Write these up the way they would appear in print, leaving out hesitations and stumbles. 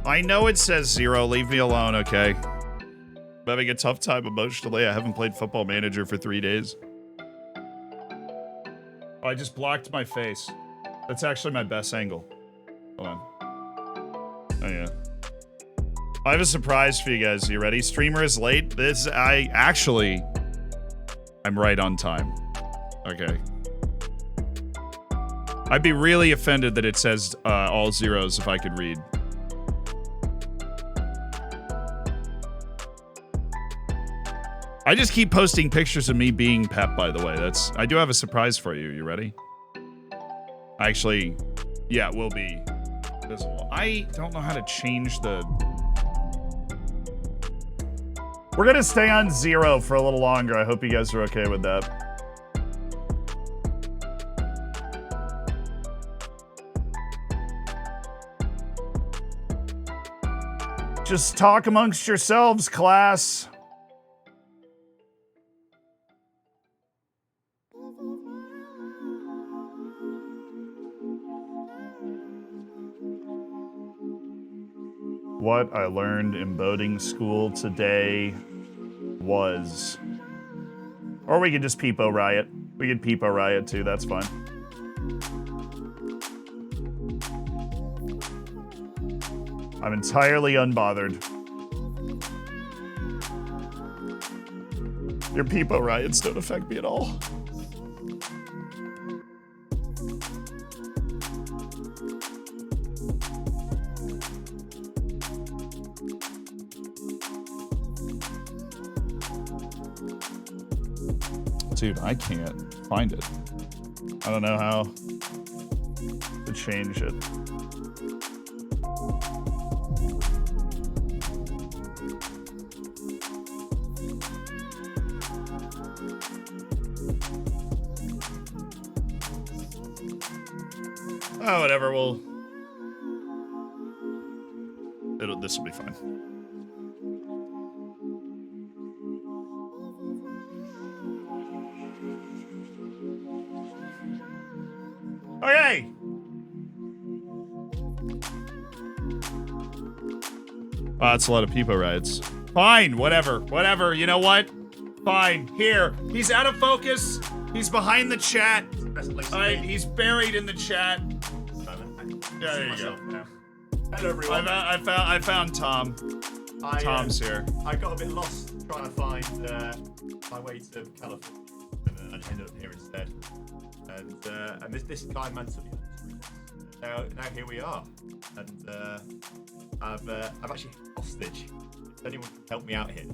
I know it says 0. Leave me alone, okay? I'm having a tough time emotionally. I haven't played Football Manager for 3 days. Oh, I just blocked my face. That's actually my best angle. Hold on. Oh, yeah. I have a surprise for you guys. You ready? Streamer is late. I'm right on time. Okay. I'd be really offended that it says all zeros if I could read. I just keep posting pictures of me being Pep, by the way. I do have a surprise for you. You ready? Actually, yeah, it will be visible. I don't know how to change the... We're gonna stay on 0 for a little longer. I hope you guys are okay with that. Just talk amongst yourselves, class. What I learned in boating school today was... Or we could just Peepo Riot. We could Peepo Riot too, that's fine. I'm entirely unbothered. Your Peepo Riots don't affect me at all. Dude, I can't find it. I don't know how to change it. Oh, whatever, this will be fine. Okay. Wow, that's a lot of Peepo rides. Fine, whatever, you know what? Fine, here. He's out of focus. He's behind the chat. He's buried in the chat. Yeah, there you go. Hello, everyone. I found Tom. Tom's here. I got a bit lost trying to find my way to California, and ended up here instead. And this guy mentally. Now here we are, and I've actually hostage. If anyone can help me out here.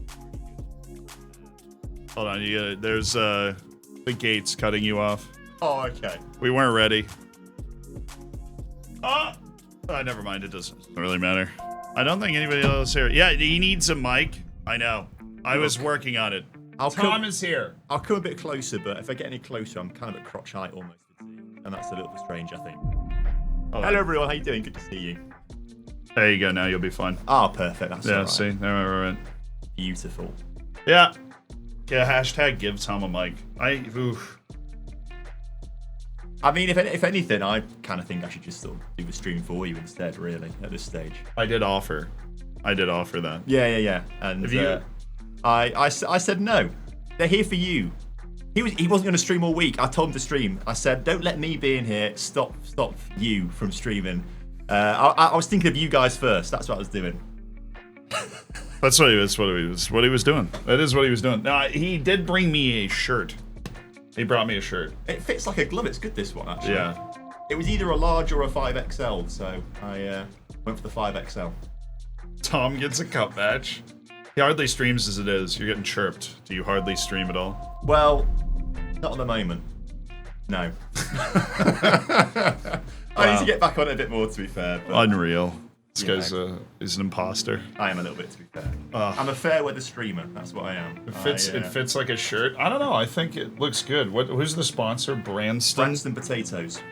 Hold on, there's the gates cutting you off. Oh, okay. We weren't ready. Oh, never mind. It doesn't really matter. I don't think anybody else here. Yeah, he needs a mic. I know. I was working on it. Tom is here. I'll come a bit closer, but if I get any closer, I'm kind of at crotch height almost, and that's a little bit strange, I think. Oh, hello, everyone. How you doing? Good to see you. There you go. Now you'll be fine. Ah, perfect. That's all right. See, there we're right. Beautiful. Yeah. Yeah. Hashtag give Tom a mic. Oof. I mean, if anything, I kind of think I should just sort of do the stream for you instead, really, at this stage. I did offer that. Yeah. And I said no. They're here for you. He wasn't going to stream all week. I told him to stream. I said, don't let me be in here. Stop you from streaming. I was thinking of you guys first. That's what I was doing. That's what he was doing. That is what he was doing. Now, he did bring me a shirt. He brought me a shirt. It fits like a glove. It's good, this one, actually. Yeah. It was either a large or a 5XL, so I went for the 5XL. Tom gets a cup badge. He hardly streams as it is. You're getting chirped. Do you hardly stream at all? Well, not at the moment. No. I need to get back on it a bit more, to be fair. But, unreal. This guy's is an imposter. I am a little bit, to be fair. I'm a fair weather streamer. That's what I am. It fits like a shirt. I don't know. I think it looks good. Who's the sponsor? Branston Potatoes.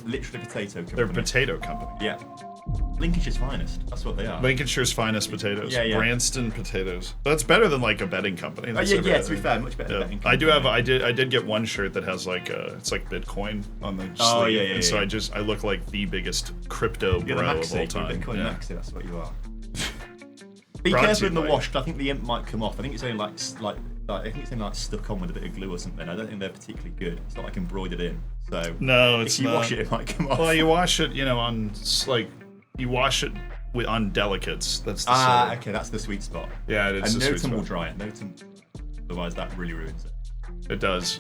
Literally potato company. They're potato company. Yeah. Lincolnshire's finest. That's what they are. Lincolnshire's finest potatoes. Yeah. Branston potatoes. That's better than like a betting company. Yeah, to be fair, much better. Yeah. I do have. I did get one shirt that has like it's like Bitcoin on the sleeve. Yeah. And so I look like the biggest crypto You're bro the of all time. Bitcoin Yeah. maxi, that's what you are. Be Brought to careful you in the by- wash, 'cause I think the imp might come off. I think it's only like I think it's only like stuck on with a bit of glue or something. I don't think they're particularly good. It's not like embroidered in. So No, it's if you not. wash it, it might come off. Well, you wash it, on like you wash it on delicates. That's the sort of- Okay, that's the sweet spot. Yeah, it's And the no sweet tumble spot. dry it. No tumble. Otherwise, that really ruins it. It does.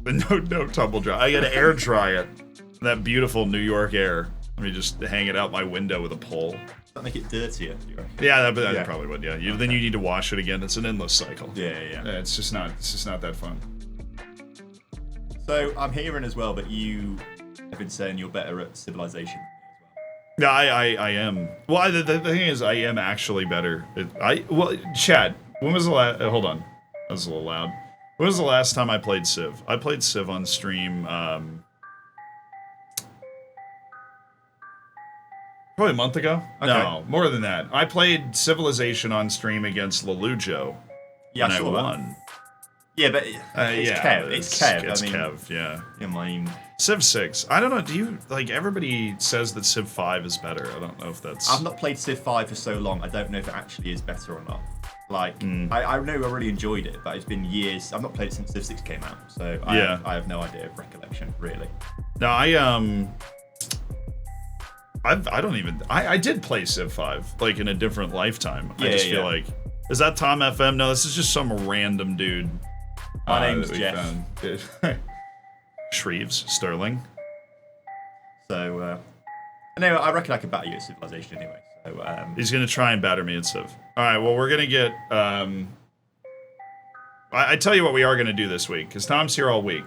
No tumble dry. I gotta air dry it. That beautiful New York air. Let me just hang it out my window with a pole. Does that make it dirtier? Do you reckon? Yeah, that Yeah. probably would. Yeah, then you need to wash it again. It's an endless cycle. Yeah. It's just not that fun. So I'm hearing as well that you have been saying you're better at civilization. Yeah, I am. Well, the thing is, I am actually better. Chad, when was the last? Hold on, that was a little loud. When was the last time I played Civ? I played Civ on stream. Probably a month ago. Okay. No, more than that. I played Civilization on stream against Lelujo. Yeah, and I I saw that. won. Yeah, but it's Kev. It's Kev. It's I mean, Kev. Yeah. I mean, Civ 6. I don't know. Do you like? Everybody says that Civ 5 is better. I don't know if that's. I've not played Civ 5 for so long. I don't know if it actually is better or not. Like, Hmm. I know I really enjoyed it, but it's been years. I've not played it since Civ 6 came out, so Yeah. I have no idea of recollection really. No, I don't even. I did play Civ 5 like in a different lifetime. I just feel like. Is that Tom FM? No, this is just some random dude. My name's that we Jeff. found. Shreves, Sterling. So, anyway, I reckon I could batter you at Civilization anyway. So, He's gonna try and batter me at Civ. All right. Well, we're gonna get. I tell you what, we are gonna do this week because Tom's here all week.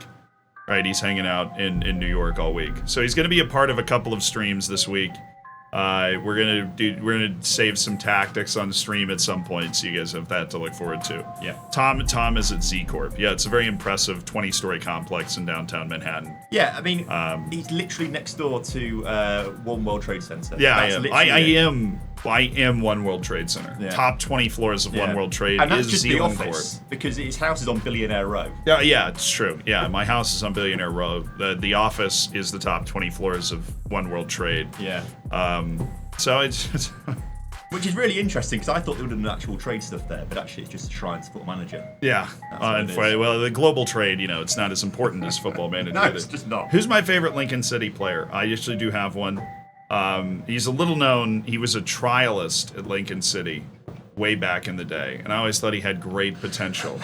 Right, he's hanging out in New York all week, so he's gonna be a part of a couple of streams this week. We're gonna save some tactics on stream at some point, so you guys have that to look forward to. yeah. Tom is at Z Corp. Yeah, it's a very impressive 20-story complex in downtown Manhattan. Yeah, I mean, he's literally next door to One World Trade Center. Yeah, That's I am. literally it. I am One World Trade Center. Yeah. Top 20 floors of One World Trade and that's is just the Zealand office, Corp. because his house is on Billionaire Row. Yeah, it's true. Yeah, my house is on Billionaire Row. The office is the top 20 floors of One World Trade. Yeah. So it's Which is really interesting, because I thought they would have done actual trade stuff there, but actually it's just a Shrine Football Manager. yeah. what it is. Well, the global trade, it's not as important as Football Manager. No, it's just not. Who's my favorite Lincoln City player? I usually do have one. He's a little known. He was a trialist at Lincoln City way back in the day, and I always thought he had great potential.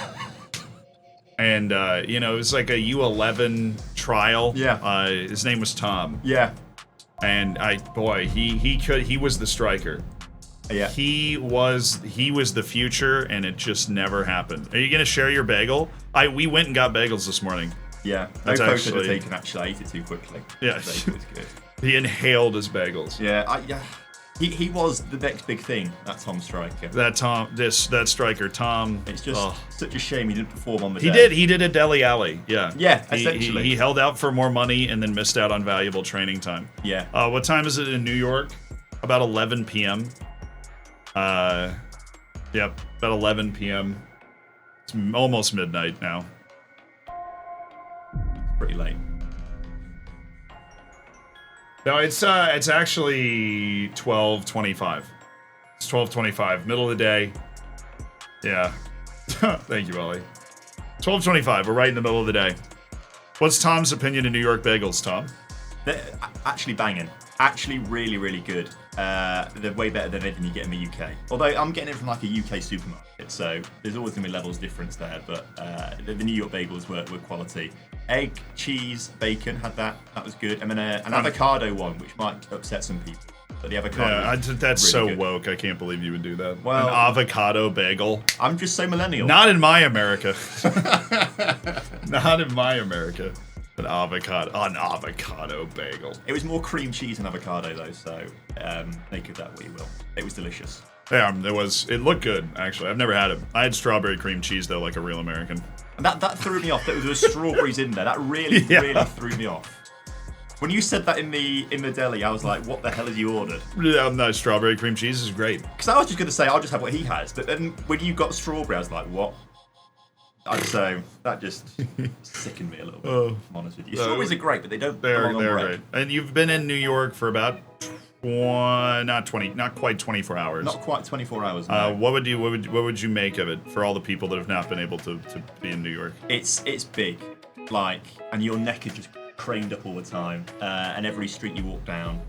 And it was like a U11 trial. Yeah. His name was Tom, Yeah. and he was the striker. Yeah. He was the future, and it just never happened. Are you gonna share your bagel? We went and got bagels this morning. Yeah. No That's photos actually- were taken, actually. I ate it too quickly. Yeah. So it was good. He inhaled his bagels. Yeah. He was the next big thing, that Tom Striker. That striker Tom. It's just oh. such a shame he didn't perform on the He day. did. He did a deli alley. Yeah. Yeah, He essentially. held out for more money and then missed out on valuable training time. Yeah. What time is it in New York? About 11 p.m. Yep, about 11 p.m. It's almost midnight now. Pretty late. No, it's actually 12:25. It's 12:25, middle of the day. Yeah. Thank you, Ollie. 12:25. We're right in the middle of the day. What's Tom's opinion of New York bagels, Tom? They're actually banging. Actually really, really good. They're way better than anything you get in the UK. Although I'm getting it from like a UK supermarket, so there's always going to be levels difference there, but the New York bagels were quality. Egg, cheese, bacon had that. That was good. And then an avocado one, which might upset some people. But the avocado Yeah, that's really so good. woke. I can't believe you would do that. Well- An avocado bagel. I'm just so millennial. Not in my America. Not in my America. An avocado bagel. It was more cream cheese and avocado though, so make of that what you will. It was delicious. Yeah, it looked good, actually. I've never had it. I had strawberry cream cheese, though, like a real American. And that threw me off. There was strawberries in there. That really, Yeah. really threw me off. When you said that in the deli, I was like, what the hell have you ordered? Yeah, no, strawberry cream cheese is great. Because I was just going to say, I'll just have what he has. But then when you got strawberry, I was like, what? So that just sickened me a little bit, if I'm honest with you. Strawberries are great, but they don't They're belong on bread. great. And you've been in New York for about not quite 24 hours. Not quite 24 hours. No. What would you make of it for all the people that have not been able to be in New York? It's big, and your neck is just craned up all the time, and every street you walk down,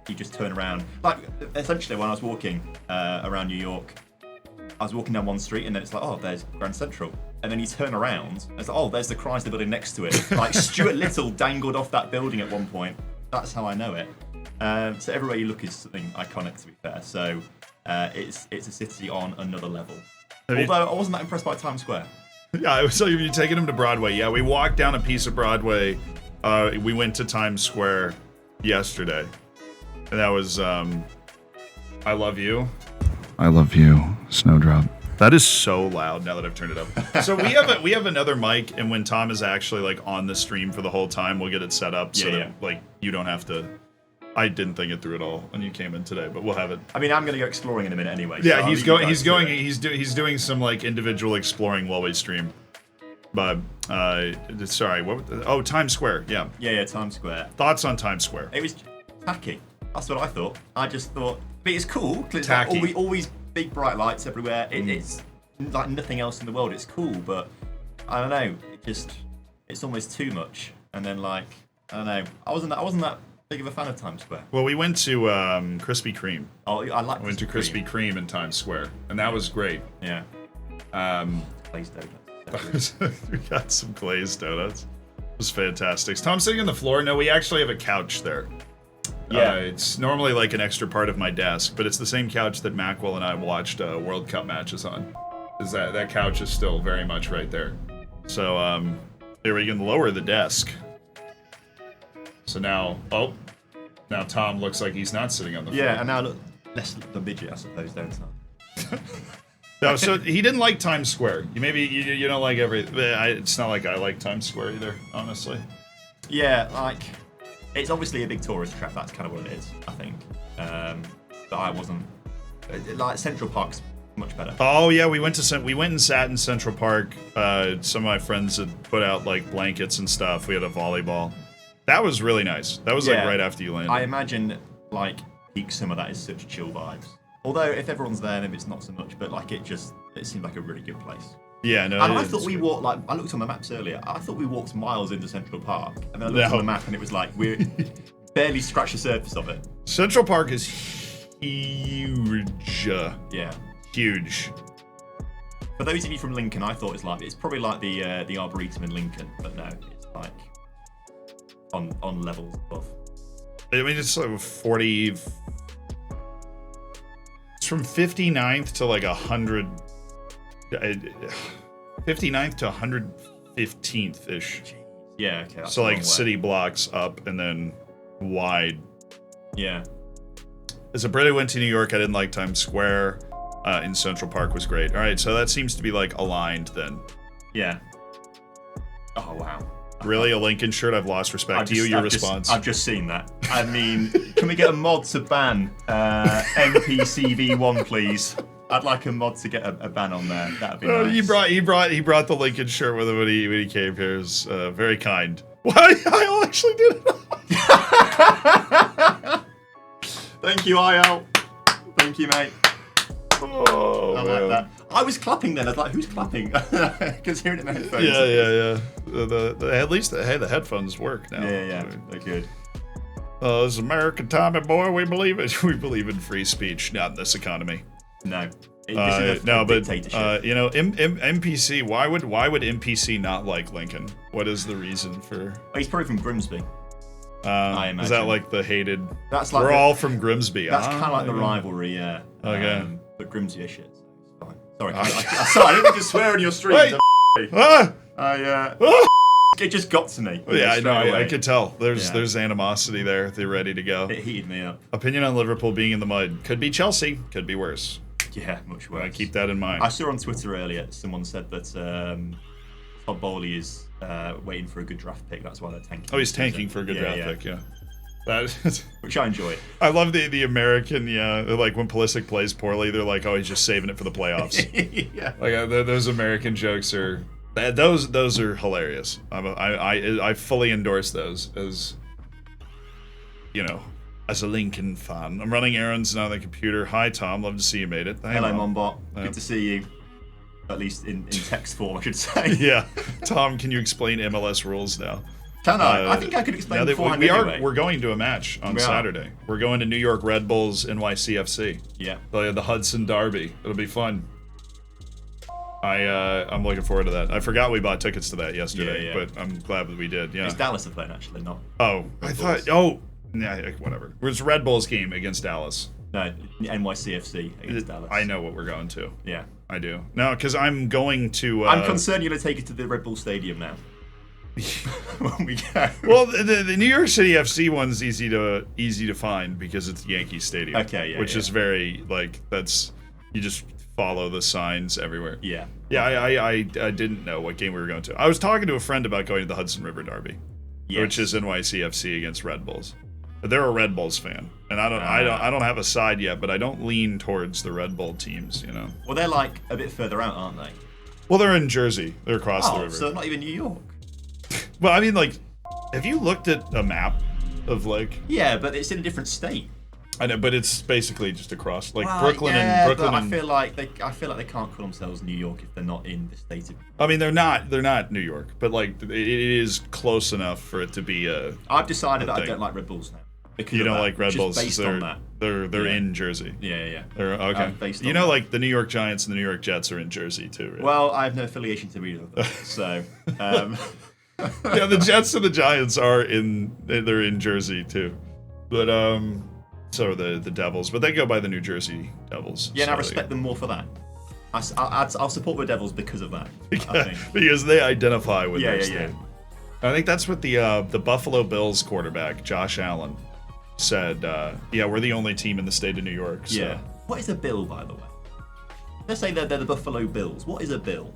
you just turn around. Like, essentially, when I was walking around New York, I was walking down one street, and then it's like, oh, there's Grand Central. And then you turn around, and it's like, oh, there's the Chrysler building next to it. Like, Stuart Little dangled off that building at one point. That's how I know it. So everywhere you look is something iconic, to be fair. So it's a city on another level. Although I wasn't that impressed by Times Square. Yeah, so you're taking him to Broadway. Yeah, we walked down a piece of Broadway. We went to Times Square yesterday. And that was, I Love You. I Love You, Snowdrop. That is so loud now that I've turned it up. So we have another mic, and when Tom is actually like on the stream for the whole time, we'll get it set up so that like you don't have to. I didn't think it through at all when you came in today, but we'll have it. I mean, I'm gonna go exploring in a minute anyway. Yeah, he's doing some like individual exploring while we stream. But sorry, Times Square. Yeah, Times Square. Thoughts on Times Square? It was tacky. That's what I thought. I just thought, but it's cool because it's tacky. Like always big bright lights everywhere. It's like nothing else in the world. It's cool, but I don't know. It's almost too much. And then like I don't know. I wasn't that big of a fan of Times Square. Well, we went to Krispy Kreme. Oh, I like. Went to Krispy Kreme in Times Square, and that was great. Yeah. Glazed donuts. We got some glazed donuts. It was fantastic. Is Tom sitting on the floor? No, we actually have a couch there. Yeah. It's normally like an extra part of my desk, but it's the same couch that Macwell and I watched World Cup matches on. That couch is still very much right there. So here we can lower the desk. So now Tom looks like he's not sitting on the floor. Yeah, and now look less the midget, I suppose, don't I? No, so he didn't like Times Square. You don't like it's not like I like Times Square either, honestly. Yeah, like it's obviously a big tourist trap. That's kind of what it is, I think. But I wasn't like Central Park's much better. Oh yeah, we went and sat in Central Park. Some of my friends had put out like blankets and stuff. We had a volleyball. That was really nice. That was like right after you landed. I imagine like peak summer that is such chill vibes. Although if everyone's there, maybe it's not so much. But like it seemed like a really good place. Yeah, no. And I thought we walked like I looked on the maps earlier. I thoued we walked miles into Central Park, and then I looked on the map and it was like we're barely scratched the surface of it. Central Park is huge. Yeah, huge. For those of you from Lincoln, I thought it's probably like the Arboretum in Lincoln, but no, it's like on levels above. I mean, it's like 40. It's from 59th to like 100. 59th to 115th ish. Yeah, okay. So like city blocks up and then wide. Yeah. As a Brit who went to New York, I didn't like Times Square. In Central Park was great. All right, so that seems to be like aligned then. Yeah. Oh wow. Really, a Lincoln shirt? I've lost respect to you. Your response? I've just seen that. I mean, can we get a mod to ban NPCV1, please? I'd like a mod to get a ban on there. That'd be nice. He brought the Lincoln shirt with him when he came here. It was very kind. Why? I actually did it. Thank you, IL. Thank you, mate. Oh, I like that. I was clapping then. I was like, who's clapping? Because hearing it in the headphones. Yeah. At least the headphones work now. Yeah. They're good. This American Tommy boy, we believe it. We believe in free speech, not in this economy. No. But you know, MPC. Why would MPC not like Lincoln? What is the reason for? He's probably from Grimsby. I imagine. Is that like the hated? That's like we're all from Grimsby. That's kind of like the rivalry, yeah. Okay. But Grimsby is shit. So it's fine. Sorry, I didn't mean to swear on your stream. It just got to me. Yeah, I know. I could tell. There's animosity there. They're ready to go. It heated me up. Opinion on Liverpool being in the mud. Could be Chelsea. Could be worse. Yeah, much worse. Keep that in mind. I saw on Twitter earlier someone said that Todd Bowley is waiting for a good draft pick. That's why they're tanking. Oh, he's tanking for a good draft pick. Yeah. Which I enjoy. I love the American, like when Pulisic plays poorly, they're like, oh, he's just saving it for the playoffs. Yeah. Like those American jokes are, those are hilarious. I fully endorse those as, as a Lincoln fan. I'm running errands now on the computer. Hi, Tom. Love to see you made it. Hello, Monbot. Good to see you. At least in text form, I should say. Yeah. Tom, can you explain MLS rules now? Can I? I think I could explain beforehand anyway. We're going to a match on Saturday. We're going to New York Red Bulls NYCFC. Yeah. The Hudson Derby. It'll be fun. I'm looking forward to that. I forgot we bought tickets to that yesterday, but I'm glad that we did. Yeah. It's Dallas are playing actually, not. Oh, I thought. Oh, yeah, whatever. It was Red Bulls game against Dallas. No, NYCFC against Dallas. I know what we're going to. Yeah. I do. No, because I'm going to. I'm concerned you're going to take it to the Red Bull Stadium now. When we go. Well, the New York City FC one's easy to find because it's Yankee Stadium. Okay, yeah. Which is very you just follow the signs everywhere. Yeah. Yeah, I didn't know what game we were going to. I was talking to a friend about going to the Hudson River Derby, which is NYCFC against Red Bulls. They're a Red Bulls fan, and I don't have a side yet, but I don't lean towards the Red Bull teams, Well, they're like a bit further out, aren't they? Well, they're in Jersey. They're across the river. So not even New York. Well, I mean, like, have you looked at a map of like? Yeah, but it's in a different state. I know, but it's basically just across, Brooklyn and Brooklyn. But I feel like they can't call themselves New York if they're not in the state of. I mean, they're not New York, but like it is close enough for it to be a. I've decided that I don't like Red Bulls now. Because you don't like Red Bulls? Based on that. They're in Jersey. Yeah. They're okay. Like the New York Giants and the New York Jets are in Jersey too, right? Well, I have no affiliation to either of them, so. Yeah, the Jets and the Giants they're in Jersey too, but so are the Devils, but they go by the New Jersey Devils. Yeah, and I respect them more for that. I'll support the Devils because of that. Because they identify with their state. Yeah. I think that's what the Buffalo Bills quarterback Josh Allen said. We're the only team in the state of New York. So. Yeah. What is a bill, by the way? Let's say they're the Buffalo Bills. What is a bill?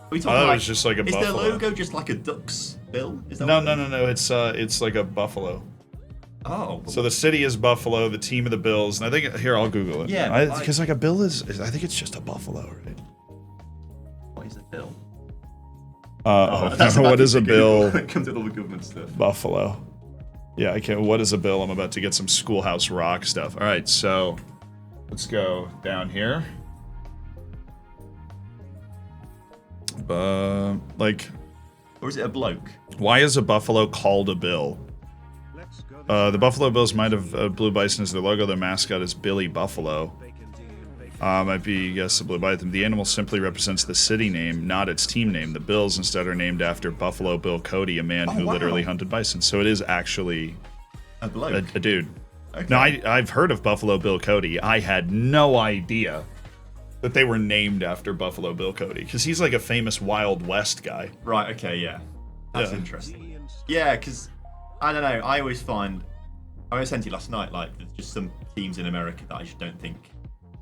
Are we talking it's just like a buffalo. Is their logo just like a duck's bill? Is that no. It's like a buffalo. Oh. So the city is Buffalo, the team of the Bills, and I think I'll Google it. Yeah. Because like a bill is I think it's just a buffalo, right? What is a bill? What is a bill? It comes with all the government stuff. Buffalo. Yeah, I can't. What is a bill? I'm about to get some Schoolhouse Rock stuff. All right, so let's go down here. Or is it a bloke? Why is a buffalo called a bill? The Buffalo Bills might have Blue Bison as their logo. Their mascot is Billy Buffalo. Might be, yes, a blue bison. The animal simply represents the city name, not its team name. The Bills instead are named after Buffalo Bill Cody, a man who literally hunted bison. So it is actually a bloke, a dude. Okay. Now, I've heard of Buffalo Bill Cody. I had no idea that they were named after Buffalo Bill Cody because he's like a famous Wild West guy. Right. Okay. Yeah. That's interesting. Yeah, because I don't know. I always sent you last night. Like, there's just some teams in America that I just don't think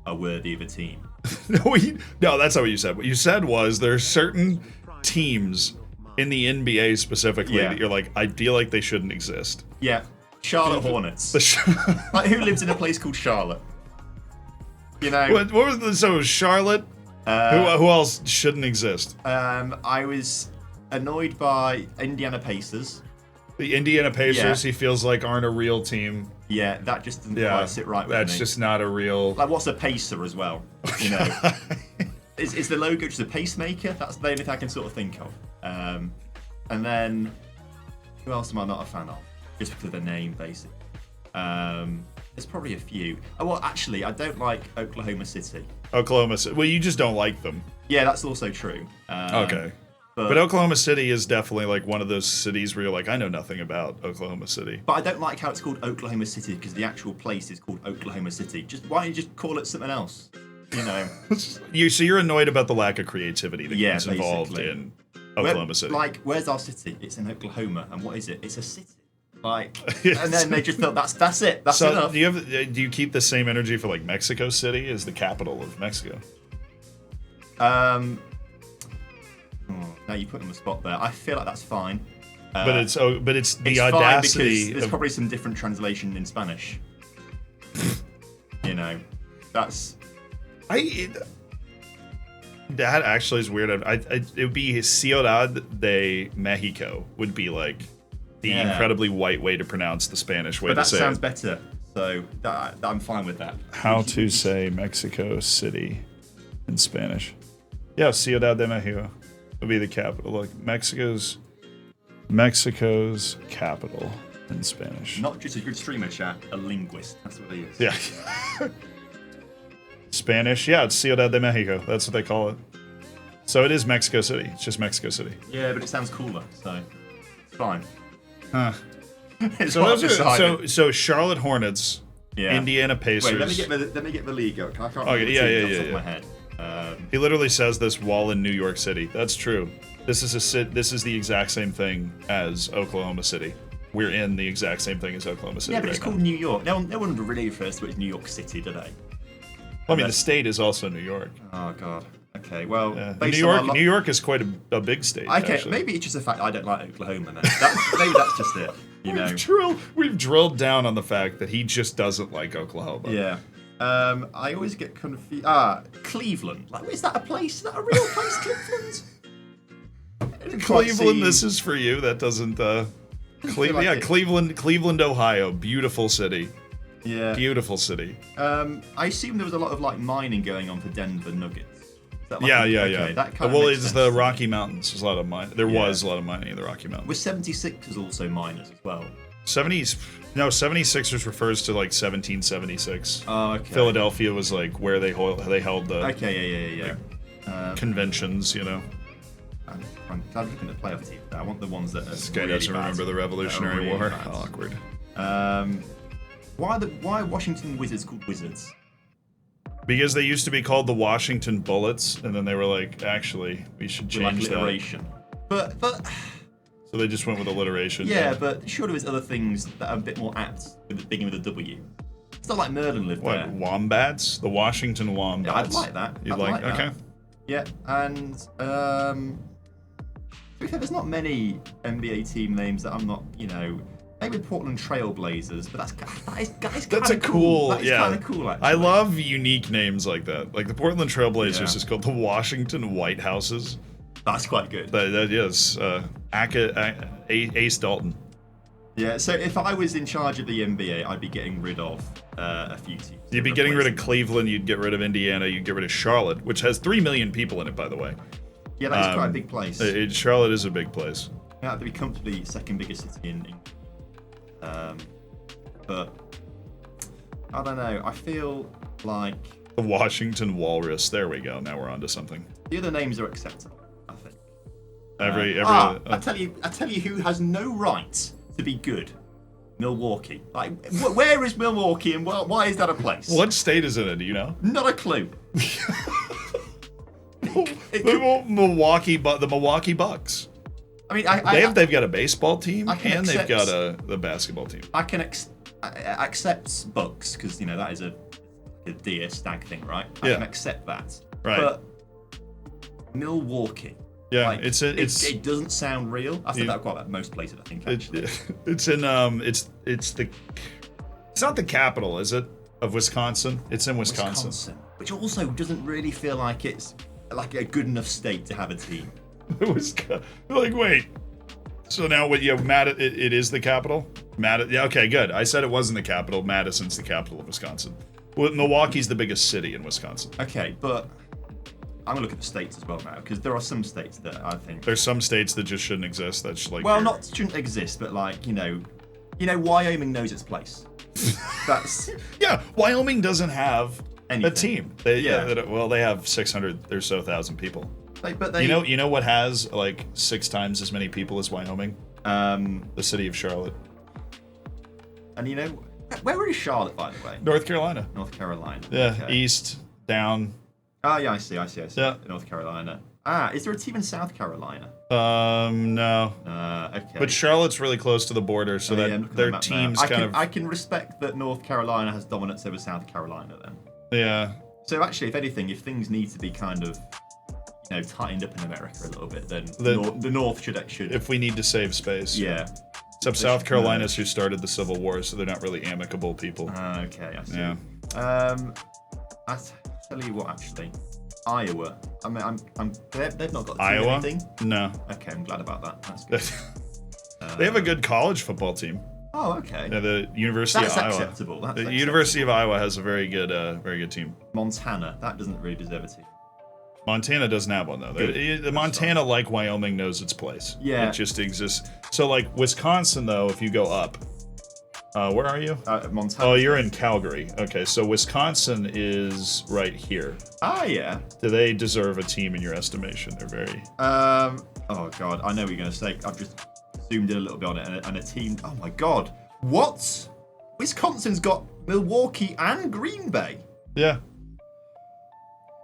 are worthy of a team. No, that's not what you said. What you said was there's certain teams in the NBA specifically that you're like, I feel like they shouldn't exist. Yeah. Charlotte Hornets. Like, who lives in a place called Charlotte? What was so Charlotte? Who else shouldn't exist? I was annoyed by Indiana Pacers. The Indiana Pacers, he feels like aren't a real team. Yeah, that just doesn't quite sit right with me. That's just not a real. Like, what's a pacer as well? Is the logo just a pacemaker? That's the only thing I can sort of think of. And then, who else am I not a fan of? Just because of the name, basically. There's probably a few. Oh, well, actually, I don't like Oklahoma City. Oklahoma City. Well, you just don't like them. Yeah, that's also true. Okay. But Oklahoma City is definitely like one of those cities where you're like, I know nothing about Oklahoma City. But I don't like how it's called Oklahoma City because the actual place is called Oklahoma City. Why don't you just call it something else? So you're annoyed about the lack of creativity that gets involved in Oklahoma City. Like, where's our city? It's in Oklahoma, and what is it? It's a city. Like, and then they just thought that's it. That's enough. Do you keep the same energy for like Mexico City as the capital of Mexico? Now you put on the spot there. I feel like that's fine. But it's the it's audacity. fine there's probably some different translation in Spanish. You know, that's. That actually is weird. It would be Ciudad de Mexico would be like the incredibly white way to pronounce the Spanish way to say it. But that sounds better, so I'm fine with that. How to say Mexico City in Spanish? Yeah, Ciudad de Mexico would be the capital. Like Mexico's capital in Spanish. Not just a good streamer, chat, a linguist. That's what he is. Yeah. Spanish, yeah, it's Ciudad de Mexico. That's what they call it. So it is Mexico City. It's just Mexico City. Yeah, but it sounds cooler, so it's fine. Huh. It's So, what I've decided. so Charlotte Hornets, Yeah. Indiana Pacers. Wait, let me get the league up. I can't Okay, remember the yeah, team yeah, off the yeah, top of yeah. my head. He literally says this while in New York City. That's true. This is the exact same thing as Oklahoma City. We're in the exact same thing as Oklahoma City. Yeah, but it's right called now. New York. No one really refers to it as New York City, do they? Well, I mean, the state is also New York. Oh God. Okay. Well, Yeah. based New on York, our New York is quite a big state. Okay, actually. maybe it's just the fact I don't like Oklahoma. Then maybe that's just it. You know. We've drilled down on the fact that he just doesn't like Oklahoma. Yeah. I always get confused. Cleveland. Like, is that a place? Is that a real place, Cleveland? I didn't quite Cleveland, see- this is for you. That doesn't. like it. Cleveland, Ohio, beautiful city. Yeah. Beautiful city. I assume there was a lot of like mining going on for Denver Nuggets. Is that like Yeah. That kind of Well, makes it's sense the to me. Rocky Mountains. There's a lot of mine. There Yeah. was a lot of mining in the Rocky Mountains. Were 76ers also miners as well? 76ers refers to like 1776. Oh, okay. Philadelphia was like where they held the Okay, yeah. conventions, you know. I'm looking at the playoff team. I want the ones that are This guy really doesn't bad. remember the Revolutionary That are War. really bad. Awkward. Why are Washington Wizards called Wizards? Because they used to be called the Washington Bullets, and then they were like, actually, we should Like change that. alliteration. But So they just went with alliteration. yeah, but surely there's other things that are a bit more apt with beginning with a W. It's not like Merlin lived What, there. Wombats? The Washington Wombats. Yeah, I'd like that. You'd I'd like, like that. okay. Yeah, and to be fair, there's not many NBA team names that I'm not, maybe Portland Trail Blazers, but that is That's kind a of cool, That is yeah. kind of cool, actually. I love unique names like that. Like the Portland Trailblazers Yeah. is called the Washington White Houses. That's quite good. That is Ace Dalton. Yeah, so if I was in charge of the NBA, I'd be getting rid of a few teams. You'd be getting rid of Cleveland. You'd get rid of Indiana. You'd get rid of Charlotte, which has 3 million people in it, by the way. Yeah, that's quite a big place. Charlotte is a big place. Yeah, to be comfortably second biggest city in England. But I don't know. I feel like The Washington Walrus. There we go. Now we're on to something. the other names are acceptable. I think. I tell you who has no right to be good. Milwaukee. Like, where is Milwaukee, and why is that a place? What state is it in? Do you know? Not a clue. The Milwaukee Bucks. I mean, They've got a baseball team I can and they've accept- got the basketball team. I can accept Bucks because that is a deer stag thing, right? I Yeah. can accept that. Right. But Milwaukee. Yeah, Like, it doesn't sound real. I said that quite about most places, I think. Actually. It's not the capital, is it? Of Wisconsin? It's in Wisconsin. Which also doesn't really feel like it's like a good enough state to have a team. Like, wait. So now what? Yeah, it is the capital. Yeah, okay, good. I said it wasn't the capital. Madison's the capital of Wisconsin. Well, Milwaukee's the biggest city in Wisconsin. Okay, but I'm gonna look at the states as well now because there are some states that I think. There's some states that just shouldn't exist. That's like Well, shouldn't exist, but like Wyoming knows its place. That's yeah. Wyoming doesn't have anything. a team. They have 600 or so thousand people. But they, You know what has like 6 times as many people as Wyoming? The city of Charlotte, and where is Charlotte, by the way? North Carolina. North Carolina. Yeah, Okay. east down. Oh yeah, I see. Yeah. North Carolina. Is there a team in South Carolina? No. Okay. But Charlotte's really close to the border, so I'm that looking at their the map now. teams kind of I can respect that North Carolina has dominance over South Carolina then. yeah. So actually, if anything, if things need to be kind of, tightened up in America a little bit, then The- the North should. If we need to save space. Yeah. Except South Carolina's who started the Civil War, so they're not really amicable people. Okay, I see. Yeah. I tell you what, actually, Iowa. I mean, they've not got a team Iowa? or anything. No. Okay, I'm glad about that. That's good. They have a good college football team. Oh, okay. Yeah, the University That's of Iowa. acceptable. That's The acceptable. University of Iowa has a very good team. Montana. That doesn't really deserve a team. Montana doesn't have one though. The Montana, like Wyoming, knows its place. Yeah. It just exists. So like Wisconsin, though, if you go up, where are you? Montana. Oh, you're in Calgary. Okay, so Wisconsin is right here. Ah, yeah. Do they deserve a team in your estimation? They're very. Oh God, I know what you're gonna say. I've just zoomed in a little bit on it, and a team. Oh my God, what? Wisconsin's got Milwaukee and Green Bay. Yeah.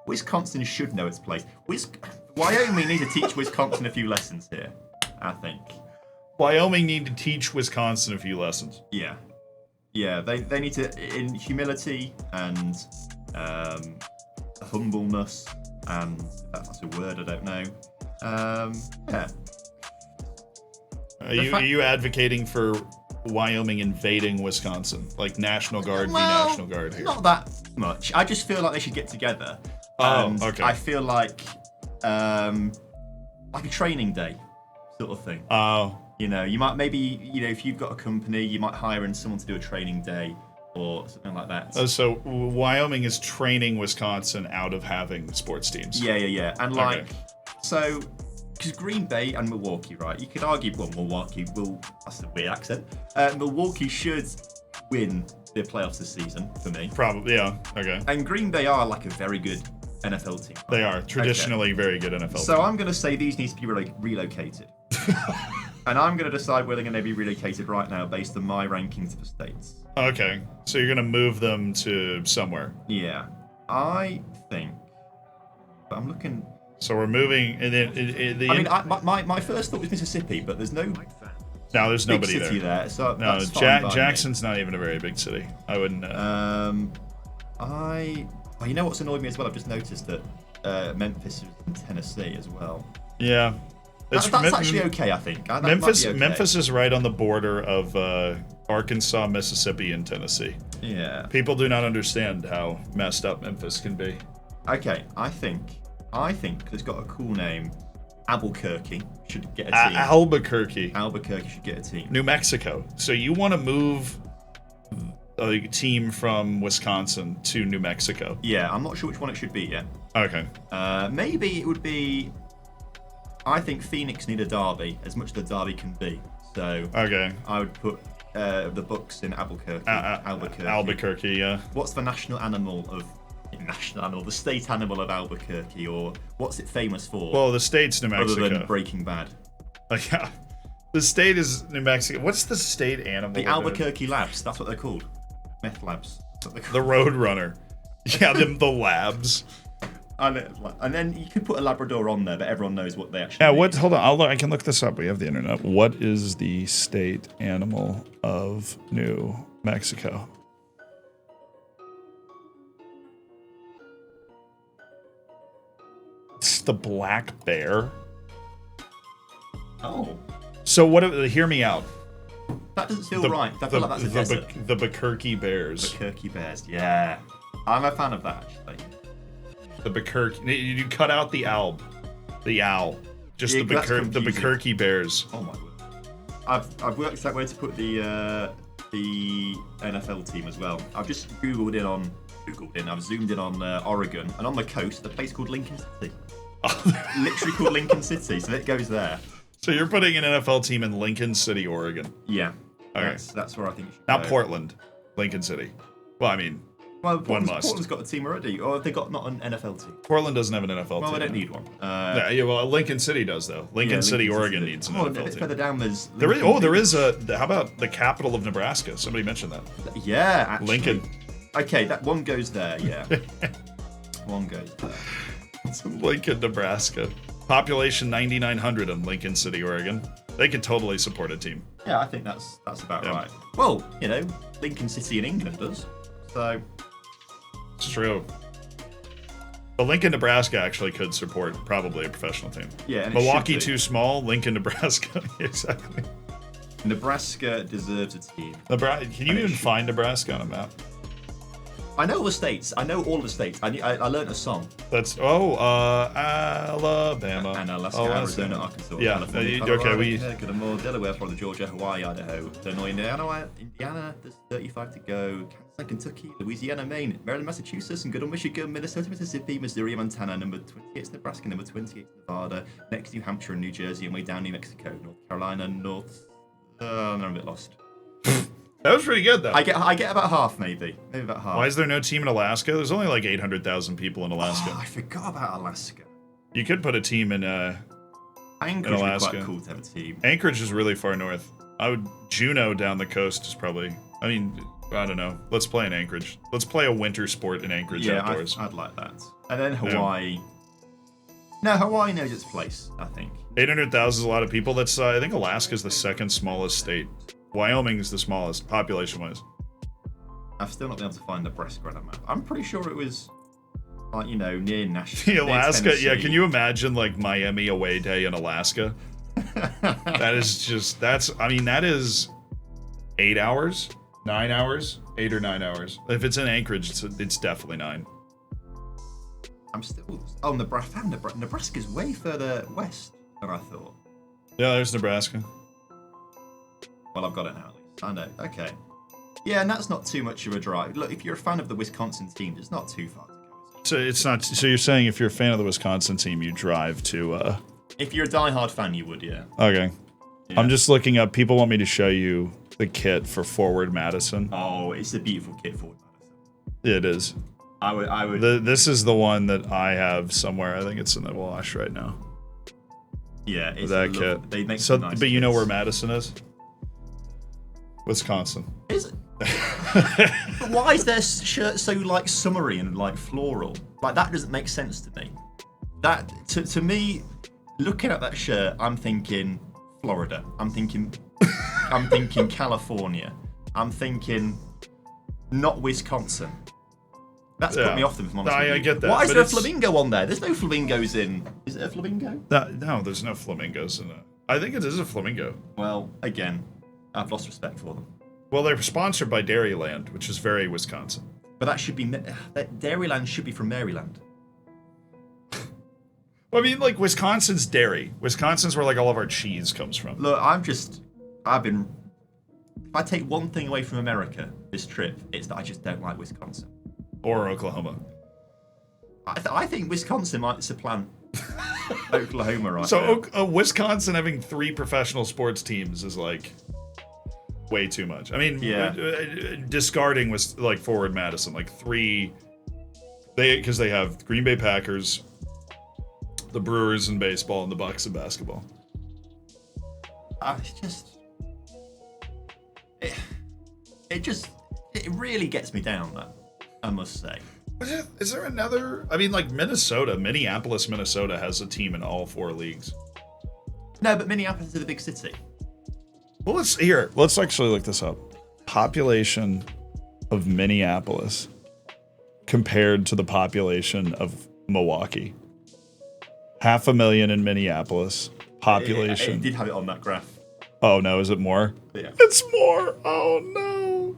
Wisconsin should know its place. Wyoming need to teach Wisconsin a few lessons here, I think. Wyoming need to teach Wisconsin a few lessons. Yeah. Yeah, they need to, in humility and humbleness, and if that's a word, I don't know. Yeah. Are you advocating for Wyoming invading Wisconsin? Like National Guard v National Guard here? Not that much. I just feel like they should get together. Oh, okay. I feel like a training day sort of thing. Oh. You might maybe, if you've got a company, you might hire in someone to do a training day or something like that. So Wyoming is training Wisconsin out of having sports teams. Yeah. And Okay. so, because Green Bay and Milwaukee, right? You could argue, that's a weird accent. Milwaukee should win the playoffs this season for me. Probably, yeah. Okay. And Green Bay are like a very good NFL team. They are traditionally very good NFL. So I'm going to say these need to be relocated. And I'm going to decide where they're going to be relocated right now based on my rankings for states. Okay. So you're going to move them to somewhere. Yeah. I think. But I'm looking. So we're moving. And then my first thought was Mississippi, but there's no. No, there's big nobody city there. So No, that's fine by me. Jackson's not even a very big city. I wouldn't. You know what's annoyed me as well? I've just noticed that Memphis is in Tennessee as well. Yeah. That's actually okay, I think. That might be okay. Memphis is right on the border of Arkansas, Mississippi, and Tennessee. Yeah. People do not understand how messed up Memphis can be. Okay, I think it's got a cool name. Albuquerque should get a team. Albuquerque should get a team. New Mexico. So you want to move a team from Wisconsin to New Mexico? Yeah, I'm not sure which one it should be yet. Okay. Maybe it would be. I think Phoenix need a derby, as much as the derby can be. So okay, I would put the Bucks in Albuquerque. Albuquerque, yeah. What's the the state animal of Albuquerque, or what's it famous for? Well, the state's New Mexico. Other than Breaking Bad. Yeah, the state is New Mexico. What's the state animal? The Albuquerque Labs. That's what they're called. Meth labs. That's what they're called. The Road Runner. Yeah, the labs. And then you could put a Labrador on there, but everyone knows what they actually mean. Hold on. I can look this up. We have the internet. What is the state animal of New Mexico? It's the black bear. Oh. So what? Hear me out. That doesn't feel right. I feel like that's a desert. The Albuquerque Bears. Albuquerque Bears, yeah. I'm a fan of that, actually. The Albuquerque. You cut out the owl. The owl. Just Yeah, the Albuquerque Bears. Oh my word. I've worked out where to put the NFL team as well. I've just I've zoomed in on Oregon, and on the coast, a place called Lincoln City. Literally called Lincoln City, so it goes there. So you're putting an NFL team in Lincoln City, Oregon. Yeah. Okay. That's where I think it should Not go. Portland. Lincoln City. Well, I mean, Portland's got a team already, or have they got not an NFL team? Portland doesn't have an NFL team. Well, they don't need one. Well, Lincoln City does, though. Lincoln City, Oregon needs an a NFL bit team. further down there's... There is a... How about the capital of Nebraska? Somebody mentioned that. Yeah, actually. Lincoln. Okay, that one goes there, yeah. One goes there. It's Lincoln, Nebraska. Population 9,900 in Lincoln City, Oregon. They can totally support a team. Yeah, I think that's about right. Well, Lincoln City in England does. So it's true. But Lincoln, Nebraska actually could support probably a professional team. Yeah, and Milwaukee too small. Lincoln, Nebraska. Exactly. Nebraska deserves a team. Can you even find Nebraska on a map? I know all the states. I know all the states. I learned a song. That's Alabama And Alaska, Arizona, Arkansas, Yeah. California, Okay. Colorado, Delaware, Florida, Georgia, Hawaii, Idaho, Illinois, Indiana. There's 35 to go. Kansas, Kentucky, Louisiana, Maine, Maryland, Massachusetts, and good old Michigan, Minnesota, Mississippi, Missouri, Montana. Number 28 is Nebraska. Number 28 is Nevada. Next, New Hampshire and New Jersey, and way down New Mexico, North Carolina, I'm a bit lost. That was pretty good, though. I get about half, maybe about half. Why is there no team in Alaska? There's only like 800,000 people in Alaska. Oh, I forgot about Alaska. You could put a team in Anchorage would be Alaska. quite cool to have a team. Anchorage is really far north. Juneau down the coast is probably. I mean, I don't know. Let's play in Anchorage. Let's play a winter sport in Anchorage outdoors. I'd like that. And then Hawaii. No, Hawaii knows its place, I think. 800,000 is a lot of people. That's I think Alaska's the second smallest state. Wyoming is the smallest population-wise. I've still not been able to find Nebraska on a map. I'm pretty sure it was, like, near Nashville. Alaska, yeah. Can you imagine like Miami away day in Alaska? That is 8 hours, 9 hours, 8 or 9 hours. If it's in Anchorage, it's definitely 9. I'm still. Oh, Nebraska. Nebraska's way further west than I thought. Yeah, there's Nebraska. Well, I've got it now at least. I know. Okay. Yeah, and that's not too much of a drive. Look, if you're a fan of the Wisconsin team, it's not too far to go. So it's not. So you're saying if you're a fan of the Wisconsin team, you drive to. If you're a diehard fan, you would, yeah. Okay. Yeah. I'm just looking up. People want me to show you the kit for Forward Madison. Oh, it's a beautiful kit, Forward Madison. It is. I would. This is the one that I have somewhere. I think it's in the wash right now. Yeah, it's that kit. They make so, some nice but you know kits. where Madison is? Wisconsin. Is it? But why is their shirt so like summery and like floral? Like that doesn't make sense to me. That to me, looking at that shirt, I'm thinking Florida. I'm thinking California. I'm thinking not Wisconsin. That's put me off them. If I'm honest with you. I get that. Why is there a flamingo on there? There's no flamingos in. Is it a flamingo? No, there's no flamingos in it. I think it is a flamingo. Well, again, I've lost respect for them. Well, they're sponsored by Dairyland, which is very Wisconsin. But that should be Dairyland should be from Maryland. Well, I mean, like Wisconsin's dairy. Wisconsin's where like all of our cheese comes from. Look, if I take one thing away from America this trip, it's that I just don't like Wisconsin. Or Oklahoma. I think Wisconsin might supplant Oklahoma right now. So Wisconsin having 3 professional sports teams is like way too much. I mean, discarding was like Forward Madison, like 3. Because they have Green Bay Packers, the Brewers in baseball, and the Bucks in basketball. It really gets me down, that, I must say. Is there another? I mean, like Minneapolis, Minnesota has a team in all 4 leagues. No, but Minneapolis is a big city. Well, let's actually look this up. Population of Minneapolis compared to the population of Milwaukee. 500,000 in Minneapolis. Population. It did have it on that graph. Oh no, is it more? Yeah. It's more. Oh no.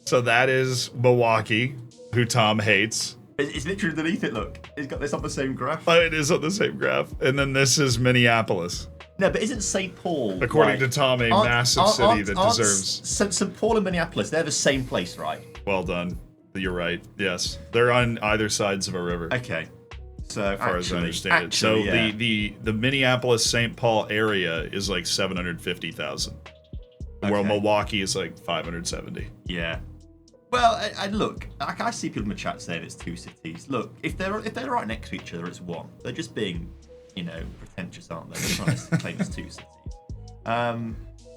So that is Milwaukee, who Tom hates. It's literally underneath it, look. It's got this on the same graph. Oh, it is on the same graph. And then this is Minneapolis. No, but isn't St. Paul... According to Tom, a massive city that deserves... St. Paul and Minneapolis, they're the same place, right? Well done. You're right. Yes. They're on either sides of a river. Okay. So, as far as I understand it. So yeah. the Minneapolis-St. Paul area is like 750,000. Okay. Where Milwaukee is like 570. Yeah. Well, I look, I see people in the chat saying it's 2 cities. Look, if they're right next to each other, it's 1. They're just being, pretentious, aren't they? They're trying to claim it's 2 cities.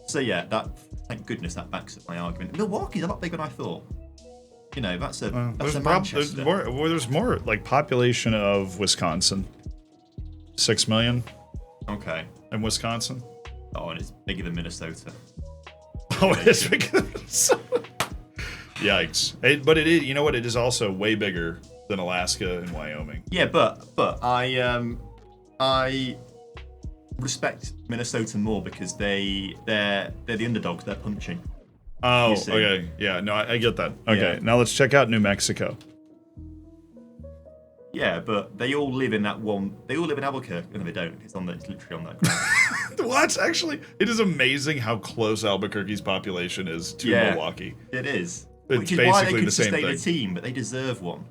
So yeah, thank goodness that backs up my argument. Milwaukee's a lot bigger than I thought. That's a Manchester. There's more like population of Wisconsin. 6 million. Okay. In Wisconsin. Oh, and it's bigger than Minnesota. Oh, it is bigger than Minnesota. Yikes. But it is, you know what? It is also way bigger than Alaska and Wyoming. Yeah, but I respect Minnesota more because they're the underdogs. They're punching. Oh, okay. Yeah, no, I get that. Okay, now let's check out New Mexico. Yeah, but they all live in that one. They all live in Albuquerque. No, they don't. It's literally on that ground. What? Actually, it is amazing how close Albuquerque's population is to Milwaukee. It is. It's Which is basically why they could the same sustain thing. a team, but they deserve one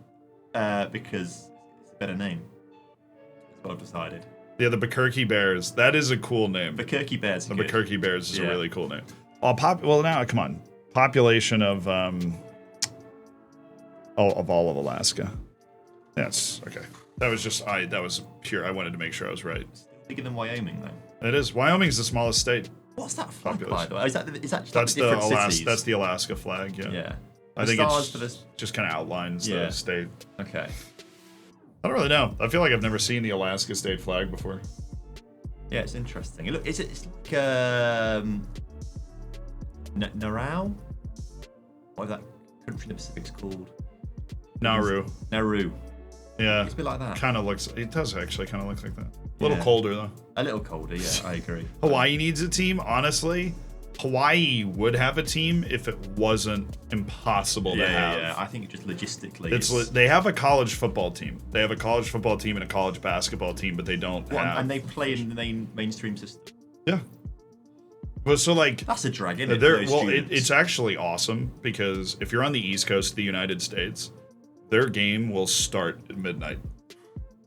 because it's a better name. That's what I've decided. Yeah, the Albuquerque Bears. That is a cool name. Albuquerque Bears. The Albuquerque Bears is a really cool name. Well, now come on. Population of all of Alaska. Yes. Okay. That was just that was pure. I wanted to make sure I was right. Bigger than Wyoming, though. It is. Wyoming's the smallest state. What's that flag, by the way? Is that just That's like different cities? That's the Alaska flag. Yeah. Yeah. I think it's just kind of outlines the state. Okay. I don't really know. I feel like I've never seen the Alaska state flag before. Yeah, it's interesting. Look, it's like Nauru? What is that country in the Pacific's called? Nauru. Nauru. Yeah. It's a bit like that. It does actually kind of look like that. A little colder though. A little colder, yeah, I agree. Hawaii needs a team. Honestly, Hawaii would have a team if it wasn't impossible to have. Yeah, I think just logistically. They have a college football team. They have a college football team and a college basketball team, but they don't have. And they play in the mainstream system. Yeah. Well, so like that's a drag, isn't it? It's actually awesome because if you're on the East Coast of the United States, their game will start at midnight,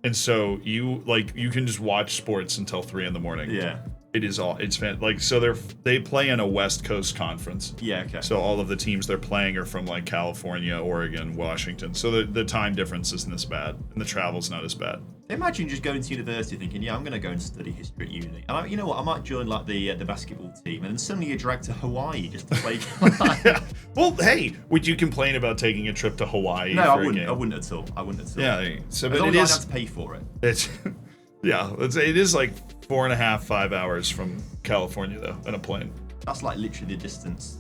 and so you can just watch sports until 3 a.m. Yeah. It's so they play in a West Coast conference. Yeah, okay. So all of the teams they're playing are from like California, Oregon, Washington. So the time difference isn't as bad, and the travel's not as bad. Imagine just going to university thinking, yeah, I'm going to go and study history at uni. And you know what? I might join like the basketball team, and then suddenly you're dragged to Hawaii just to play. Yeah. Well, hey, would you complain about taking a trip to Hawaii? No, I wouldn't. I wouldn't at all. Yeah. So, but it is. I have to pay for it. It's. Yeah, it is like 4.5, 5 hours from California though, in a plane. That's like literally the distance,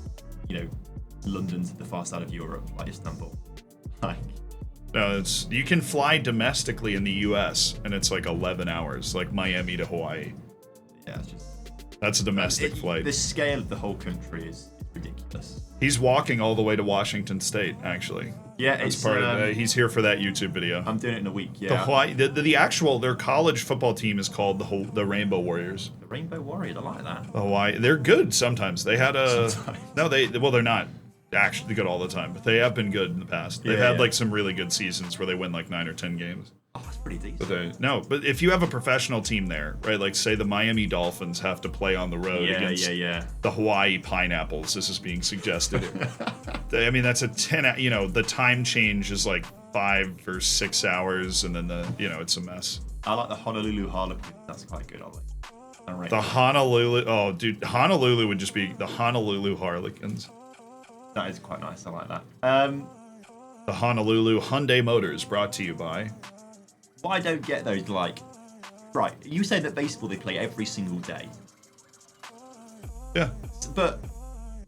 London to the far side of Europe, like Istanbul. Like. No, you can fly domestically in the U.S. and it's like 11 hours, like Miami to Hawaii. Yeah, that's a domestic flight. The scale of the whole country is ridiculous. He's walking all the way to Washington State, actually. Yeah, it's part of it. He's here for that YouTube video. I'm doing it in a week. Yeah. The Hawaii, their college football team is called the Rainbow Warriors. The Rainbow Warriors, I like that. The Hawaii, they're good sometimes. They had Sometimes. They're not actually good all the time, but they have been good in the past. They've had like some really good seasons where they win like 9 or 10 games. Oh, that's pretty decent. But if you have a professional team there, right? Like say the Miami Dolphins have to play on the road against the Hawaii Pineapples. This is being suggested. I mean, that's a 10. The time change is like 5 or 6 hours, and then it's a mess. I like the Honolulu Harlequins. That's quite good. I like the Honolulu. Oh, dude, Honolulu would just be the Honolulu Harlequins. That is quite nice. I like that. The Honolulu Hyundai Motors, brought to you by. What I don't get though is right, you say that baseball they play every single day. Yeah. But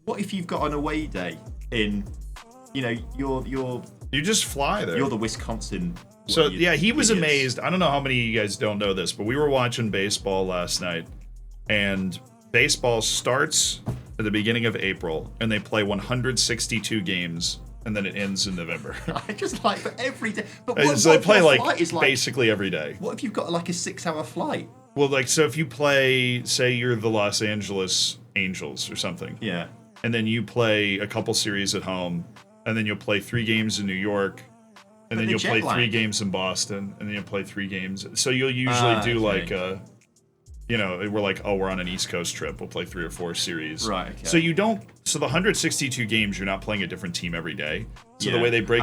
what if you've got an away day in, you're you just fly there. You're the Wisconsin. So he was amazed. I don't know how many of you guys don't know this, but we were watching baseball last night, and baseball starts at the beginning of April, and they play 162 games. And then it ends in November. I just for every day. But so they play basically every day. What if you've got like a 6-hour flight? Well, so if you play, say you're the Los Angeles Angels or something. Yeah. And then you play a couple series at home, and then you'll play 3 games in New York, and then you'll play 3 games in Boston, and then you'll play 3 games. So you'll usually do we're like, we're on an East Coast trip. We'll play 3 or 4 series. Right. Okay. So the 162 games, you're not playing a different team every day. So the way they break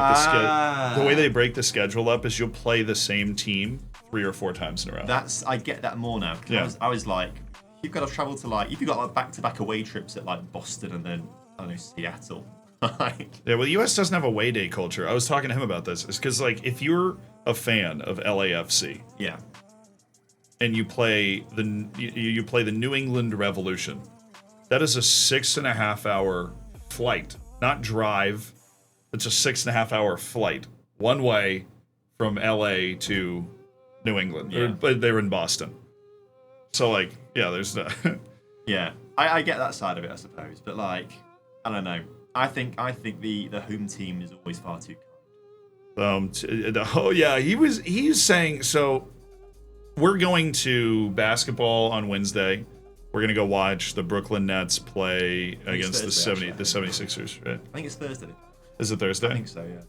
the schedule up is you'll play the same team 3 or 4 times in a row. I get that more now. Yeah. I was like, you've got to travel to if you've got back-to-back away trips at Boston and then I don't know Seattle. Yeah, well, the U.S. doesn't have a away day culture. I was talking to him about this. It's because if you're a fan of LAFC. Yeah. And you play the New England Revolution. That is a 6.5-hour flight, not drive. It's a 6.5-hour flight, one way, from LA to New England. Yeah. But they were in Boston. So, like, yeah, there's no... Yeah, I get that side of it, I suppose. But, like, I don't know. I think the home team is always far too kind. He's saying, so we're going to basketball on Wednesday. We're going to go watch the Brooklyn Nets play against the 76ers, right? I think it's Thursday. Is it Thursday? I think so, yeah.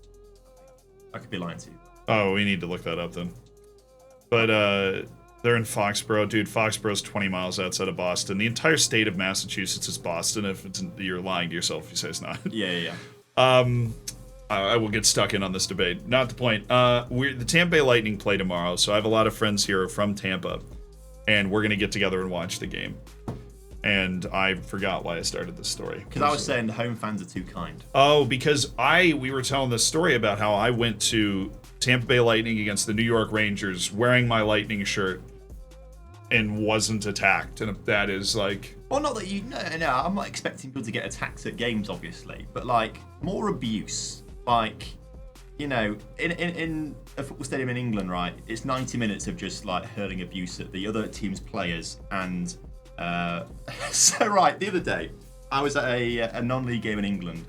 I could be lying to you. Oh, we need to look that up then. But they're in Foxborough. Dude, Foxborough's 20 miles outside of Boston. The entire state of Massachusetts is Boston. If you're lying to yourself if you say it's not. Yeah. I will get stuck in on this debate. Not the point. The Tampa Bay Lightning play tomorrow, so I have a lot of friends here from Tampa, and we're going to get together and watch the game. And I forgot why I started this story. Because I was saying the home fans are too kind. Oh, because we were telling this story about how I went to Tampa Bay Lightning against the New York Rangers wearing my Lightning shirt and wasn't attacked. And that is like... Well, not that no, I'm not expecting people to get attacked at games, obviously. But, like, more abuse. Like, you know, in a football stadium in England, right, it's 90 minutes of just, like, hurling abuse at the other team's players. And... so right, the other day I was at a non-league game in England.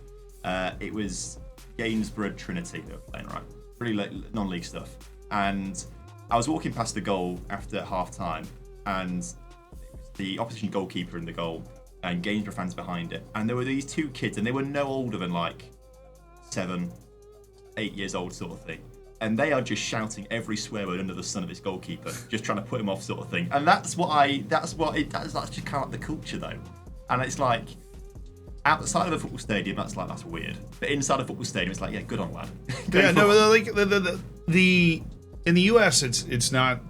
It was Gainsborough Trinity they were playing, right? Really like non-league stuff. And I was walking past the goal after half-time, and it was the opposition goalkeeper in the goal and Gainsborough fans behind it. And there were these two kids, and they were no older than like 7, 8 years old sort of thing. And they are just shouting every swear word under the sun at this goalkeeper, just trying to put him off, sort of thing. And that's just kind of like the culture, though. And it's like outside of a football stadium, that's weird. But inside a football stadium, it's like, yeah, good on lad. Yeah, no, like the in the U.S., it's not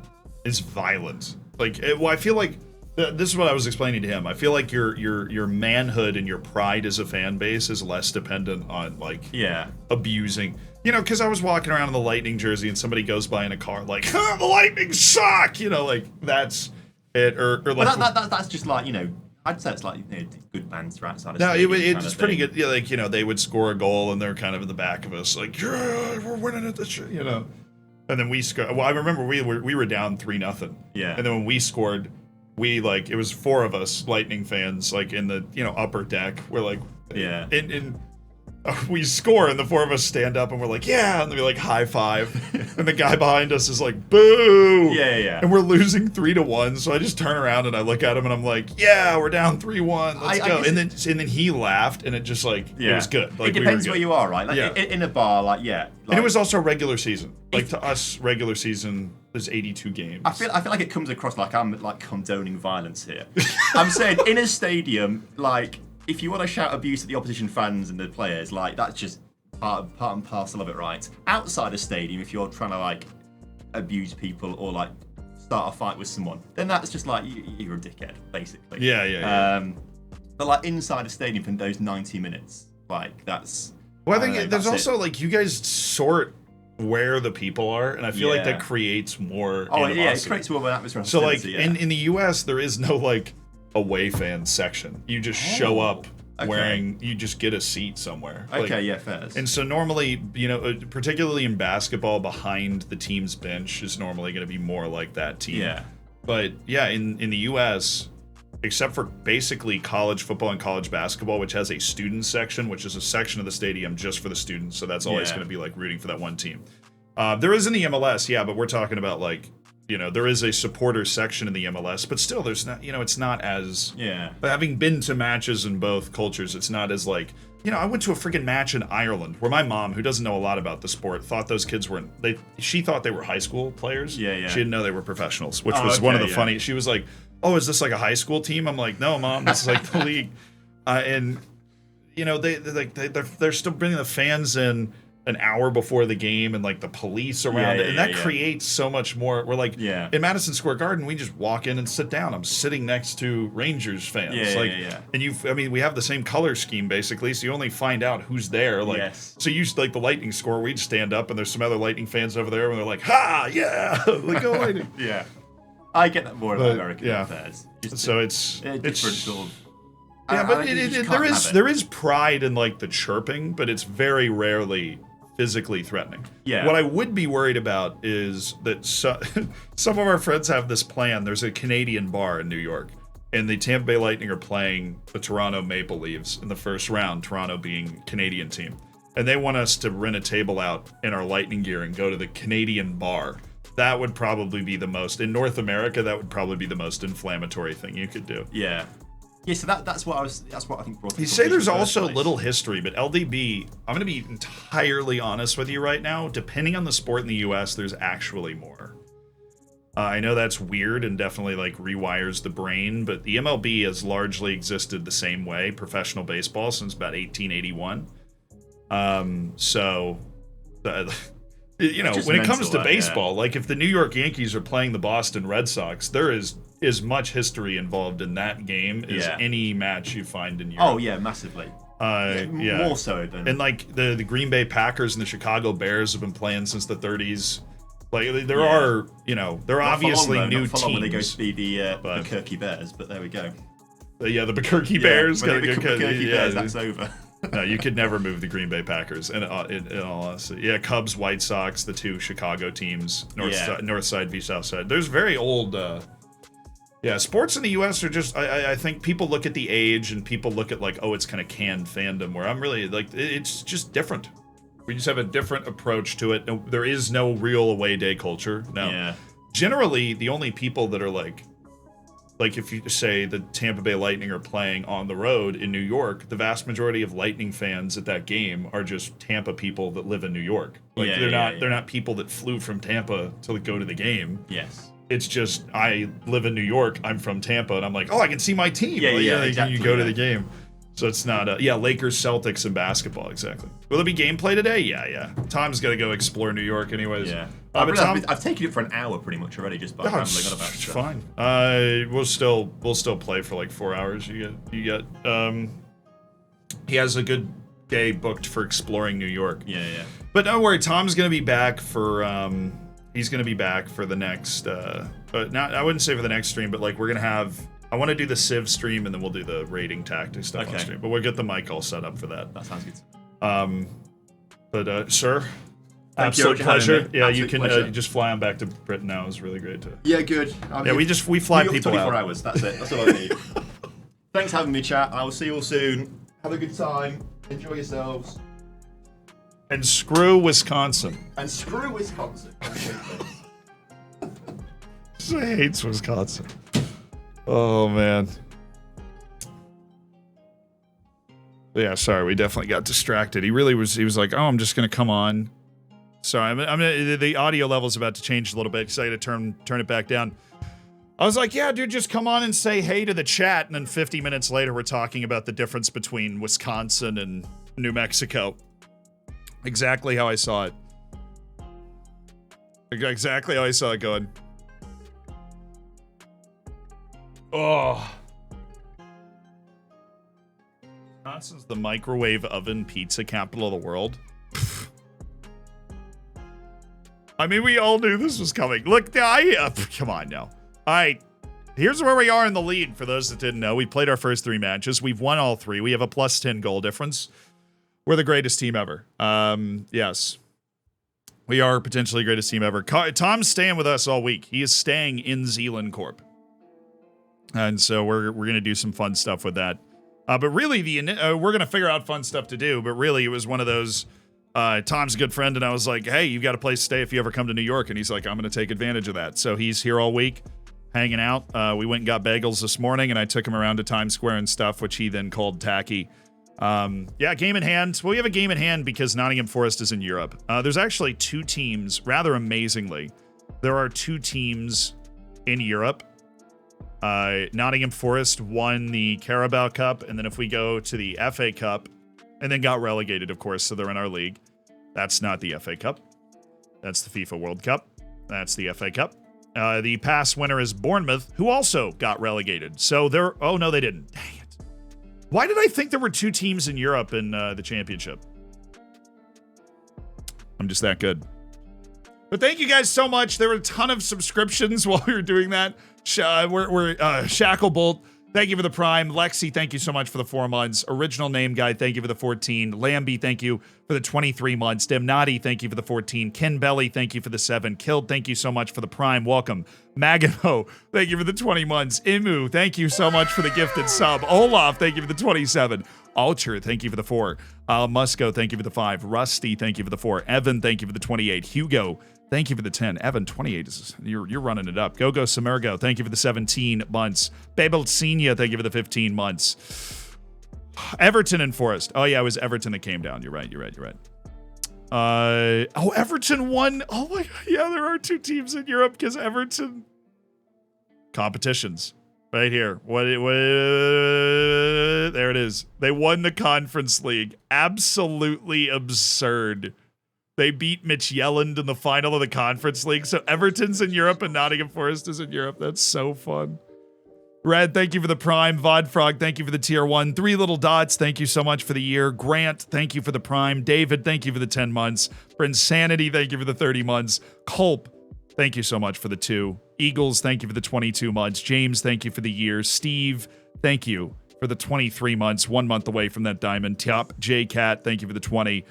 as violent. Like, I feel like this is what I was explaining to him. I feel like your manhood and your pride as a fan base is less dependent on abusing. You know, because I was walking around in the Lightning jersey and somebody goes by in a car like, the Lightning suck! You know, like, that's it. Or like... But that's just like, you know, I'd say it's like, you know, good bands outside of no, it's pretty good. Yeah, like, you know, they would score a goal and they're kind of in the back of us, like, yeah, we're winning at this, you know. And then we score. Well, I remember we were down 3-0. Yeah. And then when we scored, it was 4 of us Lightning fans, like, in the, you know, upper deck. We're like, yeah. We score and the 4 of us stand up and we're like, yeah, and then we like high five, and the guy behind us is like, boo, yeah, and we're losing 3-1. So I just turn around and I look at him and I'm like, yeah, we're down 3-1, let's go. And then he laughed and it just like it was good. Like, it depends where you are, right? Like in a bar, like and it was also regular season. Like to us, regular season there's 82 games. I feel like it comes across like I'm like condoning violence here. I'm saying in a stadium, like, if you want to shout abuse at the opposition fans and the players, like, that's just part and parcel of it, right? Outside a stadium, if you're trying to, like, abuse people or, like, start a fight with someone, then that's just, like, you're a dickhead, basically. Yeah. But, like, inside a stadium for those 90 minutes, like, that's... Well, I think there's also, like, you guys sort where the people are, and I feel like that creates more animosity. Yeah, it creates more of an atmosphere. So, like, in the U.S., there is no, like, away fan section. You just show up wearing, you just get a seat somewhere. Okay, yeah, fair. And so normally, you know, particularly in basketball, behind the team's bench is normally going to be more like that team. Yeah. But yeah, in the US, except for basically college football and college basketball, which has a student section, which is a section of the stadium just for the students. So that's always going to be like rooting for that one team. There is in the MLS, but we're talking about like, you know, there is a supporter section in the MLS, but still there's not, you know, it's not as... Yeah. But having been to matches in both cultures, it's not as like... You know, I went to a freaking match in Ireland where my mom, who doesn't know a lot about the sport, thought those kids were... She thought they were high school players. Yeah. She didn't know they were professionals, which was one of the funny... She was like, oh, is this like a high school team? I'm like, no, Mom, this is like the league. And, you know, they're still bringing the fans in an hour before the game and like the police around it, and that creates so much more. We're like, in Madison Square Garden, we just walk in and sit down. I'm sitting next to Rangers fans, and we have the same color scheme basically, so you only find out who's there. Like, so you like the Lightning score, we'd stand up, and there's some other Lightning fans over there, and they're like, ha, yeah, like go Lightning. I get that more about American affairs. So it's different sort of. Yeah, but there is pride in like the chirping, but it's very rarely physically threatening. Yeah. What I would be worried about is that some of our friends have this plan. There's a Canadian bar in New York, and the Tampa Bay Lightning are playing the Toronto Maple Leafs in the first round, Toronto being Canadian team. And they want us to rent a table out in our Lightning gear and go to the Canadian bar. That would probably be the most, in North America, that would probably be the most inflammatory thing you could do. Yeah. Yeah, so that's what I think brought. You say there's also little history, but LDB, I'm going to be entirely honest with you right now. Depending on the sport in the US, there's actually more. I know that's weird and definitely like rewires the brain, but the MLB has largely existed the same way, professional baseball, since about 1881. You know, when it comes to baseball, like if the New York Yankees are playing the Boston Red Sox, there is as much history involved in that game as any match you find in Europe. Oh yeah, massively. More so than. And like the Green Bay Packers and the Chicago Bears have been playing since the 30s. Like there are, you know, there are obviously new teams. When they go to be the Kirky Bears, but there we go. The Kirky Bears. Kirky Bears, that's over. No, you could never move the Green Bay Packers. In all honesty, yeah, Cubs, White Sox, the two Chicago teams, North Side v South Side. There's very old. Sports in the U.S. are just. I think people look at the age and people look at like, oh, it's kind of canned fandom. Where I'm really like, it's just different. We just have a different approach to it. No, there is no real away day culture. No. Yeah. Generally, the only people that are like if you say the Tampa Bay Lightning are playing on the road in New York, the vast majority of Lightning fans at that game are just Tampa people that live in New York. Like they're not people that flew from Tampa to go to the game. Yes. It's just I live in New York, I'm from Tampa, and I'm like, oh, I can see my team. Exactly. You go to the game. So it's not Lakers, Celtics, and basketball, exactly. Will there be gameplay today? Yeah. Tom's got to go explore New York anyways. Yeah. Tom, I've taken it for an hour pretty much already just by rambling on about it's stuff. Fine. We'll still play for like 4 hours. You get he has a good day booked for exploring New York. Yeah. But don't worry, Tom's gonna be back for he's gonna be back for the next but not I wouldn't say for the next stream, but like we're gonna have I want to do the Civ stream and then we'll do the rating tactics stuff on stream. But we'll get the mic all set up for that. That sounds good. But sir, absolute pleasure. Yeah, you can you just fly on back to Britain now. It was really great to. Yeah, good. We fly people 24 out. hours. That's it. That's all I need. Thanks for having me, chat. I will see you all soon. Have a good time. Enjoy yourselves. And screw Wisconsin. And screw Wisconsin. She hates Wisconsin. Oh man. Yeah, sorry, we definitely got distracted. He was like, oh, I'm just gonna come on. Sorry, the audio level's about to change a little bit because I had to turn it back down. I was like, yeah, dude, just come on and say hey to the chat, and then 50 minutes later we're talking about the difference between Wisconsin and New Mexico. Exactly how I saw it. Exactly how I saw it going. Oh. Wisconsin's the microwave oven pizza capital of the world. I mean, we all knew this was coming. Look, come on now. All right, here's where we are in the lead. For those that didn't know, we played our first 3 matches. We've won all 3. We have a plus 10 goal difference. We're the greatest team ever. Yes. We are potentially the greatest team ever. Tom's staying with us all week. He is staying in Zealand Corp. And so we're going to do some fun stuff with that. But really, we're going to figure out fun stuff to do. But really, it was one of those, Tom's a good friend, and I was like, hey, you've got a place to stay if you ever come to New York. And he's like, I'm going to take advantage of that. So he's here all week, hanging out. We went and got bagels this morning, and I took him around to Times Square and stuff, which he then called tacky. Game in hand. Well, we have a game in hand because Nottingham Forest is in Europe. There's actually 2 teams, rather amazingly. There are 2 teams in Europe. Nottingham Forest won the Carabao Cup, and then if we go to the FA Cup, and then got relegated, of course, so they're in our league. That's not the FA Cup. That's the FIFA World Cup. That's the FA Cup. The past winner is Bournemouth, who also got relegated. So they're... Oh, no, they didn't. Dang it. Why did I think there were 2 teams in Europe in the championship? I'm just that good. But thank you guys so much. There were a ton of subscriptions while we were doing that. Shacklebolt, Thank you for the Prime. Lexi, thank you so much for the 4 months. Original Name Guy, thank you for the 14. Lambie, thank you for the 23 months. Demnati, thank you for the 14. Ken Belly, thank you for the 7. Killed, thank you so much for the Prime. Welcome. Magano, thank you for the 20 months. Imu, thank you so much for the gifted sub. Olaf, thank you for the 27. Alcher, thank you for the 4. Musco, thank you for the 5. Rusty, thank you for the 4. Evan, thank you for the 28. Hugo, thank you for the 10. Evan, 28 is you're running it up. Gogo Samergo, thank you for the 17 months. Babel Senior, thank you for the 15 months. Everton and Forest. Oh yeah, it was Everton that came down. You're right. Oh, Everton won. Oh my god, yeah, there are 2 teams in Europe because Everton competitions. Right here. What there it is. They won the Conference League. Absolutely absurd. They beat Mitch Yelland in the final of the Conference League. So Everton's in Europe and Nottingham Forest is in Europe. That's so fun. Red, thank you for the Prime. Vodfrog, thank you for the tier 1. 3 Little Dots, thank you so much for the year. Grant, thank you for the Prime. David, thank you for the 10 months. For Insanity, thank you for the 30 months. Culp, thank you so much for the 2. Eagles, thank you for the 22 months. James, thank you for the year. Steve, thank you for the 23 months. 1 month away from that diamond. Top J Cat, thank you for the 20.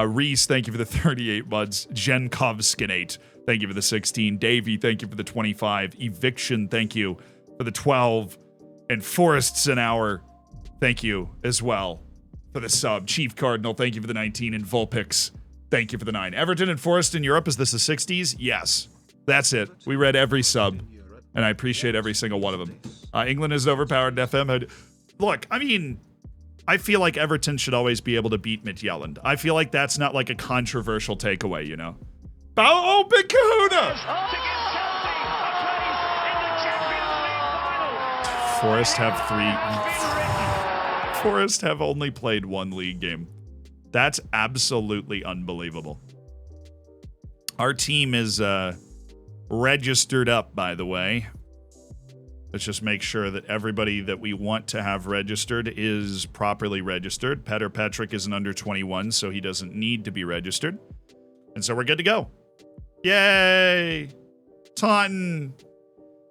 Reese, thank you for the 38 months. Jenkovskinate, thank you for the 16. Davey, thank you for the 25. Eviction, thank you for the 12. And Forests an Hour, thank you as well for the sub. Chief Cardinal, thank you for the 19. And Vulpix, thank you for the 9. Everton and Forest in Europe, is this the 60s? Yes. That's it. We read every sub, and I appreciate every single one of them. England is overpowered in FM. Look, I mean, I feel like Everton should always be able to beat Midtjylland. I feel like that's not like a controversial takeaway, you know? Oh, Big Kahuna! Forest have only played 1 league game. That's absolutely unbelievable. Our team is registered up, by the way. Let's just make sure that everybody that we want to have registered is properly registered. Petr Petrick is an under 21, so he doesn't need to be registered. And so we're good to go. Yay! Taunton.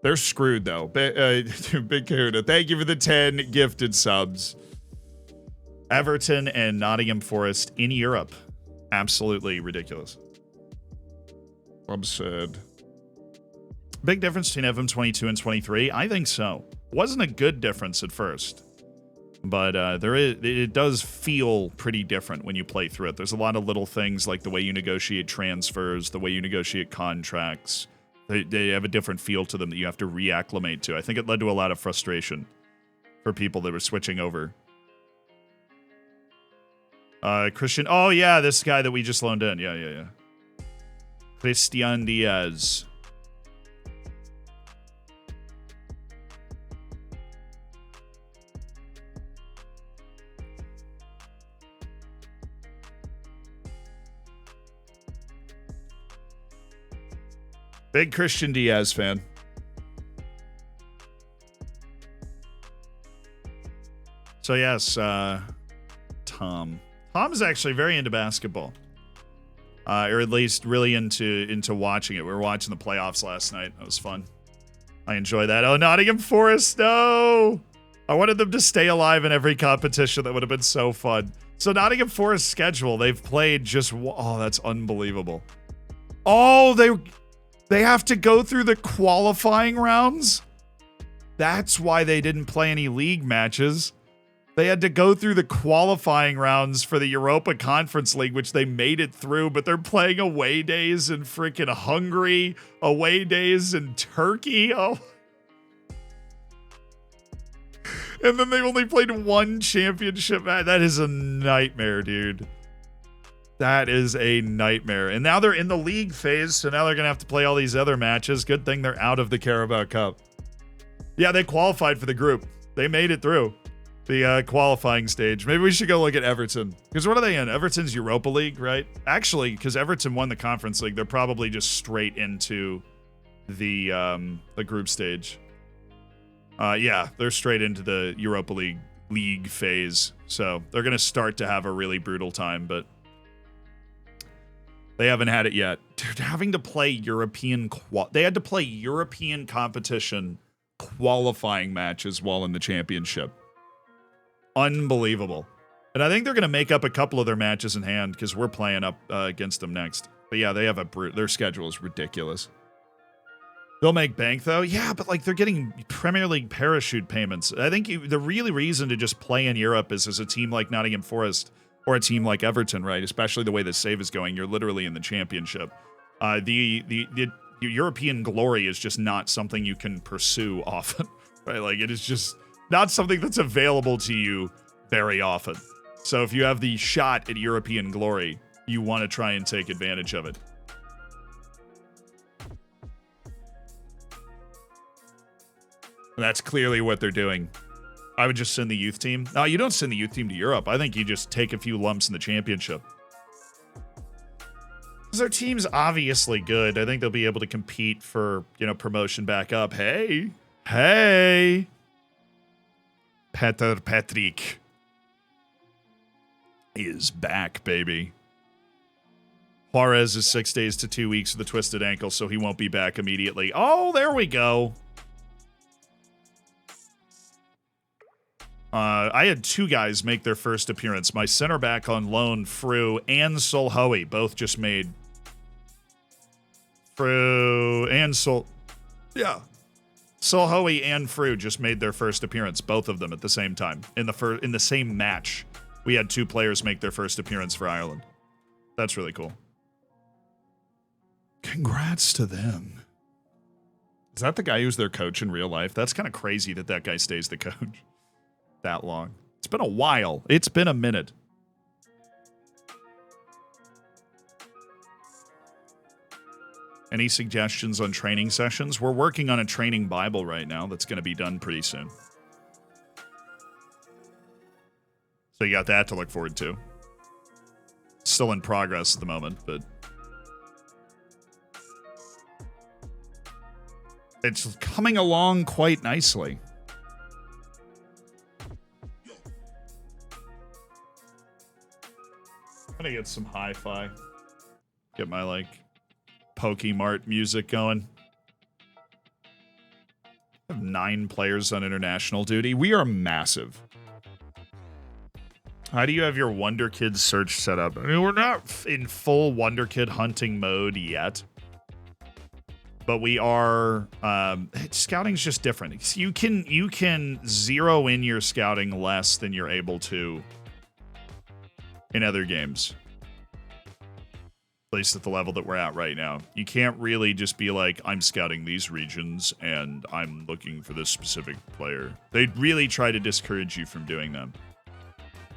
They're screwed, though. Big Kahuna, thank you for the 10 gifted subs. Everton and Nottingham Forest in Europe. Absolutely ridiculous. Absurd. Big difference between FM 22 and 23? I think so. Wasn't a good difference at first, but it does feel pretty different when you play through it. There's a lot of little things like the way you negotiate transfers, the way you negotiate contracts. They have a different feel to them that you have to reacclimate to. I think it led to a lot of frustration for people that were switching over. Christian. Oh, yeah, this guy that we just loaned in. Yeah. Christian Diaz. Big Christian Diaz fan. So yes, Tom. Tom's actually very into basketball. Or at least really into watching it. We were watching the playoffs last night. That was fun. I enjoy that. Oh, Nottingham Forest, no! I wanted them to stay alive in every competition. That would have been so fun. So Nottingham Forest schedule, they've played just... Oh, that's unbelievable. Oh, they have to go through the qualifying rounds? That's why they didn't play any league matches. They had to go through the qualifying rounds for the Europa Conference League, which they made it through, but they're playing away days in freaking Hungary, away days in Turkey. Oh. And then they only played 1 championship match. That is a nightmare, dude. That is a nightmare. And now they're in the league phase, so now they're going to have to play all these other matches. Good thing they're out of the Carabao Cup. Yeah, they qualified for the group. They made it through the qualifying stage. Maybe we should go look at Everton. Because what are they in? Everton's Europa League, right? Actually, because Everton won the Conference League, they're probably just straight into the group stage. Yeah, they're straight into the Europa League phase. So they're going to start to have a really brutal time, but they haven't had it yet. Dude, having to play European... They had to play European competition qualifying matches while in the championship. Unbelievable. And I think they're going to make up a couple of their matches in hand because we're playing up against them next. But yeah, they have their schedule is ridiculous. They'll make bank, though. Yeah, but, like, they're getting Premier League parachute payments. I think the really reason to just play in Europe is as a team like Nottingham Forest or a team like Everton, right? Especially the way the save is going. You're literally in the championship. The European glory is just not something you can pursue often, right? Like, it is just not something that's available to you very often. So if you have the shot at European glory, you want to try and take advantage of it. That's clearly what they're doing. I would just send the youth team. No, you don't send the youth team to Europe. I think you just take a few lumps in the championship. Because their team's obviously good. I think they'll be able to compete for, promotion back up. Hey. Peter Patrick is back, baby. Juarez is 6 days to 2 weeks with a twisted ankle, so he won't be back immediately. Oh, there we go. I had two guys make their first appearance. My center back on loan, Fru, and Solhoe, both just made. Fru and yeah. Solhoe and Fru just made their first appearance, both of them at the same time. In the same match, we had two players make their first appearance for Ireland. That's really cool. Congrats to them. Is that the guy who's their coach in real life? That's kind of crazy that guy stays the coach that long. It's been a while. It's been a minute. Any suggestions on training sessions? We're working on a training Bible right now that's going to be done pretty soon. So you got that to look forward to. Still in progress at the moment, but it's coming along quite nicely. I'm gonna get some hi-fi. Get my, Pokemart music going. I have 9 players on international duty. We are massive. How do you have your Wonder Kid search set up? I mean, we're not in full Wonder Kid hunting mode yet. But we are... scouting's just different. You can zero in your scouting less than you're able to in other games. At least at the level that we're at right now. You can't really just be like, I'm scouting these regions and I'm looking for this specific player. They really try to discourage you from doing them.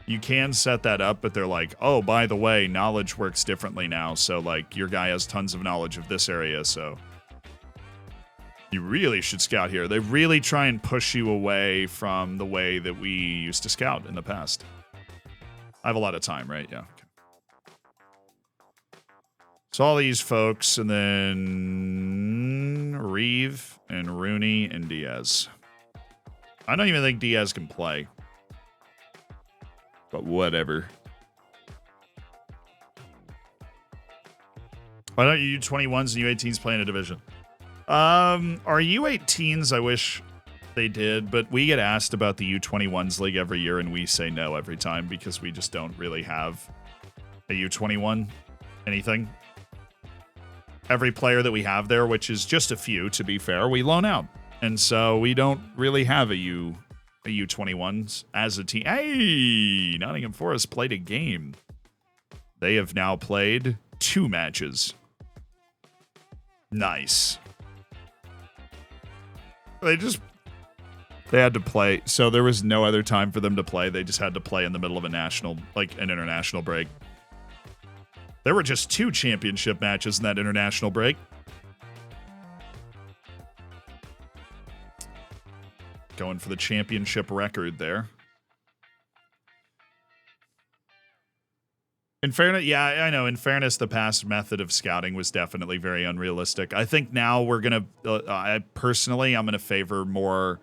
You can set that up, but they're like, oh, by the way, knowledge works differently now. So, your guy has tons of knowledge of this area, so you really should scout here. They really try and push you away from the way that we used to scout in the past. I have a lot of time, right? Yeah. So all these folks, and then Reeve and Rooney and Diaz. I don't even think Diaz can play. But whatever. Why don't you U21s and U18s play in a division? Our U18s, I wish they did, but we get asked about the U21s league every year, and we say no every time because we just don't really have a U21 anything. Every player that we have there, which is just a few, to be fair, we loan out. And so we don't really have a U21s as a team. Hey, Nottingham Forest played a game. They have now played 2 matches. Nice. They had to play. So there was no other time for them to play. They just had to play in the middle of an international break. There were just 2 championship matches in that international break. Going for the championship record there. In fairness, yeah, I know. In fairness, the past method of scouting was definitely very unrealistic. I think now we're going to, I'm going to favor more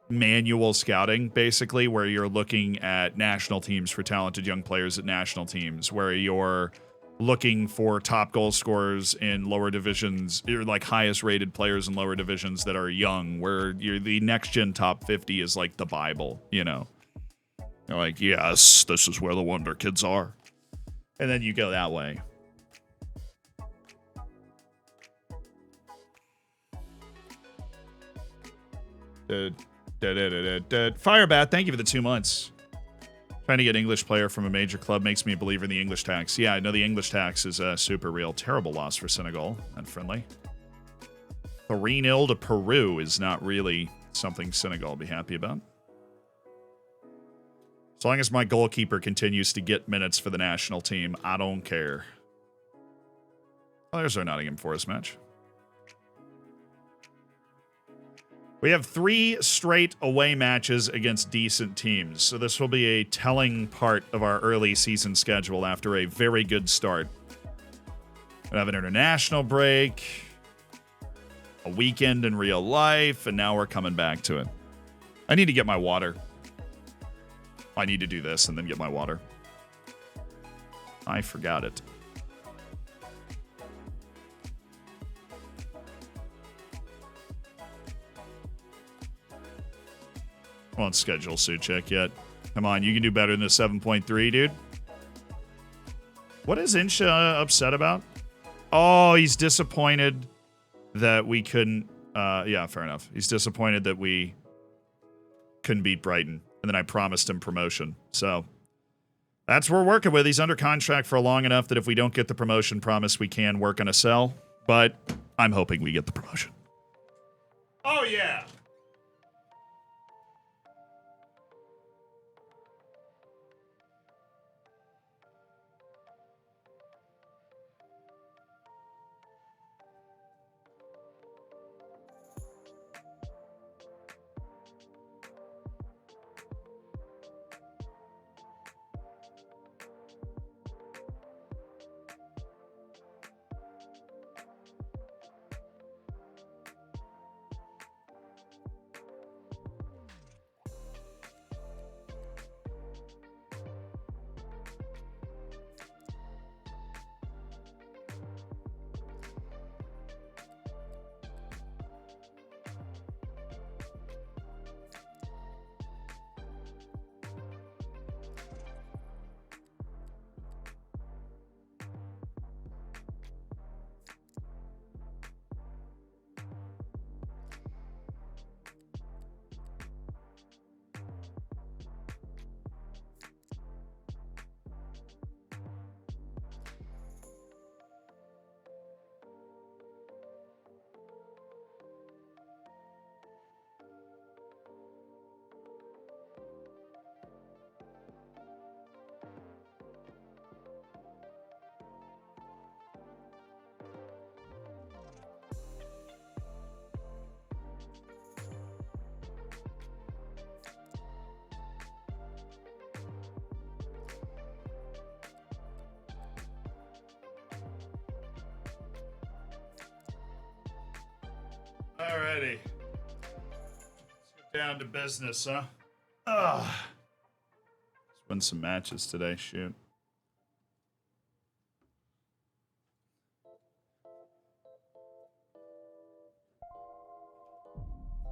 manual scouting, basically, where you're looking at national teams for talented young players at national teams, where you're looking for top goal scorers in lower divisions, or like highest rated players in lower divisions that are young, where the next gen top 50 is like the Bible, you know. They're like, yes, this is where the wonder kids are. And then you go that way. Firebat, thank you for the 2 months. Trying to get an English player from a major club makes me a believer in the English tax. Yeah, I know the English tax is super real. Terrible loss for Senegal. Unfriendly. 3-0 to Peru is not really something Senegal will be happy about. As long as my goalkeeper continues to get minutes for the national team, I don't care. Oh, there's our Nottingham Forest match. We have 3 straight away matches against decent teams, so this will be a telling part of our early season schedule after a very good start. We have an international break, a weekend in real life, and now we're coming back to it. I need to get my water. I need to do this and then get my water. I forgot it. Won't schedule suit check yet. Come on, you can do better than a 7.3, dude. What is Insha upset about? Oh, he's disappointed that we couldn't... yeah, fair enough. He's disappointed that we couldn't beat Brighton. And then I promised him promotion. So, that's what we're working with. He's under contract for long enough that if we don't get the promotion promise, we can work on a sell. But I'm hoping we get the promotion. Oh, yeah. Alrighty. Let's get down to business, huh? Ugh. Let's win some matches today, shoot.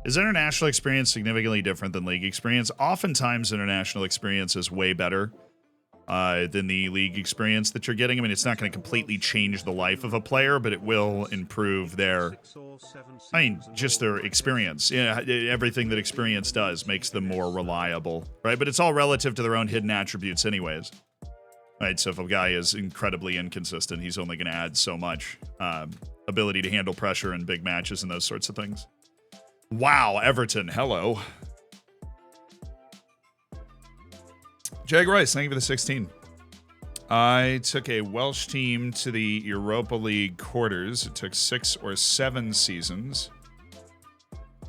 Is international experience significantly different than league experience? Oftentimes, international experience is way better than the league experience that you're getting. I mean, it's not going to completely change the life of a player, but it will improve their, just their experience. Yeah, everything that experience does makes them more reliable, right? But it's all relative to their own hidden attributes anyways. Right, so if a guy is incredibly inconsistent, he's only going to add so much ability to handle pressure in big matches and those sorts of things. Wow, Everton, hello. Jag Rice, thank you for the 16. I took a Welsh team to the Europa League quarters. It took 6 or 7 seasons.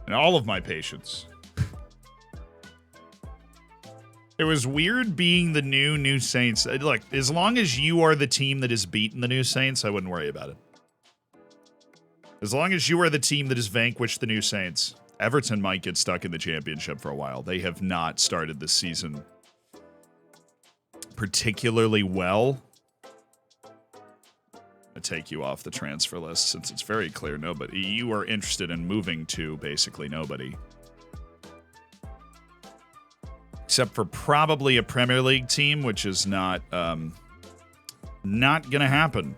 And all of my patience. It was weird being the new Saints. Look, as long as you are the team that has beaten the new Saints, I wouldn't worry about it. As long as you are the team that has vanquished the new Saints, Everton might get stuck in the championship for a while. They have not started this season particularly well. to take you off the transfer list since it's very clear nobody. You are interested in moving to basically nobody. Except for probably a Premier League team, which is not going to happen.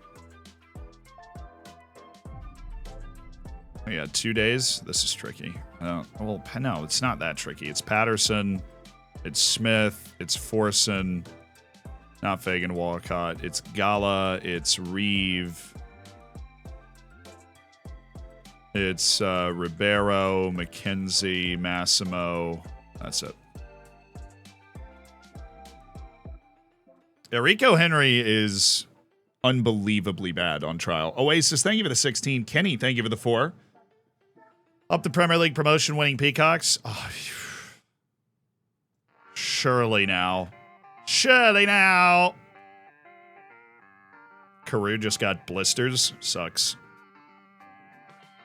We got 2 days. This is tricky. Well, no, it's not that tricky. It's Patterson, it's Smith, it's Forson, not Fagan Walcott, it's Gala, it's Reeve, it's Ribeiro, McKenzie, Massimo. That's it. Rico Henry is unbelievably bad on trial. Oasis, thank you for the 16. Kenny, thank you for the 4. Up the Premier League promotion winning Peacocks. Oh, surely now. Surely now. Carew just got blisters. Sucks.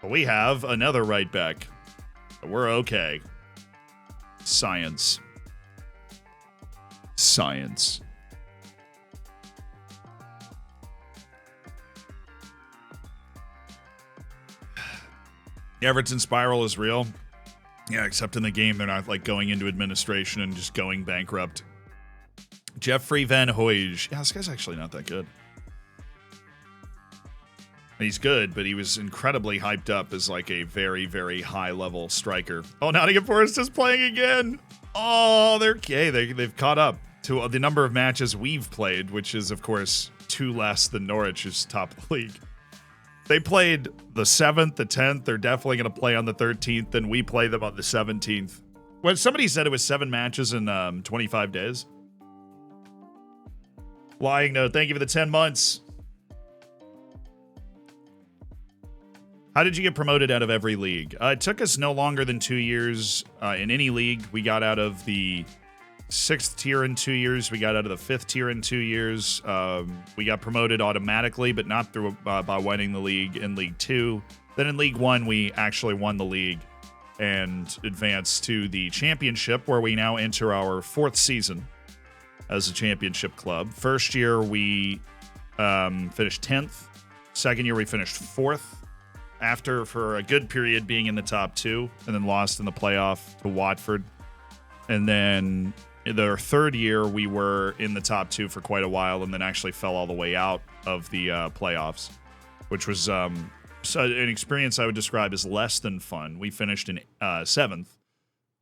But we have another right back. We're okay. Science. Science. Everton spiral is real. Yeah, except in the game, they're not like going into administration and just going bankrupt. Jeffrey Van Hooij. Yeah, this guy's actually not that good. He's good, but he was incredibly hyped up as like a very, very high-level striker. Oh, Nottingham Forest is playing again. Oh, they've caught up to the number of matches we've played, which is, of course, 2 less than Norwich, who's top of the league. They played the 7th, the 10th. They're definitely going to play on the 13th, and we play them on the 17th. When somebody said it was 7 matches in 25 days. Lying note, thank you for the 10 months. How did you get promoted out of every league? It took us no longer than 2 years in any league. We got out of the 6th tier in 2 years. We got out of the 5th tier in 2 years. We got promoted automatically, but not through by winning the league in League 2. Then in League 1, we actually won the league and advanced to the championship, where we now enter our 4th season as a championship club. First year, we finished 10th. Second year, we finished 4th. After, for a good period, being in the top 2, and then lost in the playoff to Watford. And then the third year, we were in the top 2 for quite a while, and then actually fell all the way out of the playoffs, which was an experience I would describe as less than fun. We finished in 7th,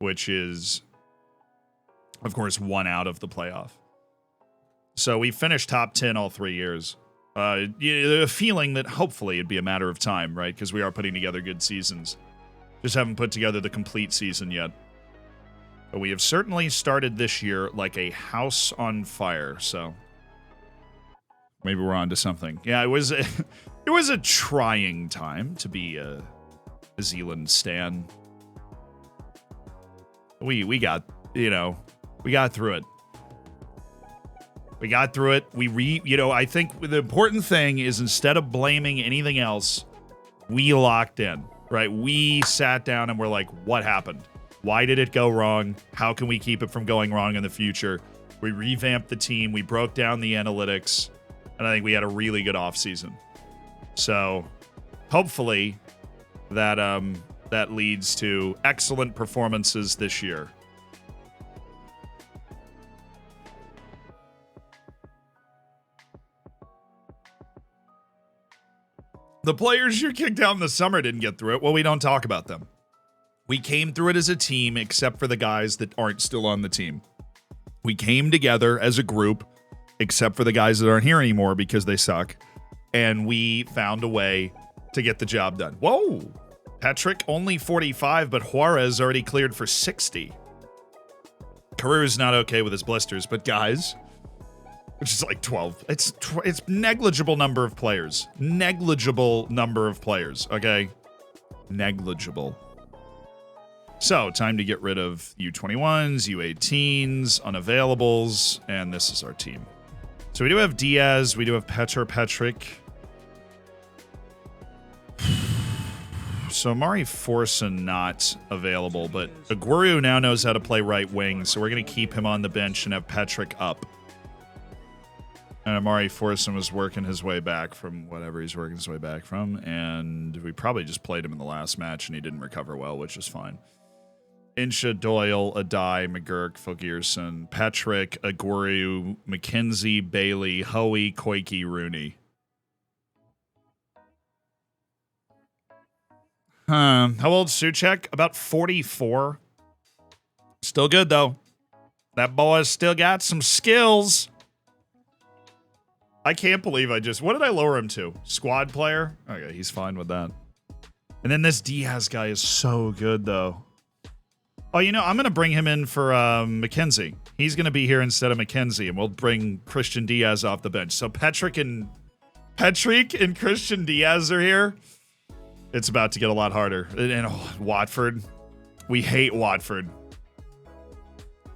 which is, of course, 1 out of the playoff. So we finished top 10 all 3 years. A feeling that hopefully it'd be a matter of time, right? Because we are putting together good seasons. Just haven't put together the complete season yet. But we have certainly started this year like a house on fire, so maybe we're on to something. Yeah, it was a trying time to be a Zealand stan. We got through it. We got through it. I think the important thing is, instead of blaming anything else, we locked in, right? We sat down and we're like, what happened? Why did it go wrong? How can we keep it from going wrong in the future? We revamped the team. We broke down the analytics. And I think we had a really good offseason. So hopefully that leads to excellent performances this year. The players you kicked out in the summer didn't get through it. Well, we don't talk about them. We came through it as a team, except for the guys that aren't still on the team. We came together as a group, except for the guys that aren't here anymore because they suck. And we found a way to get the job done. Whoa! Patrick, only 45, but Juarez already cleared for 60. Career's not okay with his blisters, but guys, which is like 12. It's negligible number of players. Negligible number of players, okay? Negligible. So, time to get rid of U21s, U18s, unavailables, and this is our team. So we do have Diaz, we do have Patrick. So Mari Forson not available, but Aguero now knows how to play right wing, so we're going to keep him on the bench and have Patrick up. And Amari Forson was working his way back from whatever he's working his way back from. And we probably just played him in the last match and he didn't recover well, which is fine. Insha, Doyle, Adai, McGurk, Fogierson, Patrick, Aguru, McKenzie, Bailey, Hoey, Koike, Rooney. How old's Suchek? About 44. Still good, though. That boy's still got some skills. I can't believe I just... What did I lower him to? Squad player? Okay, he's fine with that. And then this Diaz guy is so good, though. Oh, you know, I'm going to bring him in for McKenzie. He's going to be here instead of McKenzie, and we'll bring Christian Diaz off the bench. So Patrick and Christian Diaz are here. It's about to get a lot harder. And Watford. We hate Watford.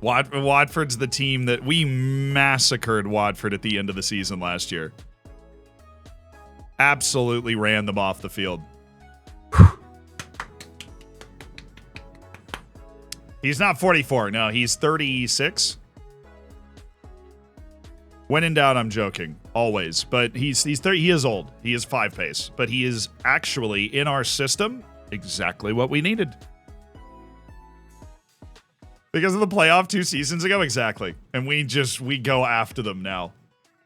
Watford's the team that we massacred Watford at the end of the season last year. Absolutely ran them off the field. He's not 44. No, he's 36. When in doubt, I'm joking. Always. But he's 30. He is old. He is 5 pace. But he is actually, in our system, exactly what we needed. Because of the playoff 2 seasons ago? Exactly. And we go after them now.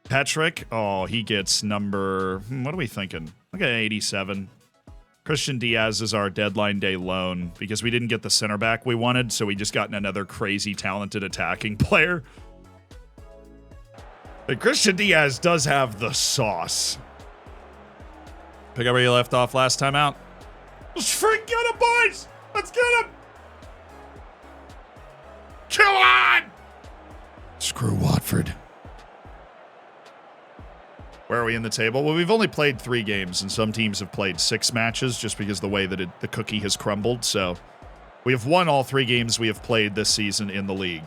Patrick, oh, he gets number... what are we thinking? Look at 87. Christian Diaz is our deadline day loan because we didn't get the center back we wanted, so we just got another crazy talented attacking player. But Christian Diaz does have the sauce. Pick up where you left off last time out. Let's freaking get him, boys! Let's get him! Kill on! Screw Watford. Where are we in the table? Well, we've only played 3 games, and some teams have played 6 matches just because the way that the cookie has crumbled. So we have won all 3 games we have played this season in the league.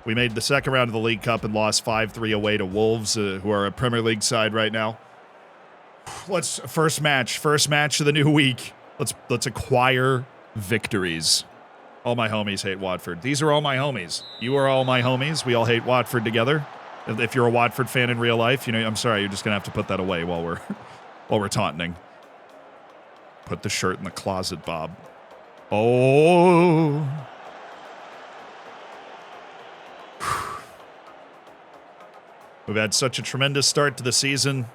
We made the second round of the League Cup and lost 5-3 away to Wolves, who are a Premier League side right now. First match of the new week. Let's acquire victories. All my homies hate Watford. These are all my homies. You are all my homies. We all hate Watford together. If you're a Watford fan in real life, you know, I'm sorry, you're just gonna have to put that away while we're taunting. Put the shirt in the closet, Bob. Oh. We've had such a tremendous start to the season.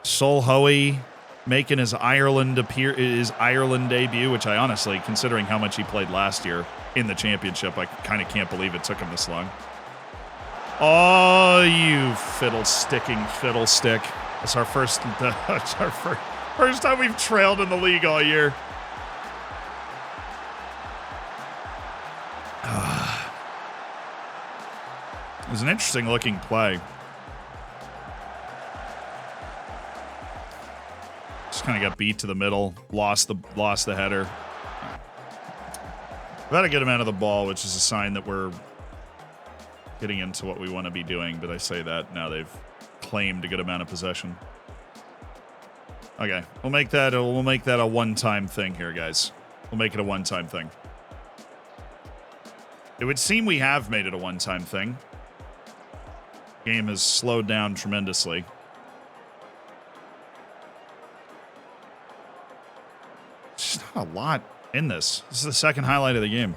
Sol Hoey making his Ireland debut, which I honestly, considering how much he played last year in the championship, I kind of can't believe it took him this long. Oh, you fiddlestick. It's our first time we've trailed in the league all year. It was an interesting looking play. Just kind of got beat to the middle, lost the header. We've had a good amount of the ball, which is a sign that we're getting into what we want to be doing, but I say that now they've claimed a good amount of possession. Okay, we'll make that a one-time thing here, guys. We'll make it a one-time thing. It would seem we have made it a one-time thing. Game has slowed down tremendously. There's not a lot in this. This is the second highlight of the game.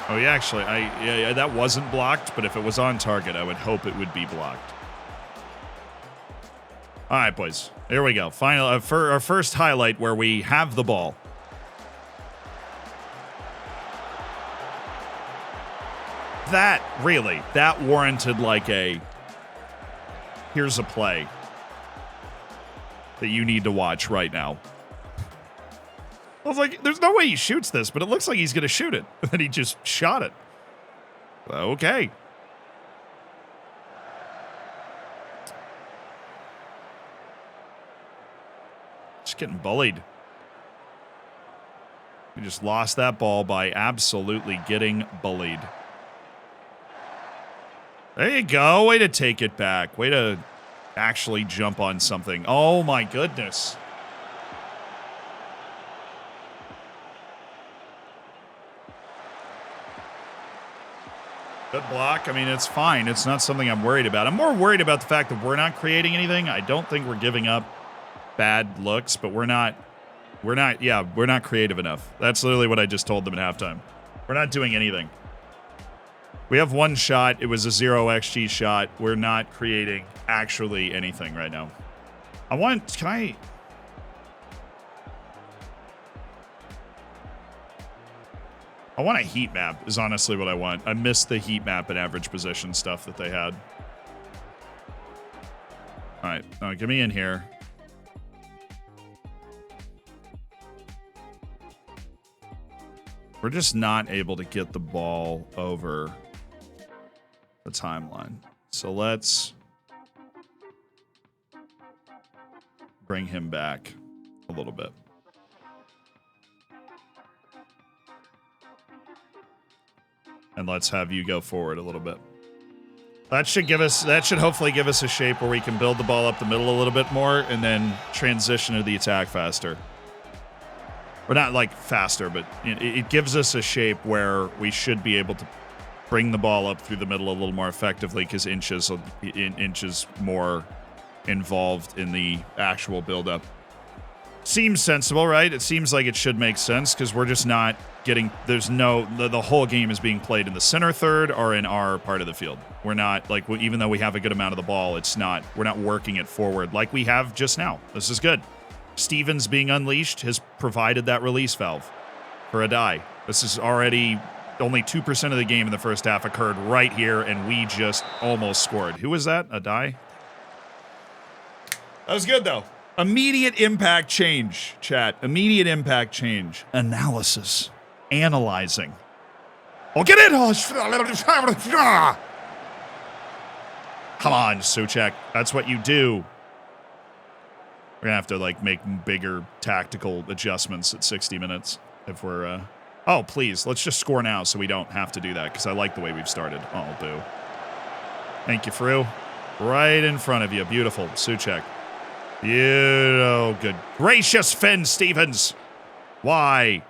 Oh, yeah, actually, yeah, that wasn't blocked, but if it was on target, I would hope it would be blocked. All right, boys, here we go. Final, for our first highlight where we have the ball. That warranted like a, here's a play that you need to watch right now. I was like, there's no way he shoots this, but it looks like he's going to shoot it. And then he just shot it. Okay. Just getting bullied. We just lost that ball by absolutely getting bullied. There you go. Way to take it back. Way to actually jump on something. Oh, my goodness. Good block. I mean, it's fine. It's not something I'm worried about. I'm more worried about the fact that we're not creating anything. I don't think we're giving up bad looks, but we're not creative enough. That's literally what I just told them at halftime. We're not doing anything. We have one shot. It was a 0 XG shot. We're not creating actually anything right now. I want to heat map is honestly what I want. I miss the heat map and average position stuff that they had. All right, get me in here. We're just not able to get the ball over the timeline. So let's bring him back a little bit. And let's have you go forward a little bit. That should hopefully give us a shape where we can build the ball up the middle a little bit more and then transition to the attack faster. Or not like faster, but it gives us a shape where we should be able to bring the ball up through the middle a little more effectively because inches more involved in the actual build-up. Seems sensible, right? It seems like it should make sense because we're just not getting... The whole game is being played in the center third or in our part of the field. We're not, like, even though we have a good amount of the ball, we're not working it forward like we have just now. This is good. Stevens being unleashed has provided that release valve for a die. This is already only 2% of the game in the first half occurred right here, and we just almost scored. Who was that? A die? That was good, though. Immediate impact change, chat. Immediate impact change. Analysis. Analyzing. Oh, get in! Come on, Suchek. That's what you do. We're going to have to, like, make bigger tactical adjustments at 60 minutes if we're... Oh, please, let's just score now so we don't have to do that, because I like the way we've started. Oh, boo. Thank you, Fru. Right in front of you. Beautiful. Suchek. Oh, good gracious, Finn Stevens. Why?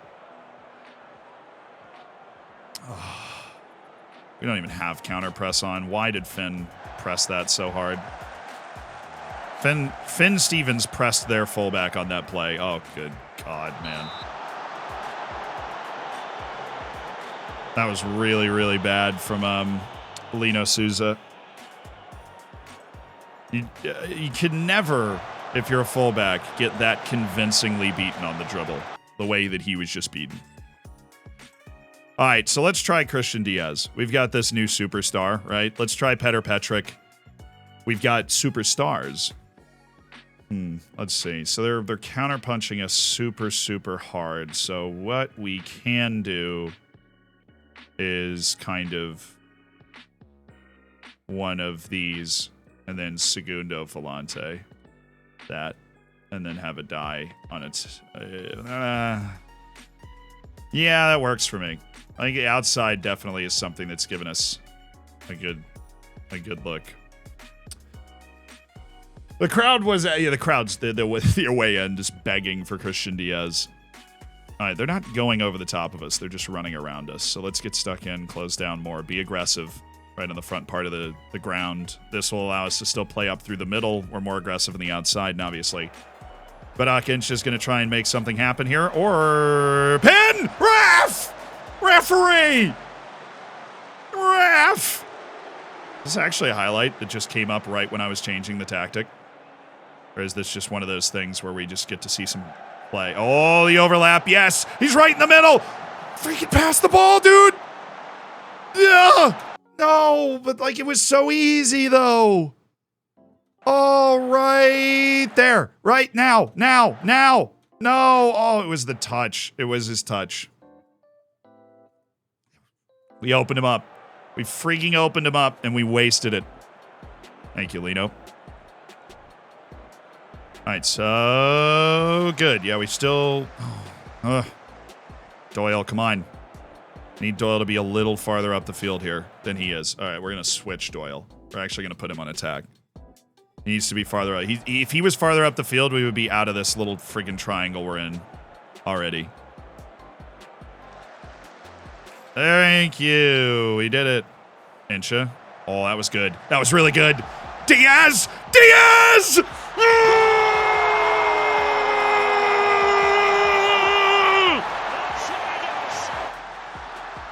Oh, we don't even have counter press on. Why did Finn press that so hard? Finn Stevens pressed their fullback on that play. Oh, good God, man. That was really, really bad from Lino Souza. You can never, if you're a fullback, get that convincingly beaten on the dribble the way that he was just beaten. All right, so let's try Christian Diaz. We've got this new superstar, right? Let's try Petr Petric. We've got superstars. Let's see. So they're counterpunching us super, super hard. So what we can do is kind of one of these, and then Segundo Volante. That, and then have a die on its... yeah, that works for me. I think outside definitely is something that's given us a good look. The crowd was... the crowd's the away end just begging for Christian Diaz. All right, they're not going over the top of us. They're just running around us. So let's get stuck in, close down more, be aggressive right on the front part of the ground. This will allow us to still play up through the middle. We're more aggressive on the outside, and obviously. But Akinch is going to try and make something happen here. Or... Pin! Ref! Referee! Ref! This is actually a highlight that just came up right when I was changing the tactic. Or is this just one of those things where we just get to see some play? Oh, the overlap. Yes. He's right in the middle. Freaking pass the ball, dude. Yeah. No, but like it was so easy though. Oh, right there. Right now. Now. No. Oh, it was the touch. It was his touch. We opened him up. We freaking opened him up and we wasted it. Thank you, Lino. All right, so good. Yeah, we still... Doyle, come on. Need Doyle to be a little farther up the field here than he is. All right, we're going to switch Doyle. We're actually going to put him on attack. He needs to be farther up. If he was farther up the field, we would be out of this little friggin' triangle we're in already. Thank you. We did it. Incha. Oh, that was good. That was really good. Diaz! Diaz!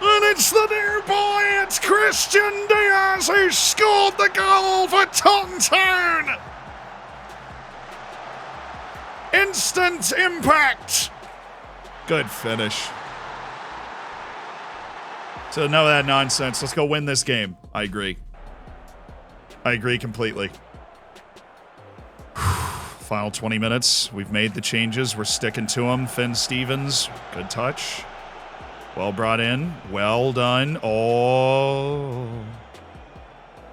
And it's the new boy, it's Christian Diaz who scored the goal for Taunton Town. Instant impact. Good finish. So none of that nonsense. Let's go win this game. I agree. I agree completely. Final 20 minutes. We've made the changes. We're sticking to them. Finn Stevens. Good touch. Well brought in. Well done. Oh.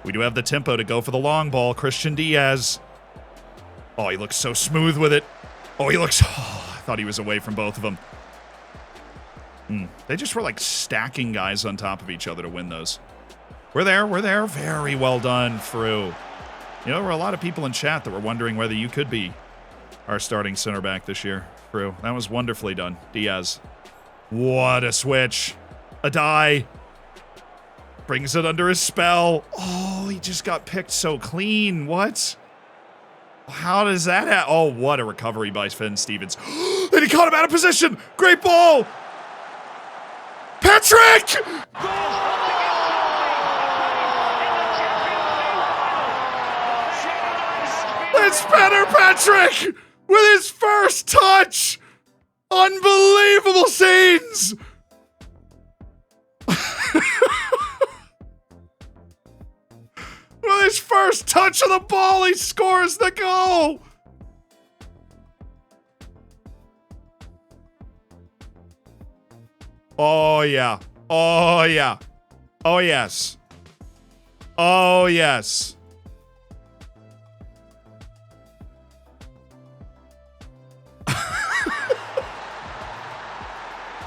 We do have the tempo to go for the long ball. Christian Diaz. Oh, he looks so smooth with it. Oh, he looks... Oh, I thought he was away from both of them. They just were like stacking guys on top of each other to win those. We're there. We're there. Very well done, Fru. You know, there were a lot of people in chat that were wondering whether you could be our starting center back this year, Fru. That was wonderfully done. Diaz. What a switch. A die. Brings it under his spell. Oh, he just got picked so clean. What? How does that happen? Oh, what a recovery by Finn Stevens. And he caught him out of position. Great ball. Patrick! It's better, Patrick! With his first touch! Unbelievable scenes! With his first touch of the ball, he scores the goal! Oh, yeah. Oh, yeah. Oh, yes. Oh, yes.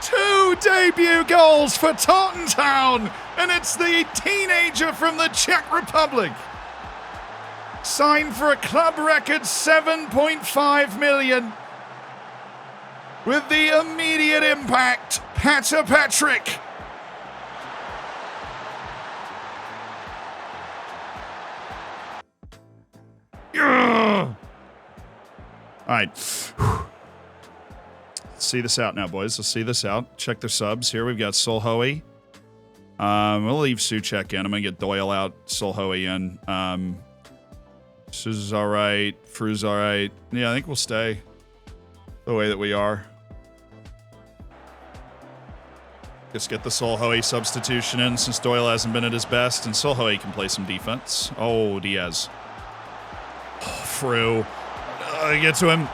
Two debut goals for Taunton Town, and it's the teenager from the Czech Republic. Signed for a club record 7.5 million. With the immediate impact, Patrick. All right. Let's see this out now, boys. Let's see this out. Check their subs. Here we've got Solhoe. We'll leave Suchek in. I'm going to get Doyle out, Solhoe in. Suzu's all right. Fru's all right. Yeah, I think we'll stay the way that we are. Just get the Solhoe substitution in since Doyle hasn't been at his best, and Solhoe can play some defense. Oh, Diaz. Oh, Fru. Get to him.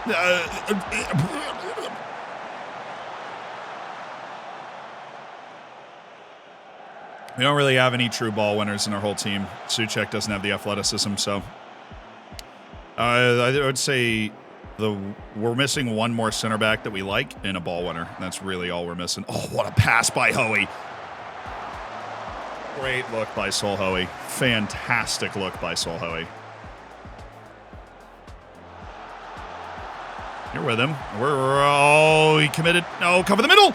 We don't really have any true ball winners in our whole team. Suchek doesn't have the athleticism, so... I would say we're missing one more center back that we like and a ball winner. That's really all we're missing. Oh, what a pass by Hoey. Great look by Solhoe. Fantastic look by Solhoe. You're with him. Oh, he committed. No, cover the middle.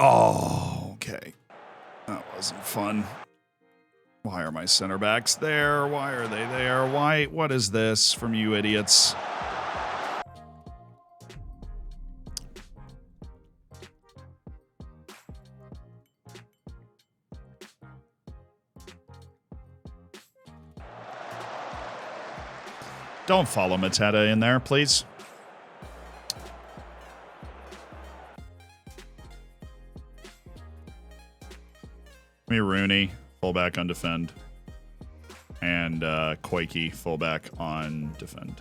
Oh, okay. That wasn't fun. Why are my center backs there? Why are they there? Why? What is this from you idiots? Don't follow Mateta in there, please. Me Rooney, fullback on defend. And Koike, fullback on defend.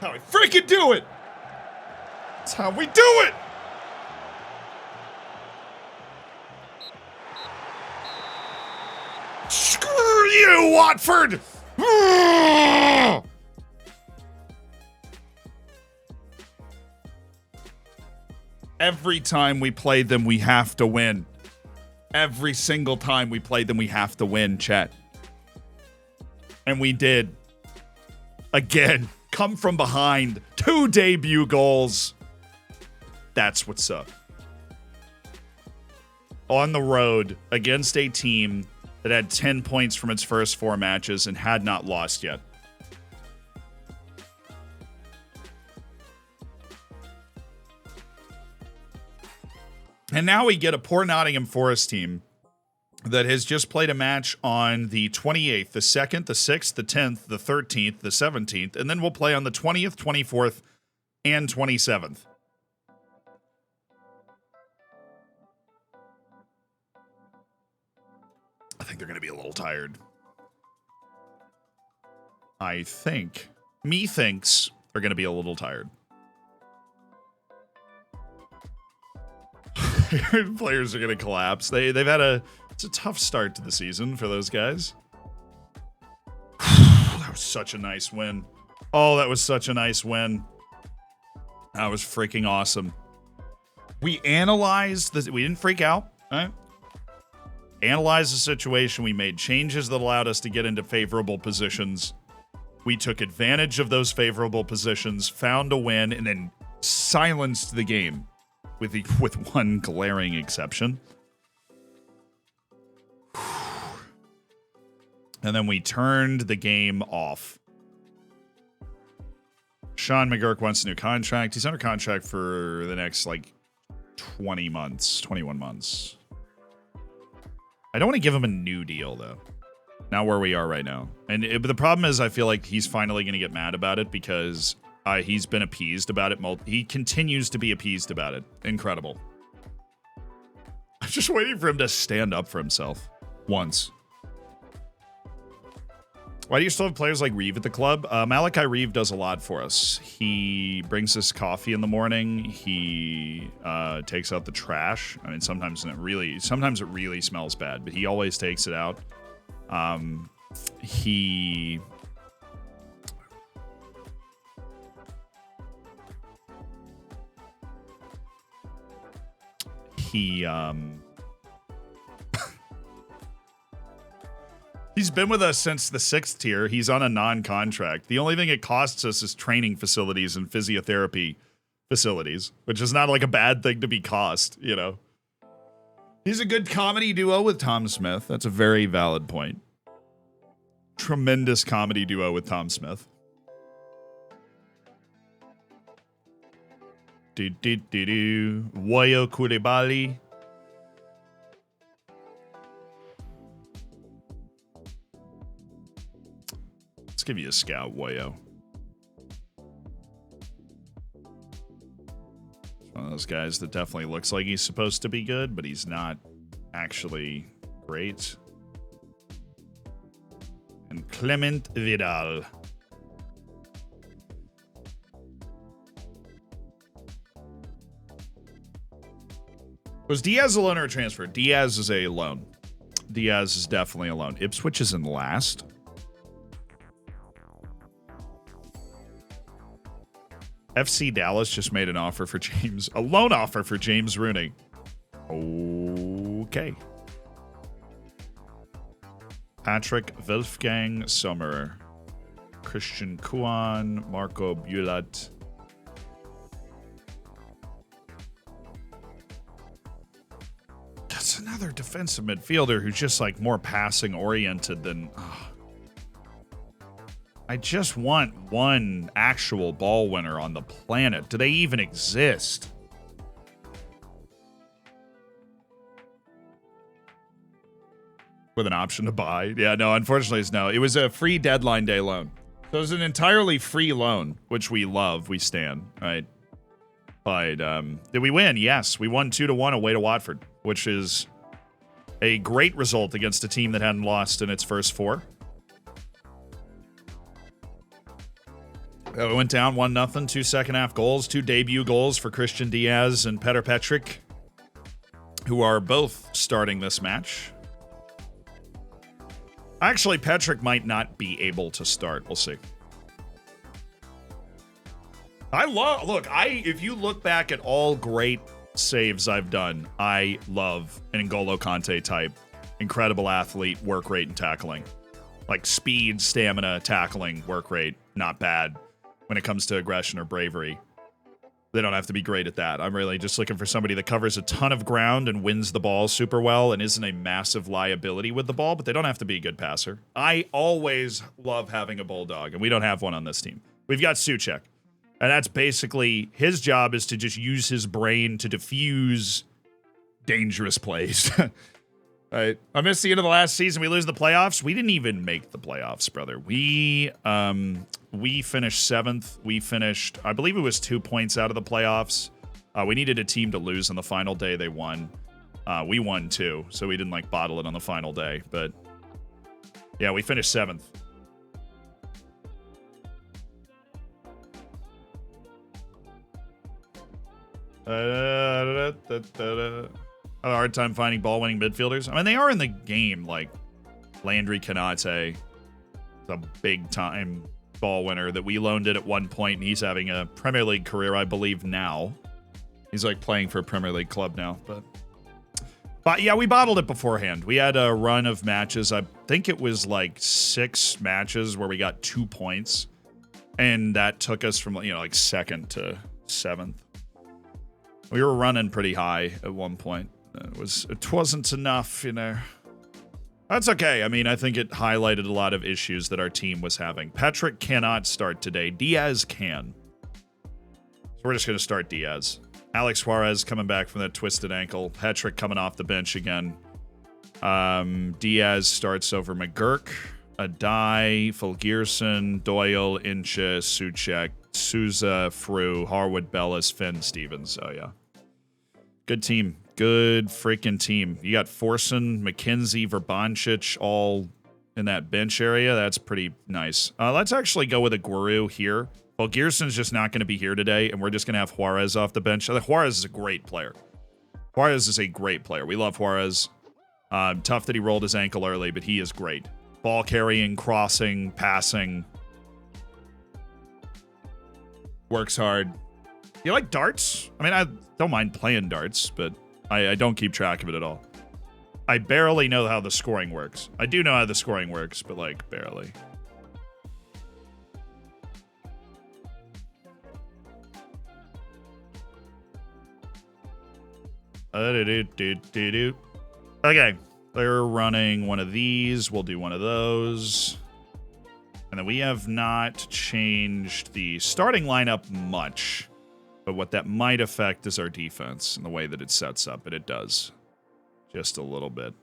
How we freaking do it! That's how we do it! Watford! Every time we play them, we have to win. Every single time we play them, we have to win, chat. And we did. Again, come from behind. 2 debut goals. That's what's up. On the road against a team that had 10 points from its first 4 matches and had not lost yet. And now we get a poor Nottingham Forest team that has just played a match on the 28th, the 2nd, the 6th, the 10th, the 13th, the 17th, and then we'll play on the 20th, 24th, and 27th. I think they're going to be a little tired. Methinks they're going to be a little tired. Players are going to collapse. They've had it's a tough start to the season for those guys. That was such a nice win. Oh, that was such a nice win. That was freaking awesome. We analyzed this. We didn't freak out. Right? Analyzed the situation. We made changes that allowed us to get into favorable positions. We took advantage of those favorable positions, found a win, and then silenced the game. With one glaring exception. And then we turned the game off. Sean McGurk wants a new contract. He's under contract for the next, 21 months. I don't want to give him a new deal, though. Not where we are right now. And but the problem is I feel like he's finally going to get mad about it because... he's been appeased about it. He continues to be appeased about it. Incredible. I'm just waiting for him to stand up for himself. Once. Why do you still have players like Reeve at the club? Malachi Reeve does a lot for us. He brings us coffee in the morning. He takes out the trash. I mean, sometimes it really smells bad, but he always takes it out. He he's been with us since the 6th tier. He's on a non-contract. The only thing it costs us is training facilities and physiotherapy facilities, which is not a bad thing to be cost, you know. He's a good comedy duo with Tom Smith. That's a very valid point. Tremendous comedy duo with Tom Smith. Wayo Koulibaly. Let's give you a scout, Wayo. One of those guys that definitely looks like he's supposed to be good, but he's not actually great. And Clement Vidal. Was Diaz a loan or a transfer? Diaz is a loan. Diaz is definitely a loan. Ipswich is in last. FC Dallas just made an offer for a loan offer for James Rooney. Okay. Patrick Wolfgang Sommer. Christian Kuan. Marco Bulat. That's another defensive midfielder who's just more passing oriented than... I just want one actual ball winner on the planet. Do they even exist? With an option to buy? Yeah, no, unfortunately it's no. It was a free deadline day loan. So it was an entirely free loan, which we love, we stand, right? But did we win? Yes, we won 2-1 away to Watford, which is a great result against a team that hadn't lost in its first 4. We went down 1-0, 2 second-half goals, 2 debut goals for Christian Diaz and Petr Petric, who are both starting this match. Actually, Patrick might not be able to start. We'll see. If you look back at all great saves I've done, I love an N'Golo Kante type. Incredible athlete, work rate, and tackling. Like speed, stamina, tackling, work rate, not bad when it comes to aggression or bravery. They don't have to be great at that. I'm really just looking for somebody that covers a ton of ground and wins the ball super well and isn't a massive liability with the ball, but they don't have to be a good passer. I always love having a bulldog, and we don't have one on this team. We've got Souček. And that's basically, his job is to just use his brain to diffuse dangerous plays. Right. I missed the end of the last season. We lose the playoffs. We didn't even make the playoffs, brother. We finished 7th. We finished, I believe it was 2 points out of the playoffs. We needed a team to lose on the final day. They won. We won too, so we didn't like bottle it on the final day. But yeah, we finished 7th. I have a hard time finding ball-winning midfielders. I mean, they are in the game, like Landry Konate, the big-time ball winner that we loaned it at one point, and he's having a Premier League career, I believe, now. He's, like, playing for a Premier League club now, But yeah, we bottled it beforehand. We had a run of matches. I think it was, like, 6 matches where we got 2 points, and that took us from, like 2nd to 7th. We were running pretty high at one point. It wasn't enough, you know. That's okay. I mean, I think it highlighted a lot of issues that our team was having. Patrick cannot start today. Diaz can. So we're just going to start Diaz. Alex Juarez coming back from that twisted ankle. Patrick coming off the bench again. Diaz starts over McGurk, Adai, Fulgerson, Doyle, Incha, Souček, Souza, Frew, Harwood, Bellis, Finn, Stevens. Oh, yeah. Good team. Good freaking team. You got Forson, McKenzie, Verbancic all in that bench area. That's pretty nice. Let's actually go with a Guru here. Well, Gearson's just not going to be here today, and we're just going to have Juarez off the bench. Juarez is a great player. Juarez is a great player. We love Juarez. Tough that he rolled his ankle early, but he is great. Ball carrying, crossing, passing. Works hard. You like darts? I mean, I don't mind playing darts, but I don't keep track of it at all. I barely know how the scoring works. I do know how the scoring works, but, like, barely. Okay, they're running one of these. We'll do one of those. And then we have not changed the starting lineup much. But what that might affect is our defense and the way that it sets up, and it does. Just a little bit.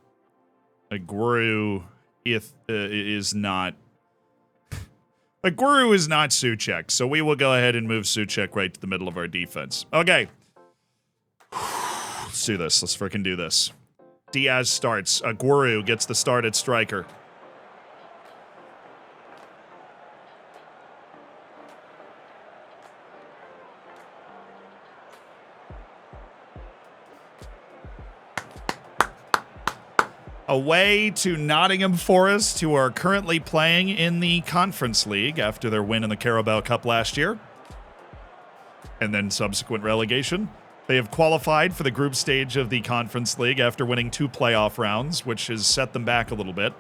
Guru is not... Guru is not Souček, so we will go ahead and move Souček right to the middle of our defense. Okay. Let's do this. Let's freaking do this. Diaz starts. Guru gets the start at striker. Away to Nottingham Forest, who are currently playing in the Conference League after their win in the Carabao Cup last year. And then subsequent relegation. They have qualified for the group stage of the Conference League after winning 2 playoff rounds, which has set them back a little bit.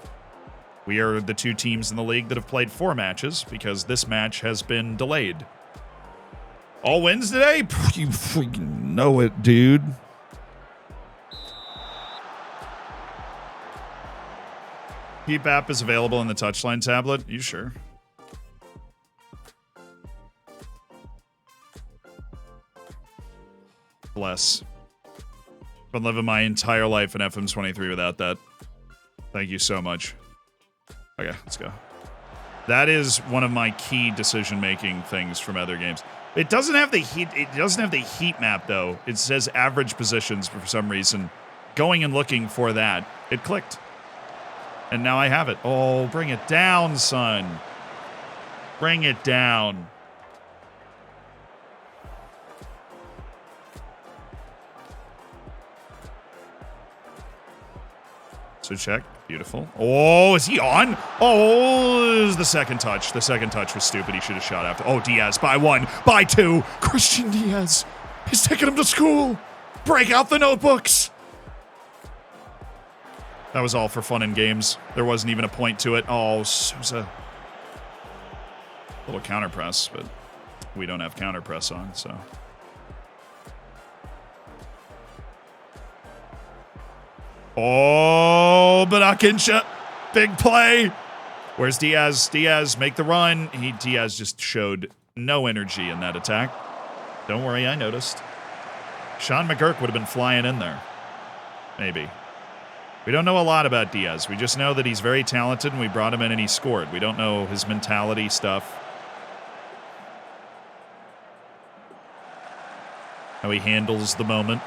We are the 2 teams in the league that have played 4 matches because this match has been delayed. All wins today? You freaking know it, dude. Keep app is available on the Touchline tablet. You sure? Bless. Been living my entire life in FM23 without that. Thank you so much. Okay, let's go. That is one of my key decision-making things from other games. It doesn't have the heat. It doesn't have the heat map though. It says average positions for some reason. Going and looking for that, it clicked. And now I have it. Oh, bring it down, son. Bring it down. Souček. Beautiful. Oh, is he on? Oh, it was the second touch. The second touch was stupid. He should have shot after. Oh, Diaz by 1, by 2. Christian Diaz. He's taking him to school. Break out the notebooks. That was all for fun and games. There wasn't even a point to it. Oh, Sousa. Little counter press, but we don't have counter press on, so. Oh, but Akincha. Big play. Where's Diaz? Diaz, make the run. Diaz just showed no energy in that attack. Don't worry, I noticed. Sean McGurk would have been flying in there. Maybe. We don't know a lot about Diaz. We just know that he's very talented, and we brought him in and he scored. We don't know his mentality stuff. How he handles the moment.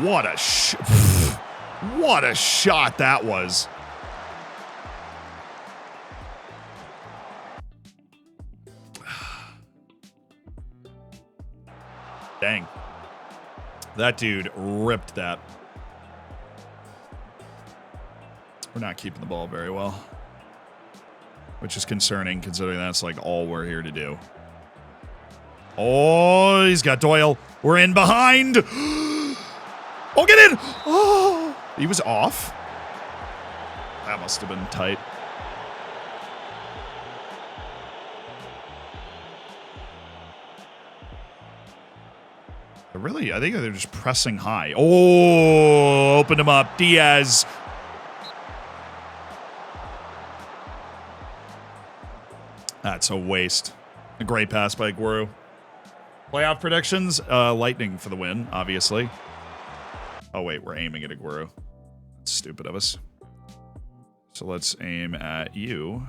What a shot that was. Dang. That dude ripped that. We're not keeping the ball very well. Which is concerning, considering that's like all we're here to do. Oh, he's got Doyle. We're in behind. Oh, get in. Oh, he was off. That must have been tight. I think they're just pressing high. Oh, opened him up. Diaz. That's a waste. A great pass by Aguero. Playoff predictions? Lightning for the win, obviously. Oh, wait, we're aiming at Aguero. That's stupid of us. So let's aim at you.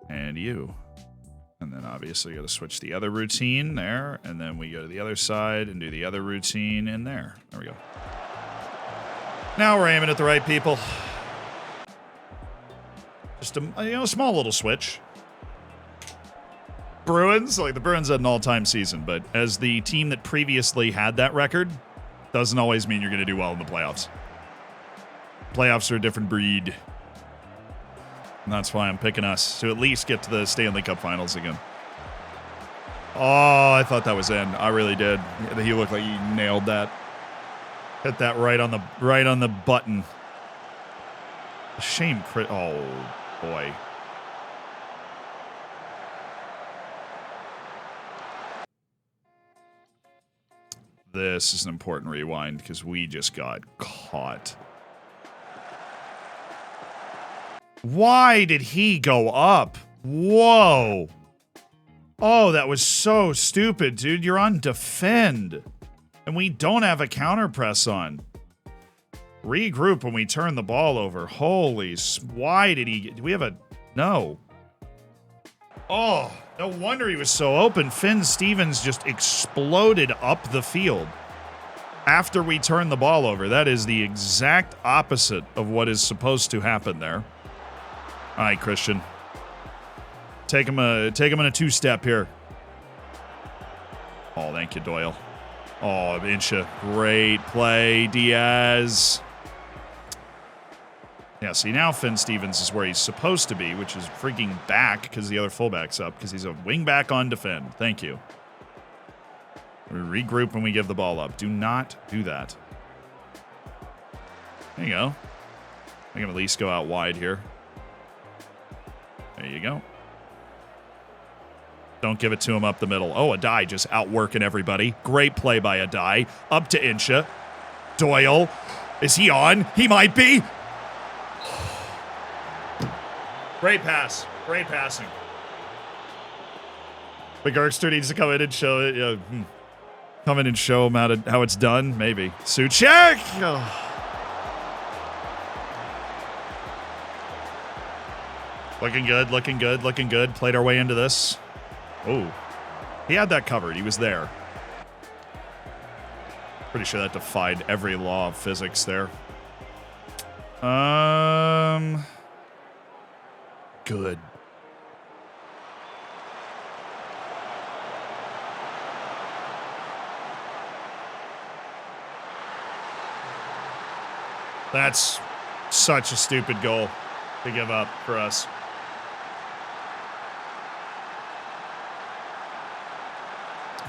And you. And then obviously got to switch the other routine there. And then we go to the other side and do the other routine in there. There we go. Now we're aiming at the right people. Just a small little switch. Bruins, like the Bruins had an all-time season, but as the team that previously had that record, doesn't always mean you're going to do well in the playoffs. Playoffs are a different breed. And that's why I'm picking us to at least get to the Stanley Cup Finals again. Oh, I thought that was in. I really did. He looked like he nailed that. Hit that right on the button. Shame crit. Oh boy. This is an important rewind because we just got caught. Why did he go up? Whoa. Oh, that was so stupid, dude. You're on defend. And we don't have a counter press on. Regroup when we turn the ball over. Holy, why did he... Do we have a... No. Oh, no wonder he was so open. Finn Stevens just exploded up the field after we turned the ball over. That is the exact opposite of what is supposed to happen there. All right, Christian. Take him in a two-step here. Oh, thank you, Doyle. Oh, Insha. Great play, Diaz. Yeah, see, now Finn Stevens is where he's supposed to be, which is freaking back because the other fullback's up because he's a wing back on defend. Thank you. We regroup when we give the ball up. Do not do that. There you go. I can at least go out wide here. There you go. Don't give it to him up the middle. Oh, Adai just outworking everybody. Great play by Adai. Up to Insha. Doyle. Is he on? He might be. Great pass. Great passing. The Gerkster needs to come in and show it. Come in and show him how it's done. Maybe. Suchek! Oh. Looking good, looking good, looking good. Played our way into this. Oh. He had that covered. He was there. Pretty sure that defied every law of physics there. Good. That's such a stupid goal to give up for us.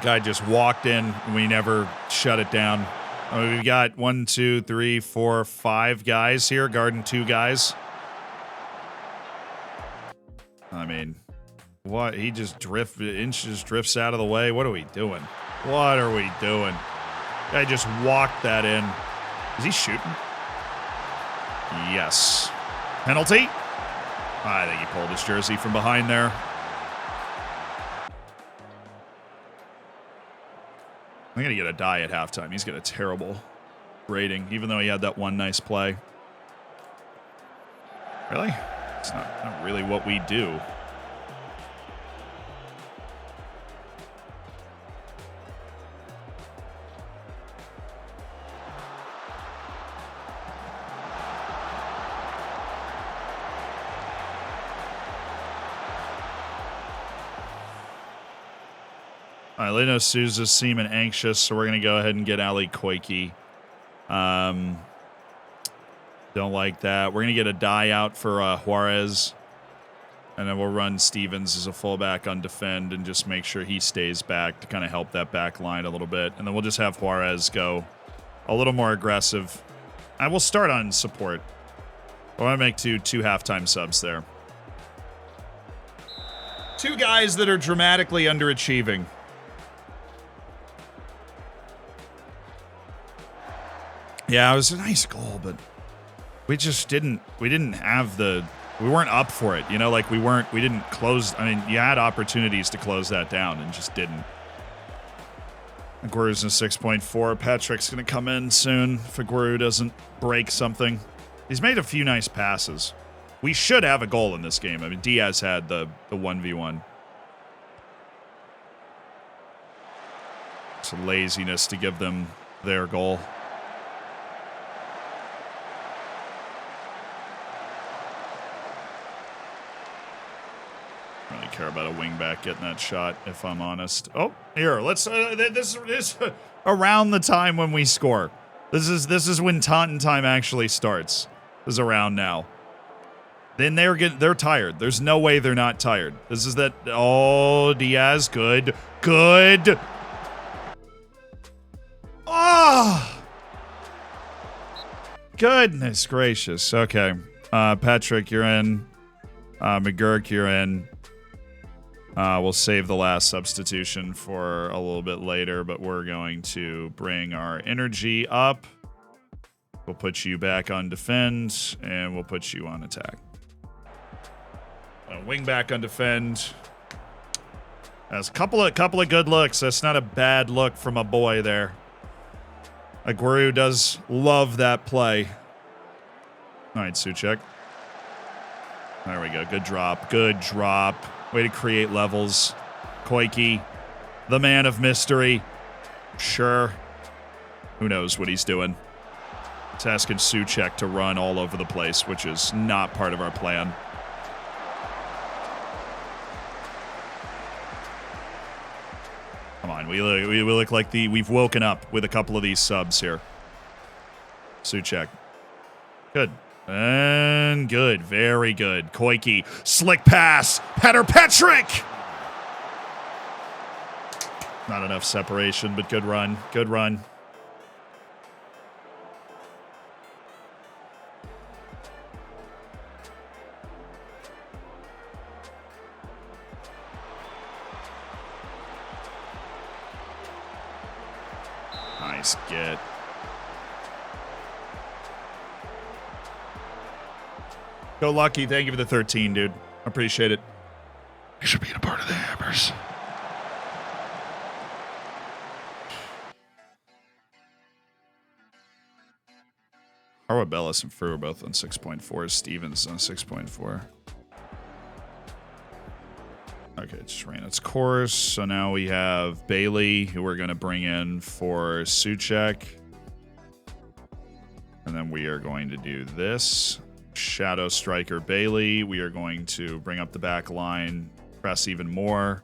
Guy just walked in and we never shut it down. I mean, we've got 1, 2, 3, 4, 5 guys here guarding 2 guys. I mean, what? He just drifts out of the way. What are we doing? What are we doing? Guy just walked that in. Is he shooting? Yes. Penalty? I think he pulled his jersey from behind there. I'm going to get a die at halftime. He's got a terrible rating, even though he had that one nice play. Really? It's not really what we do. All right, Leno Souza's seeming anxious, so we're going to go ahead and get Ali Koike. Don't like that. We're going to get a die out for Juarez, and then we'll run Stevens as a fullback on defend and just make sure he stays back to kind of help that back line a little bit. And then we'll just have Juarez go a little more aggressive. I will start on support. I want to make two halftime subs there. 2 guys that are dramatically underachieving. Yeah, it was a nice goal, but we just didn't have we weren't up for it, you know, like we didn't close. I mean, you had opportunities to close that down and just didn't. Aguero's in 6.4. Patrick's going to come in soon if Aguero doesn't break something. He's made a few nice passes. We should have a goal in this game. I mean, Diaz had the 1v1. It's a laziness to give them their goal. Care about a wingback getting that shot, if I'm honest. Oh, here, let's. This is around the time when we score. This is when Taunton time actually starts. This is around now. Then they're tired. There's no way they're not tired. This is that. Oh, Diaz, good. Oh, goodness gracious. Okay, Patrick, you're in. McGurk, you're in. We'll save the last substitution for a little bit later, but we're going to bring our energy up. We'll put you back on defend, and we'll put you on attack. Wing back on defend. That's a couple of good looks. That's not a bad look from a boy there. Aguero does love that play. All right, Souček. There we go. Good drop. Way to create levels. Koike, the man of mystery. Sure. Who knows what he's doing? It's asking Souček to run all over the place, which is not part of our plan. Come on, we look like we've woken up with a couple of these subs here. Souček. Good. And good. Very good. Koike. Slick pass. Petr Petric. Not enough separation, but good run. Good run. Nice get. Go Lucky. Thank you for the 13, dude. I appreciate it. Thanks for being a part of the Hammers. Arabellis and Fru are both on 6.4. Stevens on 6.4. Okay, it just ran its course. So now we have Bailey, who we're going to bring in for Souček. And then we are going to do this. Shadow Striker Bailey. We are going to bring up the back line, press even more.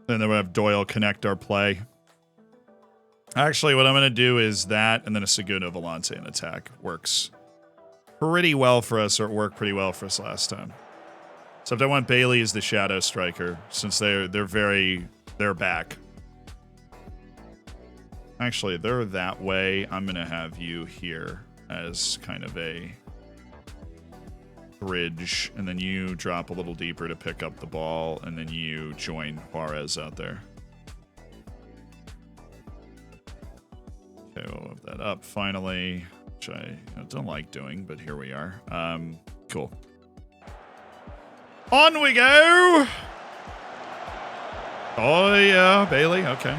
And then we have Doyle connect our play. Actually, what I'm going to do is that, and then a Segundo Volante in attack. Works pretty well for us, or it worked pretty well for us last time. Except I want Bailey as the Shadow Striker, since they're back. Actually, they're that way. I'm going to have you here as kind of a bridge, and then you drop a little deeper to pick up the ball, and then you join Juarez out there. Okay, we'll move that up finally, which I don't like doing, but here we are. Cool. On we go! Oh, yeah, Bailey, okay.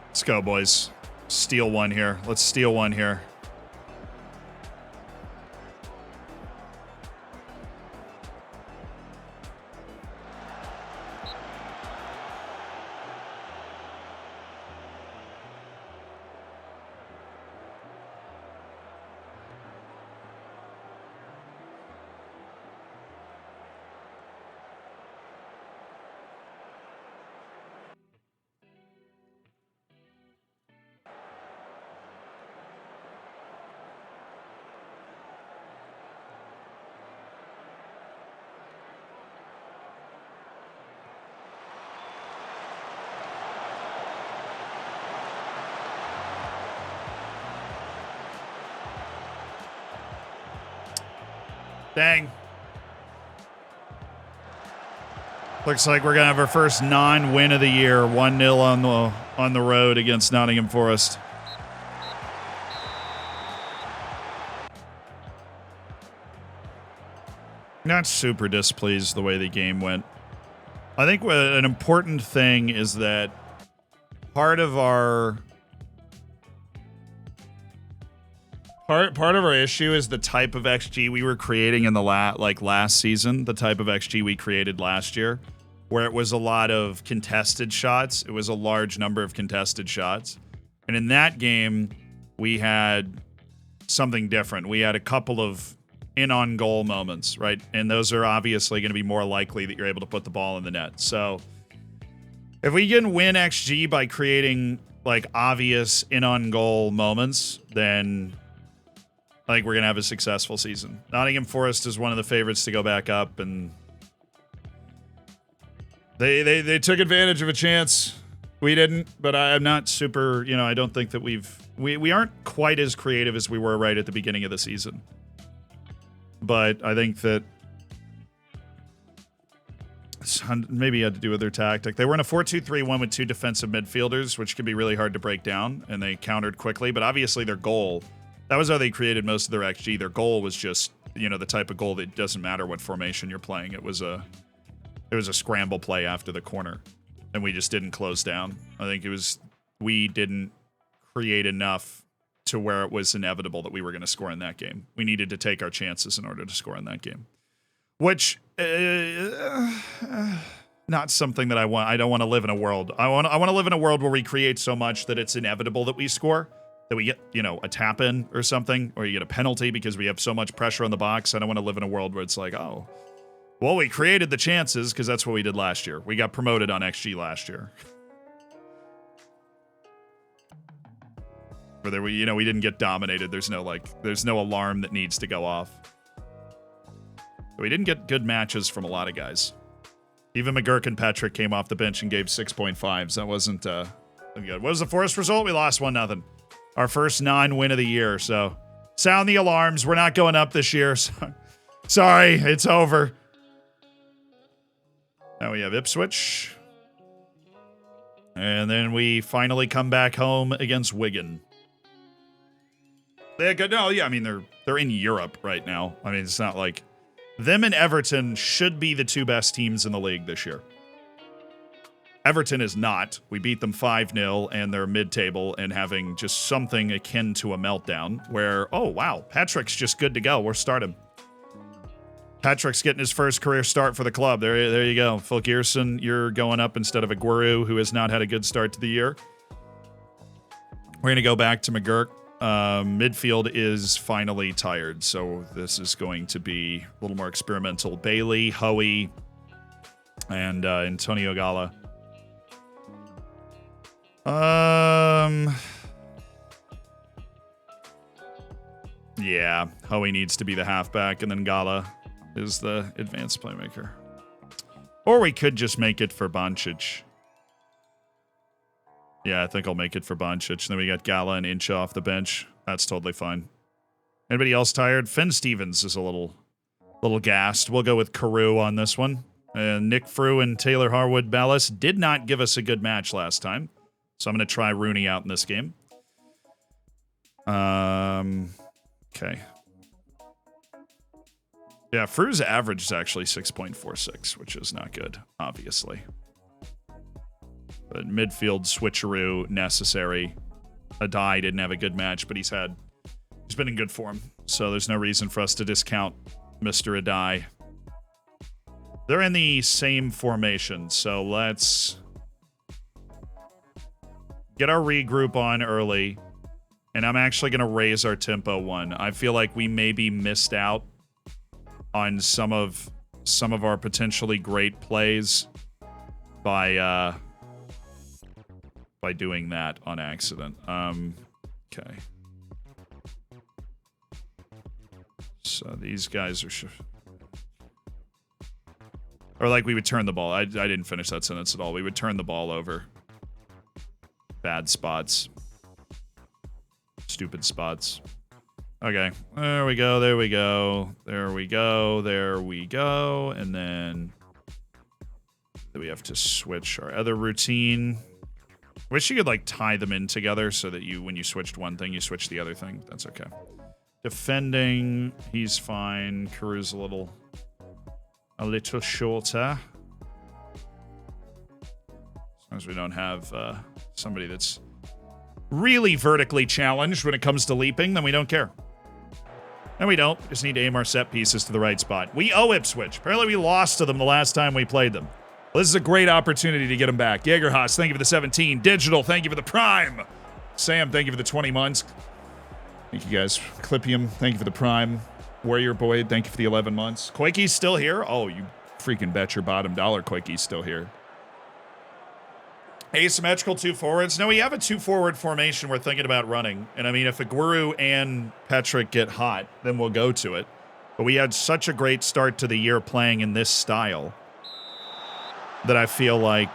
Let's go, boys. Steal one here. Let's steal one here. Dang. Looks like we're going to have our first non-win of the year. 1-0 on the road against Nottingham Forest. Not super displeased the way the game went. I think an important thing is that part of our issue is the type of XG we were creating in the last season, the type of XG we created last year, where it was a lot of contested shots. It was a large number of contested shots. And in that game, we had something different. We had a couple of in-on-goal moments, right? And those are obviously going to be more likely that you're able to put the ball in the net. So if we can win XG by creating like obvious in-on-goal moments, then I think we're going to have a successful season. Nottingham Forest is one of the favorites to go back up, and they took advantage of a chance. We didn't, but I'm not super, I don't think that we aren't quite as creative as we were right at the beginning of the season. But I think that maybe it had to do with their tactic. They were in a 4-2-3-1 with two defensive midfielders, which can be really hard to break down, and they countered quickly. But obviously their goal, that was how they created most of their XG. Their goal was just, the type of goal that doesn't matter what formation you're playing. It was a scramble play after the corner, and we just didn't close down. I think we didn't create enough to where it was inevitable that we were going to score in that game. We needed to take our chances in order to score in that game, which not something that I want. I don't want to live in a world. I want to live in a world where we create so much that it's inevitable that we score, that we get, a tap in or something, or you get a penalty because we have so much pressure on the box. I don't want to live in a world where it's like, oh, well, we created the chances because that's what we did last year. We got promoted on XG last year. Where we didn't get dominated. There's no alarm that needs to go off. We didn't get good matches from a lot of guys. Even McGurk and Patrick came off the bench and gave 6.5s. That wasn't good. What was the Forest result? We lost 1-0. Our first non-win of the year. So sound the alarms. We're not going up this year. So, sorry, it's over. Now we have Ipswich. And then we finally come back home against Wigan. They're good. No, yeah, I mean, they're in Europe right now. I mean, it's not like them and Everton should be the two best teams in the league this year. Everton is not. We beat them 5-0, and they're mid-table and having just something akin to a meltdown where, oh, wow, Patrick's just good to go. We'll start him. Patrick's getting his first career start for the club. There you go. Phil Gearson, you're going up instead of Aguero, who has not had a good start to the year. We're going to go back to McGurk. Midfield is finally tired, so this is going to be a little more experimental. Bailey, Howie, and Antonio Gala. Yeah, Howie needs to be the halfback, and then Gala is the advanced playmaker. Or we could just make it for Bancic. Yeah, I think I'll make it for Bancic. Then we got Gala and Incha off the bench. That's totally fine. Anybody else tired? Finn Stevens is a little gassed. We'll go with Carew on this one. Nick Frew and Taylor Harwood Ballas did not give us a good match last time. So I'm going to try Rooney out in this game. Okay. Yeah, Frew's average is actually 6.46, which is not good, obviously. But midfield switcheroo necessary. Adai didn't have a good match, but he's been in good form. So there's no reason for us to discount Mr. Adai. They're in the same formation, so let's get our regroup on early. And I'm actually going to raise our tempo one. I feel like we maybe missed out on some of our potentially great plays by doing that on accident. Okay. So these guys are or like we would turn the ball. I didn't finish that sentence at all. We would turn the ball over. Bad spots. Stupid spots. Okay. There we go. There we go. There we go. There we go. And then we have to switch our other routine. Wish you could like tie them in together so that when you switched one thing, you switch the other thing. That's okay. Defending, he's fine. Carew's a little shorter. As long as we don't have somebody that's really vertically challenged when it comes to leaping, then we don't care. And we don't. Just need to aim our set pieces to the right spot. We owe Ipswich. Apparently we lost to them the last time we played them. Well, this is a great opportunity to get them back. Jagerhaus, thank you for the 17. Digital, thank you for the Prime. Sam, thank you for the 20 months. Thank you guys. Clipium, thank you for the Prime. Warrior Boyd, thank you for the 11 months. Koiki's still here? Oh, you freaking bet your bottom dollar Koiki's still here. Asymmetrical 2 forwards. No, we have a 2 forward formation we're thinking about running. And I mean, if Aguero and Petrick get hot, then we'll go to it. But we had such a great start to the year playing in this style that I feel like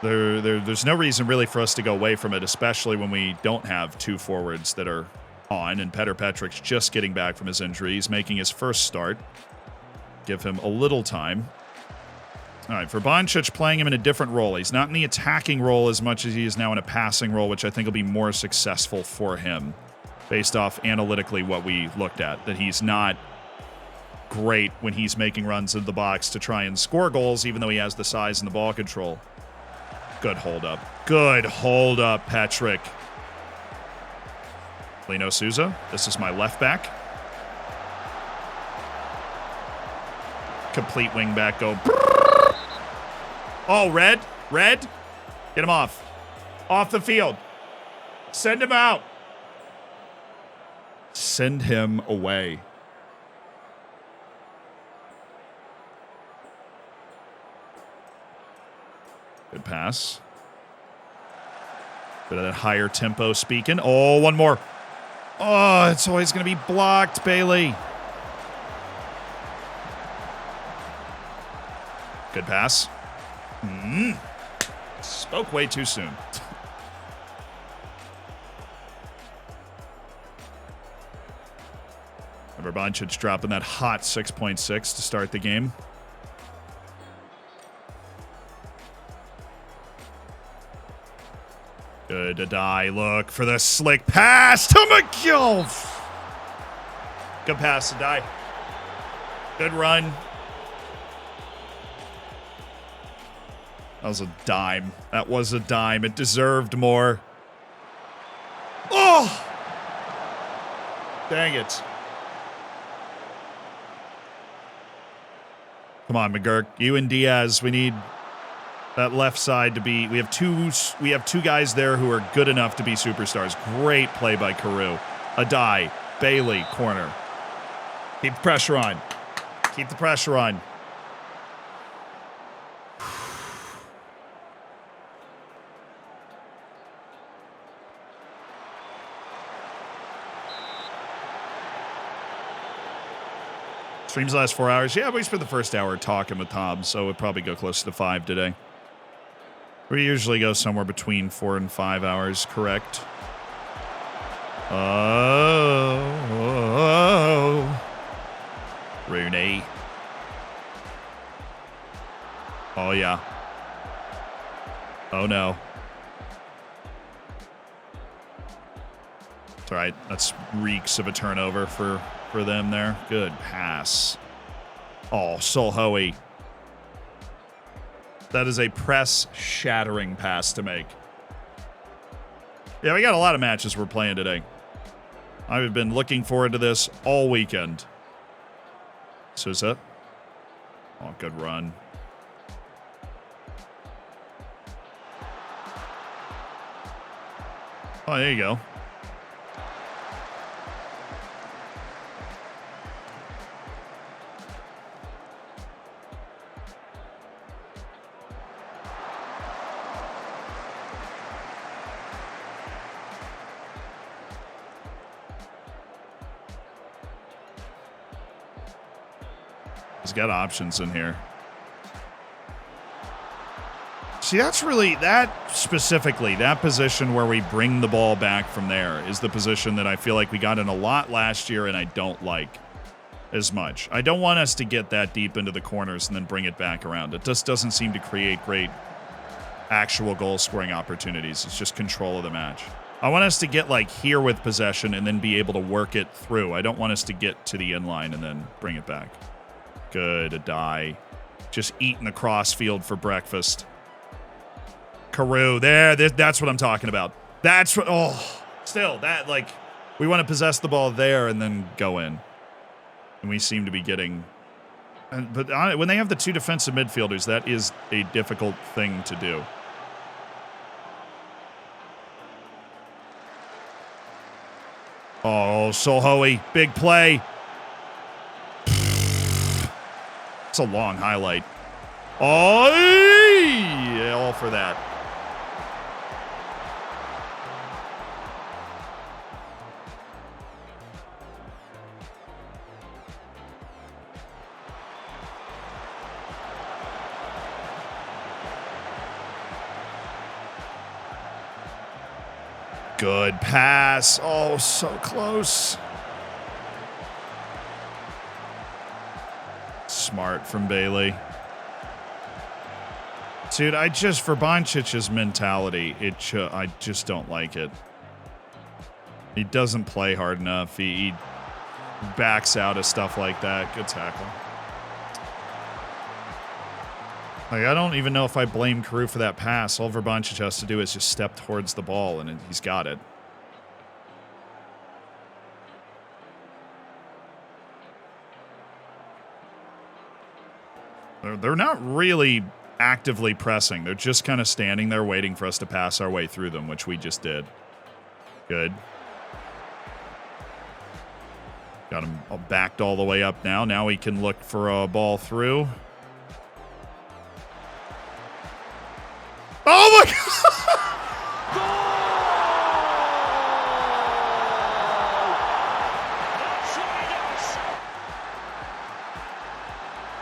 there's no reason really for us to go away from it, especially when we don't have 2 forwards that are on. And Petr Petrick's just getting back from his injury. He's making his first start. Give him a little time. All right, for Bancic, playing him in a different role. He's not in the attacking role as much as he is now in a passing role, which I think will be more successful for him based off analytically what we looked at, that he's not great when he's making runs into the box to try and score goals, even though he has the size and the ball control. Good hold up. Good hold up, Petrick. Lino Souza, this is my left back. Complete wing back go. Oh, red. Get him off. Off the field. Send him out. Send him away. Good pass. Bit of that higher tempo speaking. Oh, one more. Oh, it's always going to be blocked, Bailey. Good pass. Spoke way too soon. Remember Bancic dropping that hot 6.6 to start the game. Good to die. Look for the slick pass to McGill. Good pass to die. Good run. That was a dime. That was a dime. It deserved more. Oh! Dang it. Come on, McGurk. You and Diaz, we need that left side to be. We have two guys there who are good enough to be superstars. Great play by Carew. Adai, Bailey, corner. Keep the pressure on. Keep the pressure on. Streams last 4 hours. Yeah, we spent the first hour talking with Tom, so we'll probably go close to 5 today. We usually go somewhere between 4 and 5 hours, correct? Oh. Rooney. Oh, yeah. Oh, no. It's all right. That's reeks of a turnover for them there. Good pass. Oh, Solhoe. That is a press-shattering pass to make. Yeah, we got a lot of matches we're playing today. I've been looking forward to this all weekend. Sousa. Oh, good run. Oh, there you go. He's got options in here. See, that's really, that specifically, that position where we bring the ball back from there is the position that I feel like we got in a lot last year and I don't like as much. I don't want us to get that deep into the corners and then bring it back around. It just doesn't seem to create great actual goal-scoring opportunities. It's just control of the match. I want us to get like here with possession and then be able to work it through. I don't want us to get to the end line and then bring it back. Good, a die. Just eating the crossfield for breakfast. Carew, that's what I'm talking about. That's what, still, that, like, we want to possess the ball there and then go in. And we seem to be getting, but when they have the two defensive midfielders, that is a difficult thing to do. Oh, Solhoe, big play. It's a long highlight. Oh, yeah, all for that. Good pass. Oh, so close. Smart from Bailey. Dude, for Boncic's mentality, I just don't like it. He doesn't play hard enough. He backs out of stuff like that. Good tackle. Like, I don't even know if I blame Carew for that pass. All Boncic has to do is just step towards the ball, and he's got it. They're not really actively pressing. They're just kind of standing there waiting for us to pass our way through them, which we just did. Good. Got him backed all the way up now. Now we can look for a ball through. Oh my God!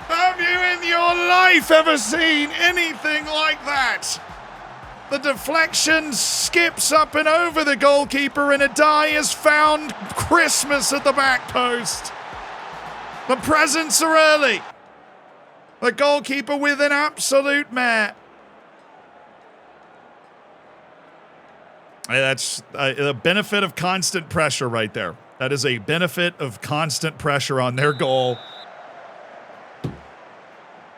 Have you in your life ever seen anything like that? The deflection skips up and over the goalkeeper, and Adai has found Christmas at the back post. The presents are early. The goalkeeper with an absolute mare. That's the benefit of constant pressure right there. That is a benefit of constant pressure on their goal.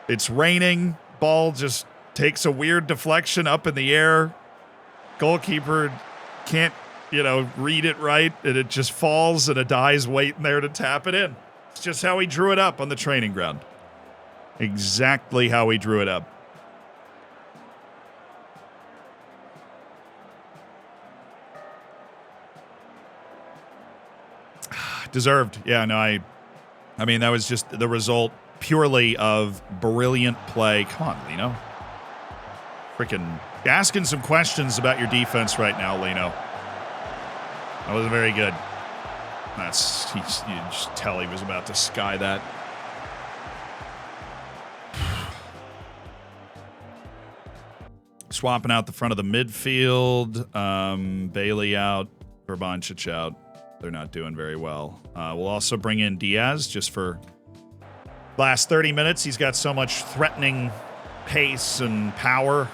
It's raining. Ball just takes a weird deflection up in the air. Goalkeeper can't, read it right, and it just falls, and Adai's waiting there to tap it in. It's just how he drew it up on the training ground. Exactly how he drew it up. Deserved. Yeah, no, I mean, that was just the result purely of brilliant play. Come on, Lino. Freaking asking some questions about your defense right now, Lino. That wasn't very good. You just tell he was about to sky that. Swapping out the front of the midfield. Bailey out. Verbancic out. They're not doing very well. We'll also bring in Diaz just for last 30 minutes. He's got so much threatening pace and power.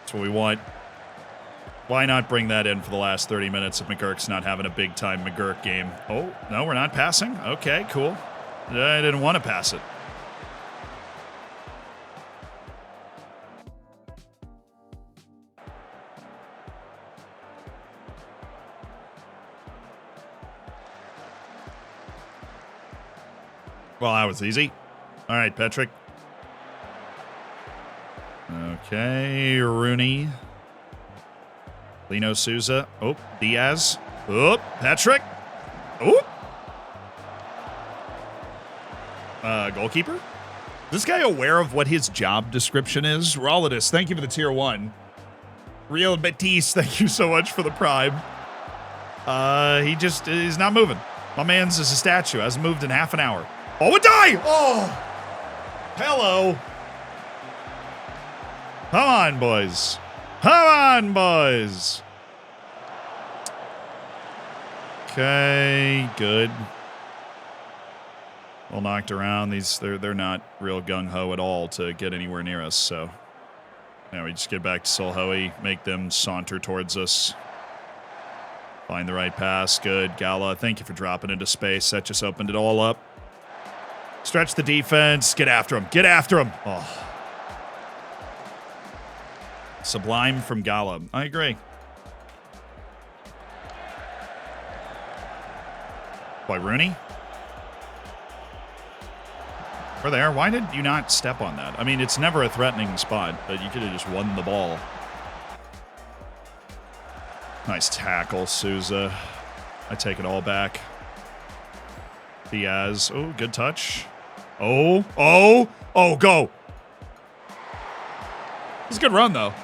That's what we want. Why not bring that in for the last 30 minutes if McGurk's not having a big-time McGurk game? Oh, no, we're not passing? Okay, cool. I didn't want to pass it. Well, that was easy. All right, Patrick. Okay, Rooney. Lino Souza. Oh, Diaz. Oh, Patrick. Oh. Goalkeeper? Is this guy aware of what his job description is? Rolidus, thank you for the tier 1. Real Betis, thank you so much for the prime. He's not moving. My man's is a statue. Hasn't moved in half an hour. Oh, a die! Oh! Hello. Come on, boys. Come on, boys. Okay, good. Well knocked around. They're not real gung-ho at all to get anywhere near us, so now we just get back to Solhoe, make them saunter towards us. Find the right pass. Good. Gala, thank you for dropping into space. That just opened it all up. Stretch the defense. Get after him. Get after him. Oh. Sublime from Gala. I agree. Boy, Rooney? We're there. Why did you not step on that? I mean, it's never a threatening spot, but you could have just won the ball. Nice tackle, Souza. I take it all back. Diaz. Oh, good touch. Oh, go. It's a good run, though.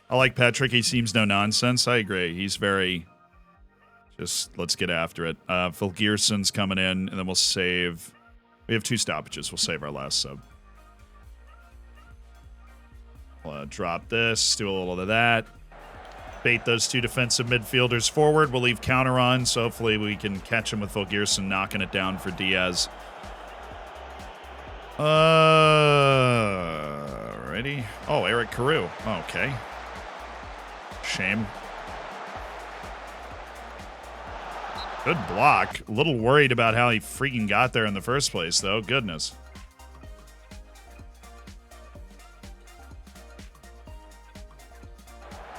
I like Patrick. He seems no nonsense. I agree. He's very... Just, let's get after it. Phil Gearson's coming in, and then we'll save... We have 2 stoppages. We'll save our last sub. We'll drop this, do a little of that. Bait those 2 defensive midfielders forward. We'll leave counter on, so hopefully we can catch him with Phil Gearson knocking it down for Diaz. Ready? Oh, Eric Carew. Okay. Shame. Good block. A little worried about how he freaking got there in the first place, though. Goodness.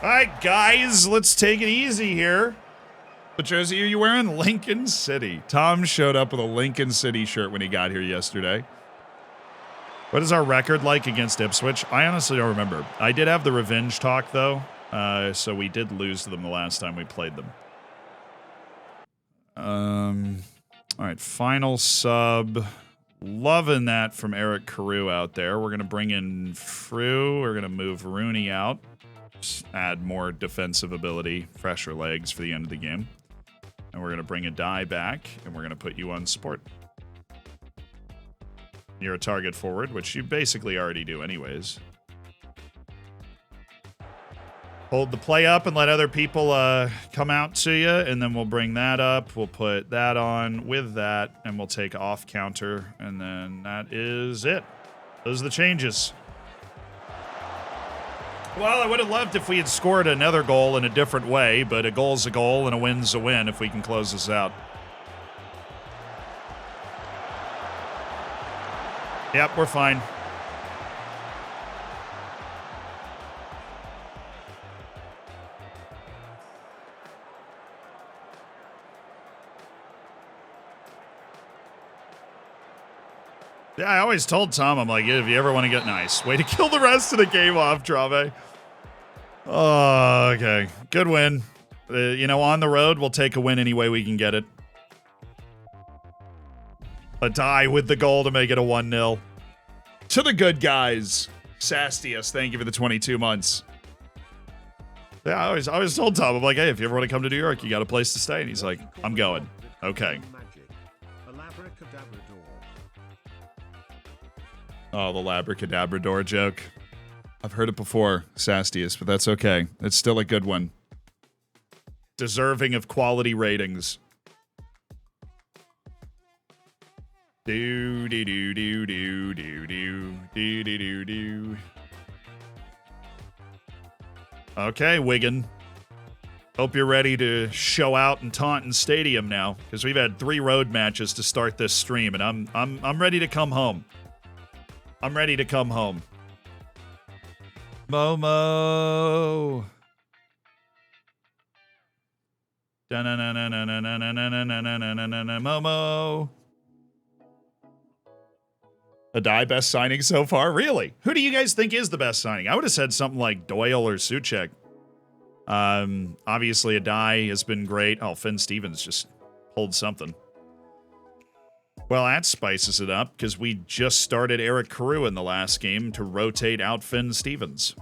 All right, guys, let's take it easy here. What jersey are you wearing? Lincoln City. Tom showed up with a Lincoln City shirt when he got here yesterday. What is our record like against Ipswich? I honestly don't remember. I did have the revenge talk, though, so we did lose to them the last time we played them. All right, final sub. Loving that from Eric Carew out there. We're going to bring in Frew. We're going to move Rooney out. Just add more defensive ability, fresher legs for the end of the game. And we're going to bring a die back, and we're going to put you on support. You're a target forward, which you basically already do anyways. Hold the play up and let other people come out to you, and then we'll bring that up. We'll put that on with that, and we'll take off counter, and then that is it. Those are the changes. Well, I would have loved if we had scored another goal in a different way, but a goal's a goal and a win's a win if we can close this out. Yep, we're fine. Yeah, I always told Tom, I'm like, if you ever want to get nice, way to kill the rest of the game off, Drame. Oh, okay. Good win. You know, on the road, we'll take a win any way we can get it. A die with the goal to make it a 1-0. To the good guys. Sastius, thank you for the 22 months. Yeah, I always told Tom, I'm like, hey, if you ever want to come to New York, you got a place to stay. And he's like, I'm going. Okay. Oh, the Labracadabrador joke. I've heard it before, Sastius, but that's okay. It's still a good one. Deserving of quality ratings. Do do do do do do do do do do do. Okay, Wigan. Hope you're ready to show out in Taunton Stadium now, because we've had 3 road matches to start this stream, and I'm ready to come home. I'm ready to come home. Momo. Momo. A die best signing so far? Really? Who do you guys think is the best signing? I would have said something like Doyle or Suchek. Obviously a die has been great. Oh, Finn Stevens just pulled something. Well, that spices it up, because we just started Eric Carew in the last game to rotate out Finn Stevens.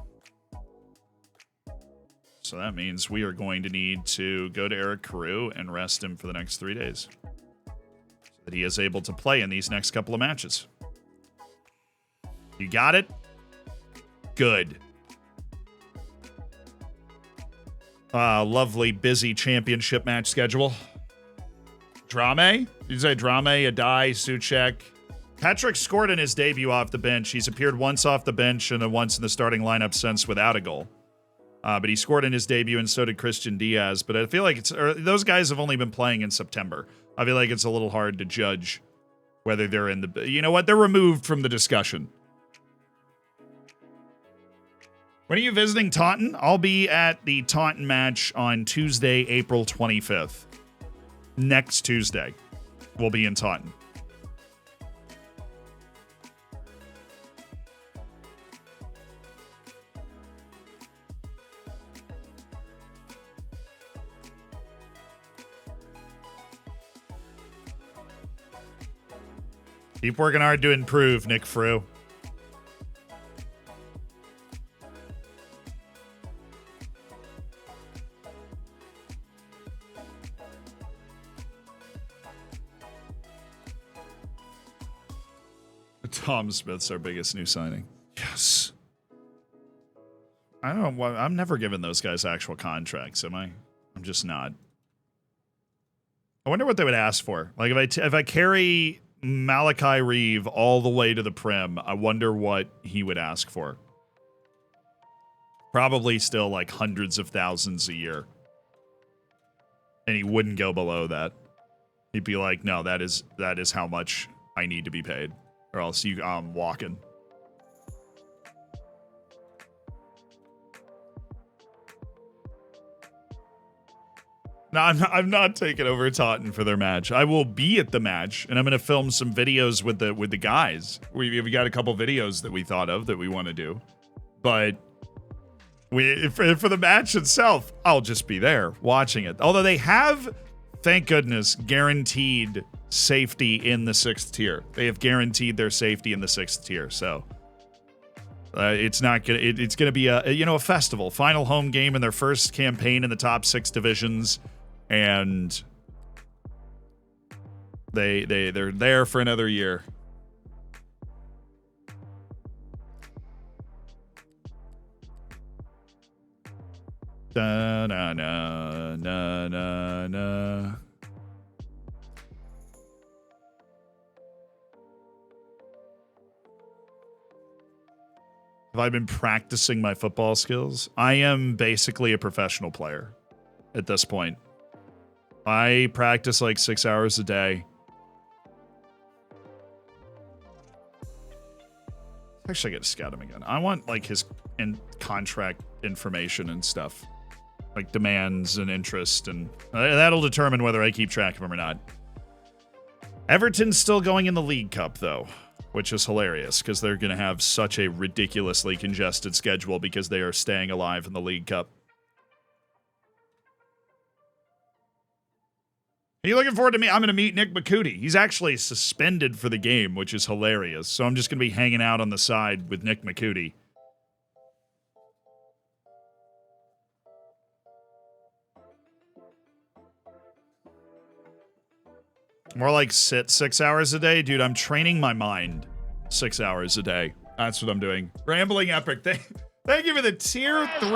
So that means we are going to need to go to Eric Carew and rest him for the next 3 days, so that he is able to play in these next couple of matches. You got it? Good. Lovely, busy championship match schedule. Drame? Did you say Drame, Adai, Suchek? Patrick scored in his debut off the bench. He's appeared once off the bench and then once in the starting lineup since without a goal. But he scored in his debut, and so did Christian Diaz. But I feel like those guys have only been playing in September. I feel like it's a little hard to judge whether they're in the... You know what? They're removed from the discussion. When are you visiting Taunton? I'll be at the Taunton match on Tuesday, April 25th. Next Tuesday, we'll be in Taunton. Keep working hard to improve, Nick Frew. Tom Smith's our biggest new signing. Yes. I don't know. I'm never giving those guys actual contracts, am I? I'm just not. I wonder what they would ask for. Like, if I carry Malachi Reeve all the way to the Prim, I wonder what he would ask for. Probably still like hundreds of thousands a year. And he wouldn't go below that. He'd be like, no, that is how much I need to be paid. Or else I'm walking. No, I'm not taking over Taunton for their match. I will be at the match, and I'm going to film some videos with the guys. We got a couple videos that we thought of that we want to do. But for the match itself, I'll just be there watching it. Although they have, thank goodness, guaranteed safety in the 6th tier. They have guaranteed their safety in the 6th tier, so it's not gonna. It's gonna be a festival, final home game in their first campaign in the top 6 divisions, and they're there for another year. Da na na na na na. Have I been practicing my football skills? I am basically a professional player at this point. I practice like 6 hours a day. Actually, I got to scout him again. I want like his contract information and stuff, like demands and interest, and that'll determine whether I keep track of him or not. Everton's still going in the League Cup, though. which is hilarious because they're going to have such a ridiculously congested schedule because they are staying alive in the League Cup. Are you looking forward to me? I'm going to meet Nick McCooty. He's actually suspended for the game, which is hilarious. So I'm just going to be hanging out on the side with Nick McCooty. More like sit 6 hours a day? Dude, I'm training my mind 6 hours a day. That's what I'm doing. Rambling Epic. Thank you for the tier 3.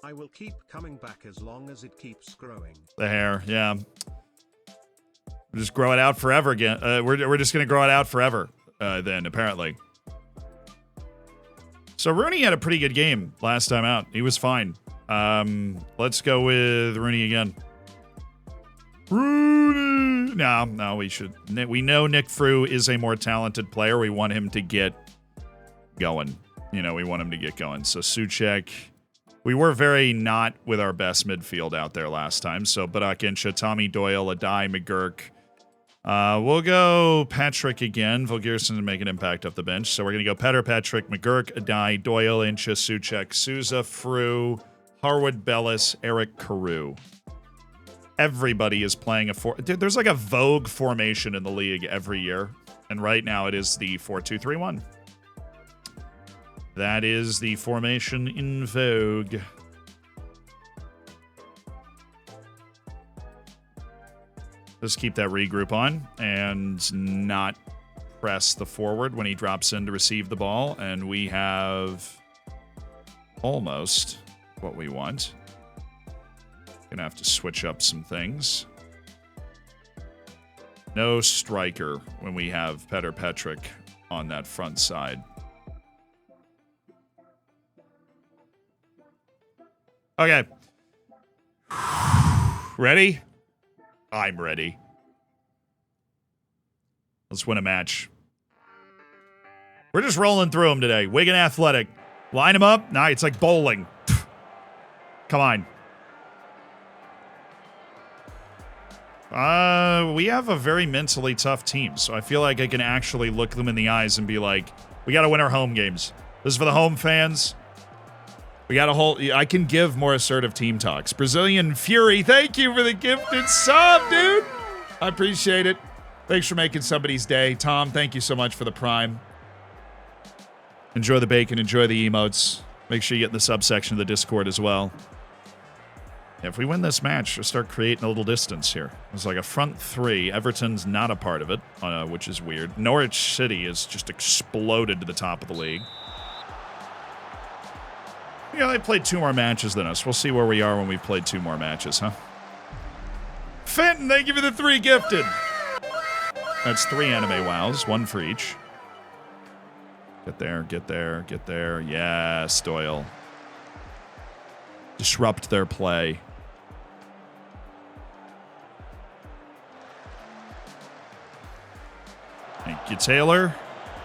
I will keep coming back as long as it keeps growing. The hair, yeah. We'll just grow it out forever again. We're just going to grow it out forever then, apparently. So Rooney had a pretty good game last time out. He was fine. Let's go with Rooney again. Rooney! No, we should. We know Nick Frew is a more talented player. We want him to get going. You know, we want him to get going. So Souček. We were very not with our best midfield out there last time. So Barak Insha, Tommy Doyle, Adai, McGurk. We'll go Patrick again. Volgerson to make an impact off the bench. So we're going to go Petter, Patrick, McGurk, Adai, Doyle, Insha, Souček, Souza, Frew, Harwood, Bellis, Eric, Carew. Everybody is playing a Dude, there's like a Vogue formation in the league every year. And right now it is the 4-2-3-1. That is the formation in vogue. Let's keep that regroup on and not press the forward when he drops in to receive the ball. And we have almost what we want. Gonna have to switch up some things. No striker when we have Petter Petric on that front side. Okay. Ready? I'm ready. Let's win a match. We're just rolling through them today. Wigan Athletic. Line them up. Nah, it's like bowling. Come on. We have a very mentally tough team, so I feel like I can actually look them in the eyes and be like, we got to win our home games. This is for the home fans. We got a whole... I can give more assertive team talks. Brazilian Fury, thank you for the gifted sub, dude. I appreciate it. Thanks for making somebody's day. Tom, thank you so much for the prime. Enjoy the bacon. Enjoy the emotes. Make sure you get in the subsection of the Discord as well. If we win this match, we'll start creating a little distance here. It's like a front three. Everton's not a part of it, which is weird. Norwich City has just exploded to the top of the league. Yeah, they played 2 more matches than us. We'll see where we are when we've played 2 more matches, huh? Fenton, thank you for the 3 gifted. That's 3 anime wows, 1 for each. Get there, get there, get there. Yes, Doyle. Disrupt their play. Thank you, Taylor.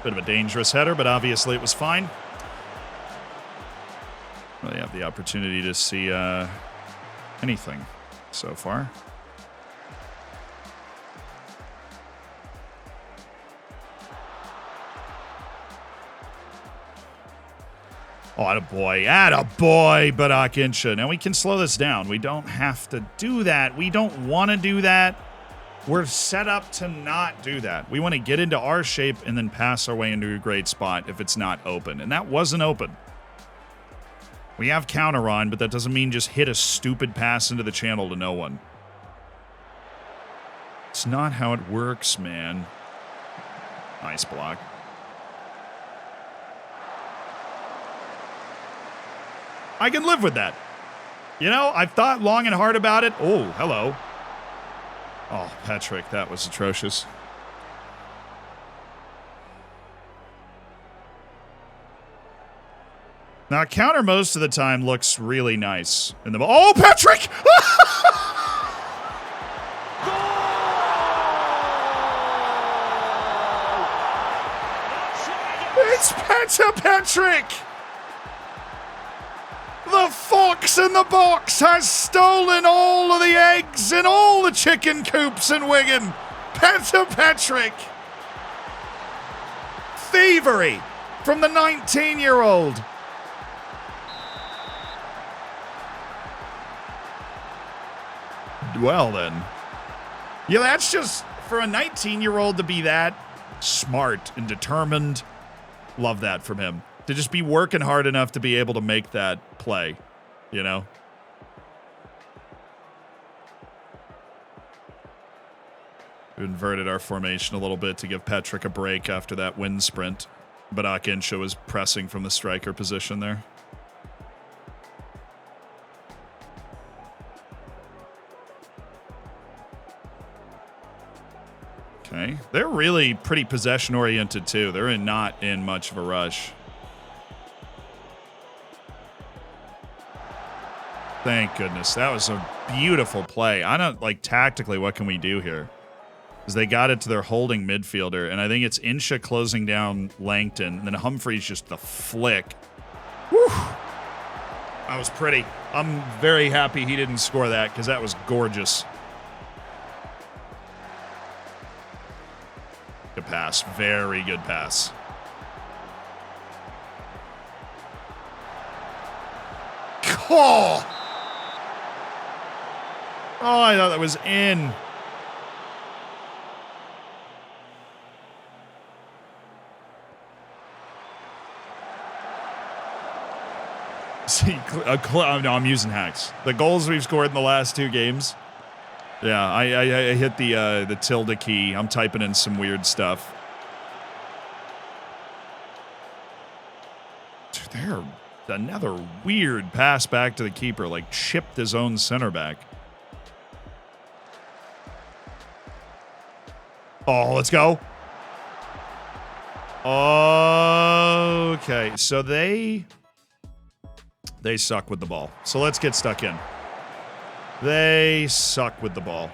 Bit of a dangerous header, but obviously it was fine. Really have the opportunity to see anything so far. Oh, attaboy, attaboy, Barak Insha. Now we can slow this down. We don't have to do that. We don't want to do that. We're set up to not do that. We want to get into our shape and then pass our way into a great spot if it's not open. And that wasn't open. We have counter on, but that doesn't mean just hit a stupid pass into the channel to no one. It's not how it works, man. Nice block. I can live with that. You know, I've thought long and hard about it. Oh, hello. Oh, Patrick, that was atrocious. Now, counter most of the time looks really nice. In the oh, Patrick! It's Patrick! The fox in the box has stolen all of the eggs in all the chicken coops in Wigan. Peter Patrick. Thievery from the 19-year-old. Well then. Yeah, that's just for a 19-year-old to be that smart and determined. Love that from him. To just be working hard enough to be able to make that play, you know? We inverted our formation a little bit to give Patrick a break after that wind sprint. But Akinsha was pressing from the striker position there. Okay. They're really pretty possession-oriented, too. They're not in much of a rush. Thank goodness. That was a beautiful play. I don't, like, tactically, what can we do here? Because they got it to their holding midfielder, and I think it's Insha closing down Langton, and then Humphreys just the flick. Whew. That was pretty. I'm very happy he didn't score that, because that was gorgeous. Good pass. Very good pass. Oh! Oh, I thought that was in. See, no, I'm using hacks. The goals we've scored in the last 2 games. Yeah, I hit the tilde key. I'm typing in some weird stuff. Dude, there, another weird pass back to the keeper, like chipped his own center back. Oh, let's go. Okay, so they suck with the ball. So let's get stuck in. They suck with the ball.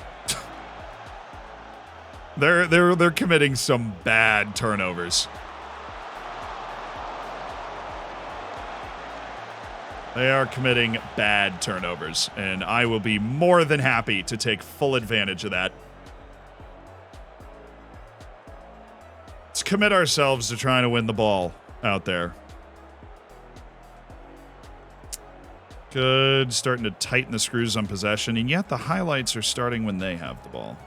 They're committing some bad turnovers. They are committing bad turnovers, and I will be more than happy to take full advantage of that. Let's commit ourselves to trying to win the ball out there. Good. Starting to tighten the screws on possession, and yet the highlights are starting when they have the ball.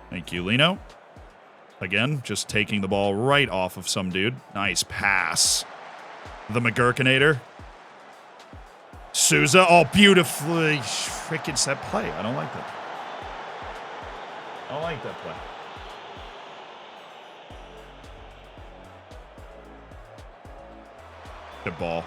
Thank you, Lino. Again, just taking the ball right off of some dude. Nice pass. The McGurkinator. Souza. Oh, beautifully freaking set play. I don't like that. I don't like that play. Good ball.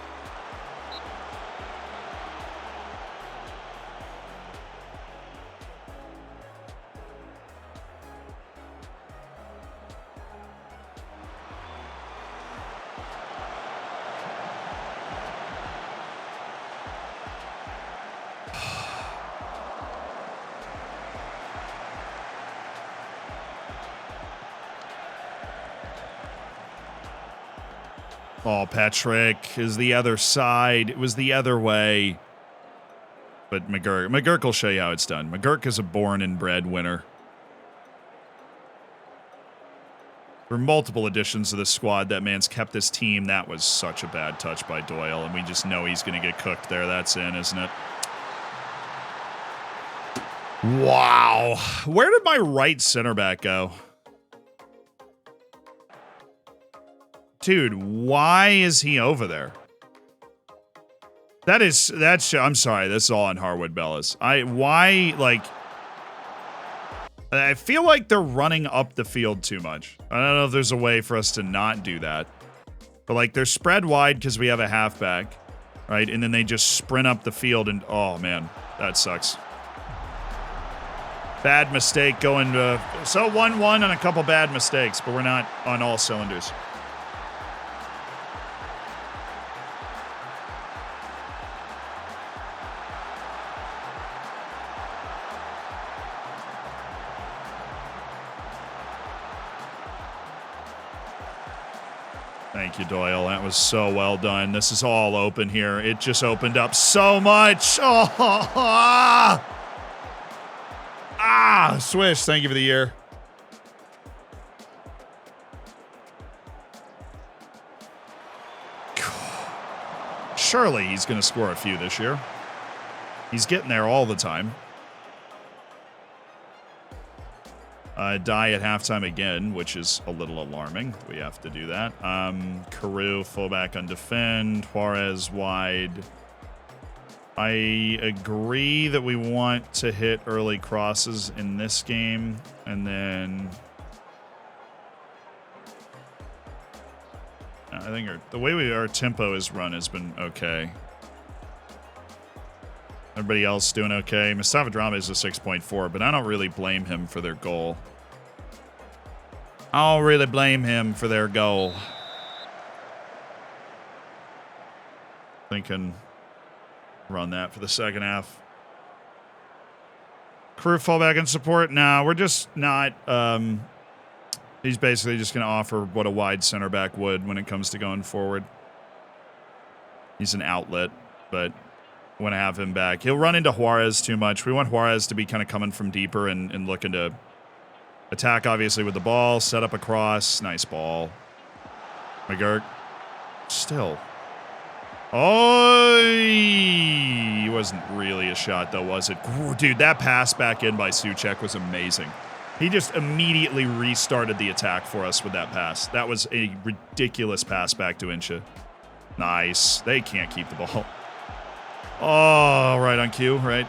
Oh, Patrick is the other side. It was the other way. But McGurk will show you how it's done. McGurk is a born and bred winner. For multiple additions to the squad, that man's kept this team. That was such a bad touch by Doyle, and we just know he's going to get cooked there. That's in, isn't it? Wow. Where did my right center back go? Dude, why is he over there? That's, I'm sorry, that's all on Harwood Bellis. I feel like they're running up the field too much. I don't know if there's a way for us to not do that. But, like, they're spread wide because we have a halfback, right? And then they just sprint up the field and, oh, man, that sucks. Bad mistake going to, so 1-1 on a couple bad mistakes, but we're not on all cylinders. Thank you, Doyle. That was so well done. This is all open here. It just opened up so much. Oh, Swish, thank you for the year. Surely he's going to score a few this year. He's getting there all the time. Die at halftime again, which is a little alarming. We have to do that. Carew, fullback on defend. Juarez wide. I agree that we want to hit early crosses in this game. And then I think the way our tempo is run has been okay. Everybody else doing okay. Mustafa Drama is a 6.4, but I don't really blame him for their goal. I don't really blame him for their goal. Thinking run that for the second half. Carew fallback and support. Nah, we're just not. He's basically just going to offer what a wide center back would when it comes to going forward. He's an outlet, but want to have him back. He'll run into Juarez too much. We want Juarez to be kind of coming from deeper and looking to attack, obviously, with the ball. Set up a cross. Nice ball. McGurk. Still. Oh, he wasn't really a shot, though, was it? Ooh, dude, that pass back in by Souček was amazing. He just immediately restarted the attack for us with that pass. That was a ridiculous pass back to Incha. Nice. They can't keep the ball. Oh, right on cue, right?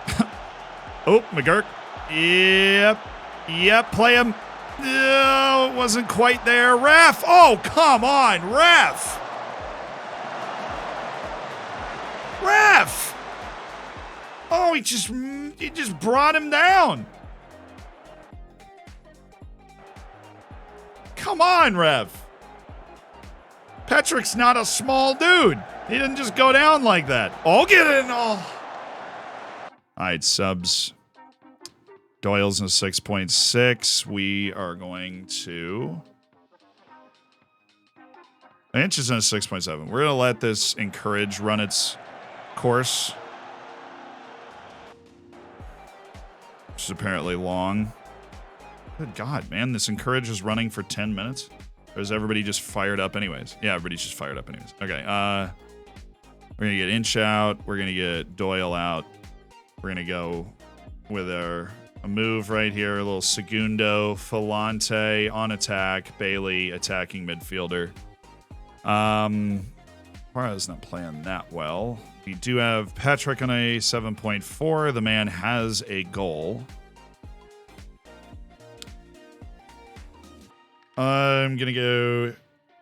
Oh, McGurk. Yep, play him. No, it wasn't quite there. Ref. Oh, come on, ref. Ref. Oh, he just brought him down. Come on, ref. Petrik's not a small dude. He didn't just go down like that. I'll get in. All right, subs. Doyle's in a 6.6. We are going to... Inch is in a 6.7. We're going to let this encourage run its course. Which is apparently long. Good God, man. This encourage is running for 10 minutes? Or is everybody just fired up anyways? Yeah, everybody's just fired up anyways. Okay, we're going to get Inch out. We're going to get Doyle out. We're going to go with a move right here. A little Segundo, Falante on attack. Bailey attacking midfielder. Juarez not playing that well. We do have Patrick on a 7.4. The man has a goal. I'm going to go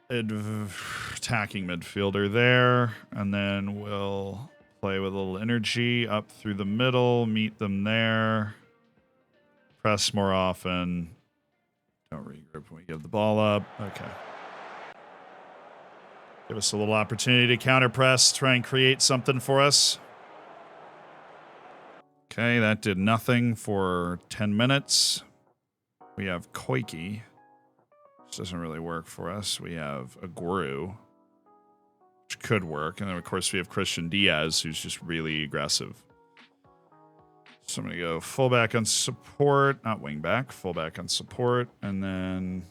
attacking midfielder there, and then we'll play with a little energy up through the middle, meet them there, press more often. Don't regroup when we give the ball up. Okay. Give us a little opportunity to counter press, try and create something for us. Okay, that did nothing for 10 minutes. We have Koike. Which doesn't really work for us. We have Aguero, which could work. And then, of course, we have Christian Diaz, who's just really aggressive. So I'm going to go fullback on support. Not wingback. Fullback on support. And then...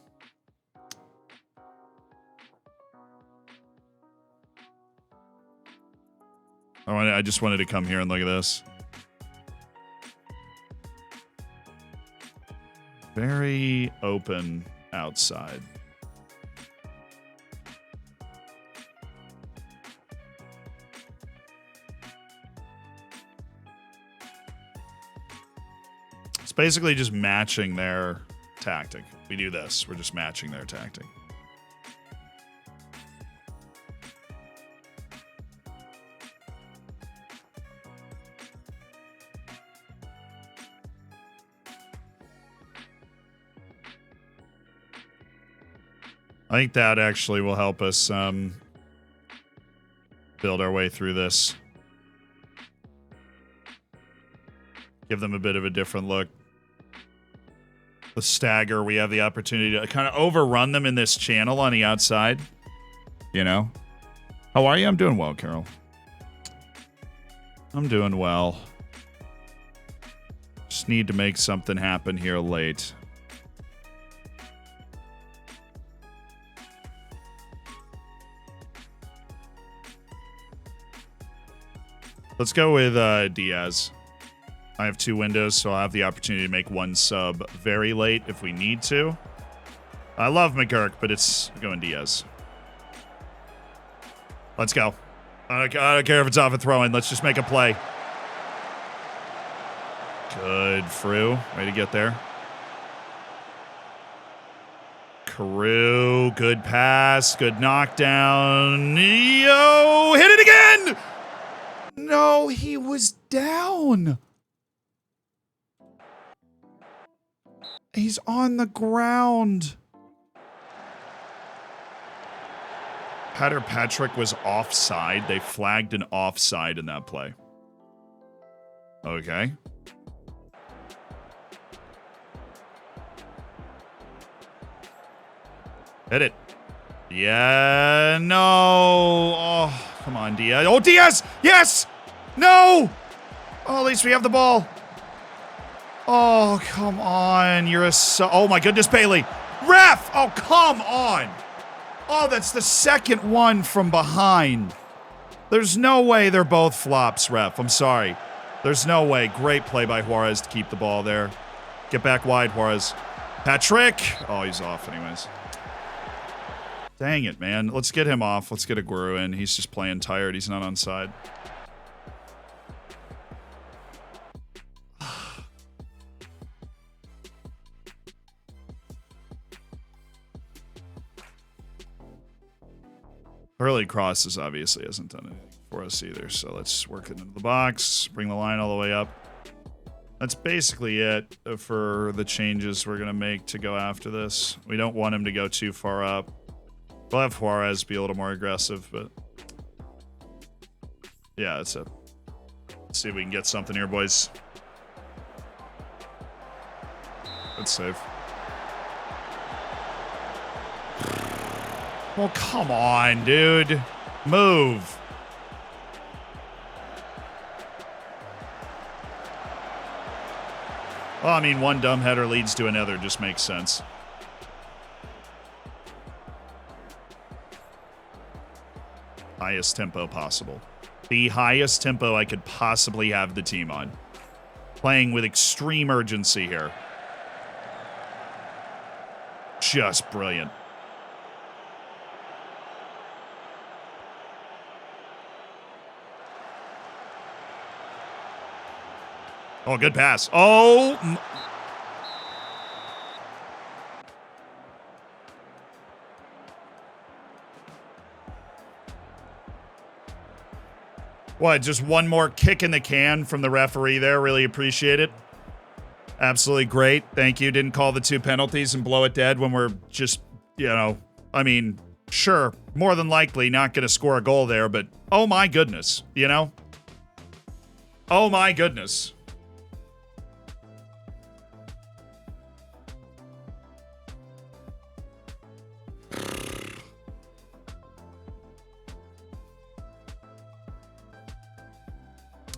I just wanted to come here and look at this. Very open outside. It's basically just matching their tactic. We do this. We're just matching their tactic. I think that actually will help us build our way through this. Give them a bit of a different look. The stagger, we have the opportunity to kind of overrun them in this channel on the outside. You know? How are you? I'm doing well, Carol. I'm doing well. Just need to make something happen here late. Let's go with Diaz. I have 2 windows, so I'll have the opportunity to make 1 sub very late if we need to. I love McGurk, but it's going Diaz. Let's go. I don't care if it's off a throw-in. Let's just make a play. Good, Frew. Way to get there. Carew, good pass, good knockdown. Yo, hit it again! No, he was down. He's on the ground. Patrick was offside. They flagged an offside in that play. Okay. Hit it. Yeah, no. Oh, come on, Diaz. Oh, Diaz! Yes! No! Oh, at least we have the ball. Oh, come on. You're a oh, my goodness, Bailey. Ref! Oh, come on. Oh, that's the second one from behind. There's no way they're both flops, ref. I'm sorry. There's no way. Great play by Juarez to keep the ball there. Get back wide, Juarez. Patrick! Oh, he's off anyways. Dang it, man. Let's get him off. Let's get Aguero in. He's just playing tired. He's not on side. Early crosses obviously hasn't done anything for us either, so let's work it into the box, bring the line all the way up. That's basically it for the changes we're going to make to go after this. We don't want him to go too far up. We'll have Juarez be a little more aggressive, but yeah, that's it. Let's see if we can get something here, boys. Good save. Well, come on, dude. Move. Well, I mean, one dumb header leads to another. Just makes sense. Highest tempo possible. The highest tempo I could possibly have the team on. Playing with extreme urgency here. Just brilliant. Oh, good pass. Oh. What, just one more kick in the can from the referee there. Really appreciate it. Absolutely great. Thank you. Didn't call the 2 penalties and blow it dead when we're just, you know, I mean, sure, more than likely not going to score a goal there, but oh my goodness, you know? Oh my goodness.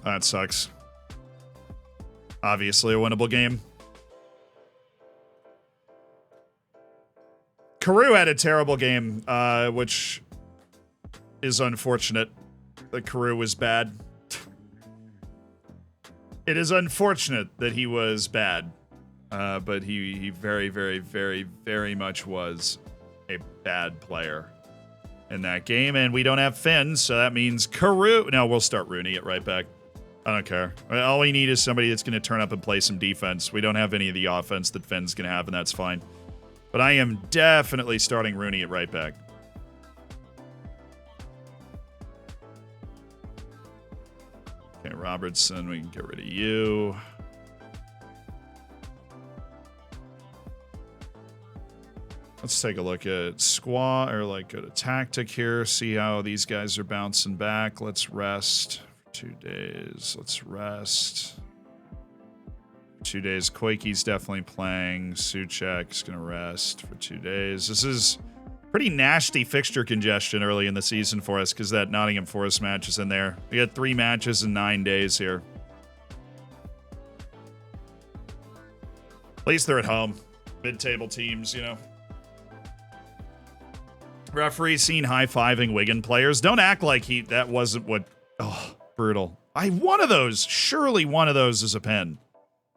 That sucks. Obviously a winnable game. Carew had a terrible game, which is unfortunate. That Carew was bad. It is unfortunate that he was bad. But he very, very, very, very much was a bad player in that game. And we don't have Finn, so that means Carew. No, we'll start Rooney it right back. I don't care. All we need is somebody that's going to turn up and play some defense. We don't have any of the offense that Finn's going to have, and that's fine. But I am definitely starting Rooney at right back. Okay, Robertson, we can get rid of you. Let's take a look at squad, or like go to tactic here, see how these guys are bouncing back. Let's rest. 2 days. Let's rest. 2 days. Koiki's definitely playing. Suchek's gonna rest for 2 days. This is Pretty nasty fixture congestion early in the season for us because that Nottingham Forest match is in there. We got 3 matches in 9 days here. At least they're at home. Mid-table teams, you know. Referee seen high-fiving Wigan players. Don't act like that wasn't what... Oh, brutal. One of those, surely one of those is a pen.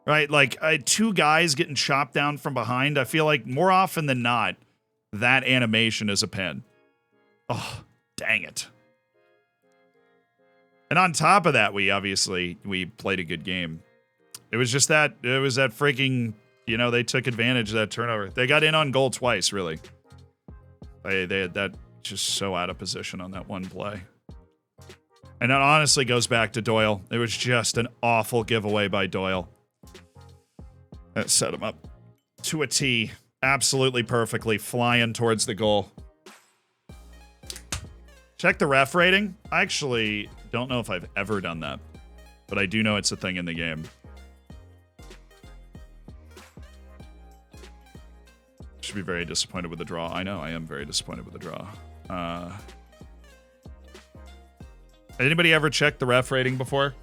Right? Like, 2 guys getting chopped down from behind. I feel like more often than not, that animation is a pen. Oh, dang it. And on top of that, we played a good game. It was just that, freaking, you know, they took advantage of that turnover. They got in on goal twice, really. They had that just so out of position on that one play. And that honestly goes back to Doyle. It was just an awful giveaway by Doyle. That set him up to a T. Absolutely perfectly, flying towards the goal. Check the ref rating. I actually don't know if I've ever done that, but I do know it's a thing in the game. Should be very disappointed with the draw. I know, I am very disappointed with the draw. Anybody ever checked the ref rating before?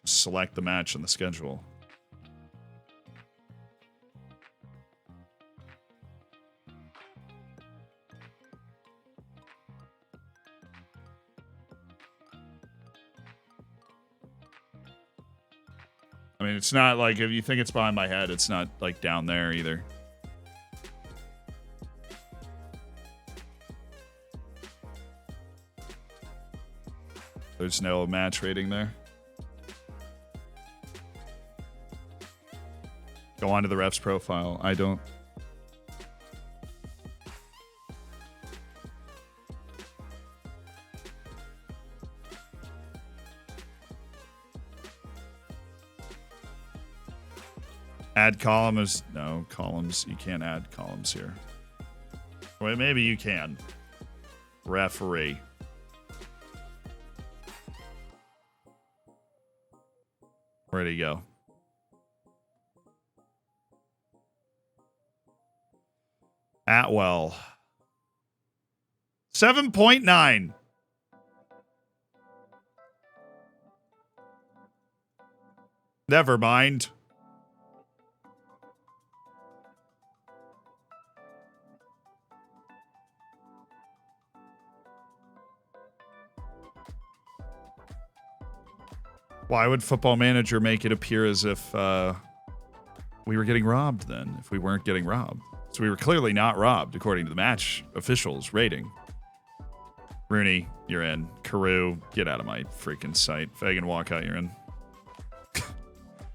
Just select the match on the schedule. I mean, it's not like, if you think it's behind my head, it's not like down there either. There's no match rating there. Go on to the ref's profile. I don't. Add column is... No, columns. You can't add columns here. Well, maybe you can. Referee. Where'd he go? Atwell. 7.9. Never mind. Why would Football Manager make it appear as if we were getting robbed then, if we weren't getting robbed? So we were clearly not robbed, according to the match officials' rating. Rooney, you're in. Carew, get out of my freaking sight. Fagan, walk out, you're in.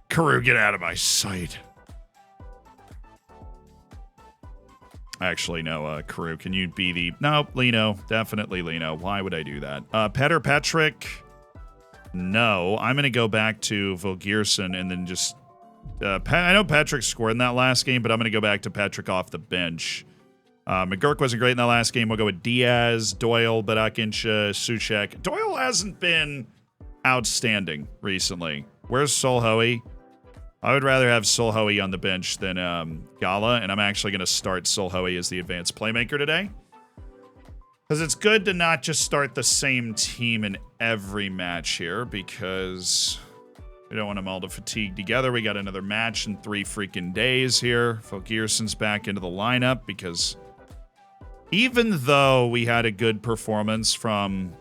Carew, get out of my sight. Actually, no, Carew, can you be the... Nope, Lino. Definitely Lino. Why would I do that? Petter Patrick... No, I'm going to go back to Volgierson and then just... I know Patrick scored in that last game, but I'm going to go back to Patrick off the bench. McGurk wasn't great in that last game. We'll go with Diaz, Doyle, Badakincha, Suchek. Doyle hasn't been outstanding recently. Where's Solhoey? I would rather have Solhoey on the bench than Gala, and I'm actually going to start Solhoey as the advanced playmaker today. Because it's good to not just start the same team in every match here, because we don't want them all to fatigue together. We got another match in 3 freaking days here. Volgierson's back into the lineup, because even though we had a good performance from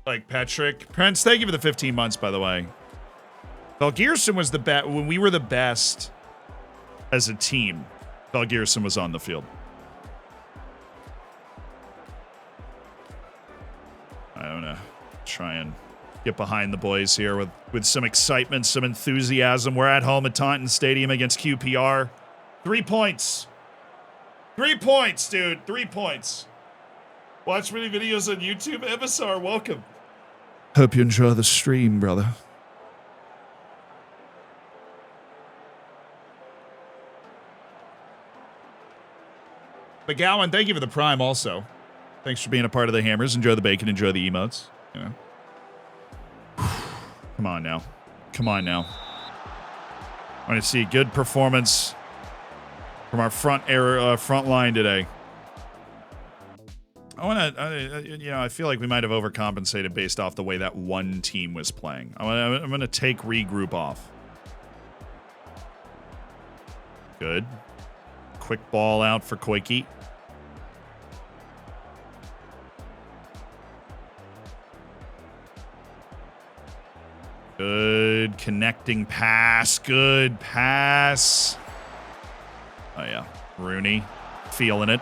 like Patrick. Prince, thank you for the 15 months, by the way. Volgierson was the best when we were the best as a team. Volgierson was on the field. I'm gonna try and get behind the boys here with some excitement, some enthusiasm. We're at home at Taunton Stadium against QPR. 3 points. 3 points, dude. 3 points. Watch many videos on YouTube. MSR, welcome. Hope you enjoy the stream, brother. McGowan, thank you for the prime also. Thanks for being a part of the Hammers. Enjoy the bacon, enjoy the emotes. You know. Come on now. Come on now. I want to see good performance from our front line today. I feel like we might have overcompensated based off the way that one team was playing. I'm going to take regroup off. Good. Quick ball out for Koike. Good connecting pass. Good pass. Oh, yeah. Rooney feeling it.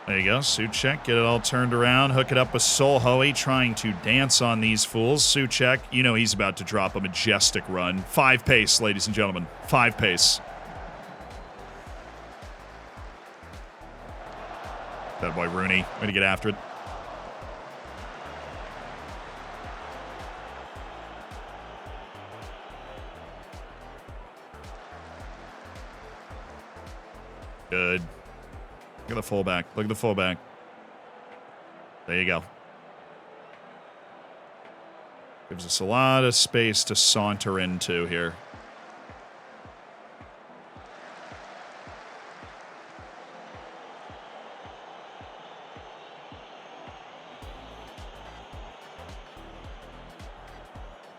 There you go. Souček, get it all turned around. Hook it up with Solhoe, trying to dance on these fools. Souček, you know he's about to drop a majestic run. 5 pace, ladies and gentlemen. 5 pace. That boy Rooney. Way to get after it. Good. Look at the fullback. Look at the fullback. There you go. Gives us a lot of space to saunter into here.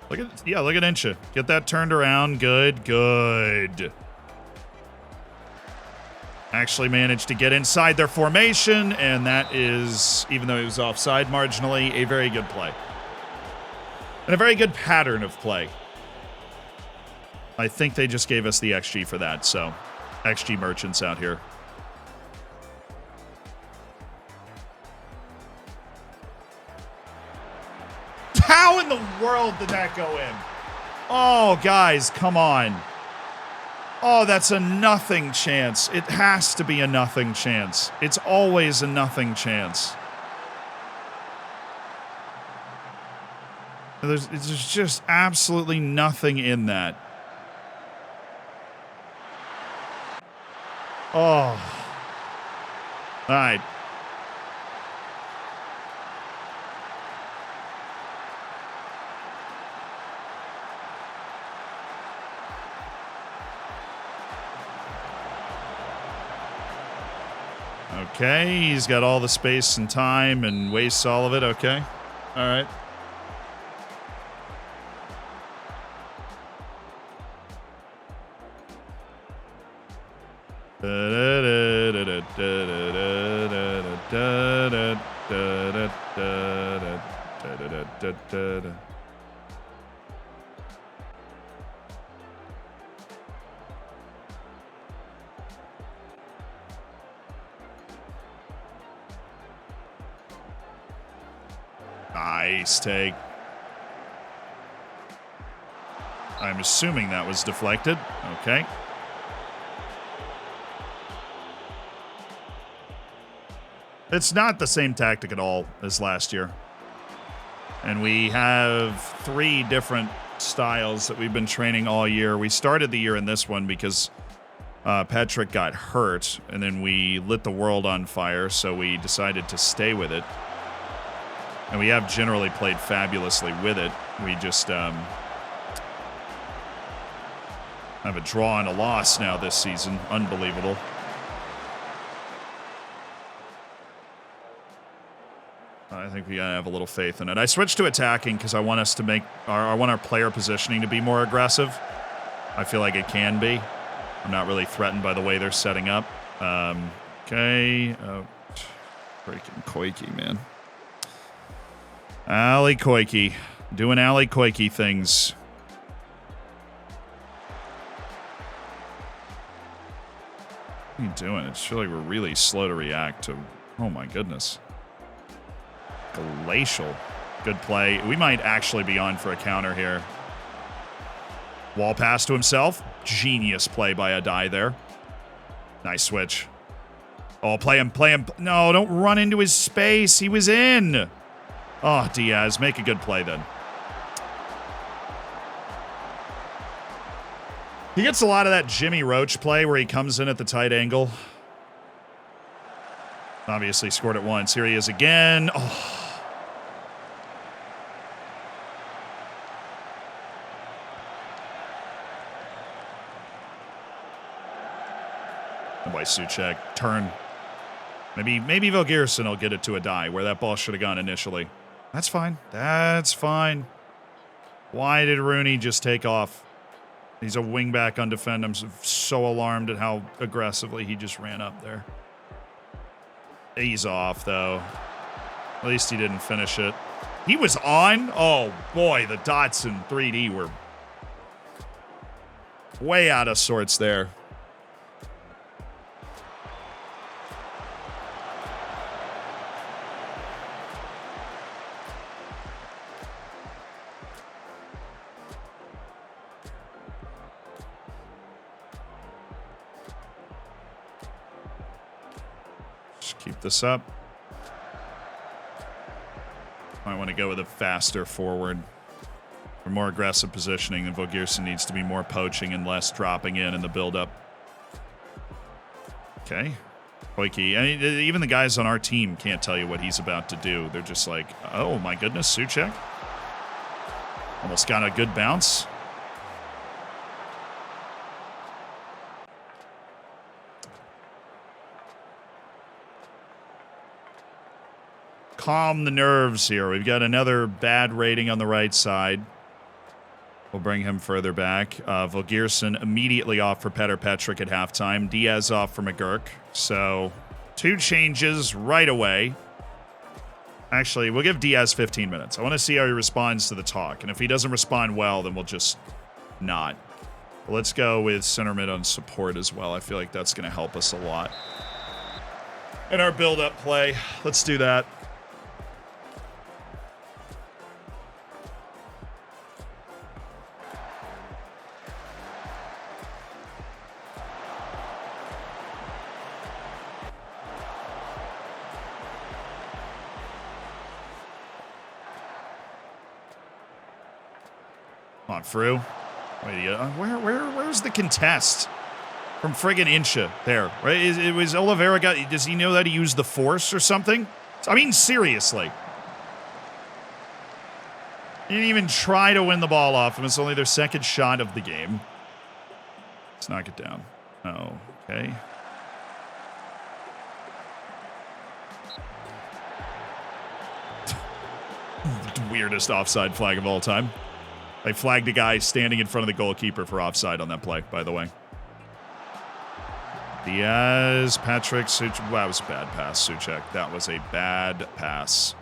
Look at Incha. Get that turned around. Good, good. Actually managed to get inside their formation, and that is, even though he was offside marginally, a very good play. And a very good pattern of play. I think they just gave us the XG for that, so XG merchants out here. How in the world did that go in? Oh, guys, come on. Oh, that's a nothing chance. It has to be a nothing chance. It's always a nothing chance. There's just absolutely nothing in that. Oh. All right. Okay, he's got all the space and time and wastes all of it. Okay. All right. Nice take. I'm assuming that was deflected. Okay. It's not the same tactic at all as last year. And we have 3 different styles that we've been training all year. We started the year in this one because Patrick got hurt, and then we lit the world on fire, so we decided to stay with it. And we have generally played fabulously with it. We just have a draw and a loss now this season. Unbelievable. I think we gotta have a little faith in it. I switched to attacking because I want us to make I want our player positioning to be more aggressive. I feel like it can be. I'm not really threatened by the way they're setting up. Okay. Freaking Koike, man. Ali Koike. Doing Ali Koike things. What are you doing? I just feel like we're really slow to react to... Oh, my goodness. Glacial. Good play. We might actually be on for a counter here. Wall pass to himself. Genius play by Adai there. Nice switch. Oh, play him, play him. No, don't run into his space. He was in. Oh, Diaz, make a good play then. He gets a lot of that Jimmy Roach play where he comes in at the tight angle. Obviously scored it once. Here he is again. Oh. And by Souček, turn. Maybe Vogirsson will get it to a die where that ball should have gone initially. That's fine. That's fine. Why did Rooney just take off? He's a wingback on defend. I'm so alarmed at how aggressively he just ran up there. He's off, though. At least he didn't finish it. He was on? Oh, boy, the dots in 3D were way out of sorts there. Just keep this up. Might want to go with a faster forward. For more aggressive positioning, then Vogirsson needs to be more poaching and less dropping in the build-up. Okay. Hoikki. I mean, even the guys on our team can't tell you what he's about to do. They're just like, oh my goodness, Souček. Almost got a good bounce. Calm the nerves here. We've got another bad rating on the right side. We'll bring him further back. Vogirsson immediately off for Petr Petric at halftime. Diaz off for McGurk. So 2 changes right away. Actually, we'll give Diaz 15 minutes. I want to see how he responds to the talk. And if he doesn't respond well, then we'll just not. But let's go with center mid on support as well. I feel like that's going to help us a lot in our build-up play. Let's do that. Come on, Fru. Wait, where's the contest? From friggin' Incha there, right? It was Oliveira got, does he know that he used the force or something? I mean, seriously. He didn't even try to win the ball off him. It's only their second shot of the game. Let's knock it down. Oh, okay. Weirdest offside flag of all time. They flagged a guy standing in front of the goalkeeper for offside on that play, by the way. Diaz, Patrick, Souček. Wow, that was a bad pass, Souček. That was a bad pass.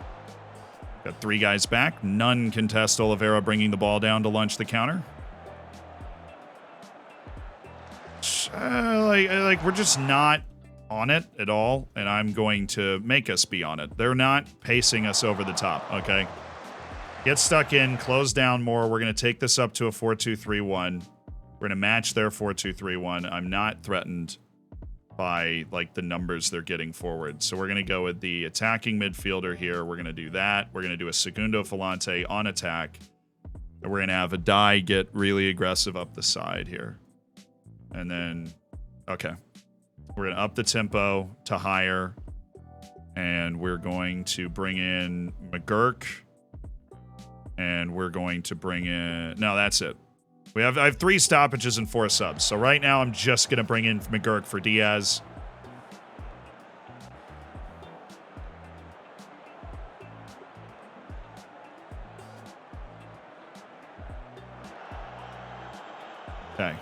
Got 3 guys back. None contest Oliveira bringing the ball down to launch the counter. Like we're just not on it at all, and I'm going to make us be on it. They're not pacing us over the top, okay? Get stuck in, close down more. We're going to take this up to a 4-2-3-1. We're going to match their 4-2-3-1. I'm not threatened by, like, the numbers they're getting forward. So we're going to go with the attacking midfielder here. We're going to do that. We're going to do a Segundo Volante on attack. And we're going to have a die get really aggressive up the side here. And then, okay. We're going to up the tempo to higher. And we're going to bring in McGurk. And we're going to bring in... No, that's it. I have 3 stoppages and 4 subs. So right now, I'm just going to bring in McGurk for Diaz. Okay.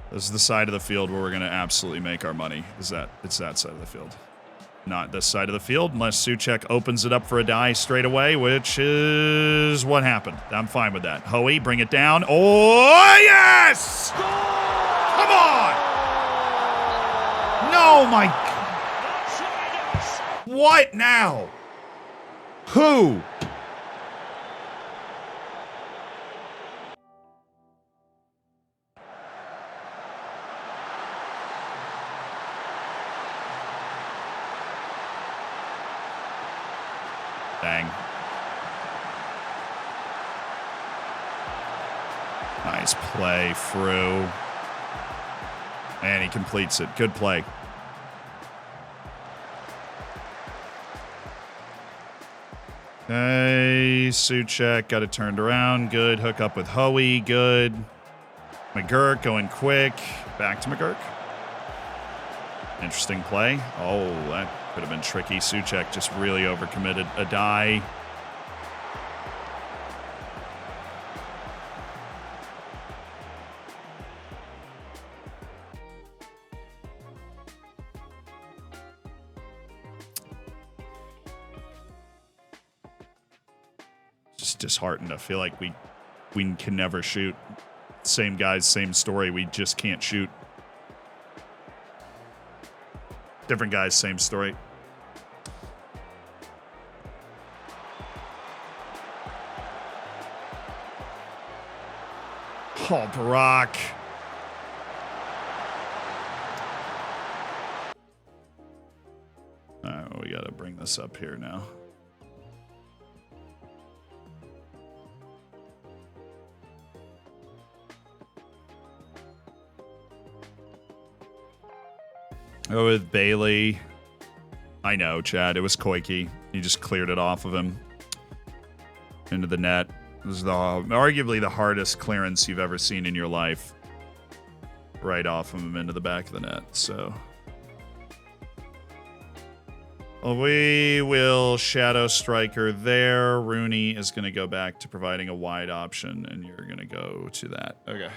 This is the side of the field where we're going to absolutely make our money. It's that side of the field. Not this side of the field, unless Souček opens it up for a die straight away, which is what happened. I'm fine with that. Hoey, bring it down. Oh, yes! Come on! No, my... What now? Who? Dang. Nice play, Fru. And he completes it. Good play. Okay, Souček got it turned around. Good. Hook up with Hoey. Good. McGurk going quick. Back to McGurk. Interesting play. Oh, that could have been tricky. Souček just really overcommitted. A die. Just disheartened. I feel like we can never shoot. Same guys, same story. We just can't shoot. Different guys, same story. Oh, Brock. All right, we got to bring this up here now. Go with Bailey. I know, Chad. It was Koike. He just cleared it off of him. Into the net. This is arguably the hardest clearance you've ever seen in your life. Right off of him into the back of the net. So we will shadow striker there. Rooney is going to go back to providing a wide option, and you're going to go to that. Okay.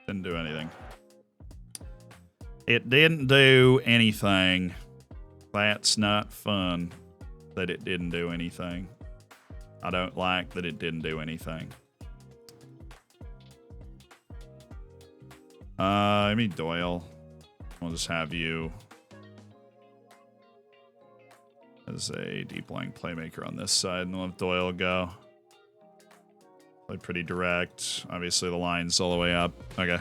Didn't do anything. It didn't do anything. That's not fun that it didn't do anything. I don't like that it didn't do anything. I mean Doyle. We'll just have you as a deep lying playmaker on this side, and we'll have Doyle go. Play pretty direct. Obviously, the line's all the way up. Okay.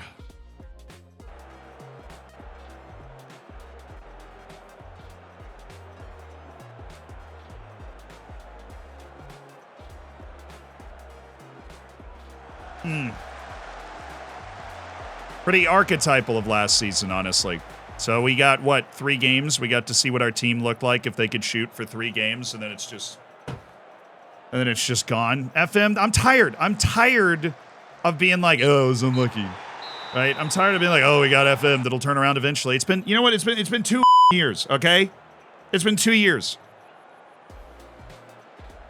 Pretty archetypal of last season, honestly. So we got, what, 3 games? We got to see what our team looked like if they could shoot for 3 games, and then it's just... And then it's just gone. FM, I'm tired. I'm tired of being like, oh, I was unlucky. Right? I'm tired of being like, oh, we got FM that'll turn around eventually. It's been, you know what? It's been 2 years, okay? It's been 2 years.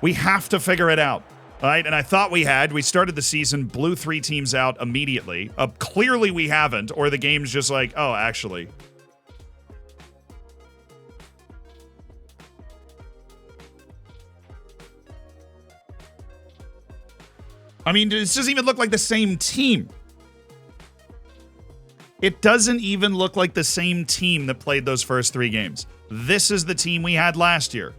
We have to figure it out. All right? And I thought we had. We started the season, blew 3 teams out immediately. Clearly we haven't, or the game's just like, oh, actually. I mean, this doesn't even look like the same team. It doesn't even look like the same team that played those first 3 games. This is the team we had last year.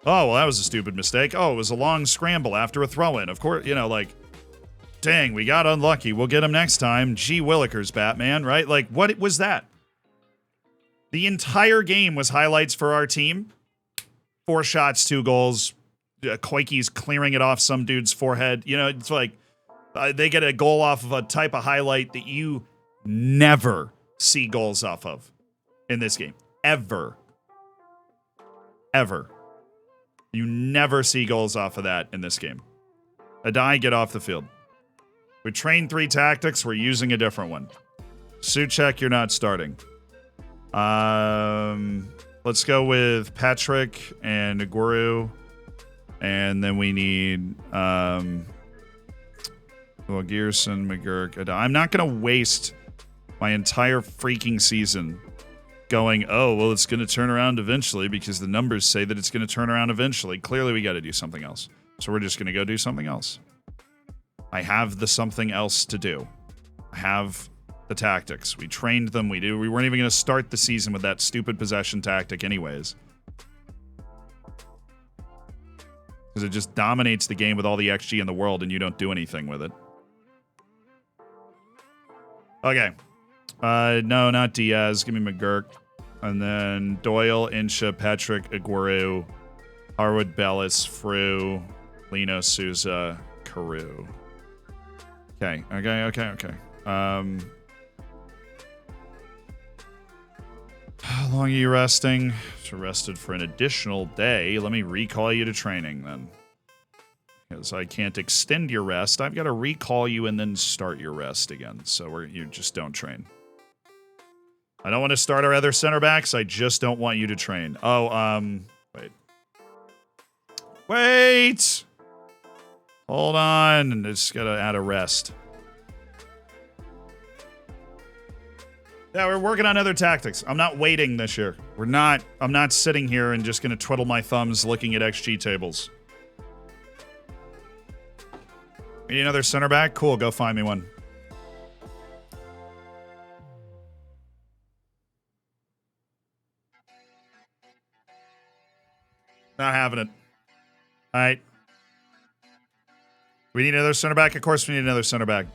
Oh, well, that was a stupid mistake. Oh, it was a long scramble after a throw-in. Of course, you know, like, dang, we got unlucky. We'll get him next time. Gee Willikers, Batman, right? Like, what was that? The entire game was highlights for our team. 4 shots, 2 goals. Koike's clearing it off some dude's forehead. You know, it's like they get a goal off of a type of highlight that you never see goals off of in this game. Ever. Ever. You never see goals off of that in this game. Adai, get off the field. We trained 3 tactics. We're using a different one. Souček, you're not starting. Let's go with Patrick and Aguru. And then we need Gearson, McGurk. I'm not going to waste my entire freaking season going, oh, well, it's going to turn around eventually because the numbers say that it's going to turn around eventually. Clearly, we got to do something else. So we're just going to go do something else. I have the something else to do. I have the tactics. We trained them. We weren't even going to start the season with that stupid possession tactic anyways. Because it just dominates the game with all the XG in the world and you don't do anything with it. Okay. No, not Diaz. Give me McGurk. And then Doyle, Insha, Patrick, Aguero, Harwood, Bellis, Frew, Lino, Souza, Carew. Okay. How long are you resting? So rested for an additional day. Let me recall you to training then. Because I can't extend your rest. I've got to recall you and then start your rest again. So you just don't train. I don't want to start our other center backs. I just don't want you to train. Oh, wait. Hold on. Just got to add a rest. Yeah, we're working on other tactics. I'm not waiting this year. I'm not sitting here and just going to twiddle my thumbs looking at XG tables. You need another center back? Cool, go find me one. Not having it. All right. We need another center back? Of course we need another center back.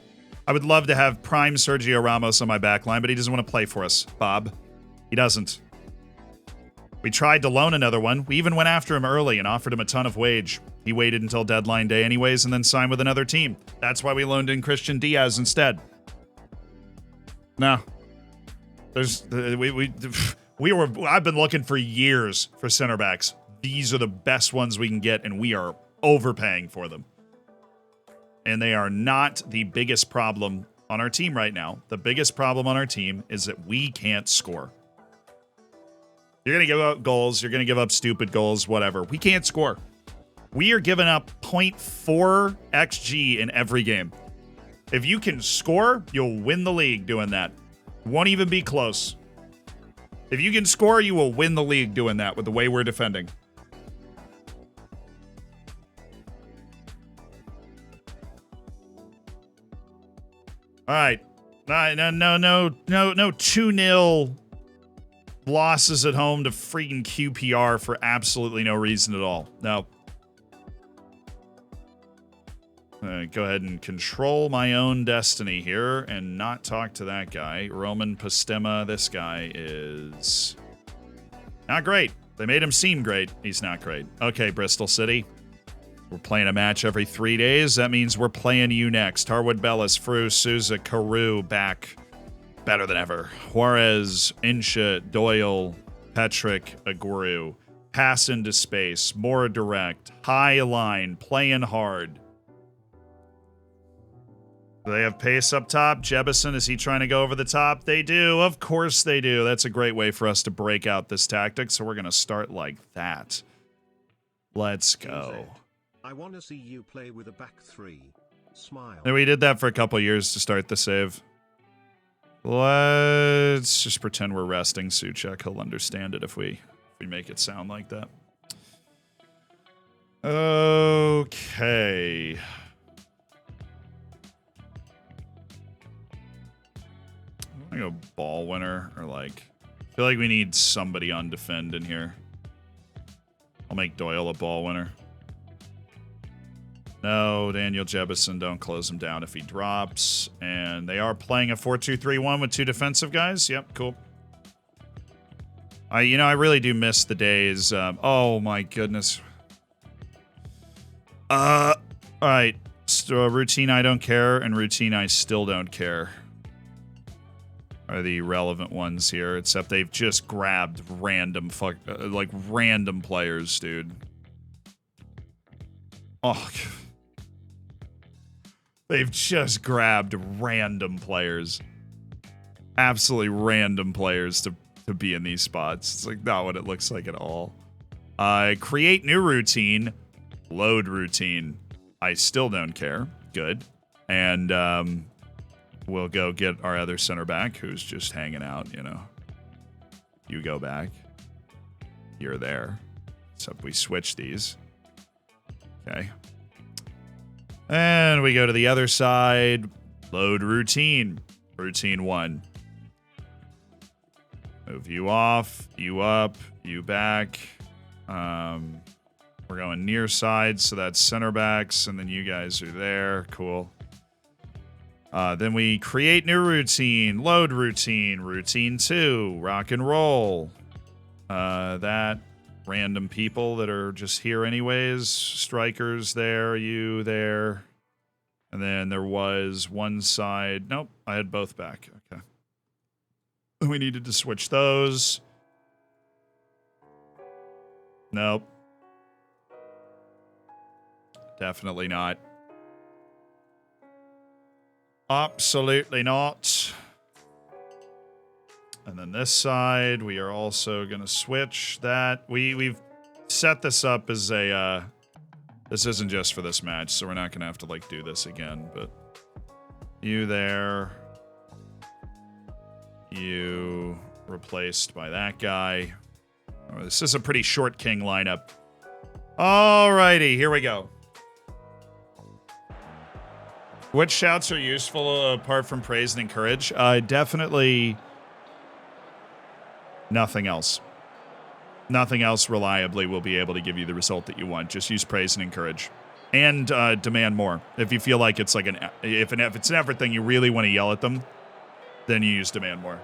I would love to have prime Sergio Ramos on my back line, but he doesn't want to play for us, Bob. He doesn't. We tried to loan another one. We even went after him early and offered him a ton of wage. He waited until deadline day anyways and then signed with another team. That's why we loaned in Christian Diaz instead. No. I've been looking for years for center backs. These are the best ones we can get, and we are overpaying for them. And they are not the biggest problem on our team right now. The biggest problem on our team is that we can't score. You're going to give up goals. You're going to give up stupid goals, whatever. We can't score. We are giving up 0.4 XG in every game. If you can score, you'll win the league doing that. Won't even be close. If you can score, you will win the league doing that with the way we're defending. All right. No 2-0 losses at home to freaking QPR for absolutely no reason at all. No. Go ahead and control my own destiny here and not talk to that guy. Roman Postema, this guy is not great. They made him seem great. He's not great. Okay, Bristol City. We're playing a match every 3 days. That means we're playing you next. Harwood, Bellis, Frew, Souza, Carew back better than ever. Juarez, Insha, Doyle, Petrick, Aguero. Pass into space. More direct. High line. Playing hard. Do they have pace up top? Jebison, is he trying to go over the top? They do. Of course they do. That's a great way for us to break out this tactic. So we're going to start like that. Let's go. I want to see you play with a back three. Smile. And we did that for a couple years to start the save. Let's just pretend we're resting Suchek. He'll understand it if we make it sound like that. Okay. I'm gonna go ball winner or like. I feel like we need somebody on defend in here. I'll make Doyle a ball winner. No, Daniel Jebison, don't close him down if he drops. And they are playing a 4-2-3-1 with two defensive guys. Yep, cool. I really do miss the days. Oh my goodness. All right. So, routine I don't care and routine I still don't care are the relevant ones here, except they've just grabbed random random players, dude. Oh, they've just grabbed random players. Absolutely random players to be in these spots. It's like not what it looks like at all. Create new routine. Load routine. I still don't care. Good. And we'll go get our other center back who's just hanging out, you know. You go back. You're there. Except we switch these. Okay. And we go to the other side. Load routine. Routine 1. Move you off, you up, you back. We're going near side, so that's center backs, and then you guys are there. Cool. Then we create new routine, load routine, routine 2, rock and roll. That random people that are just here anyways, strikers there, you there. And then there was one side. Nope, I had both back. Okay. We needed to switch those. Nope. Definitely not. Absolutely not. And then this side, we are also going to switch that. We've set this up as a... this isn't just for this match, so we're not going to have to, like, do this again, but... You there. You replaced by that guy. Oh, this is a pretty short king lineup. Alrighty, here we go. What shouts are useful apart from praise and encourage? Definitely nothing else. Nothing else reliably will be able to give you the result that you want. Just use praise and encourage. And demand more. If you feel like it's like if it's an effort thing, you really want to yell at them, then you use demand more.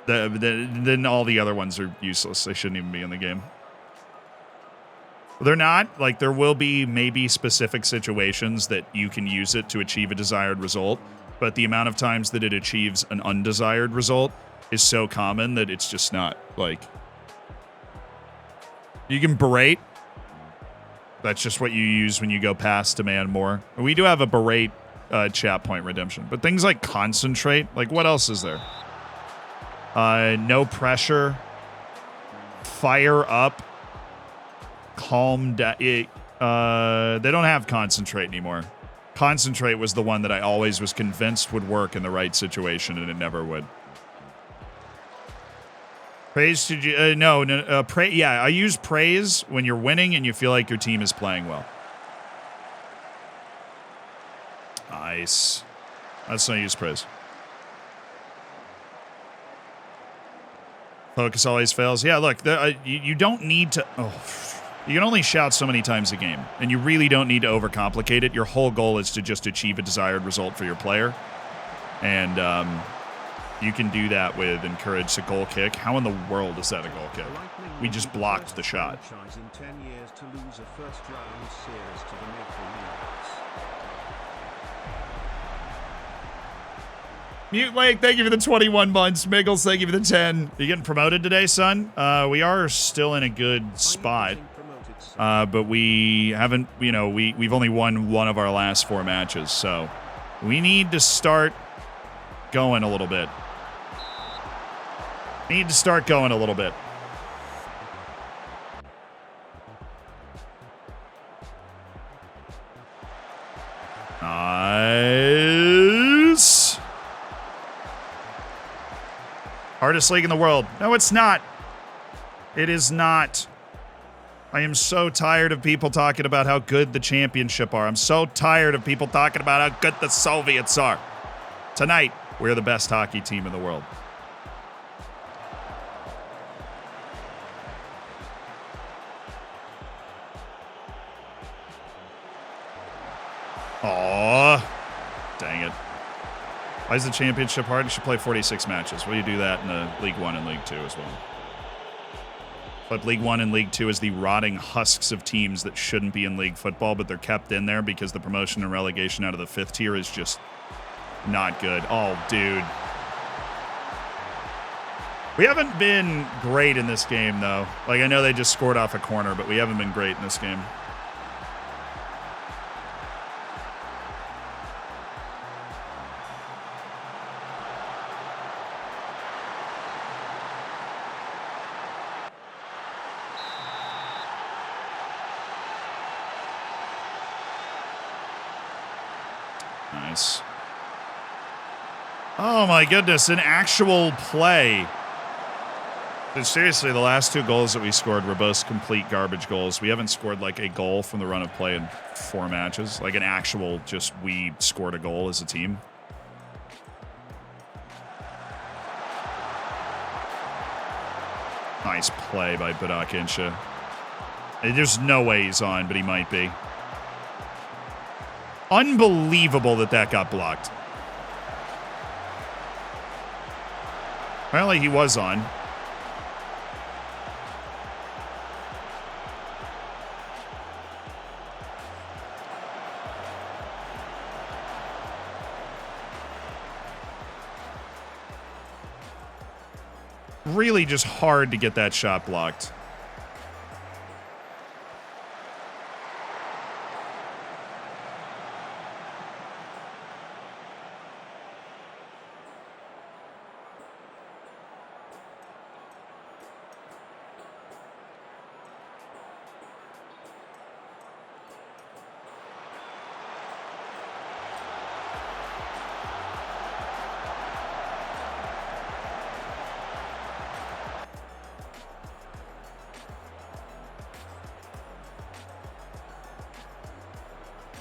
Then all the other ones are useless. They shouldn't even be in the game. They're not. Like, there will be maybe specific situations that you can use it to achieve a desired result, but the amount of times that it achieves an undesired result is so common that it's just not, like... You can berate. That's just what you use when you go past demand more. We do have a berate chat point redemption, but things like concentrate, like, what else is there? No pressure. Fire up. Calm down. They don't have concentrate anymore. Concentrate was the one that I always was convinced would work in the right situation, and it never would. Praise to you. Yeah, I use praise when you're winning and you feel like your team is playing well. Nice. Let's not use praise. Focus always fails. Yeah, look, you don't need to... You can only shout so many times a game, and you really don't need to overcomplicate it. Your whole goal is to just achieve a desired result for your player. And you can do that with encourage a goal kick. How in the world is that a goal kick? We just blocked the shot. Mute Lake, thank you for the 21 months. Miggles, thank you for the 10. You getting promoted today, son? We are still in a good spot. But we haven't, we've only won one of our last 4 matches, so we need to start going a little bit. Nice. Hardest league in the world. No, it's not. It is not. I am so tired of people talking about how good the championship are. I'm so tired of people talking about how good the Soviets are. Tonight, we're the best hockey team in the world. Aw. Dang it. Why is the championship hard? You should play 46 matches. Well, you do that in League 1 and League 2 as well. But League 1 and League 2 is the rotting husks of teams that shouldn't be in league football, but they're kept in there because the promotion and relegation out of the 5th tier is just not good. Oh, dude. We haven't been great in this game, though. Like, I know they just scored off a corner, but we haven't been great in this game. Nice. Oh my goodness, an actual play. But seriously, the last 2 goals that we scored were both complete garbage goals. We haven't scored like a goal from the run of play in 4 matches. Like an actual, just we scored a goal as a team. Nice play by Badak Insha. There's no way he's on, but he might be. Unbelievable that that got blocked. Apparently he was on. Really just hard to get that shot blocked.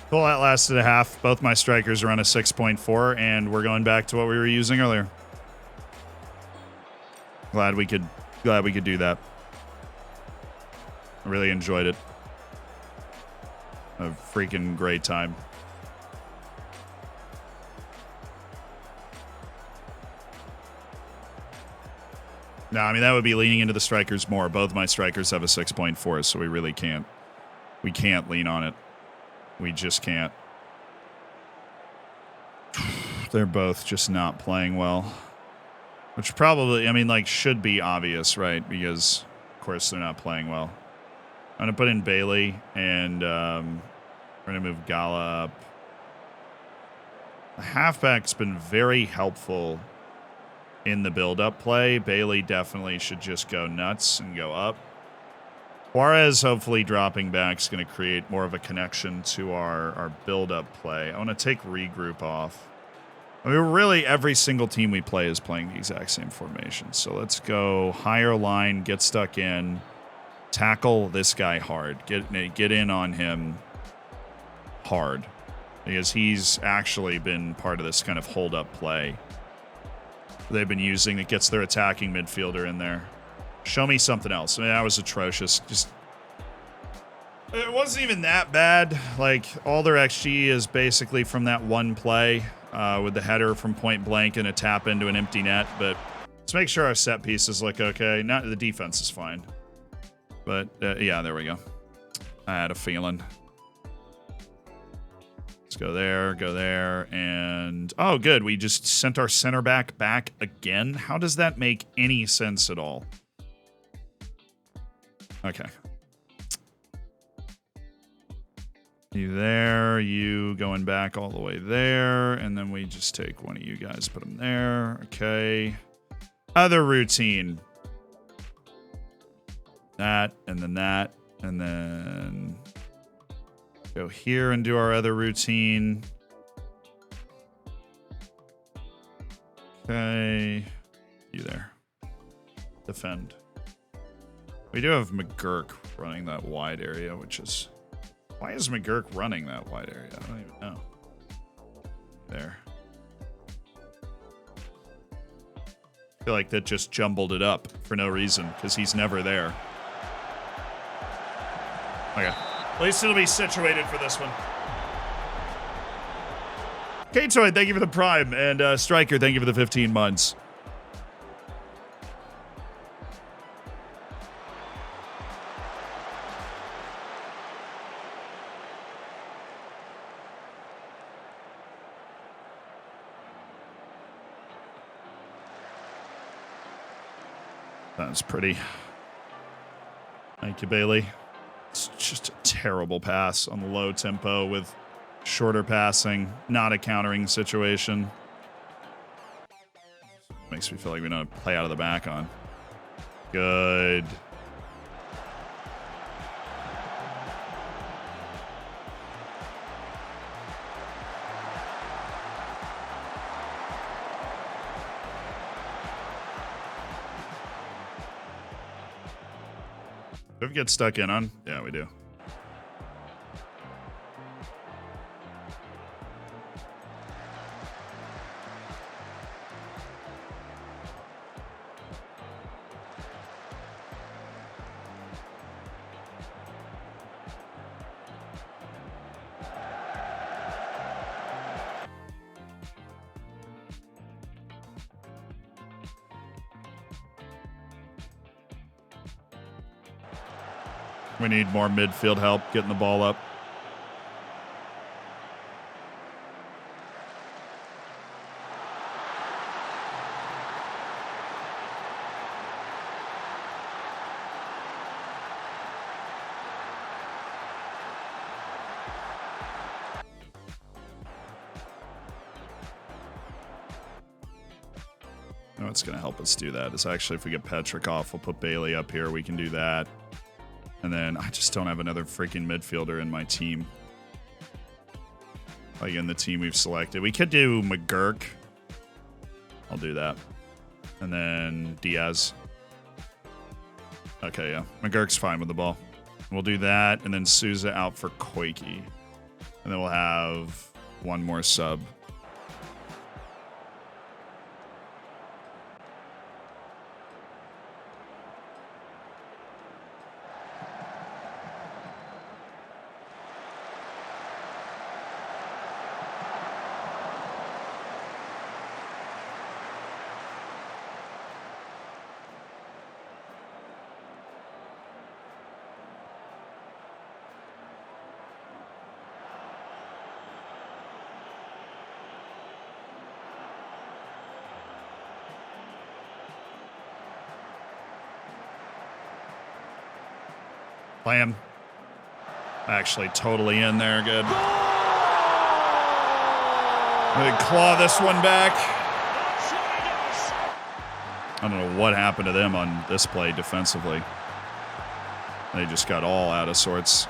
Well, that lasted a half. Both my strikers are on a 6.4, and we're going back to what we were using earlier. Glad we could do that. I really enjoyed it. A freaking great time. No, I mean, that would be leaning into the strikers more. Both my strikers have a 6.4, so we really can't. We can't lean on it. We just can't. They're both just not playing well. Which probably, I mean, like, should be obvious, right? Because, of course, they're not playing well. I'm going to put in Bailey, and we're going to move Gala up. The halfback's been very helpful in the build-up play. Bailey definitely should just go nuts and go up. Juarez hopefully dropping back is going to create more of a connection to our build-up play. I want to take regroup off. I mean, really, every single team we play is playing the exact same formation. So let's go higher line, get stuck in, tackle this guy hard. Get in on him hard. Because he's actually been part of this kind of hold-up play they've been using that gets their attacking midfielder in there. Show me something else. I mean, that was atrocious. Just, it wasn't even that bad. Like, all their XG is basically from that one play with the header from point blank and a tap into an empty net. But let's make sure our set pieces look okay. Not the defense is fine. But, yeah, there we go. I had a feeling. Let's go there, and... Oh, good. We just sent our center back again. How does that make any sense at all? Okay. You there, you going back all the way there, and then we just take one of you guys, put them there. Okay. Other routine. That, and then go here and do our other routine. Okay. You there. Defend. We do have McGurk running that wide area, which is... Why is McGurk running that wide area? I don't even know. There. I feel like that just jumbled it up for no reason, because he's never there. Okay. At least it'll be situated for this one. K-Toy, thank you for the Prime. And Striker, thank you for the 15 months. That's pretty. Thank you, Bailey. It's just a terrible pass on the low tempo with shorter passing, not a countering situation. Makes me feel like we don't play out of the back on. Good. Do we get stuck in on? Yeah, we do. We need more midfield help getting the ball up. What's going to help us do that is actually if we get Patrick off, we'll put Bailey up here. We can do that. And then I just don't have another freaking midfielder in my team. Like in the team we've selected. We could do McGurk. I'll do that. And then Diaz. Okay, yeah. McGurk's fine with the ball. We'll do that. And then Souza out for Koike. And then we'll have one more sub. Play him. Actually, totally in there. Good. We claw this one back. I don't know what happened to them on this play defensively. They just got all out of sorts.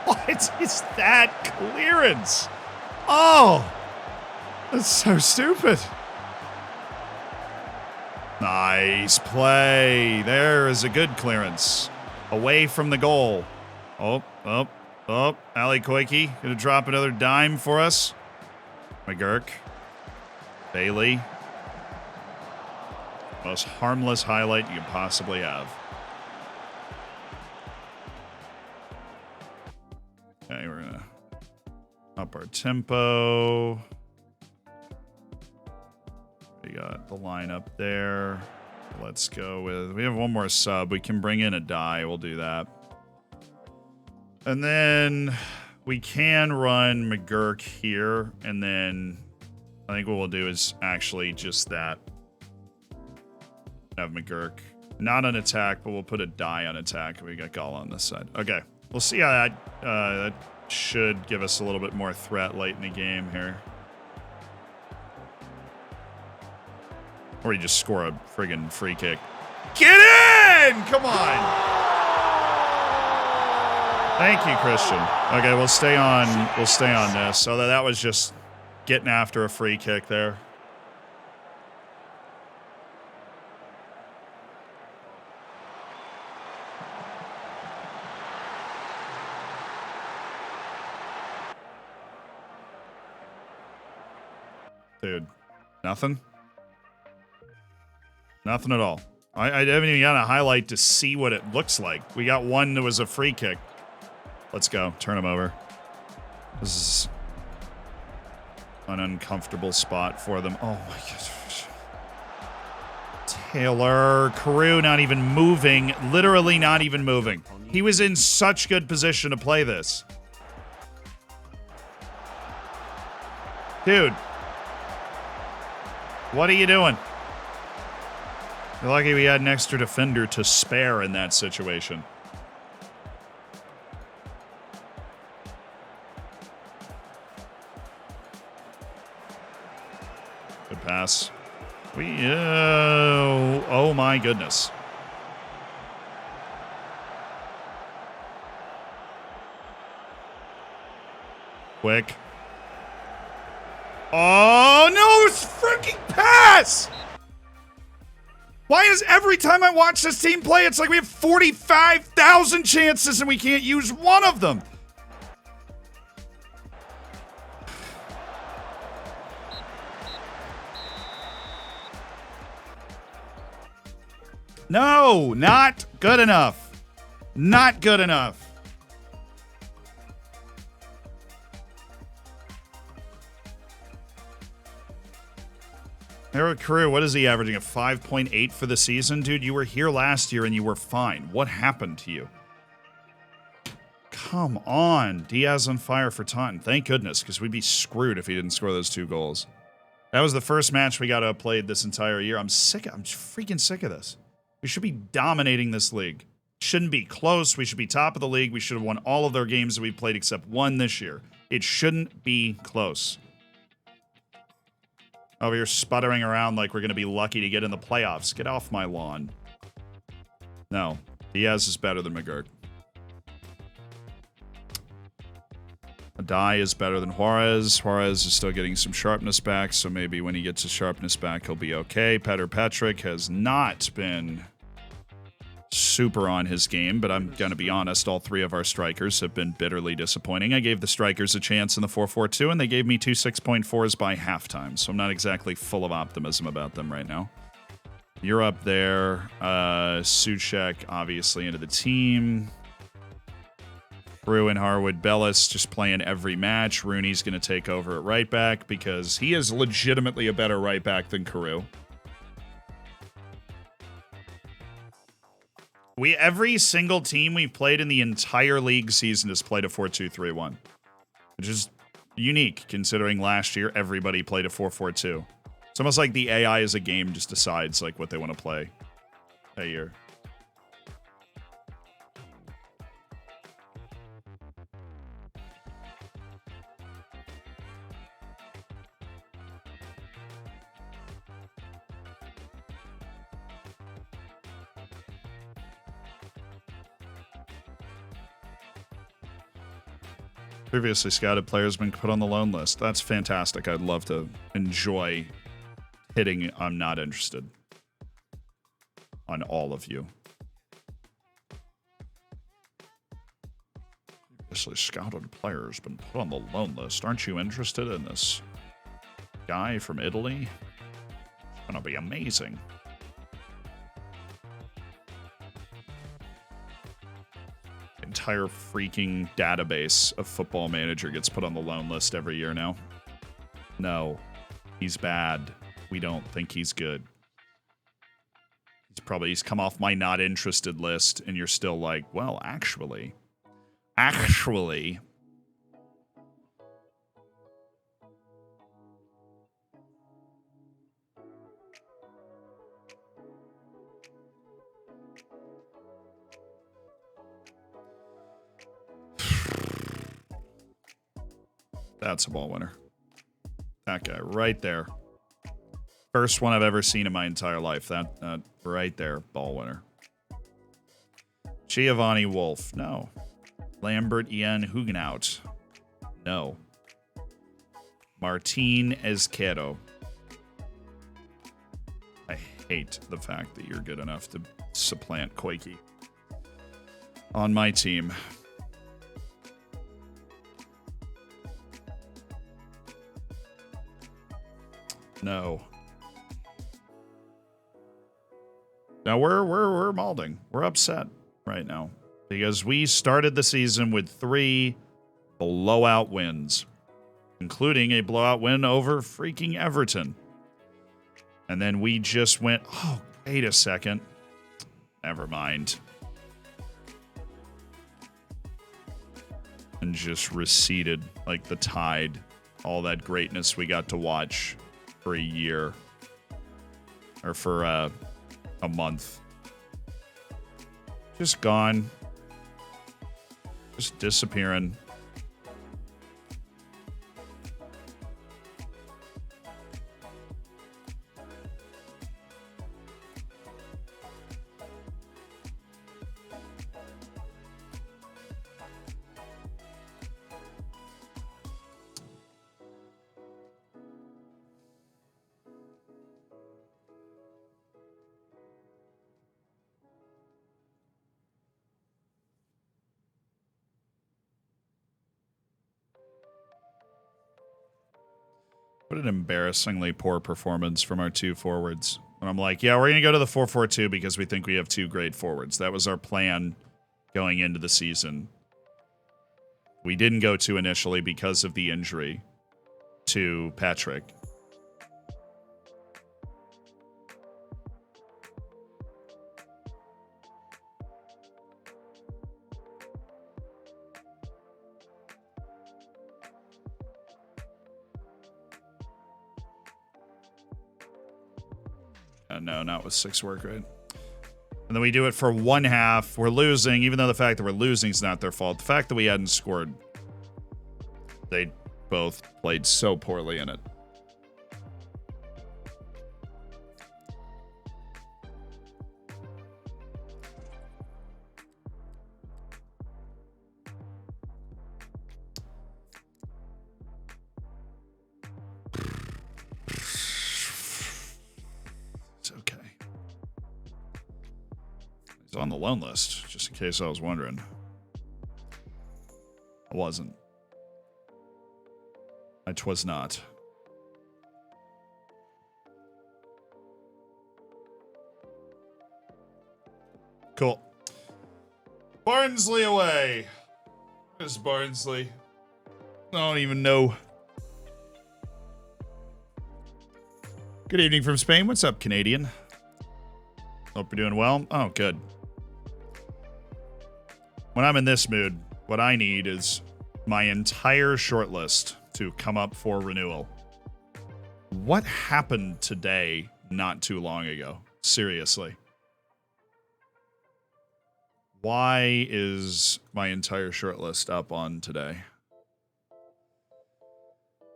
What is that clearance? Oh, that's so stupid. Nice play. There is a good clearance. Away from the goal. Oh. Ali Koike gonna drop another dime for us. McGurk. Bailey. Most harmless highlight you could possibly have. Okay, we're gonna up our tempo. We got the line up there. Let's go with, we have one more sub. We can bring in a die. We'll do that. And then we can run McGurk here. And then I think what we'll do is actually just that. Have McGurk. Not on attack, but we'll put a die on attack. We got Gall on this side. Okay. We'll see how that should give us a little bit more threat late in the game here. Or you just score a friggin' free kick. Get in! Come on! Thank you, Christian. Okay, we'll stay on this. So that was just getting after a free kick there. Dude, nothing? Nothing at all. I haven't even got a highlight to see what it looks like. We got one that was a free kick. Let's go. Turn him over. This is an uncomfortable spot for them. Oh my gosh. Taylor. Carew not even moving. Literally not even moving. He was in such good position to play this. Dude. What are you doing? You're lucky we had an extra defender to spare in that situation. Good pass. Oh my goodness. Quick. Oh no, it's freaking pass! Why is every time I watch this team play, it's like we have 45,000 chances and we can't use one of them? No, not good enough. Not good enough. Eric Carew, what is he averaging? A 5.8 for the season? Dude, you were here last year and you were fine. What happened to you? Come on. Diaz on fire for Taunton. Thank goodness, because we'd be screwed if he didn't score those 2 goals. That was the first match we got to have played this entire year. I'm freaking sick of this. We should be dominating this league. Shouldn't be close. We should be top of the league. We should have won all of their games that we played except one this year. It shouldn't be close. Over here sputtering around like we're going to be lucky to get in the playoffs. Get off my lawn. No. Diaz is better than McGurk. Adai is better than Juarez. Juarez is still getting some sharpness back, so maybe when he gets his sharpness back, he'll be okay. Petr Patrick has not been super on his game, but I'm going to be honest, all 3 of our strikers have been bitterly disappointing. I gave the strikers a chance in the 4-4-2, and they gave me 2 6.4s by halftime, so I'm not exactly full of optimism about them right now. You're up there. Suchek, obviously, into the team. Bruin, Harwood, Bellis just playing every match. Rooney's going to take over at right back because he is legitimately a better right back than Carew. Every single team we've played in the entire league season has played a 4-2-3-1, which is unique considering last year everybody played a 4-4-2. It's almost like the AI as a game just decides like what they want to play that year. Previously scouted players have been put on the loan list. That's fantastic. I'd love to enjoy hitting I'm not interested on all of you. Previously scouted players been put on the loan list. Aren't you interested in this guy from Italy? It's gonna be amazing. Entire freaking database of Football Manager gets put on the loan list every year now. No, he's bad. We don't think he's good. He's come off my not interested list, and you're still like, well, actually. That's a ball winner. That guy right there. First one I've ever seen in my entire life. That right there, ball winner. Giovanni Wolf. No. Lambert Ian Huguenot. No. Martin Ezquero. I hate the fact that you're good enough to supplant Koike on my team. No. Now we're malding. We're upset right now because we started the season with 3 blowout wins, including a blowout win over freaking Everton. And then we just went, oh, wait a second. Never mind. And just receded like the tide. All that greatness we got to watch for a year or for a month. Just gone. Just disappearing. What an embarrassingly poor performance from our 2 forwards. And I'm like, yeah, we're going to go to the 4-4-2 because we think we have 2 great forwards. That was our plan going into the season. We didn't go to initially because of the injury to Patrick. no, not with 6 work rate. And then we do it for 1 half. We're losing, even though the fact that we're losing is not their fault. The fact that we hadn't scored, they both played so poorly in it. On the loan list, just in case I was wondering. I wasn't. I was not. Cool. Barnsley away. Where's Barnsley? I don't even know. Good evening from Spain. What's up, Canadian? Hope you're doing well. Oh, good. When I'm in this mood, what I need is my entire shortlist to come up for renewal. What happened today not too long ago? Seriously. Why is my entire shortlist up on today?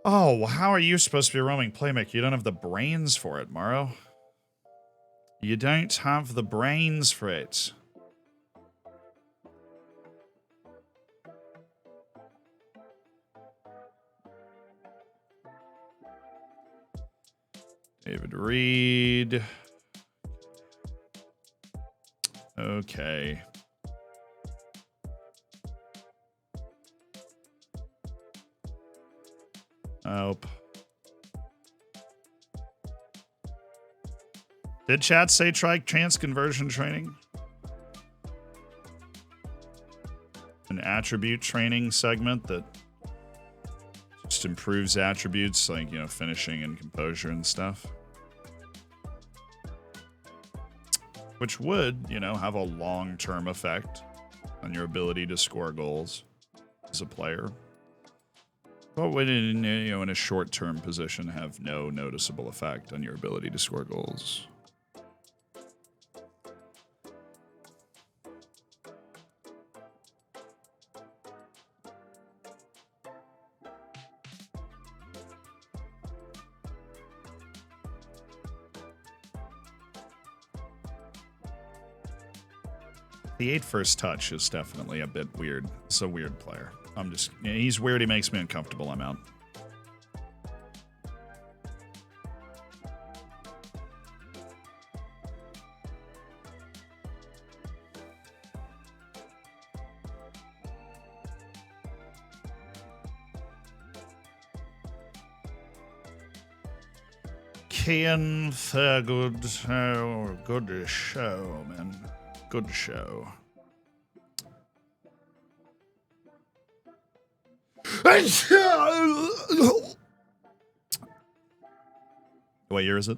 Oh, how are you supposed to be a roaming playmaker? You don't have the brains for it, Morrow. You don't have the brains for it. David Reed. Okay. Nope. Did chat say try chance conversion training? An attribute training segment that just improves attributes like, you know, finishing and composure and stuff. Which would, you know, have a long-term effect on your ability to score goals as a player. But would, in a short-term position, have no noticeable effect on your ability to score goals. The 8 first touch is definitely a bit weird. It's a weird player. He's weird, he makes me uncomfortable, I'm out. Kian, good show, man. Good show. What year is it?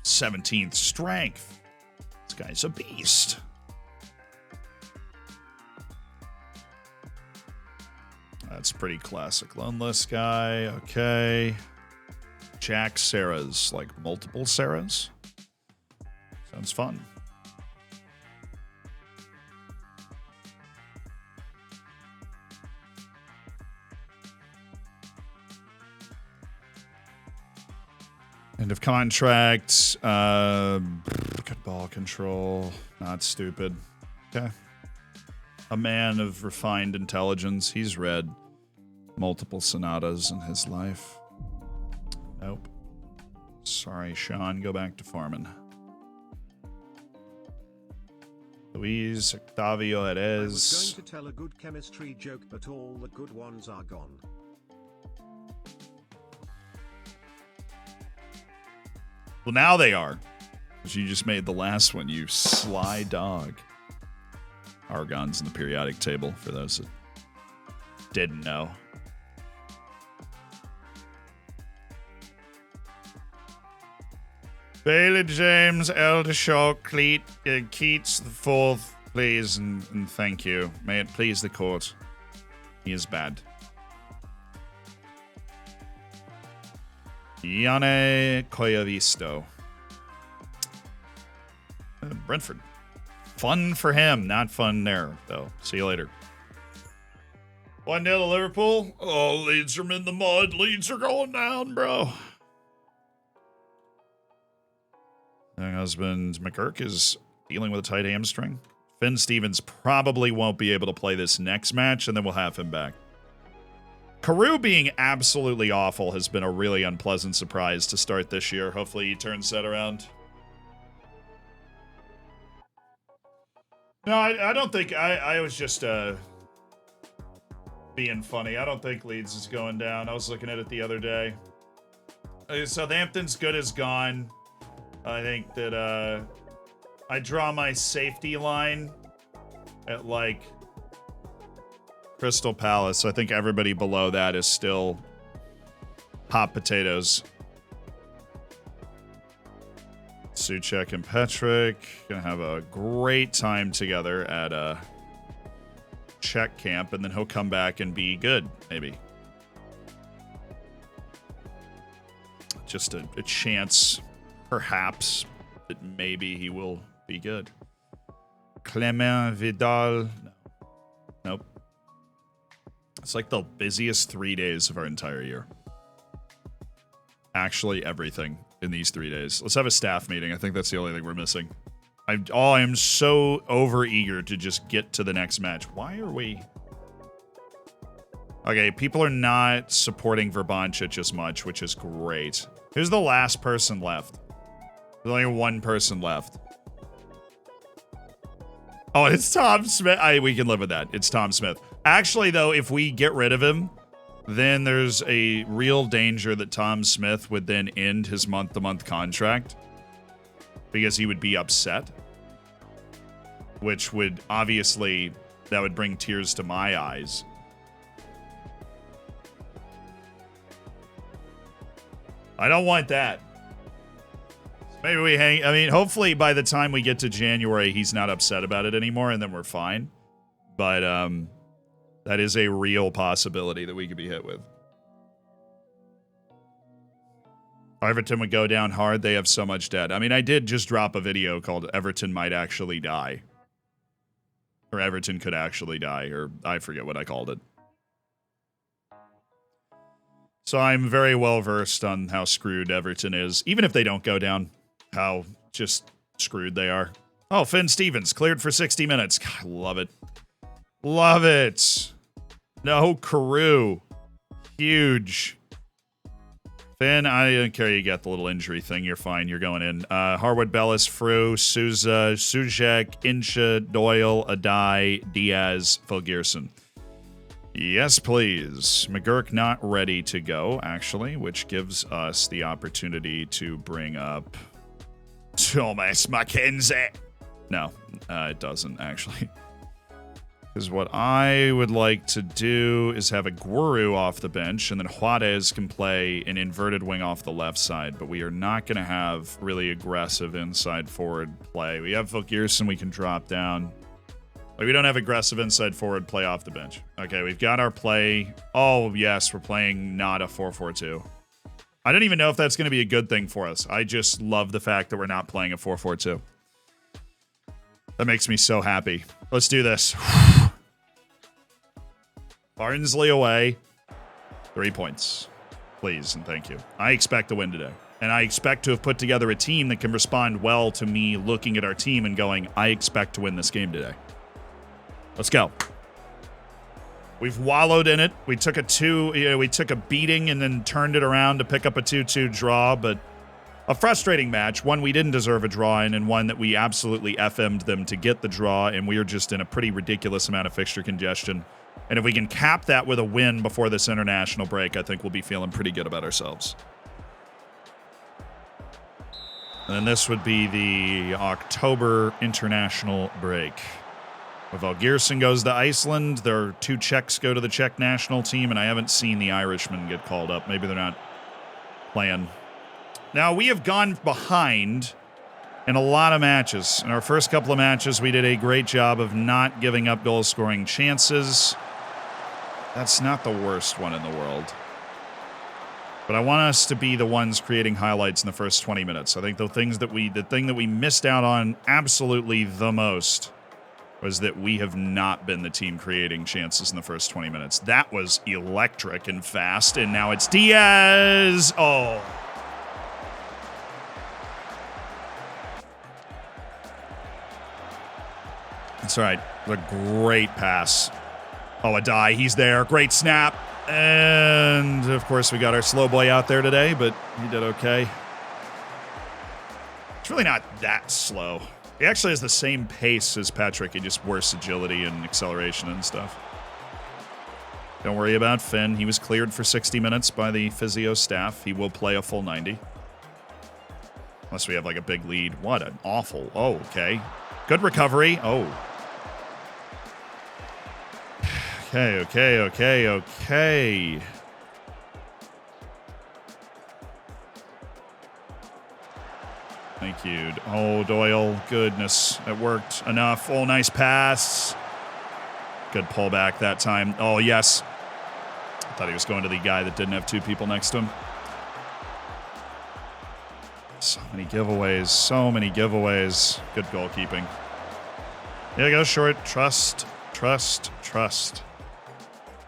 '17th strength. This guy's a beast. That's pretty classic. Loneless guy. Okay. Jack Sarahs. Like multiple Sarahs. Sounds fun. End of contract. Good ball control. Not stupid. Okay. A man of refined intelligence. He's read multiple sonatas in his life. Nope. Sorry, Sean. Go back to farming. Luis Octavio I Jerez. was going to tell a good chemistry joke, but all the good ones are gone. Well, now they are. Because you just made the last one, you sly dog. Argon's in the periodic table, for those that didn't know. Bailey James, Eldershaw, Keats the fourth, please, and thank you. May it please the court. He is bad. Yane Koyavisto. Brentford. Fun for him, not fun there, though. See you later. 1-0 to Liverpool. Oh, Leeds are in the mud. Leeds are going down, bro. My husband McGurk is dealing with a tight hamstring. Finn Stevens probably won't be able to play this next match, and then we'll have him back. Carew being absolutely awful has been a really unpleasant surprise to start this year. Hopefully he turns that around. No, I don't think... I was just being funny. I don't think Leeds is going down. I was looking at it the other day. Southampton's good as gone. I think that I draw my safety line at, like, Crystal Palace. I think everybody below that is still hot potatoes. Suchek and Petrick gonna have a great time together at a Czech camp, and then he'll come back and be good, maybe. Just a chance, perhaps, that maybe he will be good. Clement Vidal. No. Nope. It's like the busiest 3 days of our entire year. Actually, everything in these 3 days. Let's have a staff meeting. I think that's the only thing we're missing. I am so over-eager to just get to the next match. Why are we... Okay, people are not supporting Verbancic as much, which is great. Who's the last person left? There's only one person left. Oh, it's Tom Smith. We can live with that. It's Tom Smith. Actually, though, if we get rid of him, then there's a real danger that Tom Smith would then end his month-to-month contract because he would be upset, which would obviously, that would bring tears to my eyes. I don't want that. Maybe we hang... I mean, hopefully by the time we get to January, he's not upset about it anymore, and then we're fine. But, that is a real possibility that we could be hit with. Everton would go down hard. They have so much debt. I mean, I did just drop a video called Everton Might Actually Die. Or Everton Could Actually Die, or I forget what I called it. So I'm very well versed on how screwed Everton is. Even if they don't go down, how just screwed they are. Oh, Finn Stevens, cleared for 60 minutes. God, love it. Love it. No, Carew. Huge. Finn, I don't care you got the little injury thing. You're fine. You're going in. Harwood, Bellis, Frew, Souza, Sujek, Insha, Doyle, Adai, Diaz, Fulgerson. Yes, please. McGurk not ready to go, actually, which gives us the opportunity to bring up Thomas McKenzie. No, it doesn't, actually. Because what I would like to do is have a Guru off the bench, and then Juarez can play an inverted wing off the left side, but we are not going to have really aggressive inside forward play. We have Fulgerson we can drop down. Like, we don't have aggressive inside forward play off the bench. Okay, we've got our play. Oh, yes, we're playing not a 4-4-2. I don't even know if that's going to be a good thing for us. I just love the fact that we're not playing a 4-4-2. That makes me so happy. Let's do this. Barnsley away. 3 points. Please and thank you. I expect to win today. And I expect to have put together a team that can respond well to me looking at our team and going, I expect to win this game today. Let's go. We've wallowed in it. We took we took a beating and then turned it around to pick up a 2-2 draw, but a frustrating match, one we didn't deserve a draw in, and one that we absolutely FM'd them to get the draw, and we are just in a pretty ridiculous amount of fixture congestion. And if we can cap that with a win before this international break, I think we'll be feeling pretty good about ourselves. And this would be the October international break. Valgerson goes to Iceland. There are 2 Czechs go to the Czech national team, and I haven't seen the Irishman get called up. Maybe they're not playing. Now, we have gone behind in a lot of matches. In our first couple of matches, we did a great job of not giving up goal-scoring chances. That's not the worst one in the world. But I want us to be the ones creating highlights in the first 20 minutes. I think the thing that we missed out on absolutely the most was that we have not been the team creating chances in the first 20 minutes. That was electric and fast, and now it's Diaz. Oh. That's all right. What a great pass. Oh, a die. He's there. Great snap. And, of course, we got our slow boy out there today, but he did okay. It's really not that slow. He actually has the same pace as Patrick, and just worse agility and acceleration and stuff. Don't worry about Finn. He was cleared for 60 minutes by the physio staff. He will play a full 90. Unless we have, like, a big lead. What an awful... Oh, okay. Good recovery. Oh. Okay. Thank you. Oh, Doyle. Goodness. It worked enough. Oh, nice pass. Good pullback that time. Oh, yes. I thought he was going to the guy that didn't have two people next to him. So many giveaways. So many giveaways. Good goalkeeping. Yeah, go short. Trust.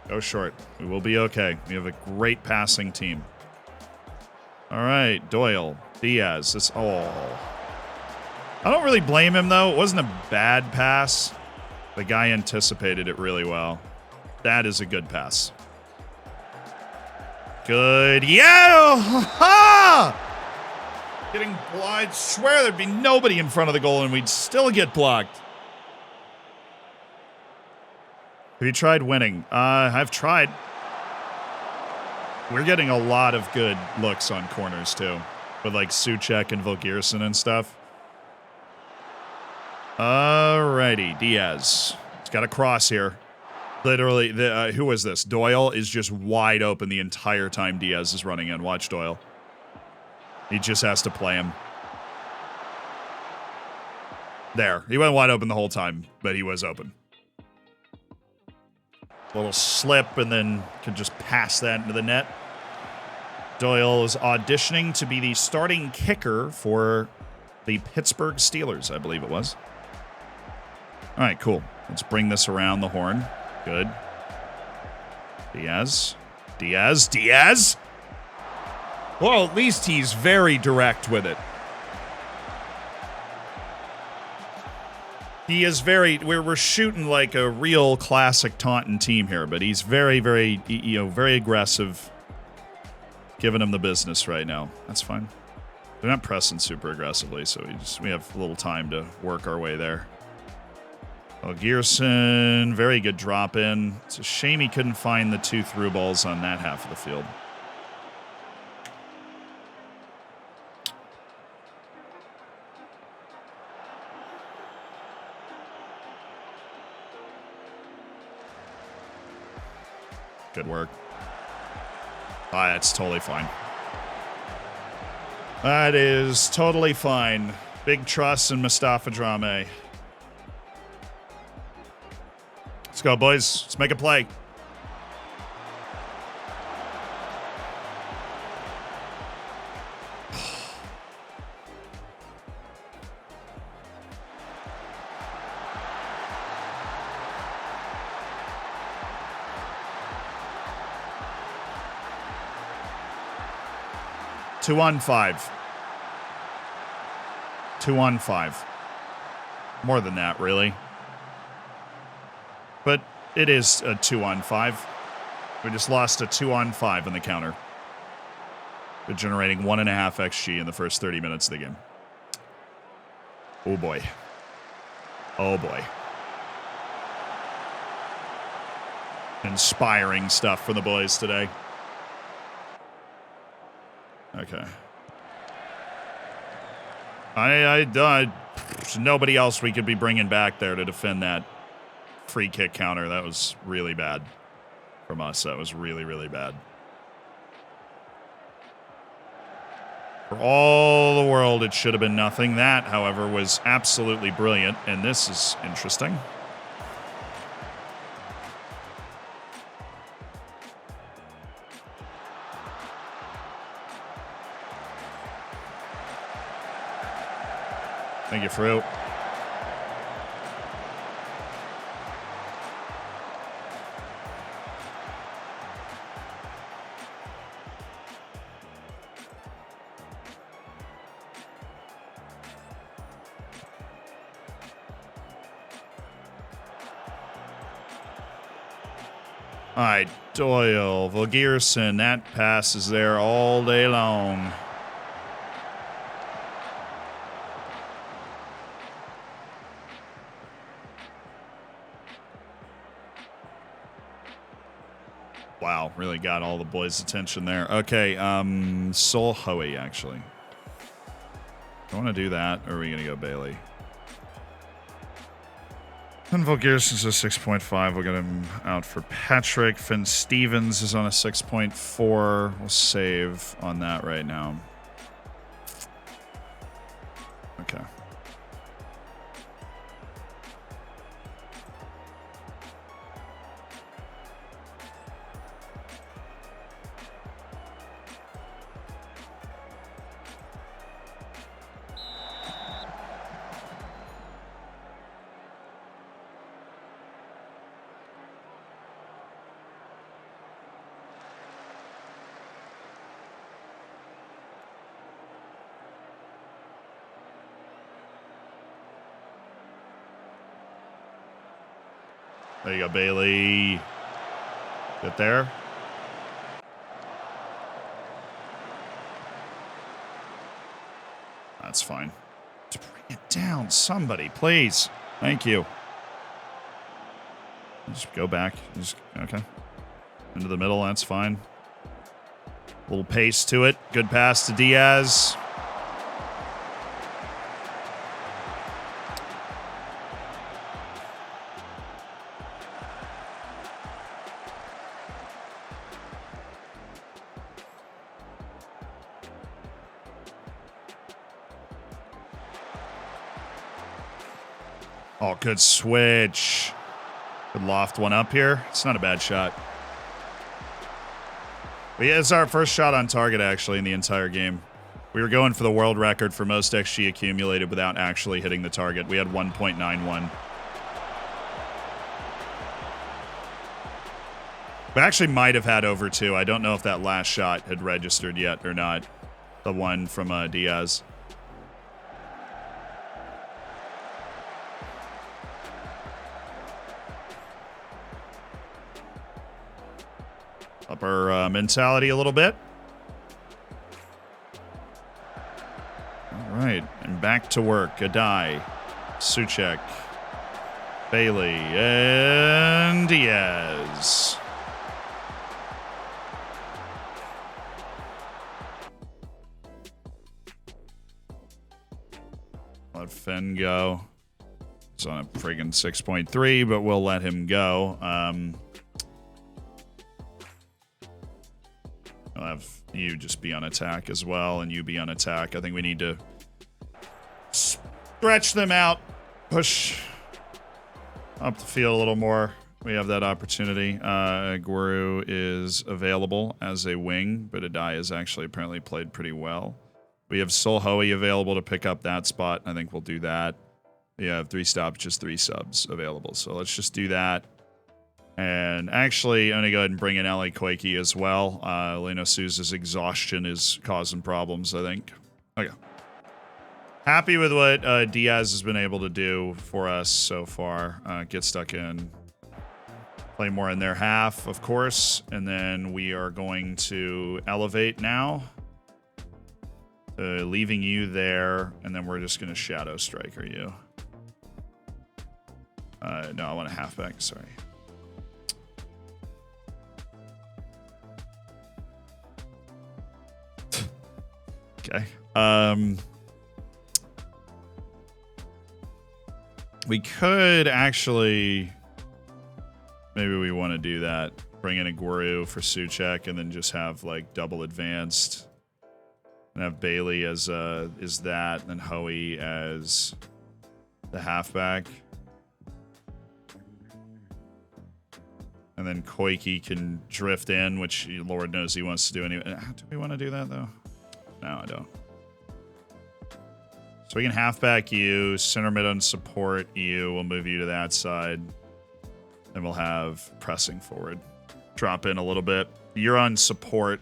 Go short. We will be okay. We have a great passing team. All right, Doyle, Diaz. I don't really blame him, though. It wasn't a bad pass. The guy anticipated it really well. That is a good pass. Good. Yeah! Ha! Getting blocked. I swear there'd be nobody in front of the goal, and we'd still get blocked. Have you tried winning? I've tried. We're getting a lot of good looks on corners, too. With, like, Suchek and Volgierson and stuff. Alrighty, Diaz. He's got a cross here. Literally, who was this? Doyle is just wide open the entire time Diaz is running in. Watch Doyle. He just has to play him. There. He went wide open the whole time, but he was open. Little slip, and then can just pass that into the net. Doyle is auditioning to be the starting kicker for the Pittsburgh Steelers, I believe it was. All right, cool. Let's bring this around the horn. Good. Diaz. Well, at least he's very direct with it. He is very... We're shooting like a real classic Taunton team here, but he's very, very, very aggressive. Giving him the business right now. That's fine. They're not pressing super aggressively, so we have a little time to work our way there. Oh, Gearson, very good drop in. It's a shame he couldn't find the two through balls on that half of the field. Good work. That's totally fine. That is totally fine. Big trust in Mustafa Drame. Let's go, boys. Let's make a play. Two on five. More than that, really. But it is a 2-on-5. We just lost a 2-on-5 in the counter. We're generating 1.5 XG in the first 30 minutes of the game. Oh boy. Inspiring stuff from the boys today. Okay. There's nobody else we could be bringing back there to defend that free kick counter. That was really bad from us. That was really, really bad. For all the world, it should have been nothing. That, however, was absolutely brilliant, and this is interesting. Thank you, Fruit. All right, Doyle, Volgierson, that pass is there all day long. Wow, really got all the boys' attention there. Okay, Sol Hoey, actually. I want to do that, or are we going to go Bailey? And Volgerson's a 6.5. We'll get him out for Patrick. Finn Stevens is on a 6.4. We'll save on that right now. Okay. There you go, Bailey. Get there. That's fine. Just bring it down, somebody, please. Thank you. Just go back. Just, okay. Into the middle, that's fine. A little pace to it. Good pass to Diaz. Oh, good switch. Good loft one up here. It's not a bad shot. But yeah, it's our first shot on target, actually, in the entire game. We were going for the world record for most XG accumulated without actually hitting the target. We had 1.91. We actually might have had over 2. I don't know if that last shot had registered yet or not. The one from Diaz. Up our mentality a little bit. All right, and back to work. Adai, Suchek, Bailey, and Diaz. Let Finn go. He's on a friggin' 6.3, but we'll let him go. I'll have you just be on attack as well, and you be on attack. I think we need to stretch them out, push up the field a little more. We have that opportunity. Guru is available as a wing, but Adai has actually apparently played pretty well. We have Sol Hoey available to pick up that spot. I think we'll do that. We have 3 stoppages, 3 subs available. So let's just do that. And actually, I'm going to go ahead and bring in Ali Quakey as well. Leno Souza's exhaustion is causing problems, I think. Okay. Happy with what Diaz has been able to do for us so far. Get stuck in. Play more in their half, of course. And then we are going to elevate now. Leaving you there. And then we're just going to shadow striker you. No, I want a halfback. Sorry. Okay. We could actually... Maybe we want to do that. Bring in a Guru for Suchek and then just have, like, double advanced. And have Bailey as is that, and then Hoey as the halfback. And then Koike can drift in, which Lord knows he wants to do anyway. Do we want to do that, though? No, I don't. So we can halfback you, center mid on support you. We'll move you to that side. Then we'll have pressing forward. Drop in a little bit. You're on support.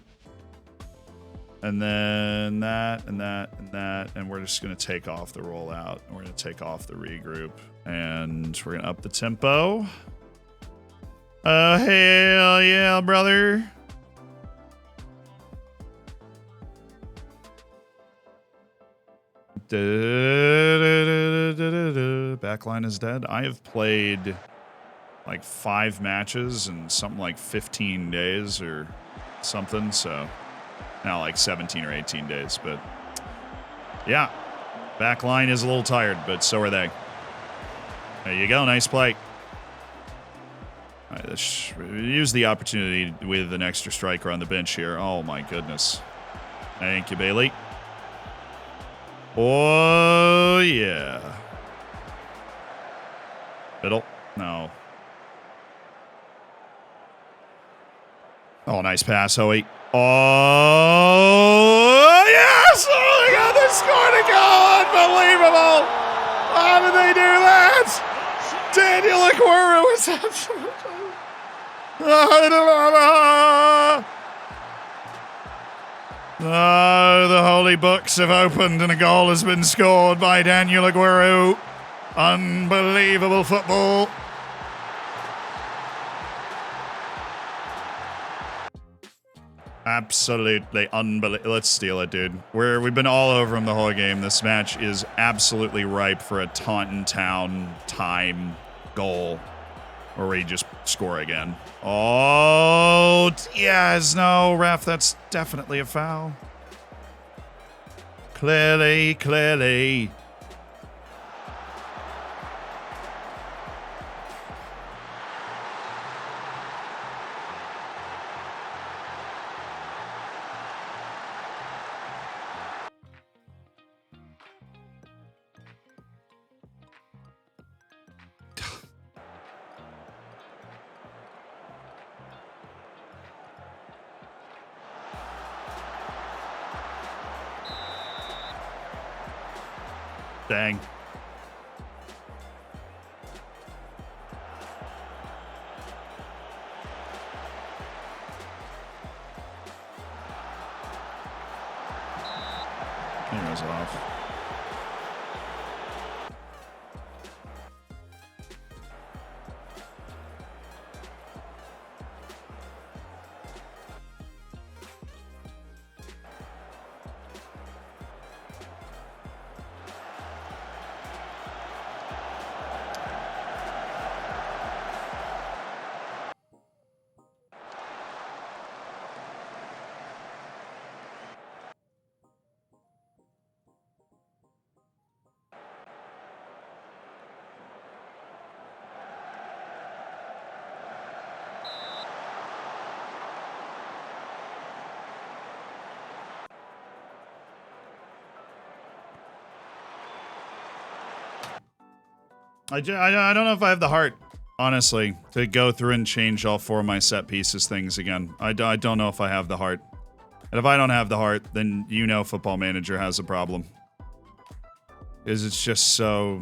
And then that, and that, and that. And we're just going to take off the rollout. We're going to take off the regroup. And we're going to up the tempo. Oh, hell yeah, brother. Backline is dead. I have played like 5 matches in something like 15 days or something. So now like 17 or 18 days. But yeah, backline is a little tired, but so are they. There you go. Nice play. Use the opportunity with an extra striker on the bench here. Oh, my goodness. Thank you, Bailey. Oh, yeah. Middle? No. Oh, nice pass, Hoey. Oh, yes! Oh, my God, they scored a goal! Unbelievable! How did they do that? Daniel Aguero is absolutely... Oh, the holy books have opened and a goal has been scored by Daniel Aguero. Unbelievable football. Absolutely unbelievable. Let's steal it, dude. We've been all over him the whole game. This match is absolutely ripe for a Taunton Town time goal. Or we just score again. Oh, yes. No, ref, that's definitely a foul. Clearly, clearly. Dang. Camera's off. I don't know if I have the heart, honestly, to go through and change all 4 of my set pieces things again. I don't know if I have the heart. And if I don't have the heart, then you know Football Manager has a problem. Because it's just so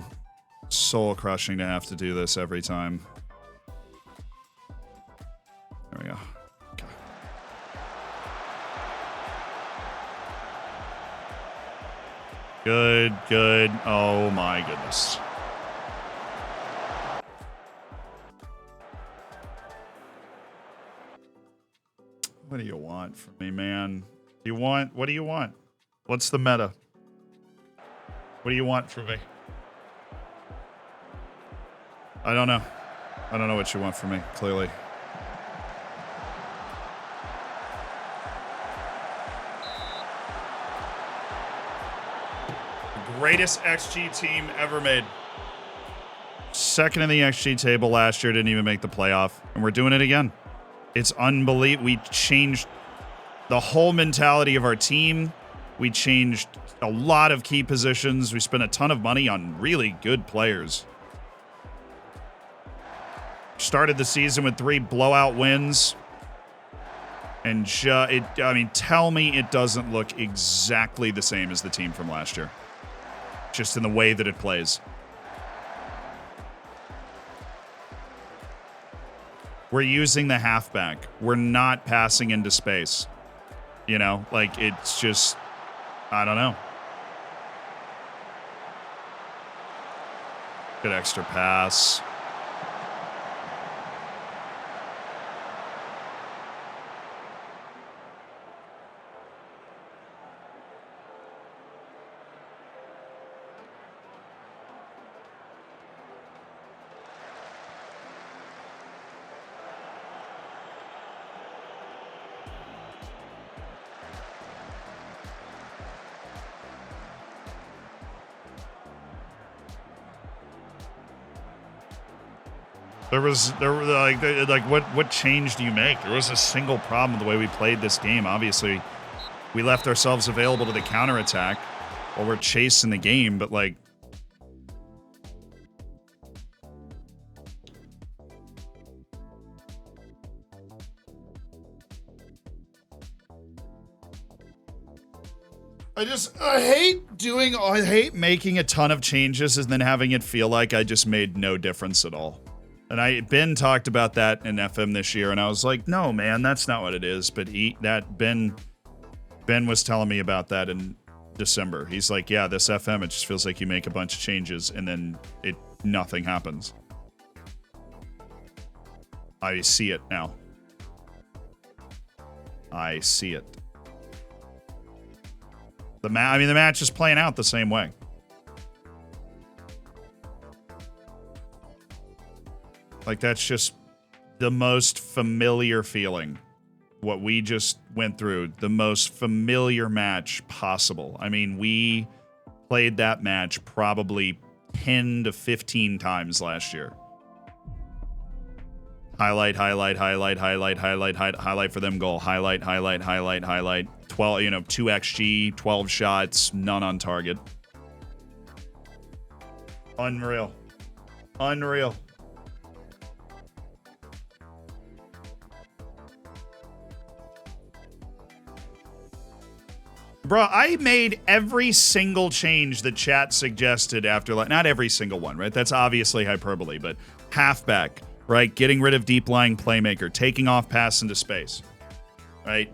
soul-crushing to have to do this every time. There we go. Okay. Good, good. Oh my goodness. What do you want from me, man? What do you want? What's the meta? What do you want from me? I don't know. I don't know what you want from me, clearly. The greatest XG team ever made. Second in the XG table last year, didn't even make the playoff. And we're doing it again. It's unbelievable. We changed the whole mentality of our team. We changed a lot of key positions. We spent a ton of money on really good players. Started the season with 3 blowout wins. And tell me it doesn't look exactly the same as the team from last year. Just in the way that it plays. We're using the halfback. We're not passing into space. You know, like it's just, I don't know. Good extra pass. What change do you make? There was a single problem with the way we played this game. Obviously, we left ourselves available to the counterattack while we're chasing the game, but like, I hate making a ton of changes and then having it feel like I just made no difference at all. And Ben talked about that in FM this year, and I was like, no, man, that's not what it is. But Ben was telling me about that in December. He's like, yeah, this FM, it just feels like you make a bunch of changes and then nothing happens. I see it now. I see it. The match is playing out the same way. Like, that's just the most familiar feeling. What we just went through, the most familiar match possible. I mean, we played that match probably 10 to 15 times last year. Highlight for them goal. Highlight. 12, 2 XG, 12 shots, none on target. Unreal. Bro, I made every single change that chat suggested after, like, not every single one, right? That's obviously hyperbole, but halfback, right? Getting rid of deep lying playmaker, taking off pass into space, right?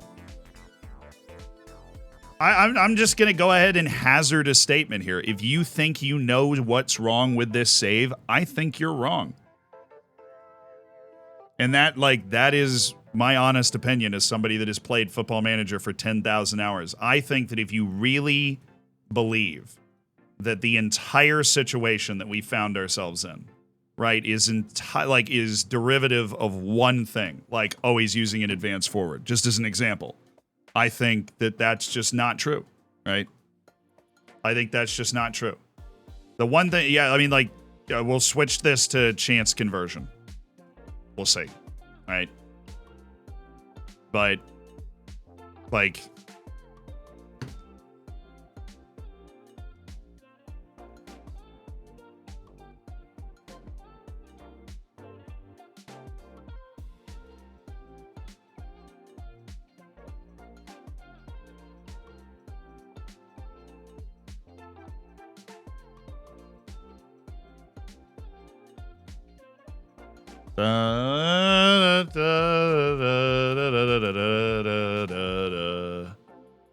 I'm just going to go ahead and hazard a statement here. If you think you know what's wrong with this save, I think you're wrong. And that is my honest opinion as somebody that has played Football Manager for 10,000 hours. I think that if you really believe that the entire situation that we found ourselves in, right, is derivative of one thing, like, oh, he's using an advanced forward, just as an example, I think that that's just not true, right? I think that's just not true. The one thing, we'll switch this to chance conversion. We'll see, right? But, like,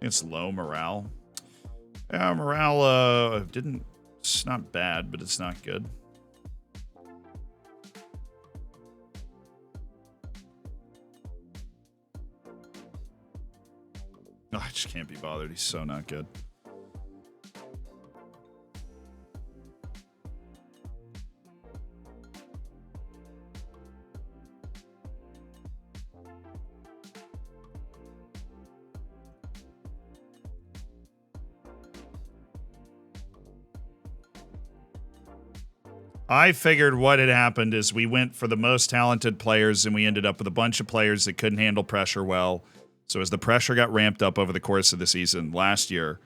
it's low morale. Yeah, morale it's not bad, but it's not good. Oh, I just can't be bothered. He's so not good. I figured what had happened is we went for the most talented players and we ended up with a bunch of players that couldn't handle pressure well. So as the pressure got ramped up over the course of the season last year,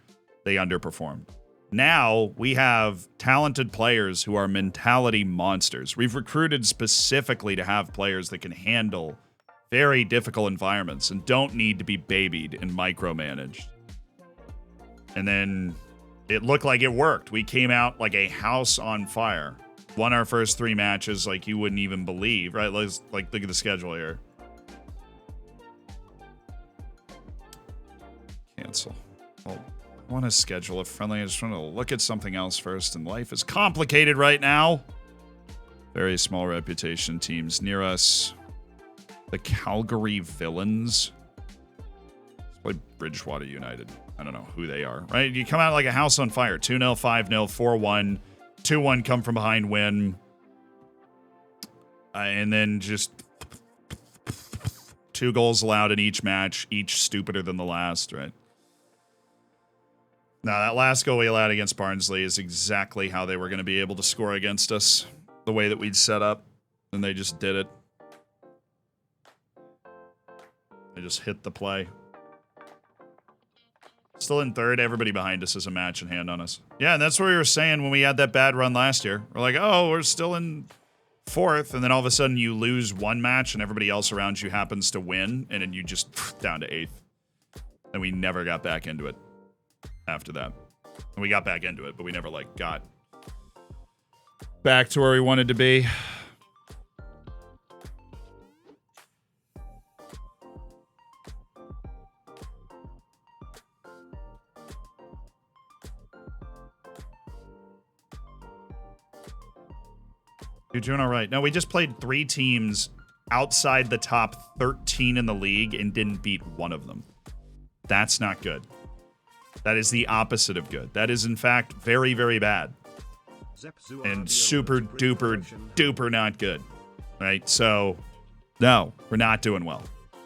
they underperformed. Now we have talented players who are mentality monsters. We've recruited specifically to have players that can handle very difficult environments and don't need to be babied and micromanaged. And then it looked like it worked. We came out like a house on fire. Won our first 3 matches like you wouldn't even believe, right? Let's look at the schedule here. Cancel. Well, I want to schedule a friendly. I just want to look at something else first, and life is complicated right now. Very small reputation teams near us. The Calgary Villains. Let's play Bridgewater United. I don't know who they are, right? You come out like a house on fire. 2-0, 5-0, 4-1. 2-1 come from behind win. And then just 2 goals allowed in each match, each stupider than the last, right? Now, that last goal we allowed against Barnsley is exactly how they were going to be able to score against us. The way that we'd set up. And they just did it. They just hit the play. Still in third. Everybody behind us has a match in hand on us. Yeah, and that's what we were saying when we had that bad run last year. We're like, oh, we're still in fourth. And then all of a sudden you lose one match and everybody else around you happens to win. And then you just down to 8th. And we never got back into it after that. And we got back into it, but we never, like, got back to where we wanted to be. You're doing all right. No, we just played 3 teams outside the top 13 in the league and didn't beat one of them. That's not good. That is the opposite of good. That is, in fact, very, very bad. And super duper duper not good. Right? So, no, we're not doing well.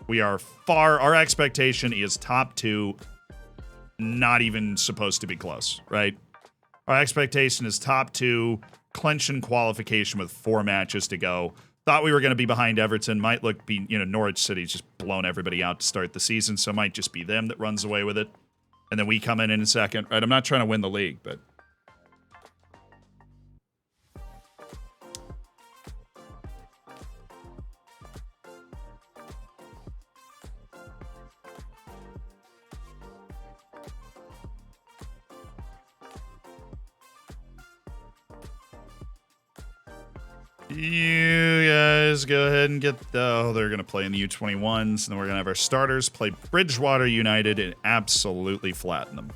We are our expectation is top 2, not even supposed to be close, right? Our expectation is top 2, clinching qualification with 4 matches to go. Thought we were going to be behind Everton. Might Norwich City's just blown everybody out to start the season, so it might just be them that runs away with it. And then we come in second, right? I'm not trying to win the league, but you guys go ahead and get they're going to play in the U21s, and then we're going to have our starters play Bridgewater United and absolutely flatten them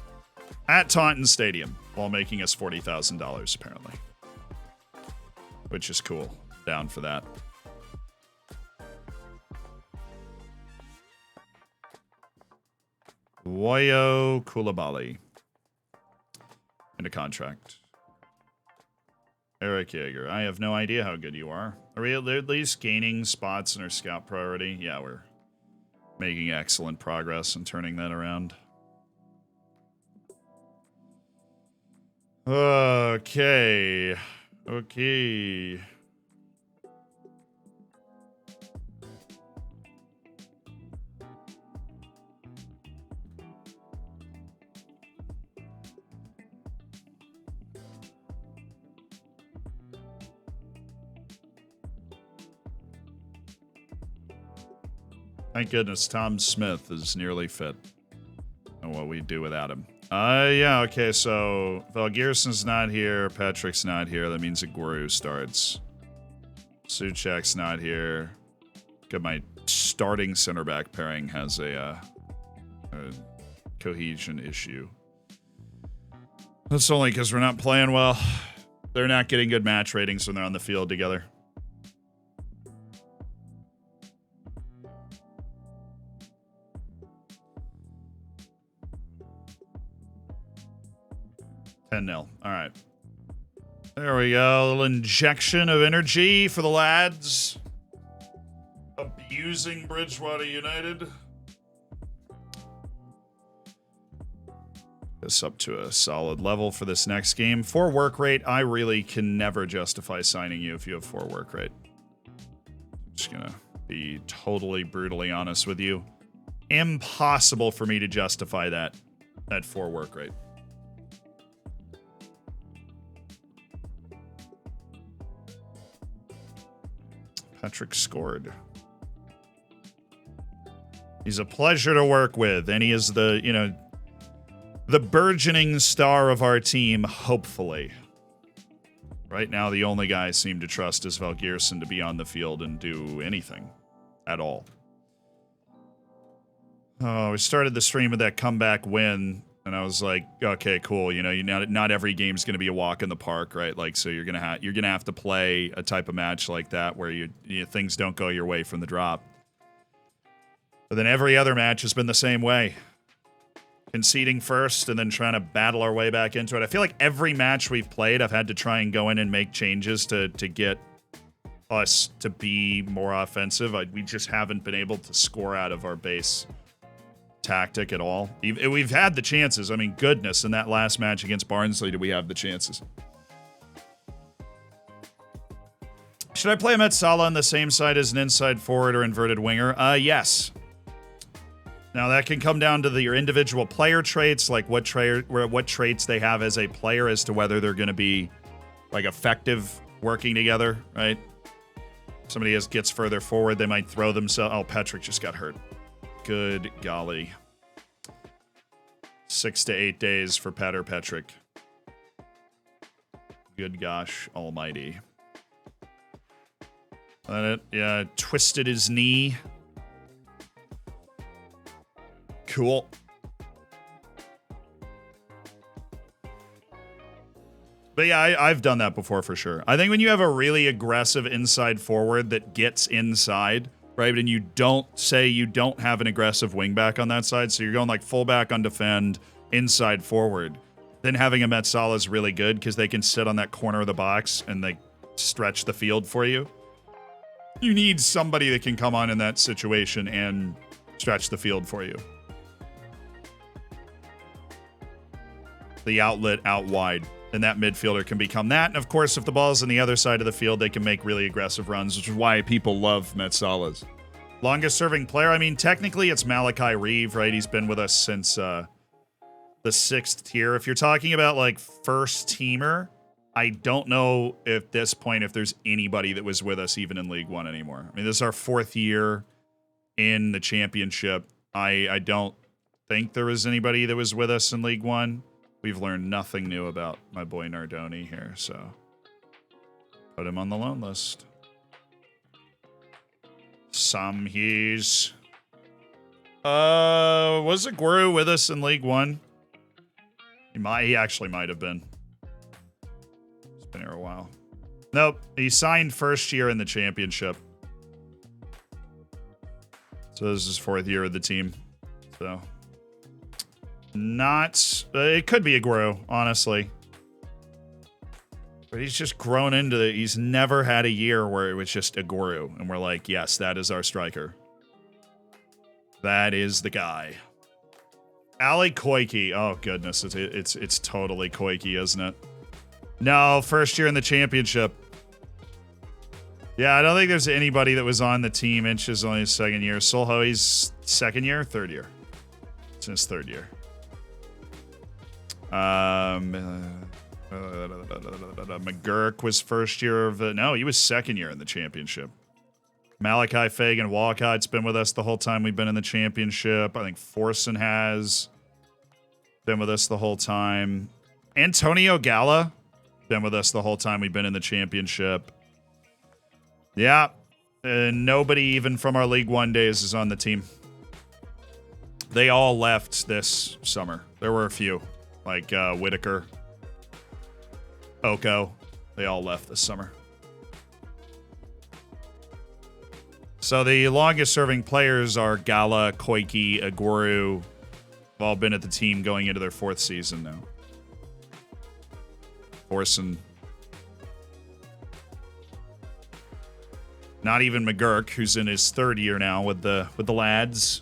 at Taunton Stadium while making us $40,000 apparently, which is cool. Down for that. Woyo Koulibaly into contract. Eric Yeager, I have no idea how good you are. Are we at least gaining spots in our scout priority? Yeah, we're making excellent progress in turning that around. Okay. Okay. Thank goodness Tom Smith is nearly fit. And what we do without him. Yeah, okay, so Valgerson's not here, Patrick's not here, that means Aguero starts. Suchek's not here. Good, my starting center back pairing has a cohesion issue. That's only because we're not playing well. They're not getting good match ratings when they're on the field together. All right. There we go. A little injection of energy for the lads. Abusing Bridgewater United. This up to a solid level for this next game. 4 work rate. I really can never justify signing you if you have 4 work rate. I'm just going to be totally brutally honest with you. impossible for me to justify that at 4 work rate. Patrick scored. He's a pleasure to work with, and he is the, you know, the burgeoning star of our team, hopefully. Right now, the only guy I seem to trust is Valgeirson to be on the field and do anything at all. Oh, we started the stream with that comeback win, and I was like, okay, cool. You know, not every game's going to be a walk in the park, right? Like, so you're gonna have to play a type of match like that where things don't go your way from the drop. But then every other match has been the same way. Conceding first and then trying to battle our way back into it. I feel like every match we've played, I've had to try and go in and make changes to get us to be more offensive. We just haven't been able to score out of our base tactic at all. We've had the chances. I mean, goodness, in that last match against Barnsley, did we have the chances? Should I play Metsala on the same side as an inside forward or inverted winger? Yes. Now, that can come down to your individual player traits, like what traits they have as a player as to whether they're going to be, like, effective working together, right? Somebody gets further forward, they might throw themselves... Oh, Patrick just got hurt. Good golly. 6 to 8 days for Patrick. Good gosh almighty. Yeah, twisted his knee. Cool. But yeah, I've done that before for sure. I think when you have a really aggressive inside forward that gets inside, right, and you don't have an aggressive wingback on that side, so you're going like fullback on defend, inside forward, then having a Metsala is really good because they can sit on that corner of the box and they stretch the field for you. You need somebody that can come on in that situation and stretch the field for you. The outlet out wide, and that midfielder can become that. And of course, if the ball's on the other side of the field, they can make really aggressive runs, which is why people love Metsalas. Longest serving player, I mean, technically it's Malachi Reeve, right? He's been with us since the 6th tier. If you're talking about like first teamer, I don't know at this point if there's anybody that was with us even in League One anymore. I mean, this is our 4th year in the championship. I don't think there was anybody that was with us in League One. We've learned nothing new about my boy Nardoni here, so put him on the loan list. Samhis. Was Aguero with us in League One? He actually might have been. He's been here a while. Nope, he signed first year in the championship. So this is his 4th year with the team. So not, it could be Aguero, honestly. But he's just grown into it. He's never had a year where it was just Aguero. And we're like, yes, that is our striker. That is the guy. Ali Koike. Oh, goodness. It's totally Koike, isn't it? No, first year in the championship. Yeah, I don't think there's anybody that was on the team. Inch is only his 2nd year. Solhoi's 2nd year? 3rd year. It's his 3rd year. McGurk was first year of the... No, he was 2nd year in the championship. Malachi Fagan Walcott's been with us the whole time we've been in the championship. I think Forson has been with us the whole time. Antonio Gala been with us the whole time we've been in the championship. Yeah. Nobody even from our League One days is on the team. They all left this summer. There were a few. Like Whitaker, Oko, they all left this summer. So the longest serving players are Gala, Koike, Aguero. Have all been at the team going into their 4th season now. Orson. Not even McGurk, who's in his 3rd year now with the lads.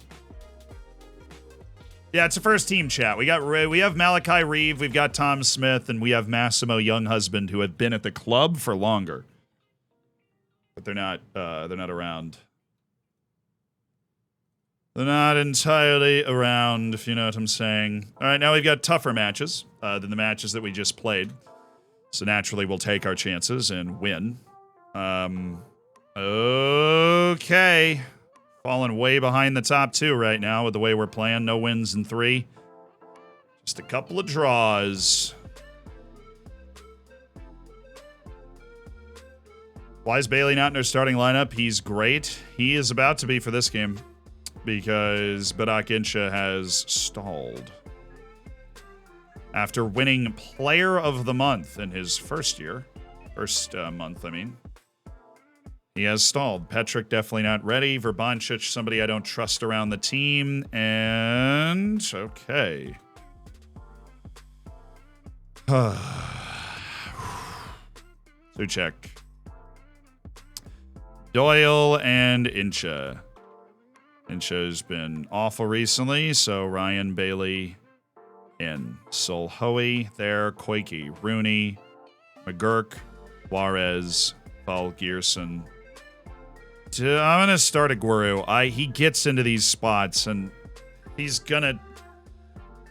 Yeah, it's a first team chat. We have Malachi Reeve, we've got Tom Smith, and we have Massimo Younghusband, who have been at the club for longer, but they're not around. They're not entirely around, if you know what I'm saying. All right, now we've got tougher matches than the matches that we just played. So naturally, we'll take our chances and win. Okay. Falling way behind the top two right now with the way we're playing. No wins in 3. Just a couple of draws. Why is Bailey not in our starting lineup? He's great. He is about to be for this game because Badak Insha has stalled. After winning Player of the Month in his first month, I mean. He has stalled. Petrick definitely not ready. Verbancic, somebody I don't trust around the team. And, okay. Suchek. Doyle and Insha. Insha's been awful recently, so Ryan, Bailey, in. Solhoe there, Koike, Rooney, McGurk, Juarez, Paul Gearson. I'm going to start Aguero. He gets into these spots, and he's going to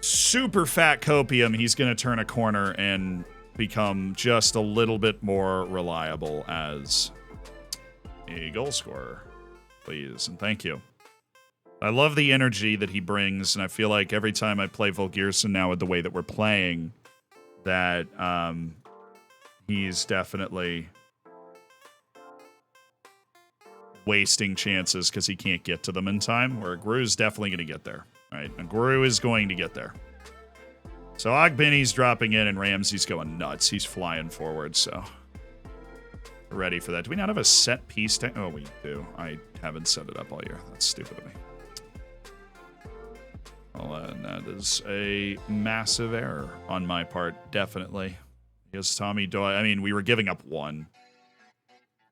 super fat copium. He's going to turn a corner and become just a little bit more reliable as a goal scorer. Please, and thank you. I love the energy that he brings, and I feel like every time I play Volgearson now with the way that we're playing, that he's definitely wasting chances because he can't get to them in time, where Aguero's definitely going to get there. Right? Aguero is going to get there. So Ogbini's dropping in, and Ramsey's going nuts. He's flying forward, so we're ready for that. Do we not have a set piece? Oh, we do. I haven't set it up all year. That's stupid of me. Well, and that is a massive error on my part, definitely. Because Tommy Doyle, I mean, we were giving up 1.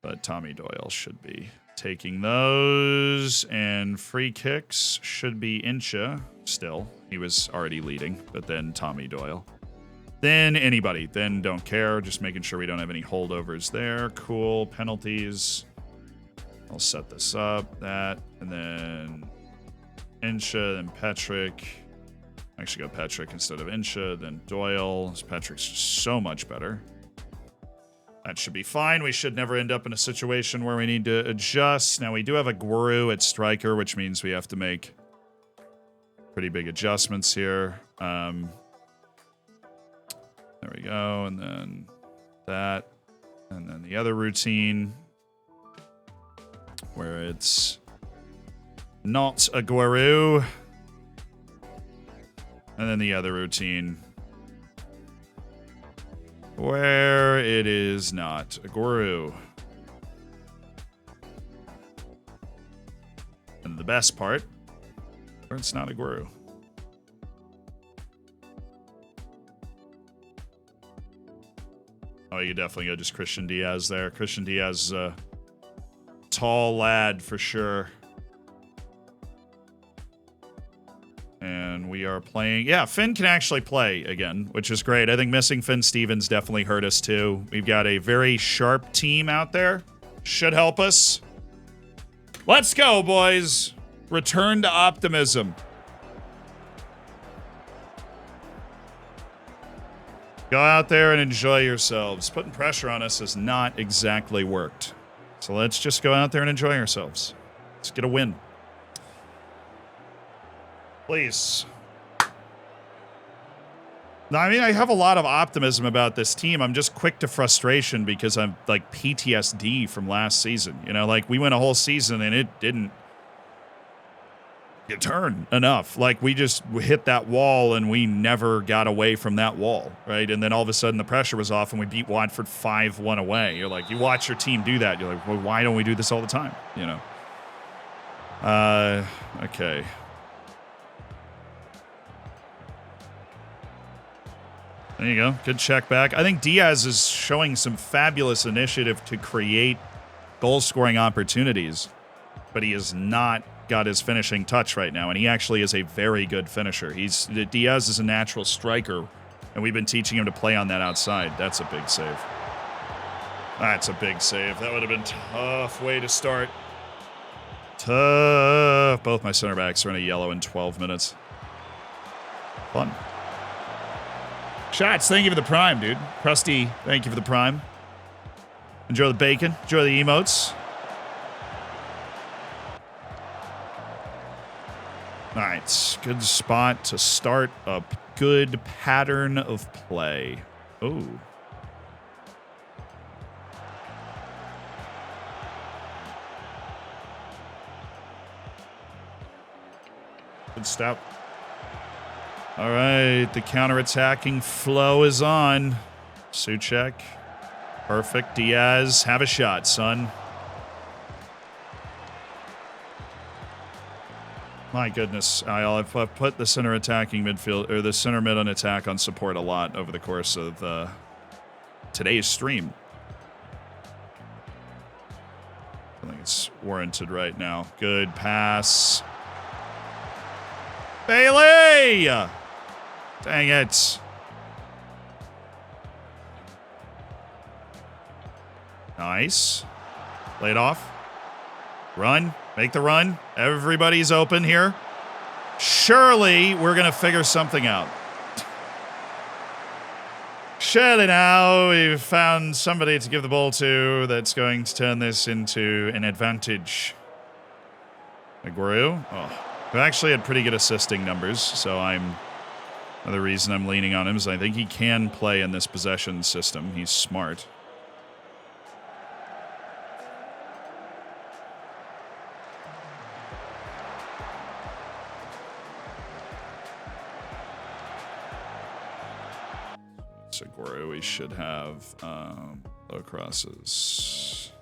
But Tommy Doyle should be taking those. And free kicks should be Insha still. He was already leading, but then Tommy Doyle. Then anybody. Then don't care. Just making sure we don't have any holdovers there. Cool. Penalties. I'll set this up. That. And then Insha, then Petrick. Actually go Petrick instead of Insha, then Doyle. Petrick's just so much better. That should be fine. We should never end up in a situation where we need to adjust. Now, we do have a Guru at striker, which means we have to make pretty big adjustments here. There we go. And then that. And then the other routine where it's not a Guru. And then the other routine where it is not a Guru. And the best part, where it's not a Guru. Oh, you definitely go just Christian Diaz there. Christian Diaz is a tall lad for sure. And we are playing... Yeah, Finn can actually play again, which is great. I think missing Finn Stevens definitely hurt us too. We've got a very sharp team out there. Should help us. Let's go, boys. Return to optimism. Go out there and enjoy yourselves. Putting pressure on us has not exactly worked. So let's just go out there and enjoy ourselves. Let's get a win. Please. No, I mean, I have a lot of optimism about this team. I'm just quick to frustration because I'm like PTSD from last season. You know, like we went a whole season and it didn't turn enough. Like we just hit that wall and we never got away from that wall, right? And then all of a sudden the pressure was off and we beat Watford 5-1 away. You're like, you watch your team do that. You're like, well, why don't we do this all the time? You know? Okay. There you go. Good check back. I think Diaz is showing some fabulous initiative to create goal-scoring opportunities, but he has not got his finishing touch right now, and he actually is a very good finisher. Diaz is a natural striker, and we've been teaching him to play on that outside. That's a big save. That's a big save. That would have been a tough way to start. Tough. Both my center backs are in a yellow in 12 minutes. Fun. Shots, thank you for the prime, dude. Krusty, thank you for the prime. Enjoy the bacon. Enjoy the emotes. All right, good spot to start a good pattern of play. Oh. Good stop. All right, the counter-attacking flow is on. Suchek. Perfect. Diaz, have a shot, son. My goodness, I've put the center attacking midfield, or the center mid on attack on support a lot over the course of today's stream. I think it's warranted right now. Good pass. Bailey! Dang it. Nice. Play it off. Run. Make the run. Everybody's open here. Surely we're going to figure something out. Surely now we've found somebody to give the ball to that's going to turn this into an advantage. Aguero. Oh. Who actually had pretty good assisting numbers, so another reason I'm leaning on him is I think he can play in this possession system. He's smart. Seguro, we should have low crosses.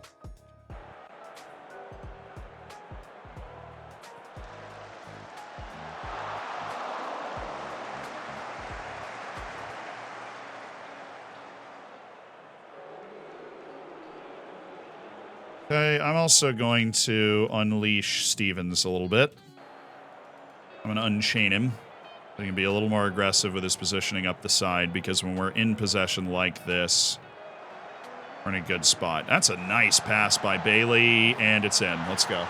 Okay, I'm also going to unleash Stevens a little bit. I'm going to unchain him. He can be a little more aggressive with his positioning up the side, because when we're in possession like this, we're in a good spot. That's a nice pass by Bailey, and it's in. Let's go.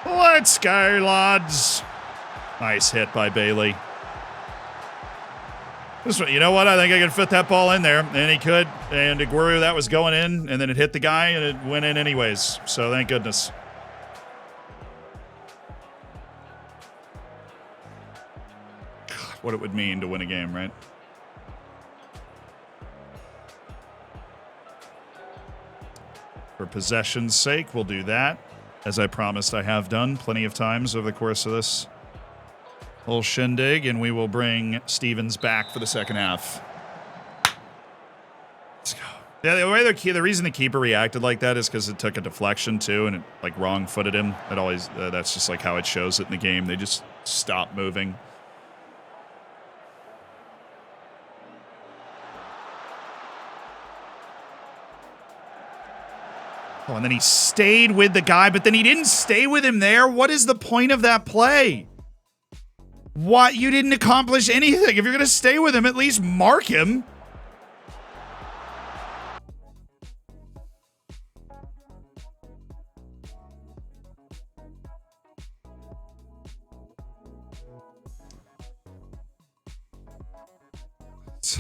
Let's go, lads. Nice hit by Bailey. This one, you know what? I think I can fit that ball in there. And he could. And Aguero, that was going in. And then it hit the guy, and it went in anyways. So thank goodness. God, what it would mean to win a game, right? For possession's sake, we'll do that. As I promised I have done plenty of times over the course of this little shindig, and we will bring Stevens back for the second half. Let's go. Yeah, the reason the keeper reacted like that is because it took a deflection too, and it like wrong-footed him. It always that's just like how it shows it in the game. They just stop moving. Oh, and then he stayed with the guy, but then he didn't stay with him there. What is the point of that play? What? You didn't accomplish anything. If you're going to stay with him, at least mark him. It's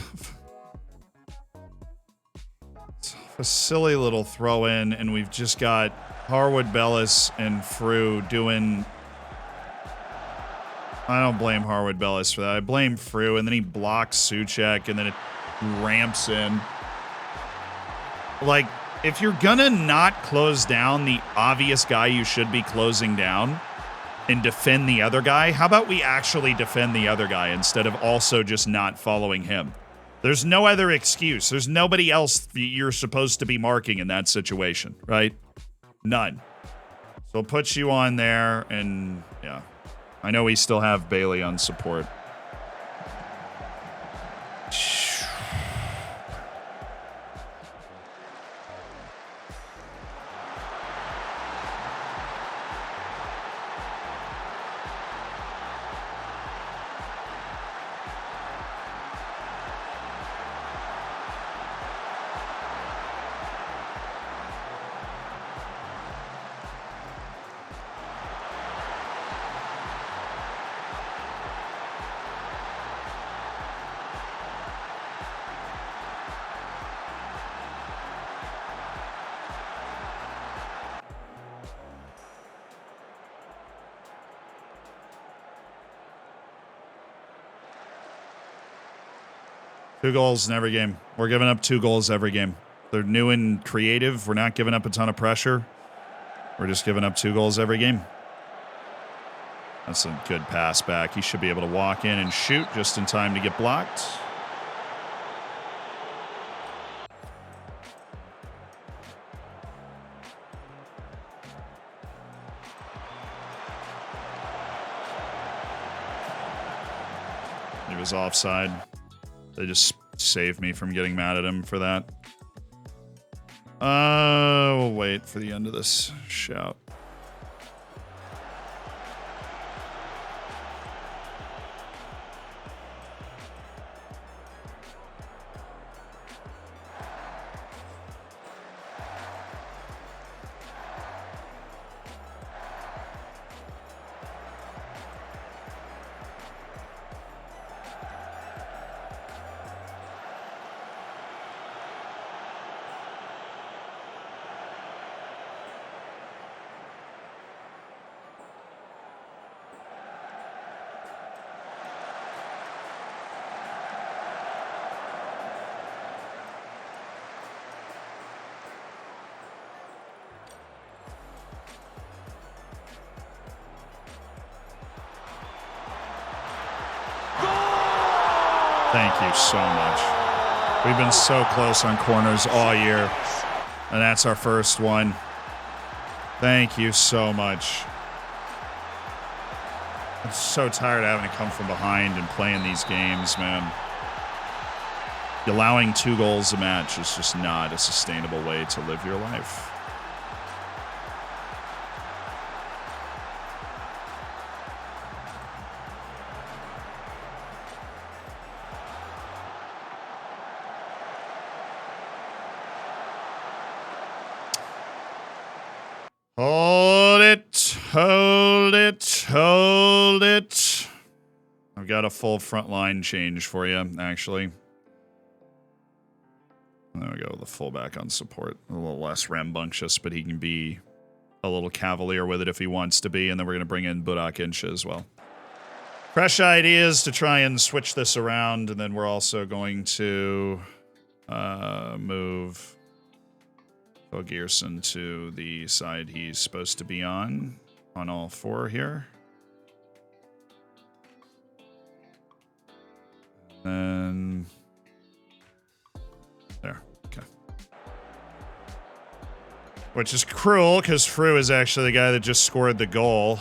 a silly little throw in, and we've just got Harwood, Bellis, and Frew doing... I don't blame Harwood Bellis for that. I blame Frew, and then he blocks Suchek, and then it ramps in. Like, if you're gonna not close down the obvious guy you should be closing down and defend the other guy, how about we actually defend the other guy instead of also just not following him? There's no other excuse. There's nobody else you're supposed to be marking in that situation, right? None. So I'll put you on there, and yeah. I know we still have Bailey on support. 2 goals in every game. We're giving up 2 goals every game. They're new and creative. We're not giving up a ton of pressure. We're just giving up 2 goals every game. That's a good pass back. He should be able to walk in and shoot just in time to get blocked. He was offside. They just saved me from getting mad at him for that. We'll wait for the end of this shout. Thank you so much. We've been so close on corners all year, and that's our first one. Thank you so much. I'm so tired of having to come from behind and playing these games, man. Allowing 2 goals a match is just not a sustainable way to live your life. Hold it, hold it, hold it. I've got a full front line change for you, actually. There we go, the fullback on support. A little less rambunctious, but he can be a little cavalier with it if he wants to be. And then we're going to bring in Burak Incha as well. Fresh ideas to try and switch this around. And then we're also going to move Gearson to the side he's supposed to be on all 4 here. And then there, okay. Which is cruel because Frew is actually the guy that just scored the goal.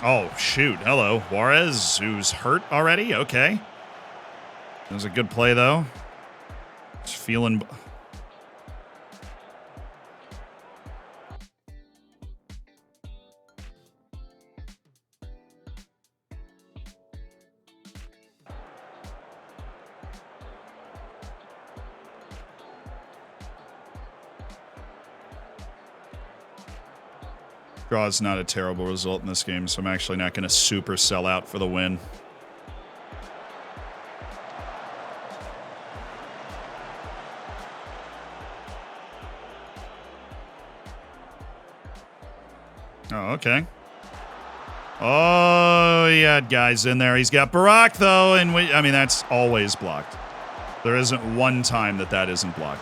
Oh, shoot. Hello. Juarez, who's hurt already? Okay. That was a good play, though. Just feeling... Draw is not a terrible result in this game, so I'm actually not going to super sell out for the win. Oh, okay. Oh, he had guys in there. He's got Burak, though, and I mean, that's always blocked. There isn't one time that isn't blocked.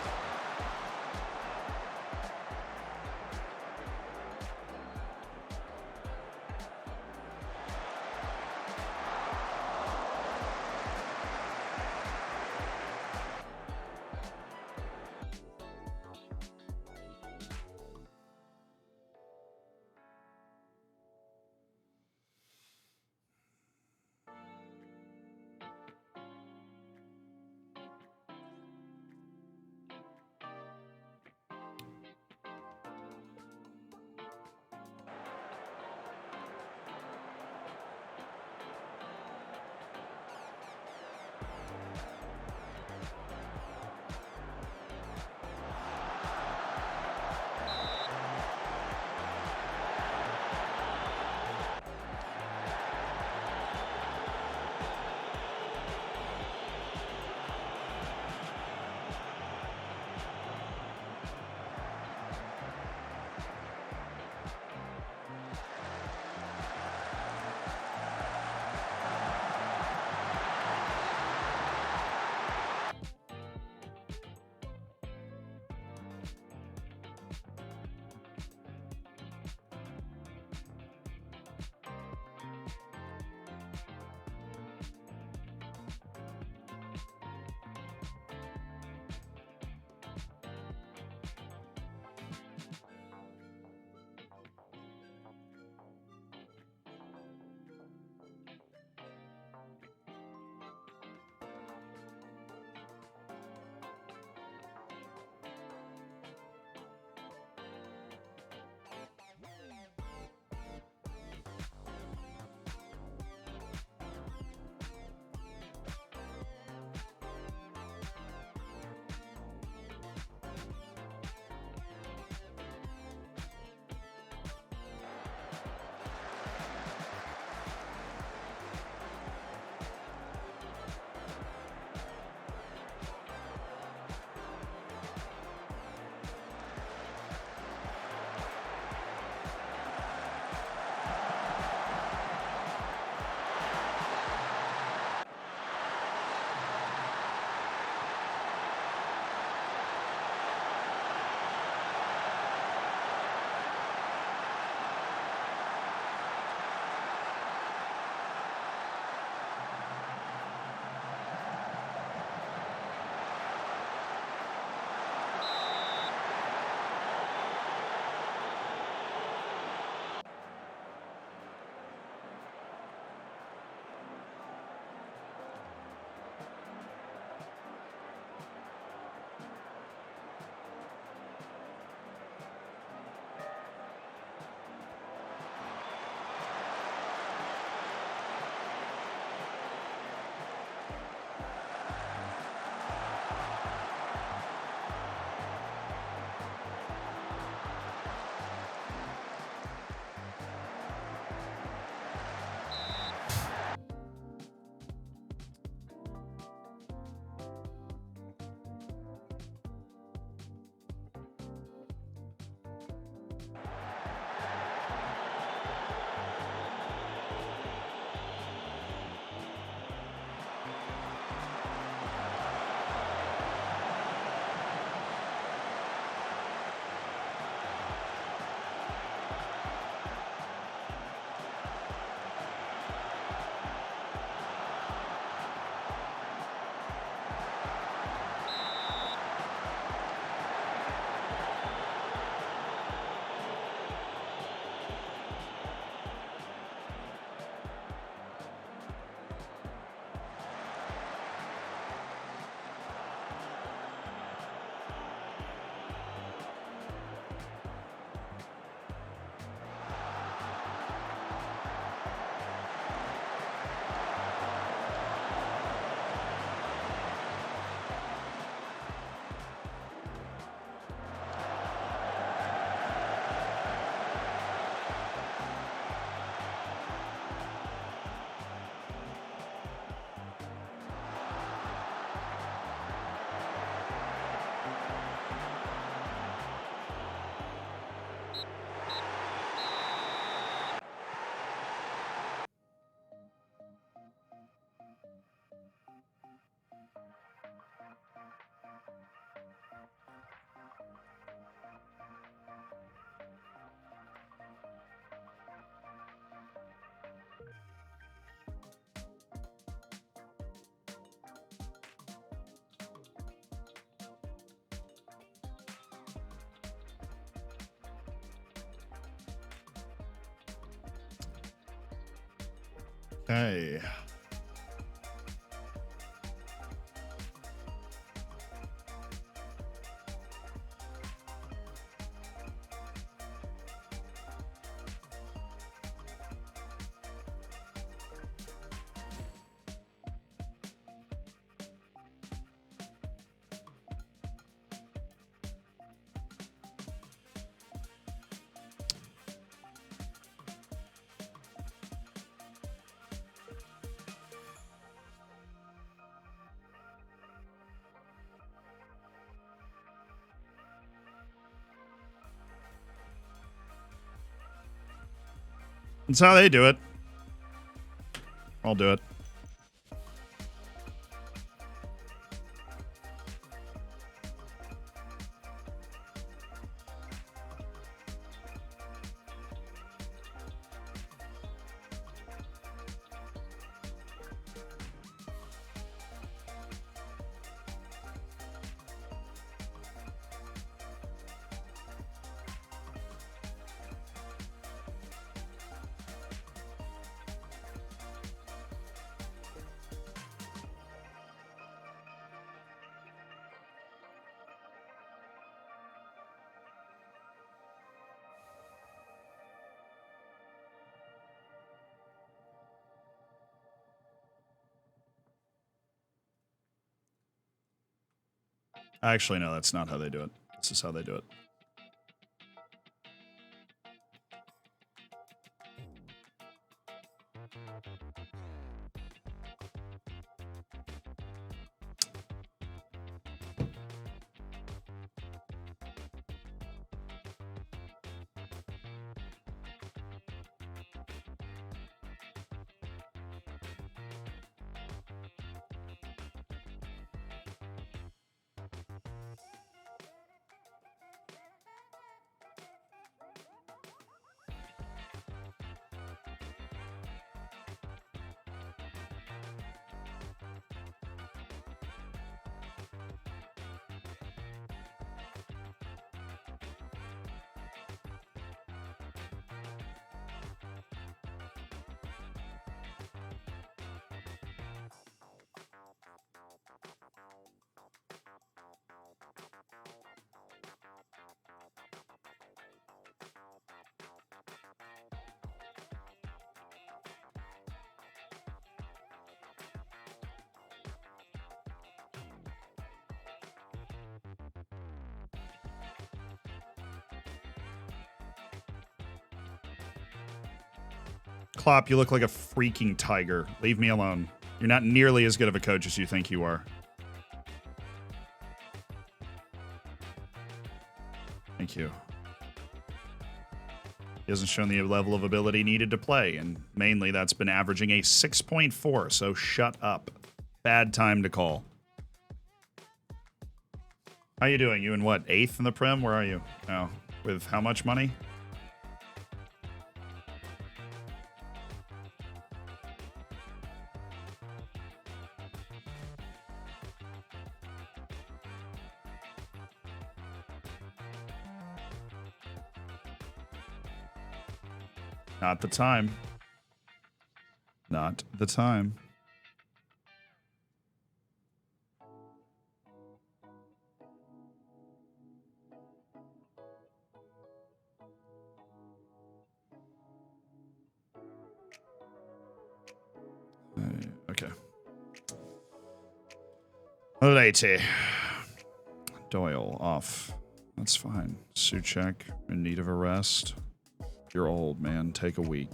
Okay. That's how they do it. I'll do it. Actually, no, that's not how they do it. This is how they do it. Klopp, you look like a freaking tiger. Leave me alone. You're not nearly as good of a coach as you think you are. Thank you. He hasn't shown the level of ability needed to play, and mainly that's been averaging a 6.4, so shut up. Bad time to call. How you doing? You in what, 8th in the Prem? Where are you? Oh, with how much money? Not the time. Not the time. Okay. Alrighty. Doyle off. That's fine. Suchek in need of a rest. You're old, man. Take a week.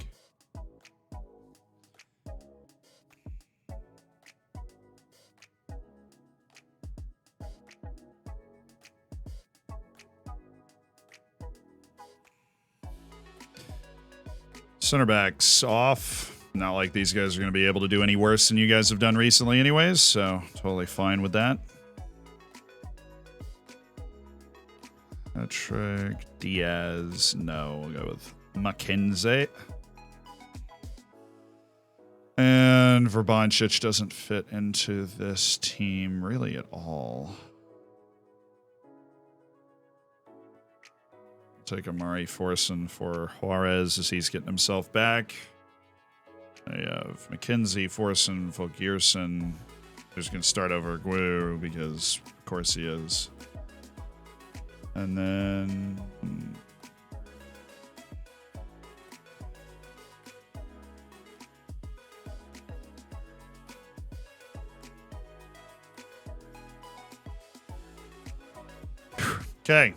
Center backs off. Not like these guys are going to be able to do any worse than you guys have done recently anyways, so totally fine with that. Patrick, Diaz, no. We'll go with Mackenzie. And Verbancic doesn't fit into this team really at all. Take Amari Forson for Juarez as he's getting himself back. I have McKenzie, Forson, Volkierson. Who's going to start over Guerrero because, of course, he is. And then... Okay.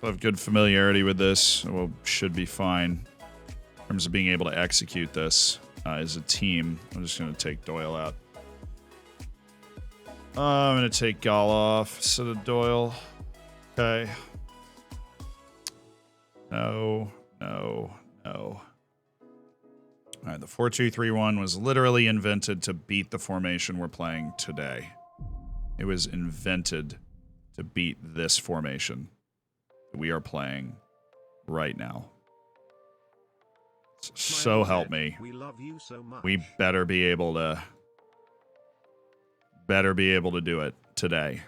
I have good familiarity with this. Well, should be fine in terms of being able to execute this as a team. I'm just going to take Doyle out. I'm going to take Gall off instead of Doyle. Okay. No, no, no. All right, the 4-2-3-1 was literally invented to beat the formation we're playing today. It was invented to beat this formation we are playing right now. So help me. We love you so much. We better be able to do it today.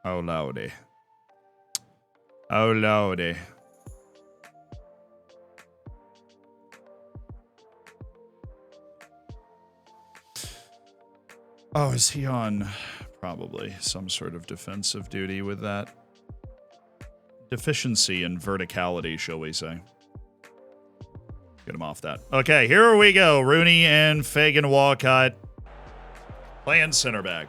Oh lordy. Oh lordy. Oh, is he on probably some sort of defensive duty with that? Deficiency in verticality, shall we say. Get him off that. Okay, here we go. Rooney and Fagan Walcott playing center back.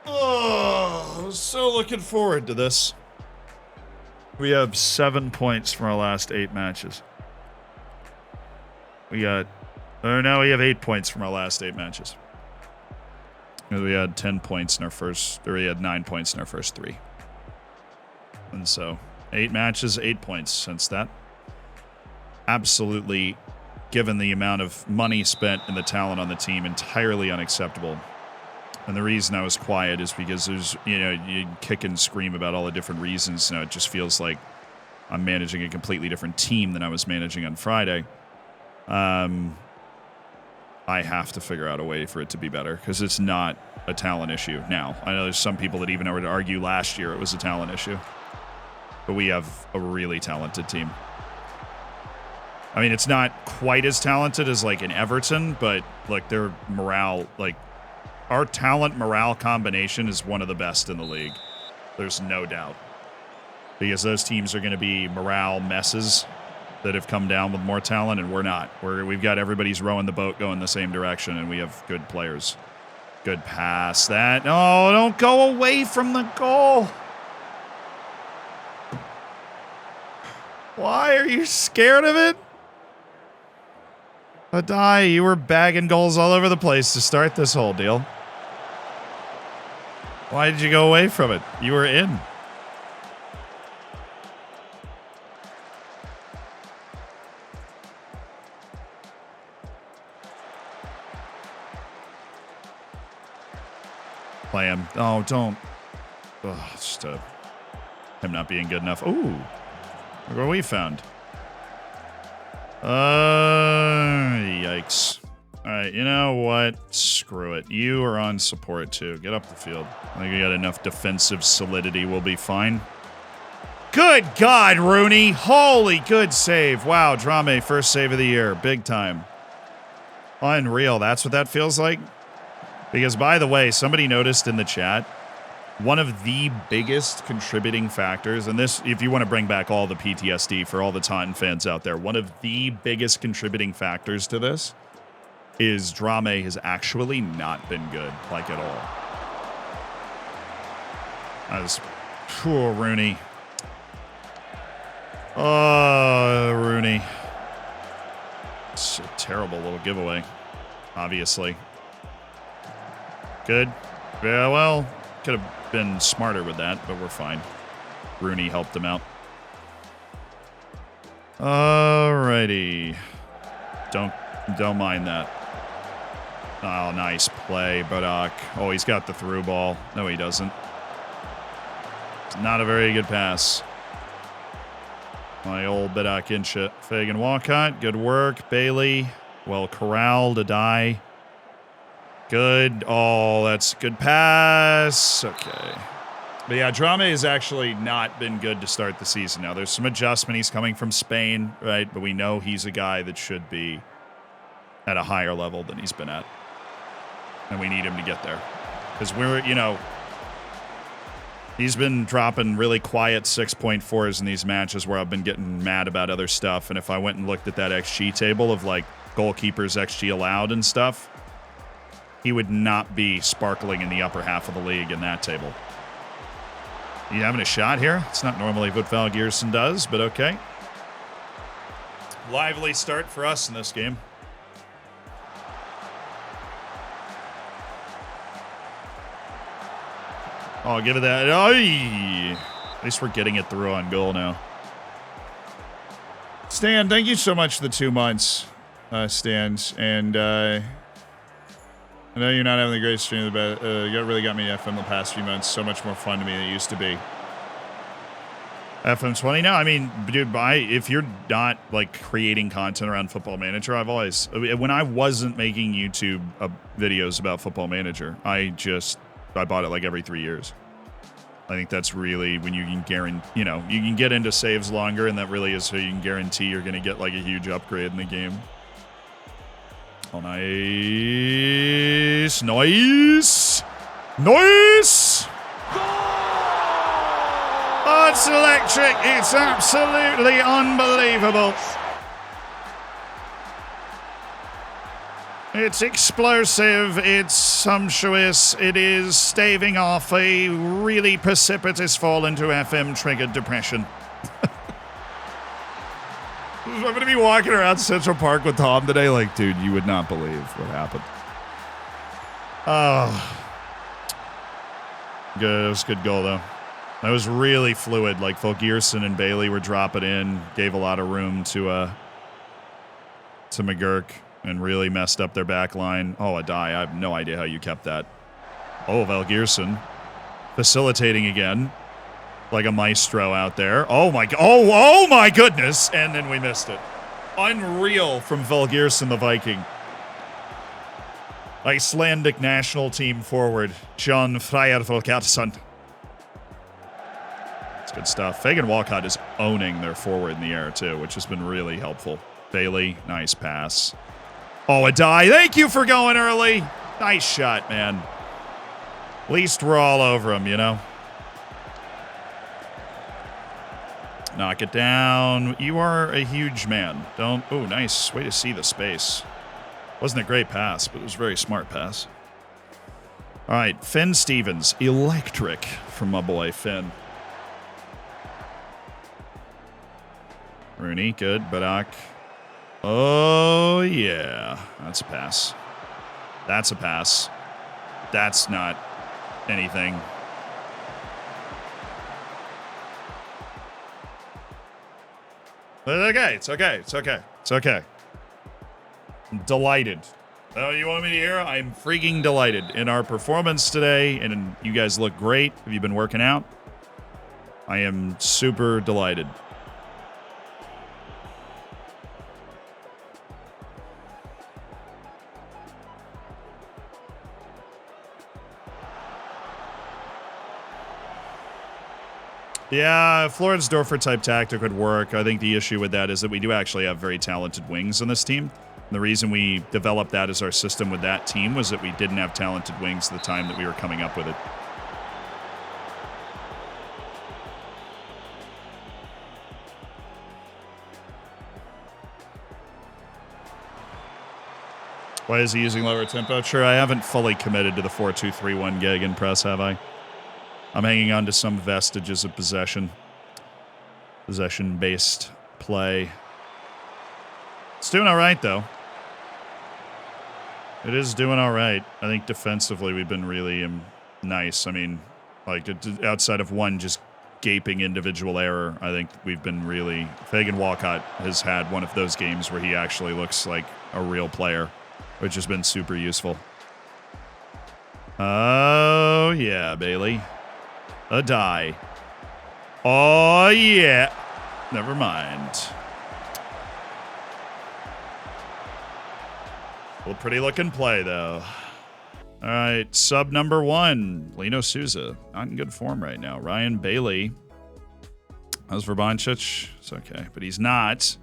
Oh, I was so looking forward to this. We have 7 points from our last 8 matches. We got... Oh, no, we have 8 points from our last 8 matches. We had 10 points in our first... Or we had 9 points in our first 3. And so, 8 matches, 8 points since that. Absolutely, given the amount of money spent and the talent on the team, entirely unacceptable. And the reason I was quiet is because there's, you kick and scream about all the different reasons. It just feels like I'm managing a completely different team than I was managing on Friday. I have to figure out a way for it to be better because it's not a talent issue now. I know there's some people that even would argue last year it was a talent issue. But we have a really talented team. I mean, it's not quite as talented as like an Everton, but like their morale, like our talent morale combination is one of the best in the league. There's no doubt. Because those teams are going to be morale messes that have come down with more talent, and we're not. We've got everybody's rowing the boat going the same direction, and we have good players. Good pass. That. Oh, don't go away from the goal. Why are you scared of it? Adai, you were bagging goals all over the place to start this whole deal. Why did you go away from it? You were in. Play him. Oh, don't. Oh, it's just him not being good enough. Ooh. Look what we found. Yikes. All right, you know what? Screw it. You are on support, too. Get up the field. I think we got enough defensive solidity. We'll be fine. Good God, Rooney. Holy good save. Wow, Drame, first save of the year. Big time. Unreal. That's what that feels like? Because, by the way, somebody noticed in the chat, one of the biggest contributing factors, and this, if you want to bring back all the PTSD for all the Taunton fans out there, one of the biggest contributing factors to this is Drame has actually not been good, like, at all. That was poor Rooney. Oh, Rooney. It's a terrible little giveaway, obviously. Good. Yeah, well, could have been smarter with that, but we're fine. Rooney helped him out. Alrighty. Don't mind that. Oh, nice play, Barak. Oh, he's got the through ball. No, he doesn't. It's not a very good pass. My old Barak in shit. Fagan Walcott, good work. Bailey, well corralled, a die. Good. Oh, that's a good pass. Okay. But yeah, Drame has actually not been good to start the season now. There's some adjustment. He's coming from Spain, right? But we know he's a guy that should be at a higher level than he's been at. And we need him to get there. Because we're, you know, he's been dropping really quiet 6.4s in these matches where I've been getting mad about other stuff. And if I went and looked at that XG table of like goalkeepers XG allowed and stuff, he would not be sparkling in the upper half of the league in that table. You having a shot here? It's not normally what Val Gearson does, but okay. Lively start for us in this game. Oh, give it that. Oy! At least we're getting it through on goal now. Stan, thank you so much for the 2 months, Stan. And I know you're not having the great stream, but you really got me FM the past few months. So much more fun to me than it used to be. FM 20 now? I mean, dude, if you're not, like, creating content around Football Manager, I've always... When I wasn't making YouTube videos about Football Manager, I bought it, like, every 3 years. I think that's really when you can guarantee... You know, you can get into saves longer, and that really is so you can guarantee you're going to get, like, a huge upgrade in the game. Oh, nice. Nice. Nice. Oh, it's electric. It's absolutely unbelievable. It's explosive. It's sumptuous. It is staving off a really precipitous fall into FM-triggered depression. I'm going to be walking around Central Park with Tom today like, dude, you would not believe what happened. Oh. Good. It was a good goal, though. That was really fluid. Like, Volgearson and Bailey were dropping in, gave a lot of room to McGurk, and really messed up their back line. Oh, a die. I have no idea how you kept that. Oh, Volgearson facilitating again. Like a maestro out there. Oh my goodness. And then we missed it. Unreal from Volgearson, the Viking. Icelandic national team forward, John Freyr Volgearson. It's good stuff. Fagan Walcott is owning their forward in the air, too, which has been really helpful. Bailey, nice pass. Oh, a die. Thank you for going early. Nice shot, man. At least we're all over him, you know? Knock it down. You are a huge man. Don't... Oh, nice. Way to see the space. Wasn't a great pass, but it was a very smart pass. All right, Finn Stevens. Electric from my boy, Finn. Rooney, good. Barak. Oh, yeah. That's a pass. That's a pass. That's not anything. okay. It's okay. It's okay. It's okay. I'm delighted. Oh, you want me to hear? I'm freaking delighted in our performance today, and you guys look great. Have you been working out? I am super delighted. Yeah, Floridsdorfer type tactic would work. I think the issue with that is that we do actually have very talented wings on this team. And the reason we developed that as our system with that team was that we didn't have talented wings at the time that we were coming up with it. Why is he using lower tempo? Sure, I haven't fully committed to the 4-2-3-1 gig in press, have I? I'm hanging on to some vestiges of possession. Possession-based play. It's doing all right, though. It is doing all right. I think defensively we've been really nice. I mean, like, outside of one just gaping individual error, I think we've been really... Fagan Walcott has had one of those games where he actually looks like a real player, which has been super useful. Oh, yeah, Bailey. A die. Oh, yeah. Never mind. Well, pretty looking play, though. All right, sub number 1. Lino Souza. Not in good form right now. Ryan Bailey. As for Boncic, it's okay. But he's not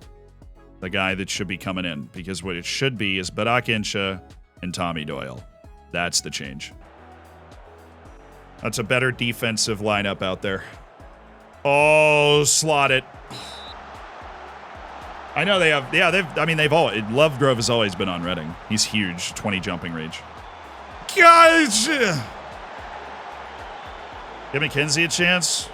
the guy that should be coming in. Because what it should be is Barak Insha and Tommy Doyle. That's the change. That's a better defensive lineup out there. Oh, slot it. I know they have, yeah, they've always, Lovegrove has always been on Reading. He's huge, 20 jumping range. Guys! Give McKenzie a chance.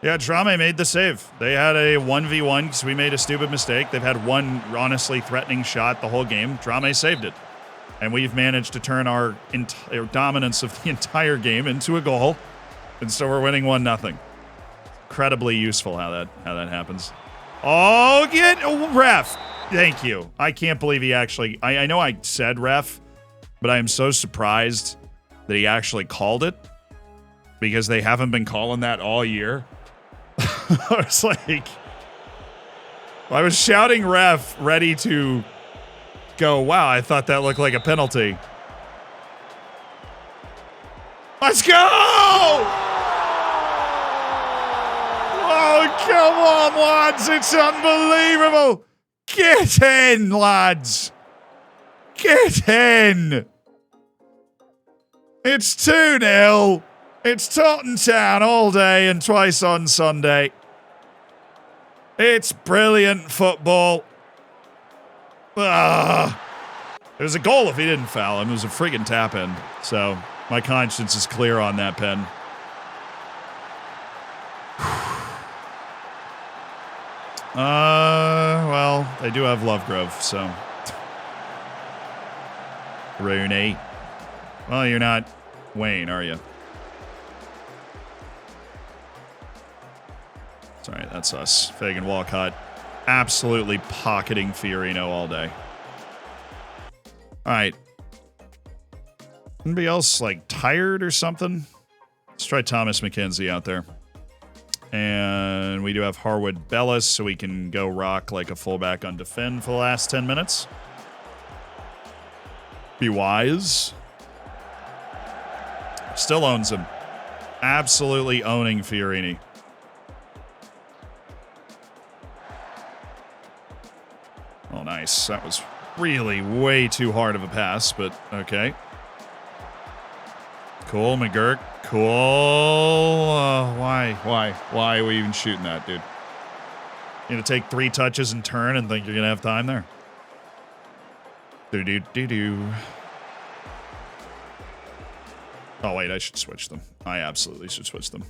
Yeah, Drame made the save. They had a 1v1 because we made a stupid mistake. They've had one honestly threatening shot the whole game. Drame saved it. And we've managed to turn our dominance of the entire game into a goal. And so we're winning 1-0. Incredibly useful how that happens. Oh, ref. Thank you. I can't believe he actually... I know I said ref, but I am so surprised that he actually called it. Because they haven't been calling that all year. I was like... I was shouting ref, ready to... go, wow, I thought that looked like a penalty. Let's go! Oh, come on, lads. It's unbelievable. Get in, lads. Get in. It's 2-0. It's Tottenham Town all day and twice on Sunday. It's brilliant football. It was a goal if he didn't foul him. It was a friggin' tap-in. So my conscience is clear on that pen. Well, they do have Lovegrove, so. Rooney. Well, you're not Wayne, are you? Sorry, that's us. Fagan Walcott. Absolutely pocketing Fiorino all day. All right. Anybody else, like, tired or something? Let's try Thomas McKenzie out there. And we do have Harwood Bellis, so we can go rock like a fullback on defend for the last 10 minutes. Be wise. Still owns him. Absolutely owning Fiorini. Oh, nice. That was really way too hard of a pass, but okay. Cool, McGurk. Cool. Why are we even shooting that, dude? You gonna take 3 touches and turn and think you're gonna have time there? Do. Oh, wait, I should switch them. I absolutely should switch them.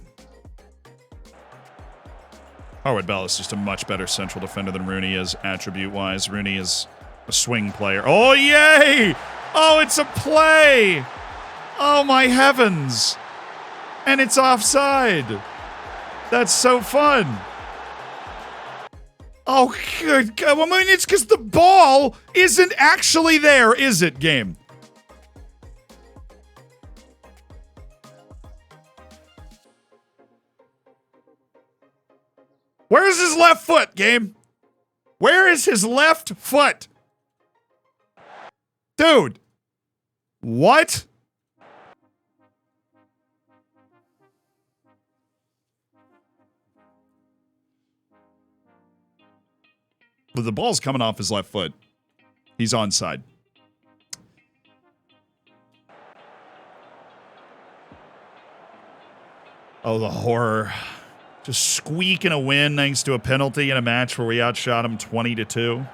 Harwood Bell is just a much better central defender than Rooney is, attribute-wise. Rooney is a swing player. Oh, yay! Oh, it's a play! Oh, my heavens! And it's offside! That's so fun. Oh, good God. I mean, it's because the ball isn't actually there, is it, game? Where's his left foot, game? Where is his left foot? Dude. What? But the ball's coming off his left foot. He's onside. Oh, the horror. Just squeaking a win thanks to a penalty in a match where we outshot him 20-2.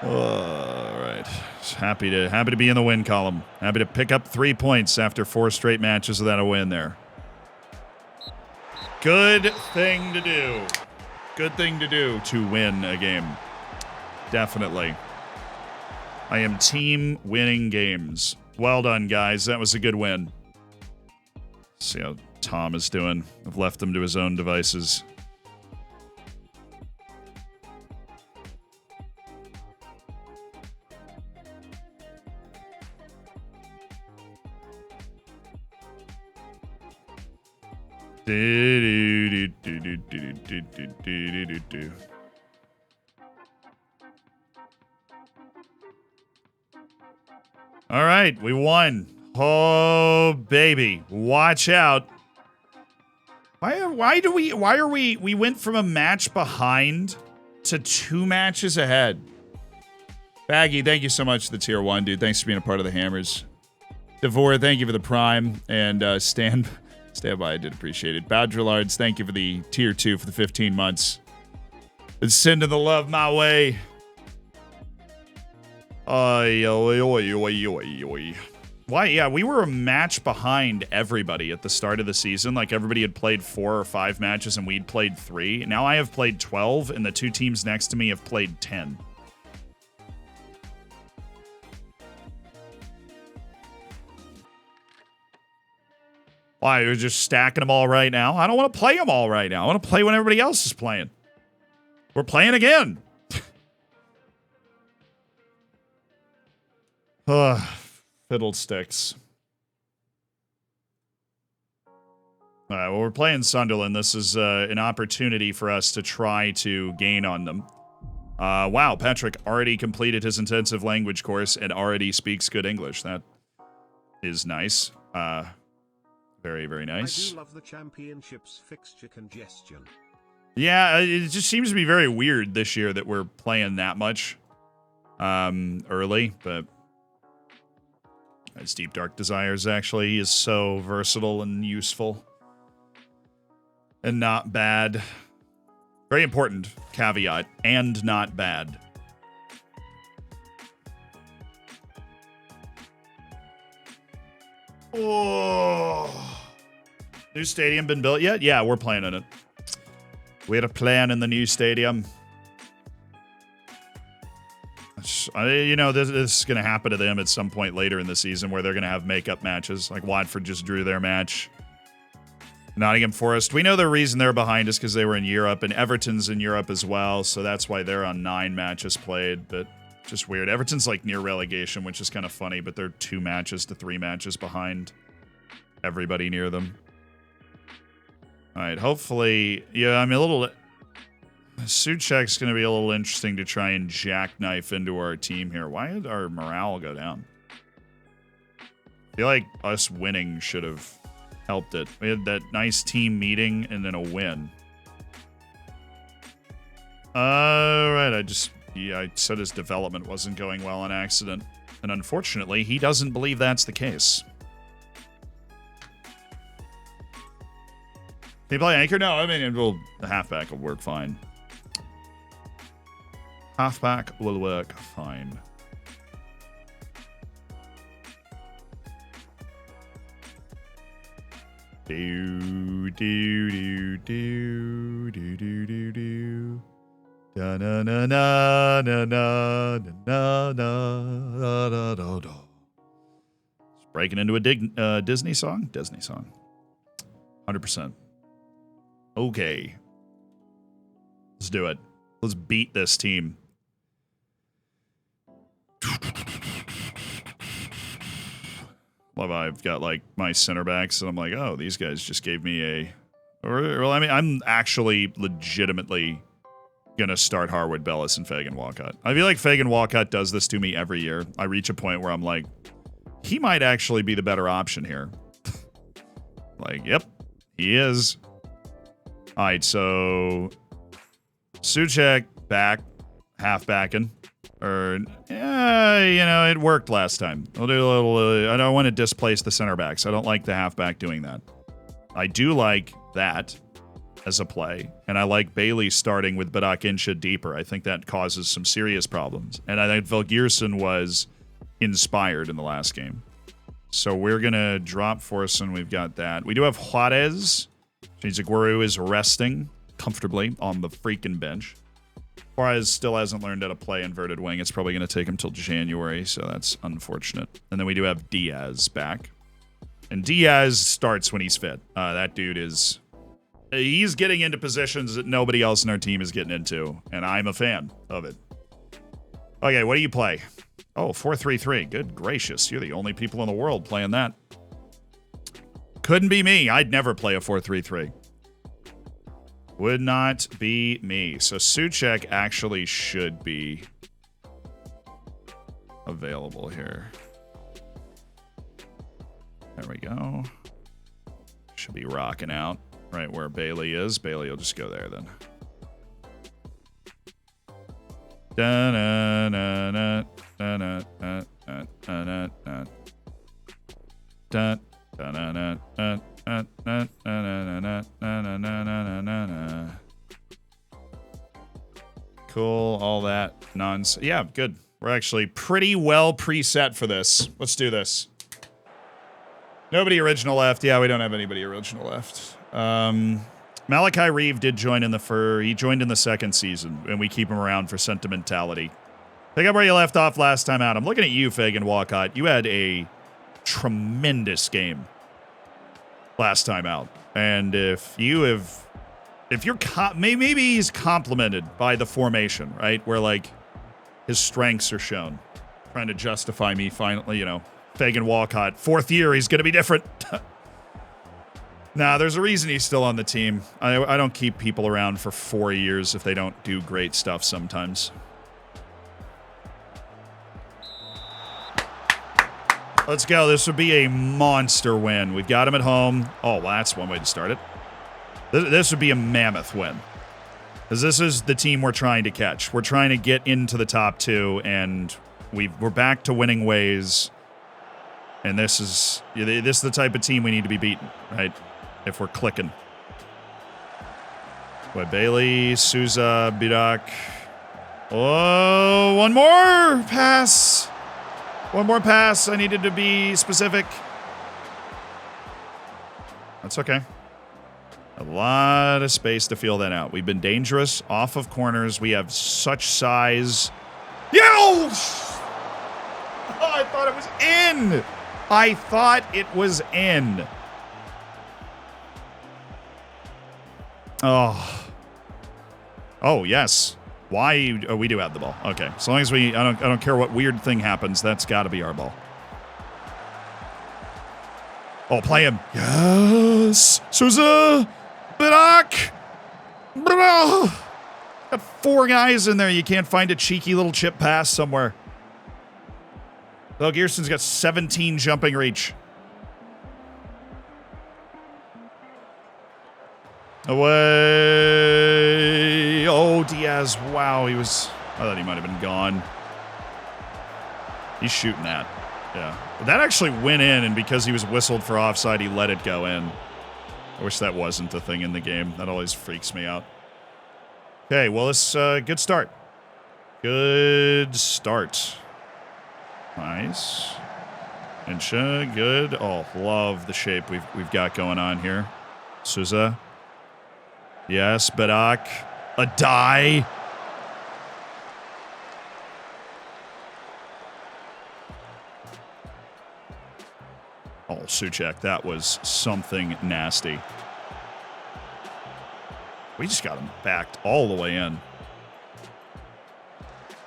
All right. Just happy to be in the win column. Happy to pick up 3 points after 4 straight matches without a win there. Good thing to do. Good thing to do to win a game. Definitely. I am team winning games. Well done, guys. That was a good win. See how Tom is doing. I've left him to his own devices. All right, we won. Oh, baby. Watch out. Why are we went from a match behind to 2 matches ahead. Baggy, thank you so much for the tier 1, dude. Thanks for being a part of the Hammers. Devore, thank you for the Prime. And stand by, I did appreciate it. Badgerlards, thank you for the tier 2 for the 15 months. And sending the love my way. Oy, oy, oy, oy, oy, oy. Why? Yeah, we were a match behind everybody at the start of the season. Like, everybody had played 4 or 5 matches and we'd played 3. Now I have played 12 and the 2 teams next to me have played 10. Why? You're just stacking them all right now? I don't want to play them all right now. I want to play when everybody else is playing. We're playing again. Fiddlesticks. All right, well, we're playing Sunderland. This is an opportunity for us to try to gain on them. Wow, Patrick already completed his intensive language course and already speaks good English. That is nice. Very, very nice. I do love the championships fixture congestion. Yeah, it just seems to be very weird this year that we're playing that much early, but his Deep Dark Desires actually is so versatile and useful and not bad. Very important caveat, and not bad. Oh. New stadium been built yet? Yeah, we're playing in it. We had a plan in the new stadium. You know, this is going to happen to them at some point later in the season where they're going to have makeup matches. Like Watford just drew their match. Nottingham Forest. We know the reason they're behind us because they were in Europe, and Everton's in Europe as well, so that's why they're on 9 matches played, but just weird. Everton's like near relegation, which is kind of funny, but they're 2 matches to 3 matches behind everybody near them. All right, hopefully, yeah, I'm a little... Suchek's going to be a little interesting to try and jackknife into our team here. Why did our morale go down? I feel like us winning should have helped it. We had that nice team meeting and then a win. Alright, I said his development wasn't going well on accident. And unfortunately, he doesn't believe that's the case. Can you play anchor? No, I mean, the halfback will work fine. Halfback will work fine. Do do do do do do do do. Da na na na na na na na na na. It's breaking into a Disney song. Disney song. 100%. Okay. Let's do it. Let's beat this team. Well, I've got like my center backs, and I'm like, oh, these guys just gave me a. Well, I mean, I'm actually legitimately gonna start Harwood, Bellis, and Fagan Walcott. I feel like Fagan Walcott does this to me every year. I reach a point where I'm like, he might actually be the better option here. Like, yep, he is. All right, so Suchek back, half backing. Or, you know, it worked last time. I'll do a little, I don't want to displace the center backs. I don't like the halfback doing that. I do like that as a play. And I like Bailey starting with Badak Insha deeper. I think that causes some serious problems. And I think Vilgierson was inspired in the last game. So we're going to drop Forson. We've got that. We do have Juarez. Chizaguru is resting comfortably on the freaking bench. Juarez still hasn't learned how to play inverted wing. It's probably going to take him till January, so that's unfortunate. And then we do have Diaz back. And Diaz starts when he's fit. That dude is... He's getting into positions that nobody else in our team is getting into, and I'm a fan of it. Okay, what do you play? Oh, 4-3-3. Good gracious. You're the only people in the world playing that. Couldn't be me. I'd never play a 4-3-3. Would not be me. So Suchek actually should be available here. There we go. Should be rocking out right where Bailey is. Bailey will just go there then. Cool, all that nonsense. Yeah, good. We're actually pretty well preset for this. Let's do this. Nobody original left. Yeah, we don't have anybody original left. Malachi Reeve did join in he joined in the second season, and we keep him around for sentimentality. Pick up where you left off last time out. I'm looking at you, Fagan Walcott. You had a tremendous game last time out. And if you're maybe he's complimented by the formation, right? Where like his strengths are shown. Trying to justify me finally, you know, Fagan Walcott, 4th year, he's going to be different. Nah, there's a reason he's still on the team. I don't keep people around for 4 years if they don't do great stuff sometimes. Let's go. This would be a monster win. We've got him at home. Oh, well, that's one way to start it. This would be a mammoth win. Because this is the team we're trying to catch. We're trying to get into the top 2, and we're back to winning ways. And this is the type of team we need to be beaten, right? If we're clicking. What, Bailey, Souza, Bidak. Oh, one more pass. One more pass. I needed to be specific. That's okay. A lot of space to feel that out. We've been dangerous off of corners. We have such size. Yo! Oh, I thought it was in. I thought it was in. Oh. Oh, yes. Why? Oh, we do have the ball. Okay. As long as I don't care what weird thing happens. That's got to be our ball. Oh, play him. Yes. Souza. Bidak. Got 4 guys in there. You can't find a cheeky little chip pass somewhere. Bill Gearson's got 17 jumping reach. Away. Oh, Diaz. Wow, I thought he might have been gone. He's shooting that. Yeah. But that actually went in, and because he was whistled for offside, he let it go in. I wish that wasn't the thing in the game. That always freaks me out. Okay, well, it's a good start. Good start. Nice. Insha, good. Oh, love the shape we've got going on here. Souza. Yes, Badak. A die. Oh, Suchek, that was something nasty. We just got him backed all the way in.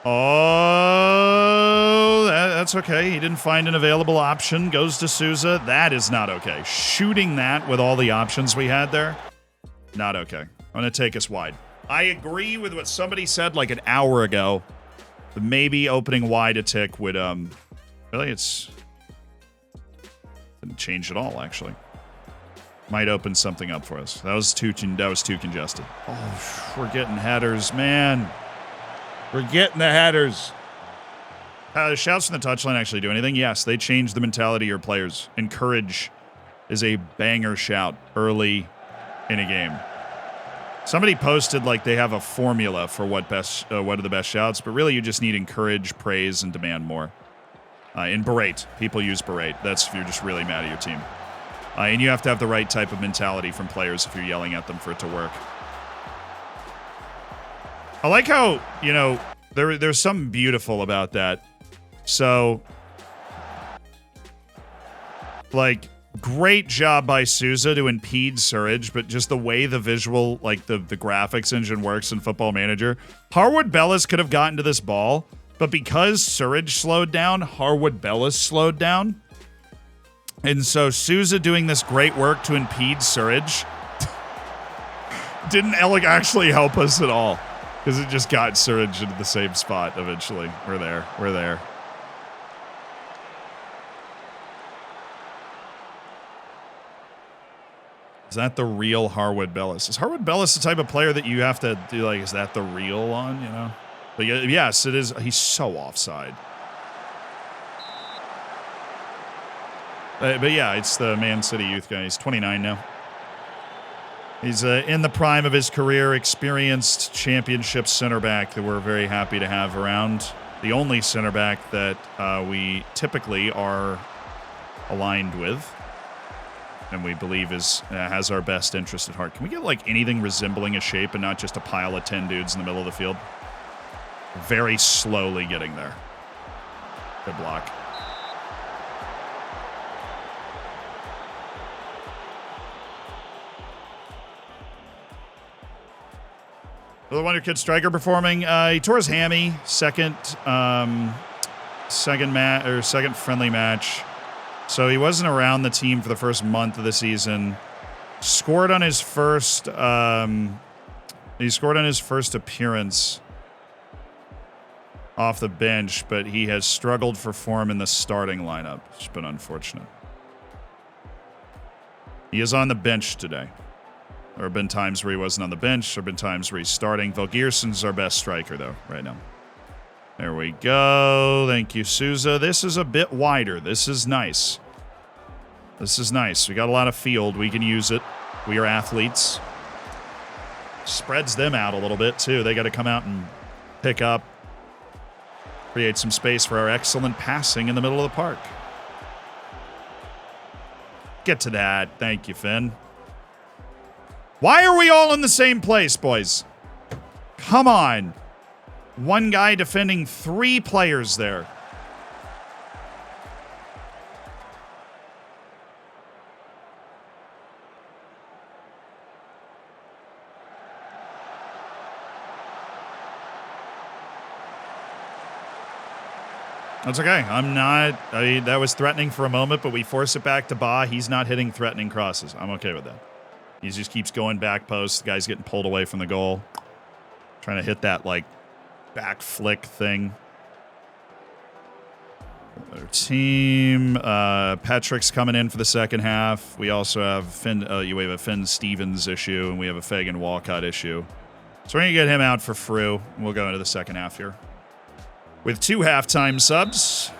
Oh, that's okay. He didn't find an available option. Goes to Souza. That is not okay. Shooting that with all the options we had there, not okay. I'm going to take us wide. I agree with what somebody said like an hour ago. Maybe opening wide a tick would, really, it's... didn't change at all, actually. Might open something up for us. That was too congested. Oh, we're getting headers, man. We're getting the headers. Shouts from the touchline actually do anything? Yes, they changed the mentality of your players. Encourage is a banger shout early in a game. Somebody posted like they have a formula for what are the best shouts, but really you just need encourage, praise, and demand more. In berate, people use berate. That's if you're just really mad at your team. And you have to have the right type of mentality from players if you're yelling at them for it to work. I like how, you know, there's something beautiful about that. So, like, great job by Souza to impede Surridge, but just the way the visual, like, the graphics engine works in Football Manager. Harwood Bellis could have gotten to this ball, but because Surridge slowed down, Harwood Bellis slowed down. And so Souza doing this great work to impede Surridge didn't actually help us at all. Because it just got Surridge into the same spot eventually. We're there. We're there. Is that the real Harwood Bellis? Is Harwood Bellis the type of player that you have to do, like, is that the real one, you know? But yes, it is. He's so offside. But yeah, it's the Man City youth guy. He's 29 now. He's in the prime of his career, experienced championship center back that we're very happy to have around. The only center back that we typically are aligned with and we believe has our best interest at heart. Can we get like anything resembling a shape and not just a pile of 10 dudes in the middle of the field? Very slowly getting there. Good block. The Wonder Kid striker performing. He tore his hammy. Second friendly match. So he wasn't around the team for the first month of the season. Scored on his first. He scored on his first appearance off the bench, but he has struggled for form in the starting lineup. It's been unfortunate. He is on the bench today. There have been times where he wasn't on the bench. There have been times where he's starting. Volgerson's our best striker, though, right now. There we go. Thank you, Souza. This is a bit wider. This is nice. This is nice. We got a lot of field. We can use it. We are athletes. Spreads them out a little bit, too. They got to come out and pick up. Create some space for our excellent passing in the middle of the park. Get to that. Thank you, Finn. Why are we all in the same place, boys? Come on. One guy defending 3 players there. That's okay. That was threatening for a moment, but we force it back to Ba. He's not hitting threatening crosses. I'm okay with that. He just keeps going back post. The guy's getting pulled away from the goal. Trying to hit that, like, back flick thing. Our team. Patrick's coming in for the second half. We also have we have a Finn Stevens issue, and we have a Fagan Walcott issue. So we're going to get him out for Frew. We'll go into the second half here. With 2 halftime subs.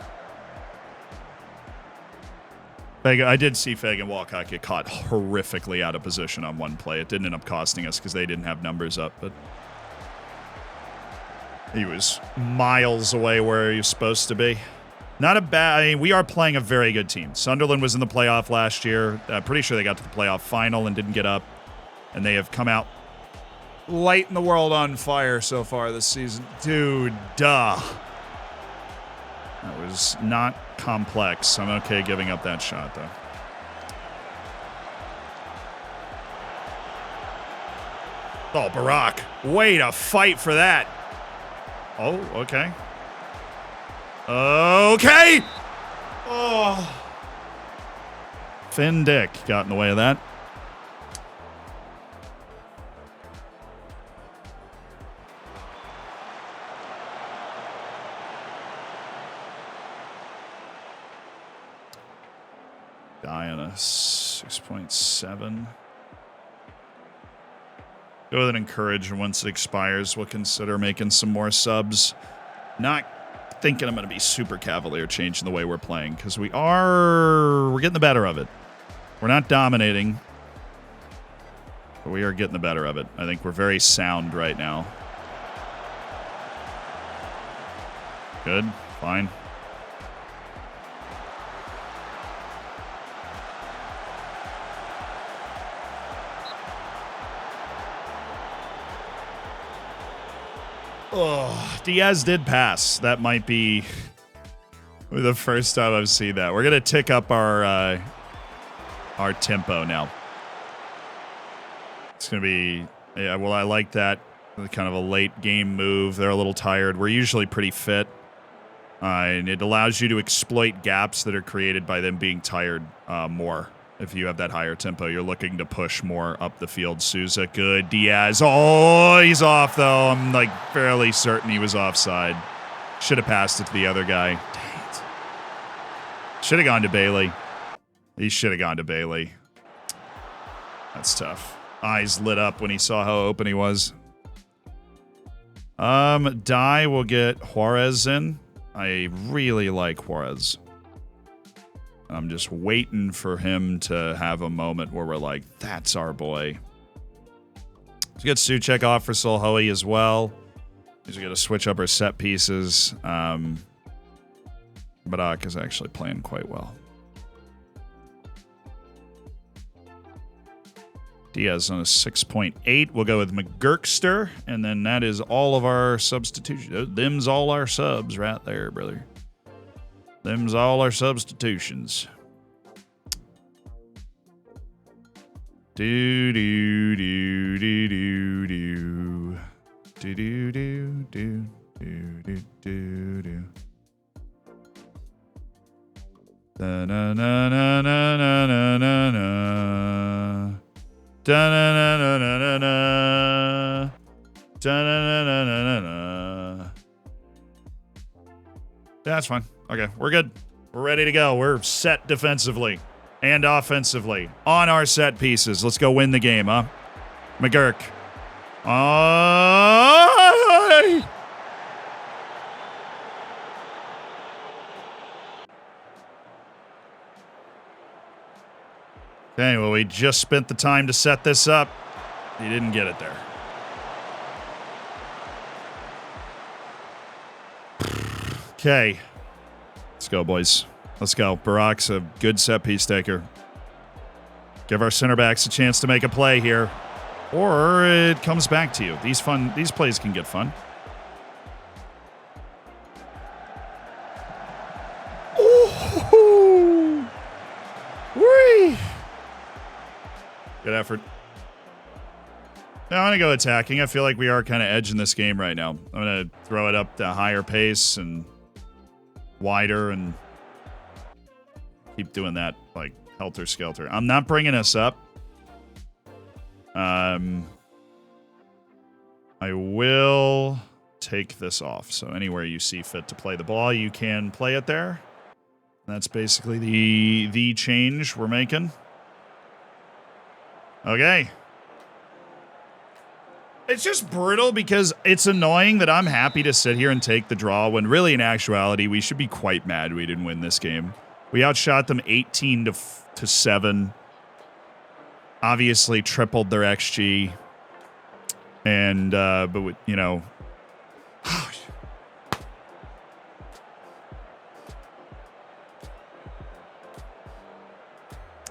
I did see Fagan Walcott get caught horrifically out of position on one play. It didn't end up costing us because they didn't have numbers up, but he was miles away where he was supposed to be. Not a bad... I mean, we are playing a very good team. Sunderland was in the playoff last year. I'm pretty sure they got to the playoff final and didn't get up. And they have come out lighting the world on fire so far this season. Dude, duh. That was not complex. I'm okay giving up that shot, though. Oh, Barack. Way to fight for that. Oh, okay. Okay. Oh. Finn Dick got in the way of that. Diana 6.7. Go with an encourage, and once it expires, we'll consider making some more subs. Not thinking I'm going to be super cavalier changing the way we're playing, because we're getting the better of it. We're not dominating, but we are getting the better of it. I think we're very sound right now. Good, fine. Oh, Diaz did pass. That might be the first time I've seen that. We're gonna tick up our tempo now. It's gonna be, yeah. Well, I like that. Kind of a late game move. They're a little tired. We're usually pretty fit, and it allows you to exploit gaps that are created by them being tired more. If you have that higher tempo, you're looking to push more up the field. Souza, good. Diaz. Oh, he's off, though. I'm, like, fairly certain he was offside. Should have passed it to the other guy. Dang it. Should have gone to Bailey. He should have gone to Bailey. That's tough. Eyes lit up when he saw how open he was. Dye will get Juarez in. I really like Juarez. I'm just waiting for him to have a moment where we're like, that's our boy. Let's get Suchek off for Solhoe as well. He's going to switch up our set pieces. Barak is actually playing quite well. Diaz on a 6.8. We'll go with McGurkster, and then that is all of our substitutions. Them's all our subs right there, brother. Them's all our substitutions. Do do do do do do do do do do do do do. Da na na na na na na na na. Da na na na na na na. Da na na na na na. That's fine. Okay, we're good. We're ready to go. We're set defensively and offensively on our set pieces. Let's go win the game, huh? McGurk. Okay, well, we just spent the time to set this up. He didn't get it there. Okay. Let's go, boys. Let's go. Barak's a good set piece taker. Give our center backs a chance to make a play here. Or it comes back to you. These plays can get fun. Ooh. Whee. Good effort. Now I'm going to go attacking. I feel like we are kind of edging this game right now. I'm going to throw it up to a higher pace and wider and keep doing that, like, helter-skelter. I'm not bringing us up. I will take this off. So anywhere you see fit to play the ball, you can play it there. That's basically the change we're making. Okay. It's just brutal because it's annoying that I'm happy to sit here and take the draw when really in actuality we should be quite mad we didn't win this game. We outshot them 18 to 7. Obviously tripled their XG. And but we, you know,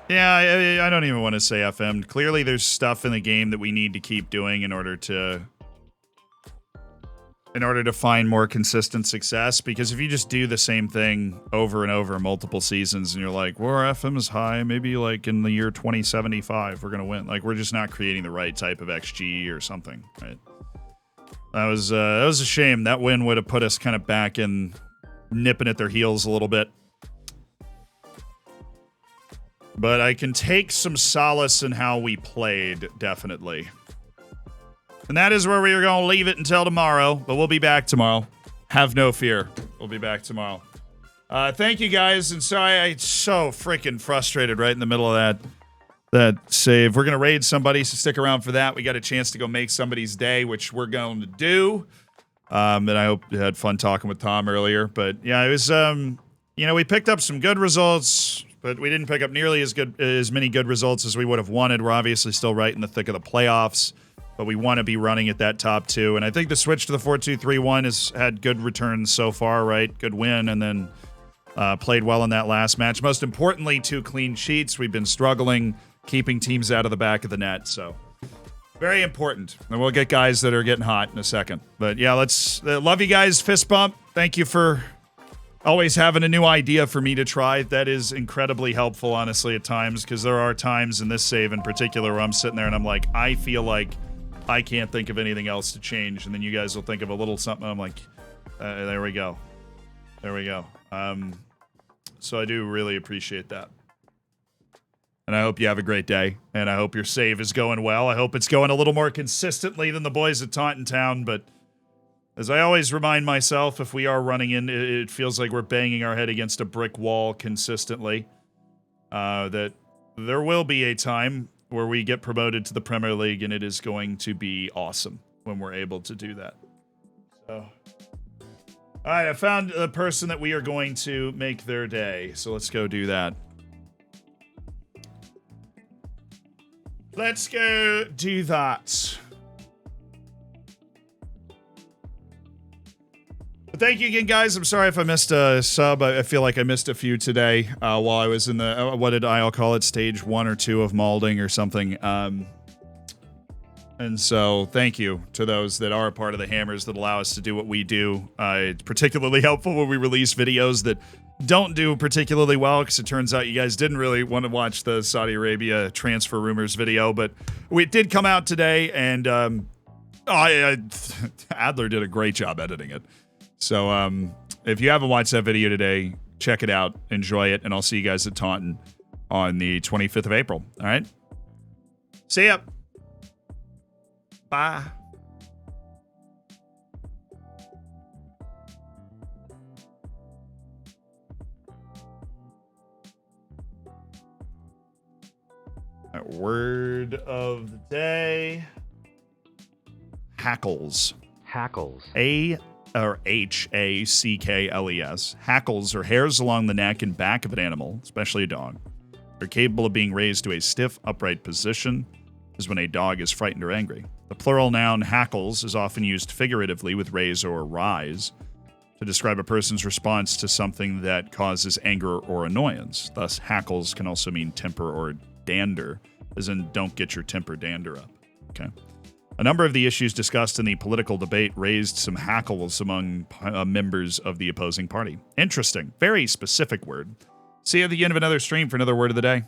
yeah, I don't even want to say FM. Clearly, there's stuff in the game that we need to keep doing in order to in order to find more consistent success, because if you just do the same thing over and over multiple seasons and you're like, well, our FM is high, maybe like in the year 2075 we're gonna win, like we're just not creating the right type of XG or something, right? That was a shame. That win would have put us kind of back in nipping at their heels a little bit. But I can take some solace in how we played, definitely. And that is where we are going to leave it until tomorrow, but we'll be back tomorrow. Have no fear. We'll be back tomorrow. Thank you, guys, and sorry I'm so freaking frustrated right in the middle of that save. We're going to raid somebody, so stick around for that. We got a chance to go make somebody's day, which we're going to do. And I hope you had fun talking with Tom earlier. But, yeah, it was, you know, we picked up some good results, but we didn't pick up nearly as many good results as we would have wanted. We're obviously still right in the thick of the playoffs. But we want to be running at that top 2. And I think the switch to the 4-2-3-1 has had good returns so far, right? Good win, and then played well in that last match. Most importantly, 2 clean sheets. We've been struggling keeping teams out of the back of the net, so very important. And we'll get guys that are getting hot in a second. But yeah, let's love you guys. Fist bump. Thank you for always having a new idea for me to try. That is incredibly helpful, honestly, at times, because there are times in this save in particular where I'm sitting there and I'm like, I feel like I can't think of anything else to change, and then you guys will think of a little something. I'm like, there we go. There we go. So I do really appreciate that. And I hope you have a great day, and I hope your save is going well. I hope it's going a little more consistently than the boys at Taunton Town, but as I always remind myself, if we are running in, it feels like we're banging our head against a brick wall consistently. That there will be a time where we get promoted to the Premier League, and it is going to be awesome when we're able to do that. So, all right, I found a person that we are going to make their day, so let's go do that. Let's go do that. But thank you again, guys. I'm sorry if I missed a sub. I feel like I missed a few today while I was in the, what did I'll call it, stage 1 or 2 of malding or something. And so thank you to those that are a part of the Hammers that allow us to do what we do. It's particularly helpful when we release videos that don't do particularly well, because it turns out you guys didn't really want to watch the Saudi Arabia transfer rumors video, but it did come out today, and Adler did a great job editing it. So, if you haven't watched that video today, check it out, enjoy it, and I'll see you guys at Taunton on the 25th of April. All right? See ya. Bye. Word of the day. Hackles. Hackles. Or Hackles. Hackles are hairs along the neck and back of an animal, especially a dog. They're capable of being raised to a stiff, upright position, as when a dog is frightened or angry. The plural noun hackles is often used figuratively with raise or rise to describe a person's response to something that causes anger or annoyance. Thus, hackles can also mean temper or dander, as in don't get your temper dander up. Okay. A number of the issues discussed in the political debate raised some hackles among members of the opposing party. Interesting. Very specific word. See you at the end of another stream for another word of the day.